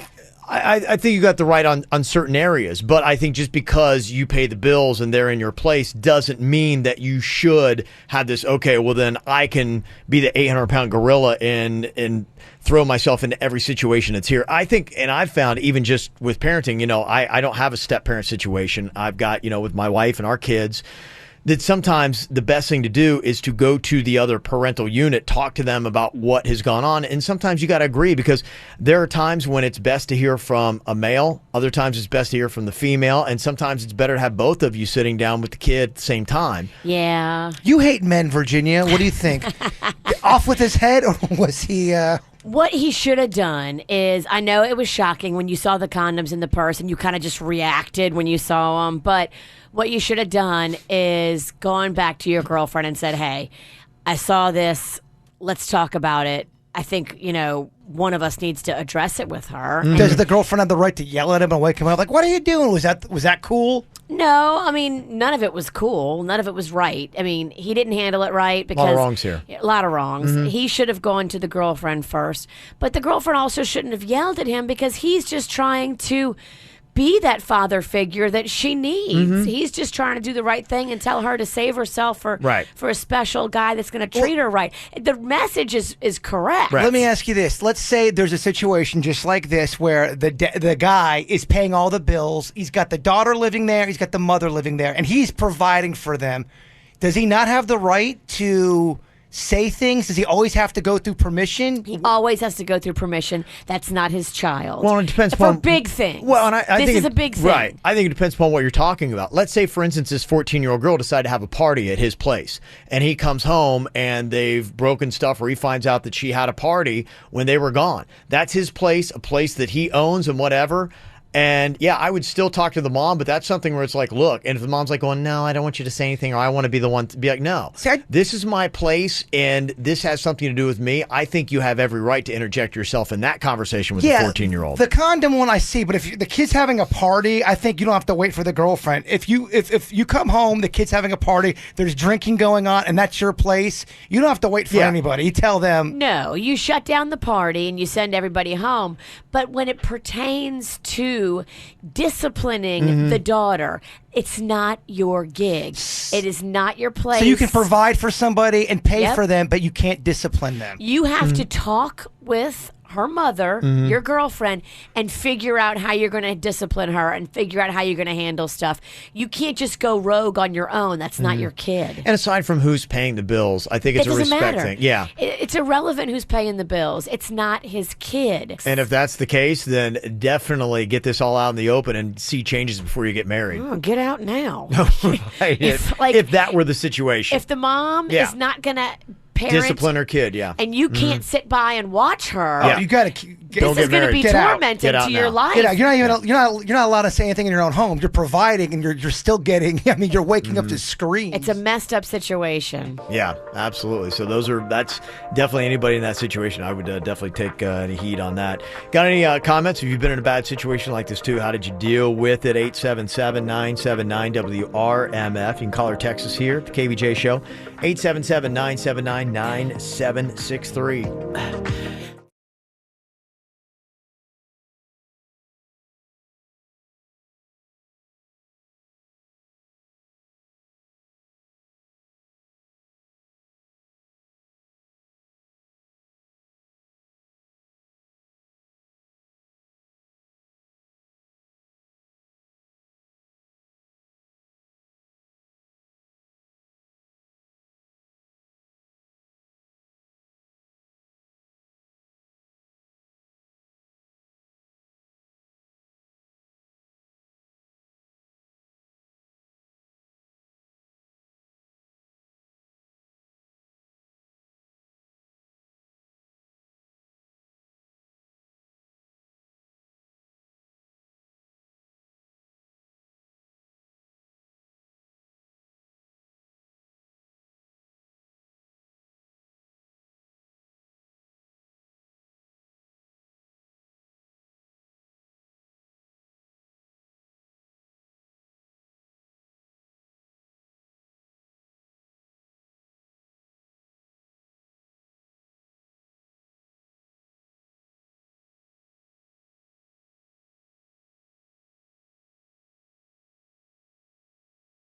I think you got the right on certain areas, but I think just because you pay the bills and they're in your place doesn't mean that you should have this, okay, well then I can be the 800-pound gorilla and throw myself into every situation that's here. I think, and I've found even just with parenting, I don't have a step-parent situation. I've got, with my wife and our kids, that sometimes the best thing to do is to go to the other parental unit, talk to them about what has gone on. And sometimes you got to agree, because there are times when it's best to hear from a male. Other times it's best to hear from the female. And sometimes it's better to have both of you sitting down with the kid at the same time. Yeah. You hate men, Virginia. What do you think? Off with his head, or was he... What he should have done is, I know it was shocking when you saw the condoms in the purse and you kind of just reacted when you saw them, but what you should have done is gone back to your girlfriend and said, hey, I saw this. Let's talk about it. I think, one of us needs to address it with her. Does the girlfriend have the right to yell at him and wake him up? Like, what are you doing? Was that cool? No, I mean, none of it was cool. None of it was right. I mean, he didn't handle it right because... A lot of wrongs here. A lot of wrongs. He should have gone to the girlfriend first. But the girlfriend also shouldn't have yelled at him, because he's just trying to be that father figure that she needs. He's just trying to do the right thing and tell her to save herself for a special guy that's going to treat her right. The message is correct. Let me ask you this. Let's say there's a situation just like this where the guy is paying all the bills. He's got the daughter living there. He's got the mother living there. And he's providing for them. Does he not have the right to say things? Does he always have to go through permission? He always has to go through permission. That's not his child. Well, it depends for upon big things. Well, and I this think is a big thing. Right. I think it depends upon what you're talking about. Let's say, for instance, this 14-year-old girl decided to have a party at his place, and he comes home and they've broken stuff, or he finds out that she had a party when they were gone. That's his place, a place that he owns and whatever. And yeah, I would still talk to the mom, but that's something where it's like, look, and if the mom's like going, no, I don't want you to say anything, or I want to be the one to be like, no, this is my place and this has something to do with me. I think you have every right to interject yourself in that conversation with the 14-year-old. The condom one I see, but if the kid's having a party, I think you don't have to wait for the girlfriend. If you come home, the kid's having a party, there's drinking going on, and that's your place, you don't have to wait for anybody. You tell them. No, you shut down the party and you send everybody home. But when it pertains to disciplining the daughter, it's not your gig. It is not your place. So you can provide for somebody and pay for them, but you can't discipline them. You have to talk with her mother, your girlfriend, and figure out how you're going to discipline her and figure out how you're going to handle stuff. You can't just go rogue on your own. That's not your kid. And aside from who's paying the bills, I think it's a respect thing. Yeah. It's irrelevant who's paying the bills. It's not his kid. And if that's the case, then definitely get this all out in the open and see changes before you get married. Oh, get out now. Right. If that were the situation. If the mom is not going to parent, discipline her kid, and you can't sit by and watch her. Oh, you got to. This is going to be tormented to your life. You're not allowed to say anything in your own home. You're providing, and you're still getting. I mean, you're waking up to screams. It's a messed up situation. Yeah, absolutely. So that's definitely anybody in that situation. I would definitely take any heed on that. Got any comments? Have you been in a bad situation like this too? How did you deal with it? 877-979-WRMF. You can call or text us here at the KVJ Show. 877-979-9763.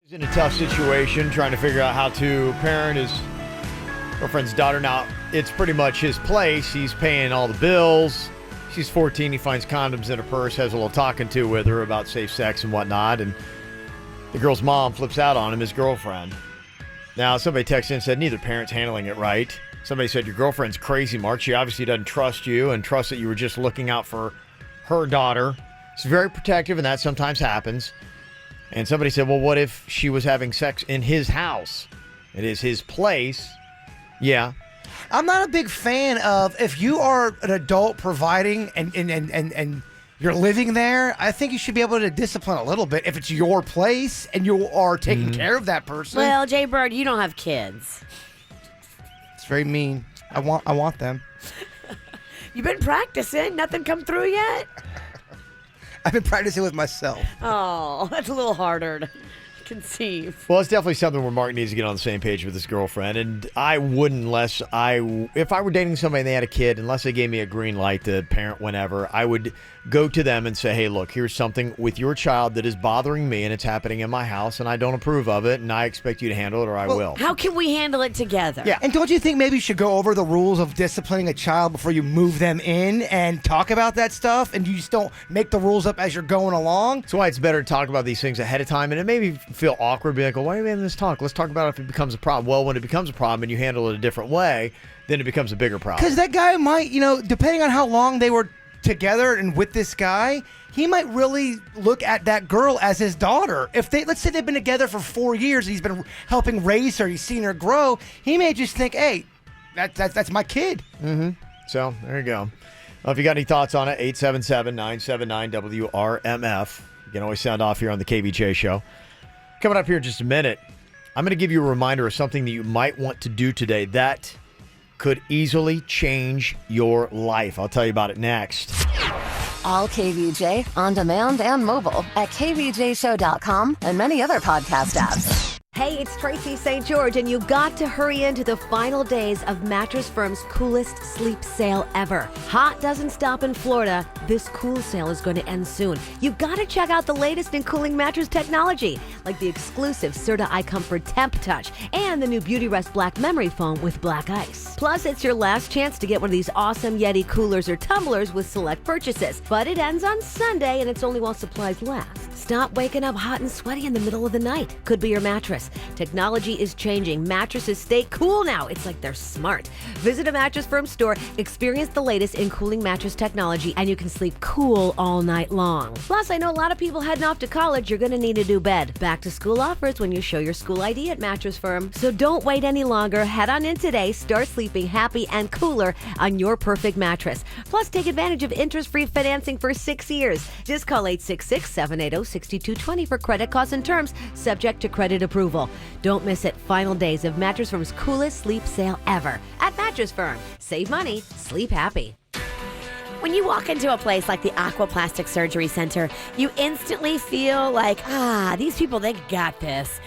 He's in a tough situation trying to figure out how to parent his girlfriend's daughter. Now, it's pretty much his place. He's paying all the bills. She's 14. He finds condoms in her purse, has a little talking to with her about safe sex and whatnot. And The girl's mom flips out on him, his girlfriend. Now, somebody texted in and said, neither parent's handling it right. Somebody said, your girlfriend's crazy, Mark. She obviously doesn't trust you and trusts that you were just looking out for her daughter. She's very protective, and that sometimes happens. And somebody said, well, what if she was having sex in his house? It is his place. Yeah. I'm not a big fan of, if you are an adult providing and you're living there, I think you should be able to discipline a little bit if it's your place and you are taking care of that person. Well, Jay Bird, you don't have kids. It's very mean. I want them. You've been practicing. Nothing come through yet? I've been practicing with myself. Oh, that's a little harder to conceive. Well, it's definitely something where Mark needs to get on the same page with his girlfriend. And I wouldn't if I were dating somebody and they had a kid, unless they gave me a green light to parent whenever, I would go to them and say, hey, look, here's something with your child that is bothering me and it's happening in my house and I don't approve of it and I expect you to handle it or I will. How can we handle it together? Yeah, and don't you think maybe you should go over the rules of disciplining a child before you move them in and talk about that stuff, and you just don't make the rules up as you're going along? That's why it's better to talk about these things ahead of time, and it made me feel awkward, be like, well, why are we having this talk? Let's talk about it if it becomes a problem. Well, when it becomes a problem and you handle it a different way, then it becomes a bigger problem. Because that guy might, depending on how long they were together and with this guy, he might really look at that girl as his daughter. If let's say they've been together for 4 years and he's been helping raise her, he's seen her grow, he may just think, hey, that's my kid. Mm-hmm. So there you go. Well, if you got any thoughts on it, 877-979-WRMF. You can always sound off here on the KVJ show. Coming up here in just a minute, I'm going to give you a reminder of something that you might want to do today that could easily change your life. I'll tell you about it next. All KVJ, on demand and mobile at kvjshow.com and many other podcast apps. Hey, it's Tracy St. George, and you got to hurry into the final days of Mattress Firm's coolest sleep sale ever. Hot doesn't stop in Florida. This cool sale is going to end soon. You got to check out the latest in cooling mattress technology, like the exclusive Serta iComfort Temp Touch and the new Beauty Rest Black Memory Foam with black ice. Plus, it's your last chance to get one of these awesome Yeti coolers or tumblers with select purchases. But it ends on Sunday, and it's only while supplies last. Stop waking up hot and sweaty in the middle of the night. Could be your mattress. Technology is changing. Mattresses stay cool now. It's like they're smart. Visit a Mattress Firm store, experience the latest in cooling mattress technology, and you can sleep cool all night long. Plus, I know a lot of people heading off to college. You're going to need a new bed. Back to school offers when you show your school ID at Mattress Firm. So don't wait any longer. Head on in today. Start sleeping happy and cooler on your perfect mattress. Plus, take advantage of interest-free financing for 6 years. Just call 866-780-6220 for credit costs and terms, subject to credit approval. Don't miss it. Final days of Mattress Firm's coolest sleep sale ever at Mattress Firm. Save money, sleep happy. When you walk into a place like the Aquaplastic Surgery Center, you instantly feel like, these people, they got this.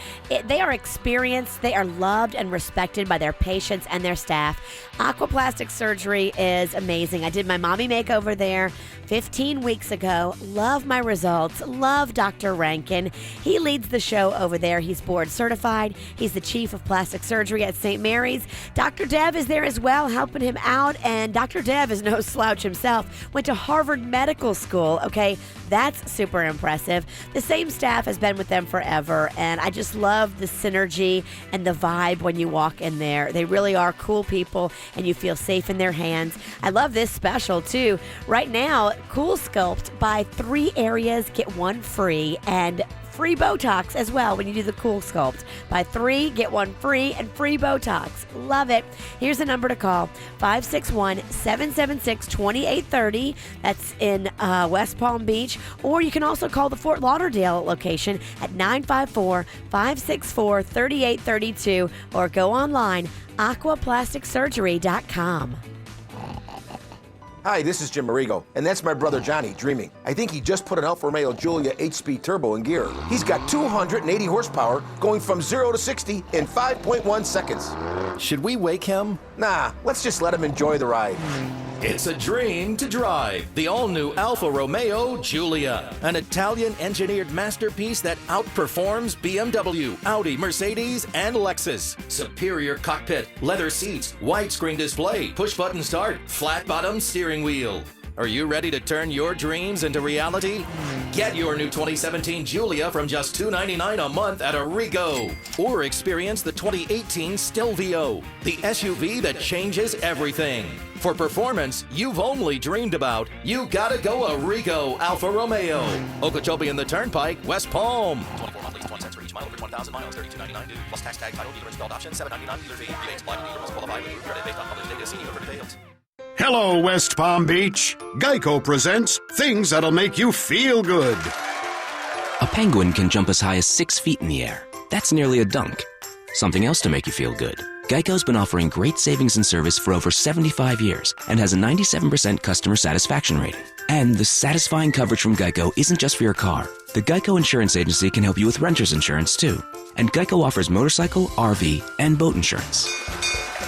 They are experienced, they are loved and respected by their patients and their staff. Aquaplastic Surgery is amazing. I did my mommy makeover there 15 weeks ago. Love my results. Love Dr. Rankin. He leads the show over there. He's board certified. He's the chief of plastic surgery at St. Mary's. Dr. Dev is there as well, helping him out. And Dr. Dev is no slouch himself. Went to Harvard Medical School. Okay, that's super impressive. The same staff has been with them forever. And I just love the synergy and the vibe when you walk in there. They really are cool people and you feel safe in their hands. I love this special too. Right now, Cool Sculpt, buy 3 areas, get 1 free, and free Botox as well when you do the Cool Sculpt. Buy 3, get 1 free, and free Botox. Love it. Here's the number to call, 561-776-2830. That's in West Palm Beach. Or you can also call the Fort Lauderdale location at 954-564-3832 or go online, aquaplasticsurgery.com. Hi, this is Jim Marigo, and that's my brother Johnny dreaming. I think he just put an Alfa Romeo Giulia 8-speed turbo in gear. He's got 280 horsepower going from 0 to 60 in 5.1 seconds. Should we wake him? Nah, let's just let him enjoy the ride. It's a dream to drive the all-new Alfa Romeo Giulia, an Italian-engineered masterpiece that outperforms BMW, Audi, Mercedes, and Lexus. Superior cockpit, leather seats, widescreen display, push-button start, flat-bottom steering wheel. Are you ready to turn your dreams into reality? Get your new 2017 Giulia from just $299 a month at Arrigo. Or experience the 2018 Stelvio, the SUV that changes everything. For performance you've only dreamed about, you gotta go Arrigo Alfa Romeo. Okeechobee and the Turnpike, West Palm. 24 monthly, 20 cents for each mile over 20,000 miles, $32.99 due. Plus tax tag, title, dealer installed option, $7.99 dealer fee. Rebates apply to dealer must qualify with credit based on published data. See dealer for details. Hello, West Palm Beach. Geico presents things that'll make you feel good. A penguin can jump as high as 6 feet in the air. That's nearly a dunk. Something else to make you feel good. Geico's been offering great savings and service for over 75 years and has a 97% customer satisfaction rating. And the satisfying coverage from Geico isn't just for your car. The Geico Insurance Agency can help you with renter's insurance, too. And Geico offers motorcycle, RV, and boat insurance.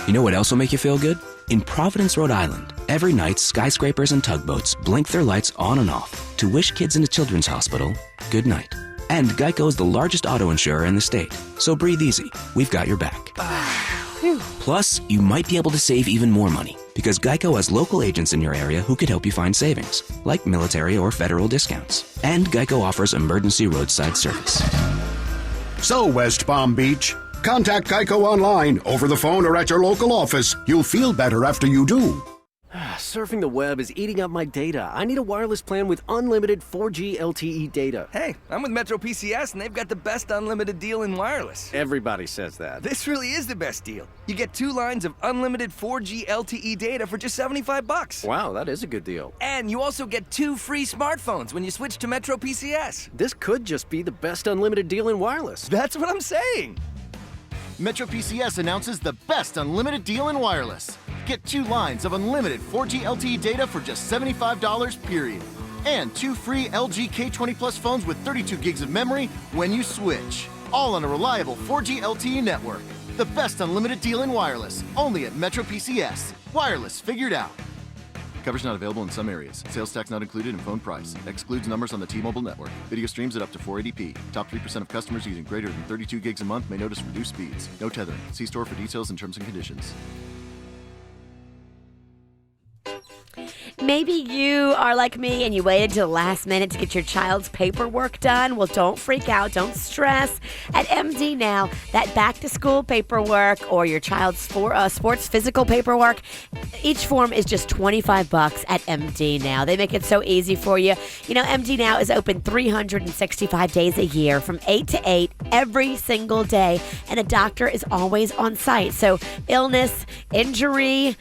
You know what else will make you feel good? In Providence, Rhode Island, every night skyscrapers and tugboats blink their lights on and off to wish kids in a children's hospital good night. And Geico is the largest auto insurer in the state, so breathe easy. We've got your back. Plus, you might be able to save even more money because Geico has local agents in your area who could help you find savings, like military or federal discounts. And Geico offers emergency roadside service. So, West Palm Beach, contact Geico online, over the phone, or at your local office. You'll feel better after you do. Surfing the web is eating up my data. I need a wireless plan with unlimited 4G LTE data. Hey, I'm with Metro PCS, and they've got the best unlimited deal in wireless. Everybody says that. This really is the best deal. You get 2 lines of unlimited 4G LTE data for just $75. Wow, that is a good deal. And you also get 2 free smartphones when you switch to Metro PCS. This could just be the best unlimited deal in wireless. That's what I'm saying. Metro PCS announces the best unlimited deal in wireless. Get 2 lines of unlimited 4G LTE data for just $75, period. And 2 free LG K20 Plus phones with 32 gigs of memory when you switch. All on a reliable 4G LTE network. The best unlimited deal in wireless, only at Metro PCS. Wireless figured out. Coverage not available in some areas. Sales tax not included in phone price. Excludes numbers on the T-Mobile network. Video streams at up to 480p. Top 3% of customers using greater than 32 gigs a month may notice reduced speeds. No tethering. See store for details and terms and conditions. Maybe you are like me and you waited till the last minute to get your child's paperwork done. Well, don't freak out. Don't stress. At MD Now, that back-to-school paperwork or your child's sports physical paperwork, each form is just $25 at MD Now. They make it so easy for you. You know, MD Now is open 365 days a year from 8 to 8 every single day, and a doctor is always on site. So illness, injury,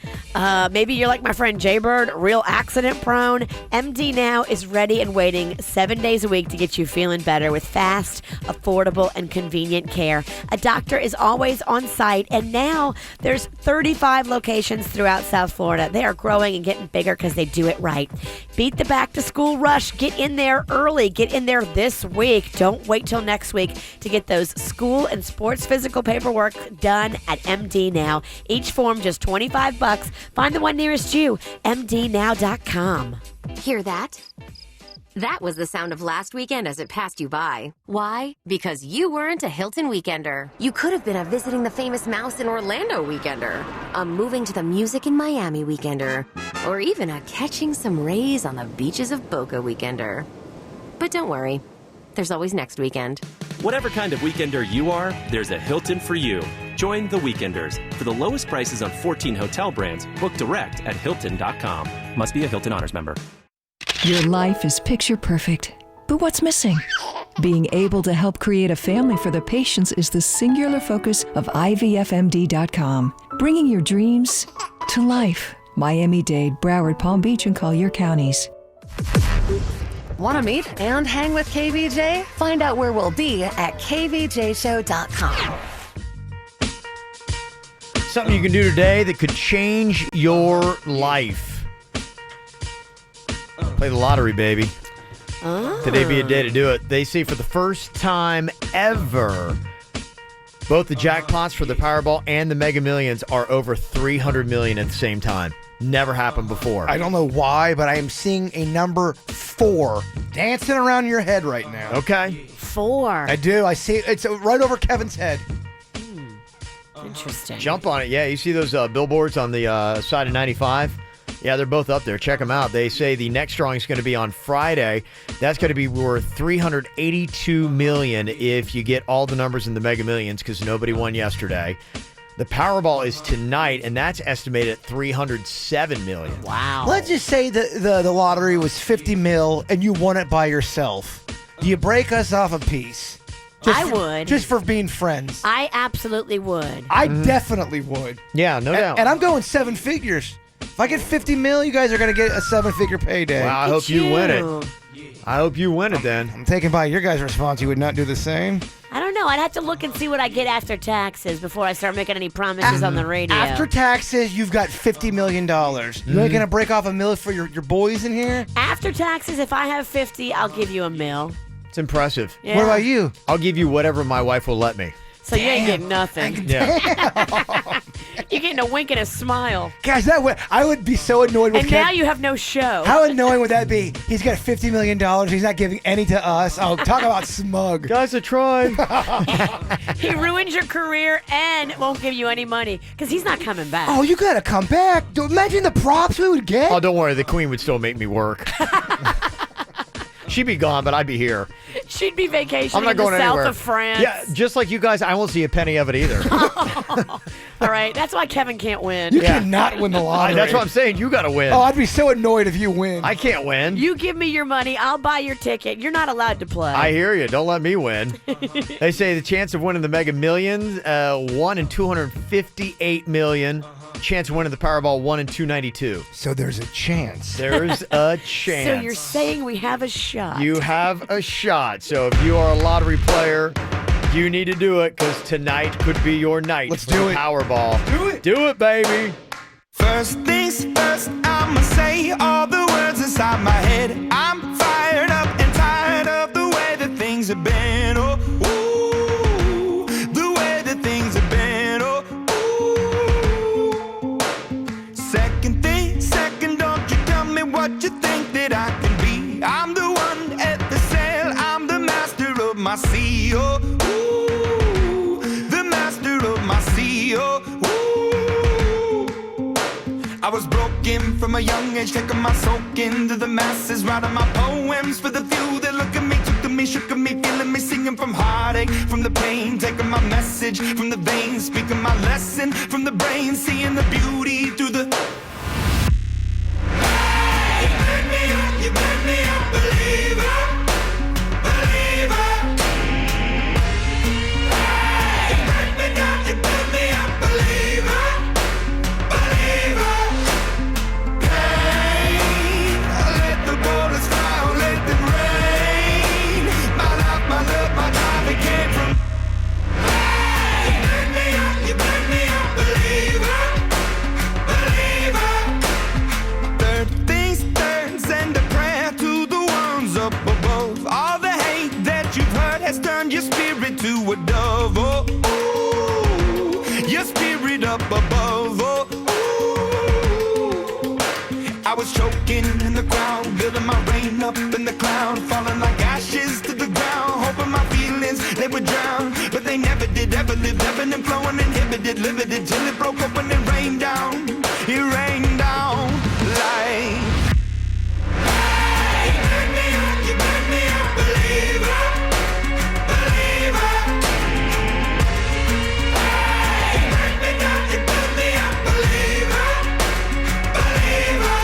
maybe you're like my friend Jaybird, real accident prone. MD Now is ready and waiting 7 days a week to get you feeling better with fast, affordable, and convenient care. A doctor is always on site, and now there's 35 locations throughout South Florida. They are growing and getting bigger because they do it right. Beat the back-to-school rush. Get in there early. Get in there this week. Don't wait till next week to get those school and sports physical paperwork done at MD Now. Each form just $25. Find the one nearest you. MDNow.com. Hear that? That was the sound of last weekend as it passed you by. Why? Because you weren't a Hilton weekender. You could have been a visiting the famous mouse in Orlando weekender, a moving to the music in Miami weekender, or even a catching some rays on the beaches of Boca weekender. But don't worry, there's always next weekend. Whatever kind of weekender you are, there's a Hilton for you. Join the Weekenders. For the lowest prices on 14 hotel brands, book direct at Hilton.com. Must be a Hilton Honors member. Your life is picture perfect, but what's missing? Being able to help create a family for the patients is the singular focus of IVFMD.com. Bringing your dreams to life. Miami-Dade, Broward, Palm Beach, and Collier counties. Want to meet and hang with KVJ? Find out where we'll be at kvjshow.com. Something you can do today that could change your life. Play the lottery, baby. Today be a day to do it. They say for the first time ever, both the jackpots for the Powerball and the Mega Millions are over $300 million at the same time. Never happened before. I don't know why, but I am seeing a number 4 dancing around your head right now. Okay. 4. I do. I see it's right over Kevin's head. Interesting. Jump on it. Yeah, you see those billboards on the side of 95? Yeah, they're both up there. Check them out. They say the next drawing is going to be on Friday. That's going to be worth $382 million if you get all the numbers in the Mega Millions, because nobody won yesterday. The Powerball is tonight, and that's estimated at $307 million. Wow. Let's just say the lottery was $50 million and you won it by yourself. Do you break us off a piece? I would. Just for being friends. I absolutely would. I definitely would. Yeah, no doubt. And I'm going 7 figures. If I get $50 million, you guys are going to get a 7-figure payday. Wow, I hope you win it. I hope you win it then. I'm taking by your guys' response. You would not do the same? I don't know. I'd have to look and see what I get after taxes before I start making any promises on the radio. After taxes, you've got $50 million. You ain't going to break off $1 million for your boys in here? After taxes, if I have 50, I'll give you $1 million. It's impressive. Yeah. What about you? I'll give you whatever my wife will let me. So you ain't getting nothing. Yeah. You're getting a wink and a smile. Guys, I would be so annoyed with And now you have no show. How annoying would that be? He's got $50 million. He's not giving any to us. Oh, talk about smug. Guys, I tried. He ruins your career and won't give you any money because he's not coming back. Oh, you got to come back. Imagine the props we would get. Oh, don't worry. The Queen would still make me work. She'd be gone, but I'd be here. She'd be vacationing I'm not in the going south anywhere. of France. Yeah, just like you guys, I won't see a penny of it either. All right, that's why Kevin can't win. You cannot win the lottery. That's what I'm saying. You got to win. Oh, I'd be so annoyed if you win. I can't win. You give me your money, I'll buy your ticket. You're not allowed to play. I hear you. Don't let me win. They say the chance of winning the Mega Millions, 1 in 258 million. Chance of winning the Powerball, 1 in 292. So there's a chance. There's a chance. So you're saying we have a shot. You have a shot. So if you are a lottery player, you need to do it because tonight could be your night. Let's for do the it. Powerball. Do it. Do it, baby. First things first, I'ma say all the words inside my head. I'm fired up and tired of the way that things have been. Oh, ooh, the way that things have been. Oh, ooh. Second thing, second, don't you tell me what you think that I can be. I'm the one at the sail, I'm the master of my sea. Oh, ooh, the master of my sea. Oh, I was broken from a young age, taking my soak into the masses, writing my poems for the few that look at me, took to me, shook at me, feeling me, singing from heartache, from the pain, taking my message from the veins, speaking my lesson from the brain, seeing the beauty through the... Hey, you burn me up, believer, believer. Hey, you burn me up, believer, believer. Let the bullets fly, let them rain. My life, my love, my drive, it came from. Hey, you burn me up, believer, believer. Third things third, send a prayer to the ones up above. All the hate that you've heard has turned your spirit to a dove. Oh, ooh, your spirit up above. Oh, ooh. I was choking in the crowd, building my rain up in the cloud, falling like ashes to the ground, hoping my feelings they would drown, but they never did. Ever lived, ebbing and flowing, inhibited, limited, till it broke up and it rained down. It rained down like. Hey, you burn me up, believer, believer. Hey, you burn me up, believer, believer.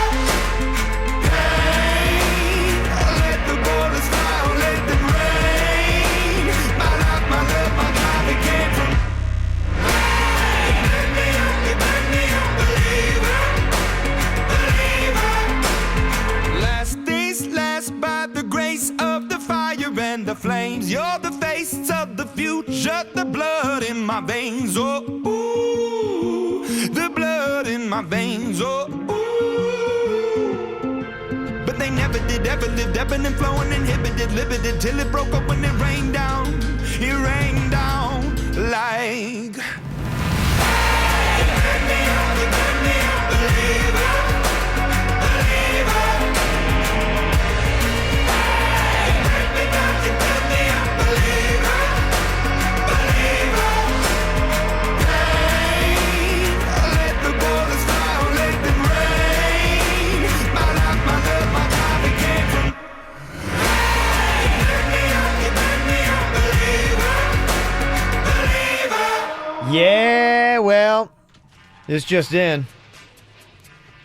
Let the bullets fly, let them rain. My life, my love, my drive, it came from. You burn me up, believer, believer. Last things last, by the grace of the fire and the flames. You're the face of the future, the blood in my veins. Oh, ooh, the blood in my veins. Oh, ooh. But they never did, ever lived, ebbing and flowing, inhibited, limited, till it broke up when it rained down. It rained down like. You burn me up, believer, believer. You burn me up, believer, believer. Let the bullets fly, let them rain. Yeah, well, this just in.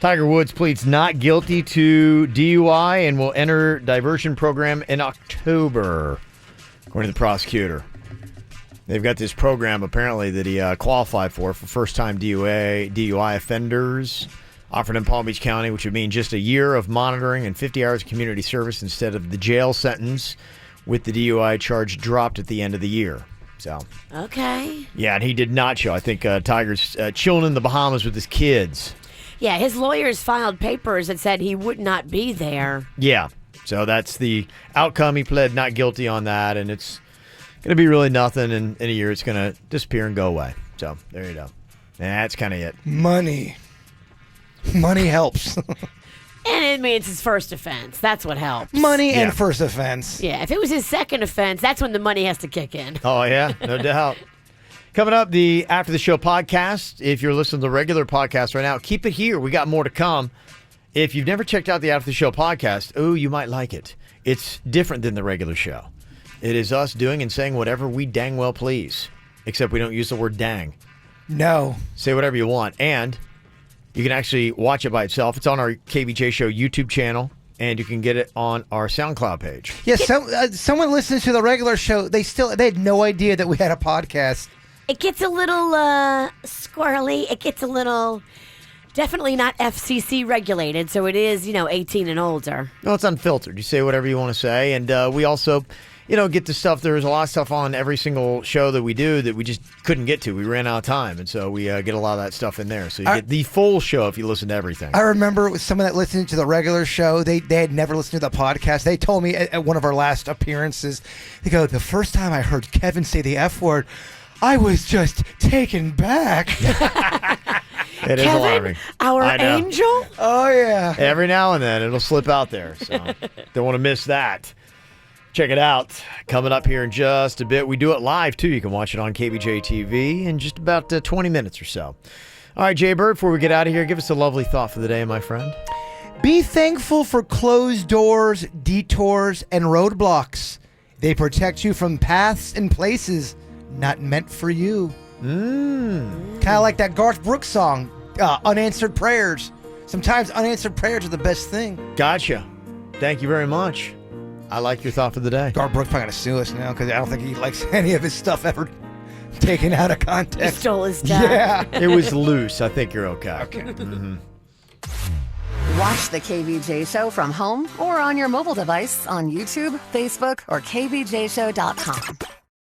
Tiger Woods pleads not guilty to DUI and will enter diversion program in October, according to the prosecutor. They've got this program, apparently, that he qualified for first-time DUI offenders, offered in Palm Beach County, which would mean just a year of monitoring and 50 hours of community service instead of the jail sentence, with the DUI charge dropped at the end of the year. So, okay. Yeah, and he did not show. I think Tiger's chilling in the Bahamas with his kids. Yeah, his lawyers filed papers that said he would not be there. Yeah, so that's the outcome. He pled not guilty on that, and it's going to be really nothing. And in a year, it's going to disappear and go away. So there you go. And that's kind of it. Money helps. And it means his first offense. That's what helps. Money and first offense. Yeah, if it was his second offense, that's when the money has to kick in. Oh, yeah, no doubt. Coming up, the After the Show podcast. If you're listening to the regular podcast right now, keep it here. We got more to come. If you've never checked out the After the Show podcast, you might like it. It's different than the regular show. It is us doing and saying whatever we dang well please, except we don't use the word dang. No. Say whatever you want. And you can actually watch it by itself. It's on our KVJ Show YouTube channel, and you can get it on our SoundCloud page. Yeah, someone listens to the regular show. They had no idea that we had a podcast. It gets a little squirrely. It gets a little definitely not FCC regulated, so it is, 18 and older. No, it's unfiltered. You say whatever you want to say, and we also, get the stuff. There's a lot of stuff on every single show that we do that we just couldn't get to. We ran out of time, and so we get a lot of that stuff in there. So you get the full show if you listen to everything. I remember it was someone that listened to the regular show. They had never listened to the podcast. They told me at one of our last appearances, they go, the first time I heard Kevin say the F word, I was just taken back. It is alarming. Our angel? Oh, yeah. Every now and then it'll slip out there, so don't want to miss that. Check it out. Coming up here in just a bit. We do it live, too. You can watch it on Kvj TV in just about 20 minutes or so. All right, Jay Bird, before we get out of here, give us a lovely thought for the day, my friend. Be thankful for closed doors, detours, and roadblocks. They protect you from paths and places not meant for you. Kind of like that Garth Brooks song, Unanswered Prayers. Sometimes unanswered prayers are the best thing. Gotcha. Thank you very much. I like your thought for the day. Garth Brooks probably going to sue us now because I don't think he likes any of his stuff ever taken out of context. He stole his stuff. Yeah. It was loose. I think you're okay. Okay. Mm-hmm. Watch the KVJ Show from home or on your mobile device on YouTube, Facebook, or kvjshow.com.